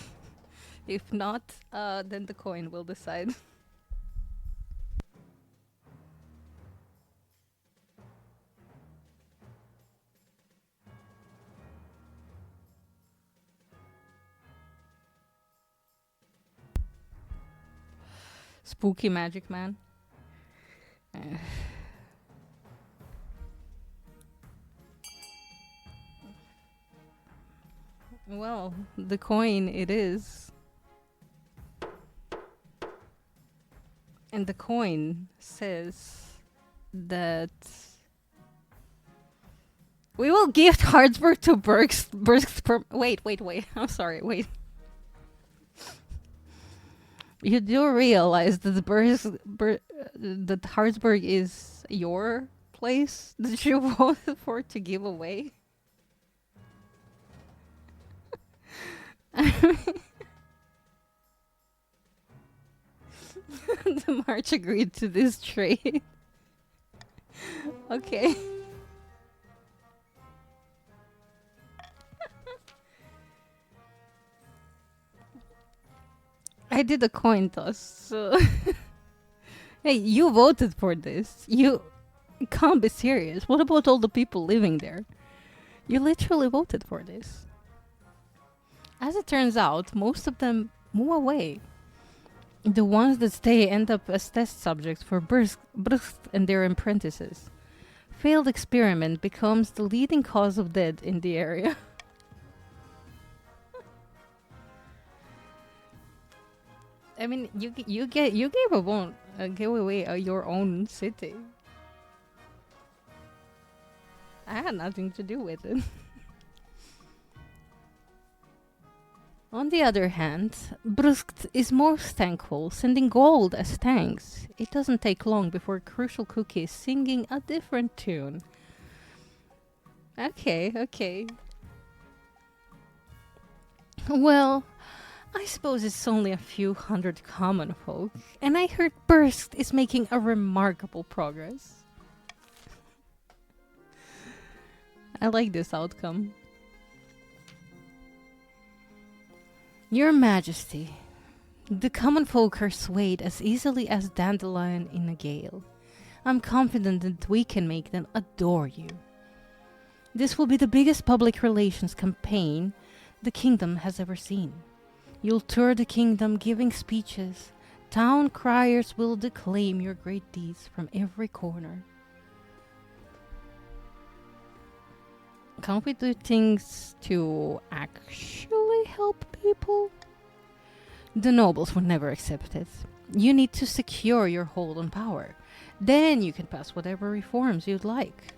If not, then the coin will decide. Spooky magic man. Well, the coin it is. And the coin says that we will gift Hardsburg to Burks. Wait. I'm sorry. Wait. You do realize that that Hardsburg is your place that you voted for to give away? The March agreed to this trade. Okay. I did a coin toss, so... Hey, you voted for this. You can't be serious. What about all the people living there? You literally voted for this. As it turns out, most of them move away. The ones that stay end up as test subjects for Brisk and their apprentices. Failed experiment becomes the leading cause of death in the area. I mean, you gave away your own city. I had nothing to do with it. On the other hand, Brusk is most thankful, sending gold as thanks. It doesn't take long before Crucial Cookie is singing a different tune. Okay. Well, I suppose it's only a few hundred common folk, and I heard Burst is making a remarkable progress. I like this outcome. Your Majesty, the common folk are swayed as easily as dandelion in a gale. I'm confident that we can make them adore you. This will be the biggest public relations campaign the kingdom has ever seen. You'll tour the kingdom giving speeches. Town criers will declaim your great deeds from every corner. Can't we do things to actually help people? The nobles would never accept it. You need to secure your hold on power. Then you can pass whatever reforms you'd like.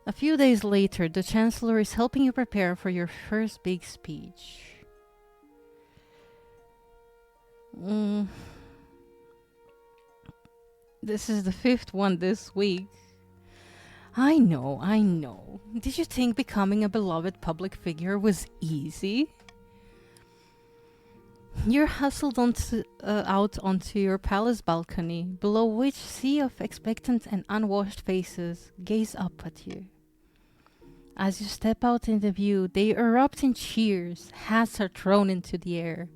A few days later, the Chancellor is helping you prepare for your first big speech. Mm. This is the fifth one this week. I know, I know. Did you think becoming a beloved public figure was easy? You're hustled out onto your palace balcony, below which sea of expectant and unwashed faces gaze up at you. As you step out in the view, they erupt in cheers, hats are thrown into the air.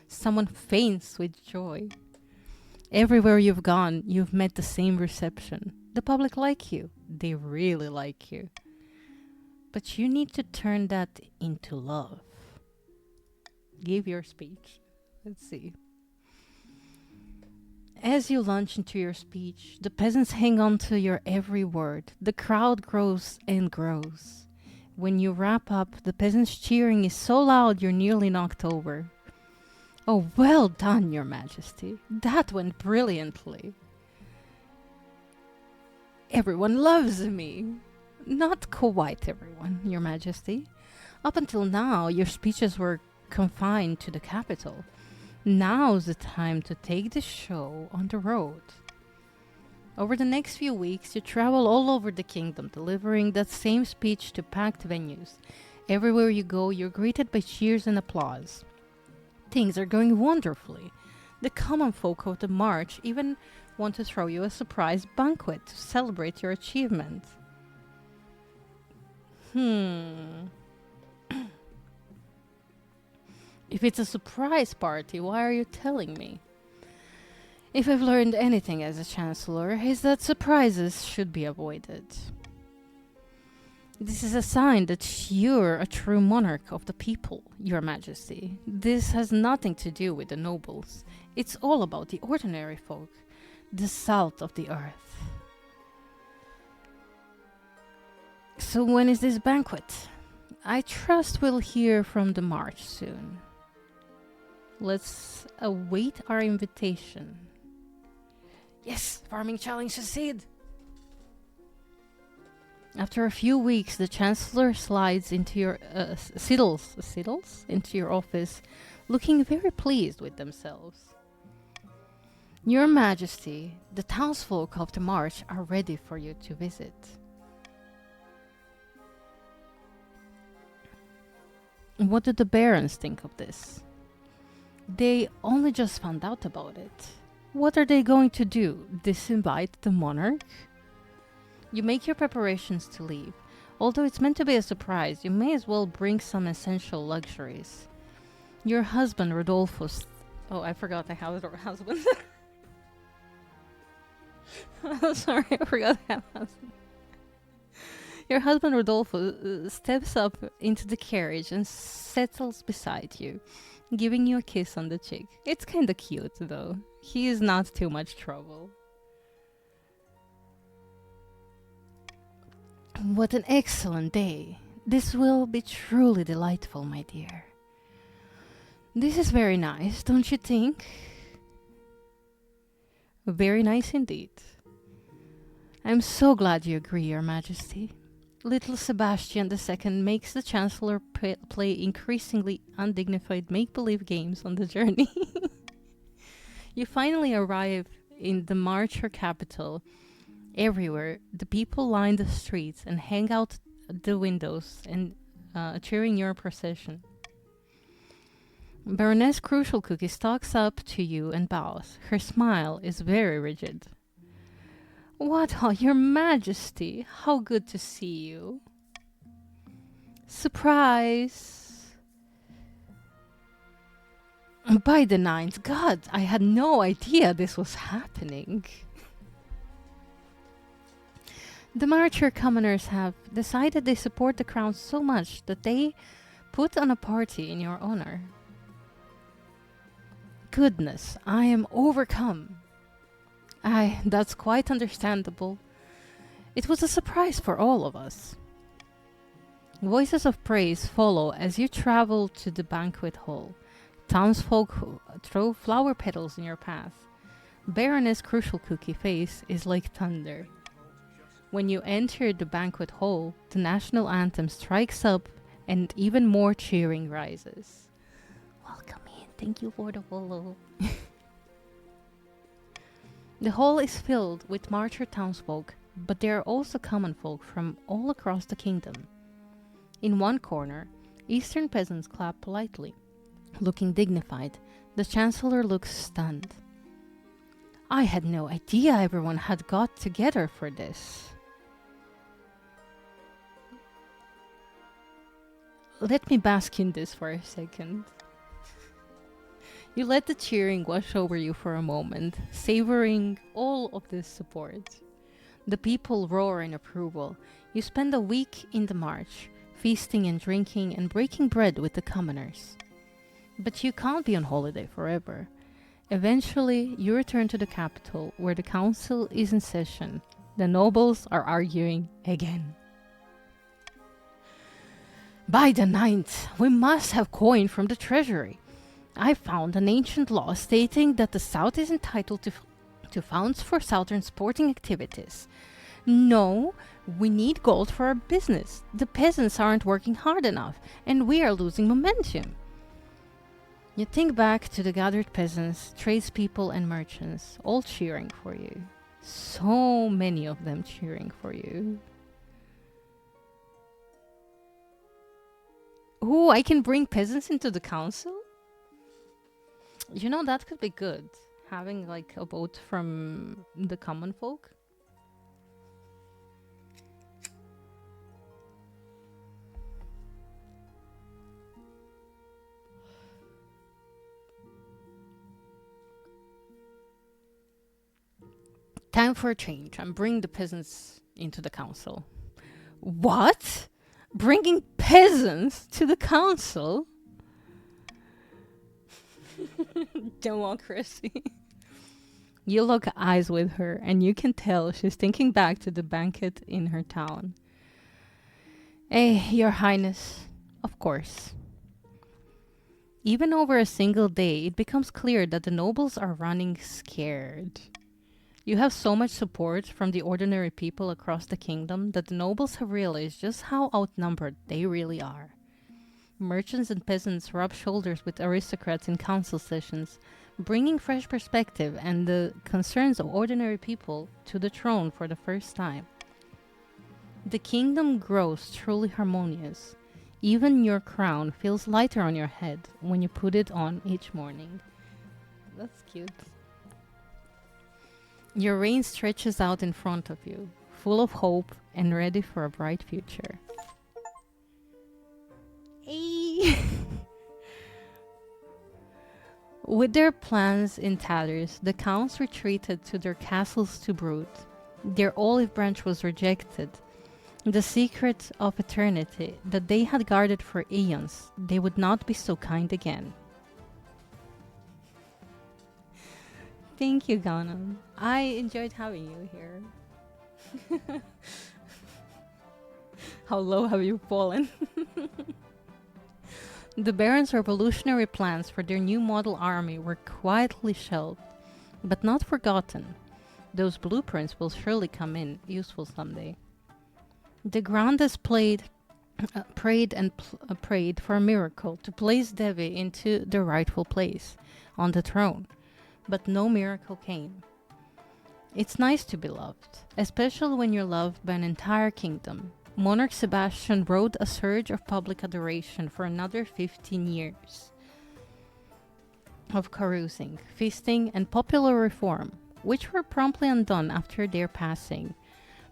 Someone faints with joy. Everywhere you've gone, you've met the same reception. The public like you. They really like you. But you need to turn that into love. Give your speech. Let's see. As you launch into your speech, the peasants hang on to your every word. The crowd grows and grows. When you wrap up, the peasants' cheering is so loud you're nearly knocked over. Oh, well done, Your Majesty. That went brilliantly. Everyone loves me. Not quite everyone, Your Majesty. Up until now, your speeches were confined to the capital. Now's the time to take the show on the road. Over the next few weeks, you travel all over the kingdom, delivering that same speech to packed venues. Everywhere you go, you're greeted by cheers and applause. Things are going wonderfully. The common folk of the march even want to throw you a surprise banquet to celebrate your achievement. If it's a surprise party, why are you telling me? If I've learned anything as a chancellor, is that surprises should be avoided. This is a sign that you're a true monarch of the people, Your Majesty. This has nothing to do with the nobles. It's all about the ordinary folk, the salt of the earth. So when is this banquet? I trust we'll hear from the march soon. Let's await our invitation. Yes, farming challenge succeed! After a few weeks, the Chancellor slides into your settles into your office, looking very pleased with themselves. Your Majesty, the townsfolk of the march are ready for you to visit. What do the barons think of this? They only just found out about it. What are they going to do? Disinvite the monarch? You make your preparations to leave. Although it's meant to be a surprise, you may as well bring some essential luxuries. Your husband, Rodolphus... Oh, I forgot I have a husband. I'm sorry, I forgot I have a husband. Your husband, Rodolphus, steps up into the carriage and settles beside you, giving you a kiss on the cheek. It's kinda cute, though. He is not too much trouble. What an excellent day. This will be truly delightful, my dear. This is very nice, don't you think? Very nice indeed. I'm so glad you agree, Your Majesty. Little Sebastian II makes the Chancellor play increasingly undignified make-believe games on the journey. You finally arrive in the Marcher capital. Everywhere, the people line the streets and hang out the windows and cheering your procession. Baroness Crucial Cookie stalks up to you and bows. Her smile is very rigid. What, oh, Your Majesty! How good to see you! Surprise! By the ninth god, I had no idea this was happening. The Marcher commoners have decided they support the crown so much that they put on a party in your honor. Goodness, I am overcome. That's quite understandable. It was a surprise for all of us. Voices of praise follow as you travel to the banquet hall. Townsfolk throw flower petals in your path. Baroness Crucial Cookie face is like thunder. When you enter the banquet hall, the national anthem strikes up and even more cheering rises. Welcome in, thank you for the follow. The hall is filled with marcher townsfolk, but there are also common folk from all across the kingdom. In one corner, eastern peasants clap politely. Looking dignified, the chancellor looks stunned. I had no idea everyone had got together for this. Let me bask in this for a second. You let the cheering wash over you for a moment, savoring all of this support. The people roar in approval. You spend a week in the march, feasting and drinking and breaking bread with the commoners. But you can't be on holiday forever. Eventually, you return to the capital, where the council is in session. The nobles are arguing again. By the ninth, we must have coin from the treasury. I found an ancient law stating that the South is entitled to funds for Southern sporting activities. No, we need gold for our business. The peasants aren't working hard enough, and we are losing momentum. You think back to the gathered peasants, tradespeople, and merchants, all cheering for you. So many of them cheering for you. Ooh, I can bring peasants into the council? You know, that could be good. Having like a vote from the common folk. Time for a change. I'm bringing the peasants into the council. What? Bringing peasants to the council? Democracy. You lock eyes with her, and you can tell she's thinking back to the banquet in her town. Your Highness, of course. Even over a single day, it becomes clear that the nobles are running scared. You have so much support from the ordinary people across the kingdom that the nobles have realized just how outnumbered they really are. Merchants and peasants rub shoulders with aristocrats in council sessions, bringing fresh perspective and the concerns of ordinary people to the throne for the first time. The kingdom grows truly harmonious. Even your crown feels lighter on your head when you put it on each morning. That's cute. Your reign stretches out in front of you, full of hope and ready for a bright future. Hey. With their plans in tatters, the counts retreated to their castles to brood. Their olive branch was rejected. The secret of eternity that they had guarded for eons, they would not be so kind again. Thank you, Ganon. I enjoyed having you here. How low have you fallen? The Baron's revolutionary plans for their new model army were quietly shelved, but not forgotten. Those blueprints will surely come in useful someday. The Grandes prayed for a miracle to place Devi into the rightful place on the throne, but no miracle came. It's nice to be loved, especially when you're loved by an entire kingdom. Monarch Sebastian rode a surge of public adoration for another 15 years of carousing, feasting, and popular reform, which were promptly undone after their passing.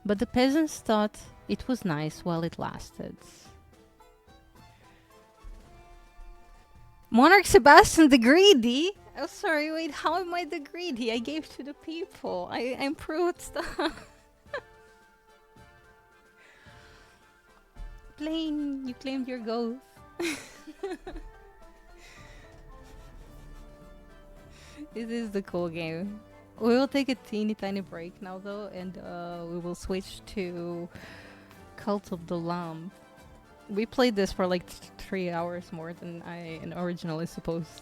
But the peasants thought it was nice while it lasted. Monarch Sebastian the Greedy? Oh, sorry, wait, how am I the greedy? I gave to the people. I improved stuff. Plain, you claimed your ghost. This is the cool game. We will take a teeny tiny break now though, and we will switch to Cult of the Lamb. We played this for like 3 hours more than I originally supposed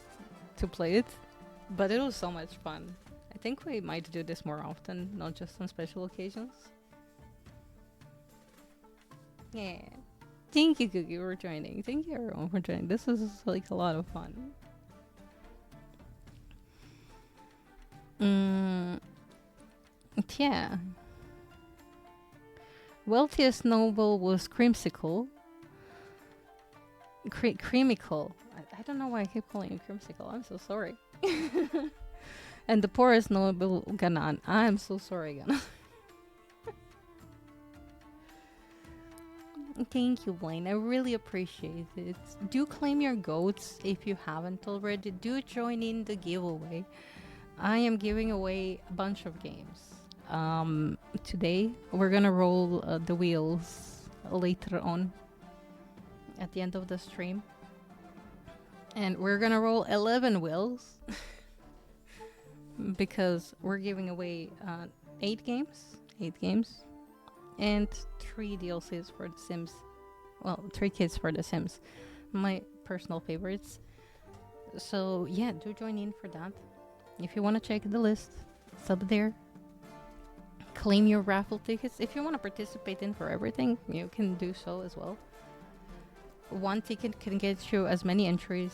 to play it, but it was so much fun. I think we might do this more often, not just on special occasions. Yeah. Thank you, Cookie, for joining. Thank you, everyone, for joining. This is like a lot of fun. Mm, yeah. Wealthiest noble was Creamsicle. Creamicle. I don't know why I keep calling it Creamsicle. I'm so sorry. And the poorest noble, Ganan. I'm so sorry, Ganan. Thank you, Blaine. I really appreciate it. Do claim your goats if you haven't already. Do join in the giveaway. I am giving away a bunch of games. Today we're gonna roll the wheels later on at the end of the stream, and we're gonna roll 11 wheels because we're giving away 8 games, 8 games, and 3 DLCs for The Sims. Well, 3 kits for The Sims, my personal favorites. So yeah, do join in for that. If you want to check the list, it's up there. Claim your raffle tickets. If you want to participate in for everything, you can do so as well. 1 ticket can get you as many entries,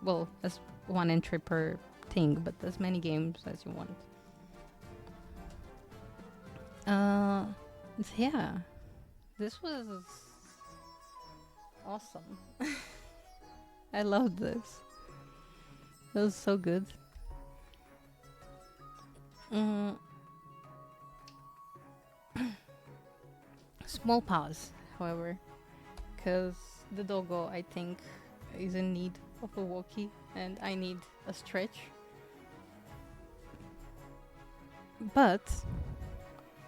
well, as 1 entry per thing, but as many games as you want. Uh, yeah, this was awesome. I loved this. It was so good. Mm, small pause, however, because the doggo, I think, is in need of a walkie, and I need a stretch. But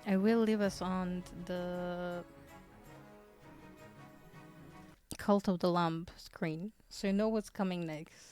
I will leave us on the Cult of the Lamb screen, so you know what's coming next.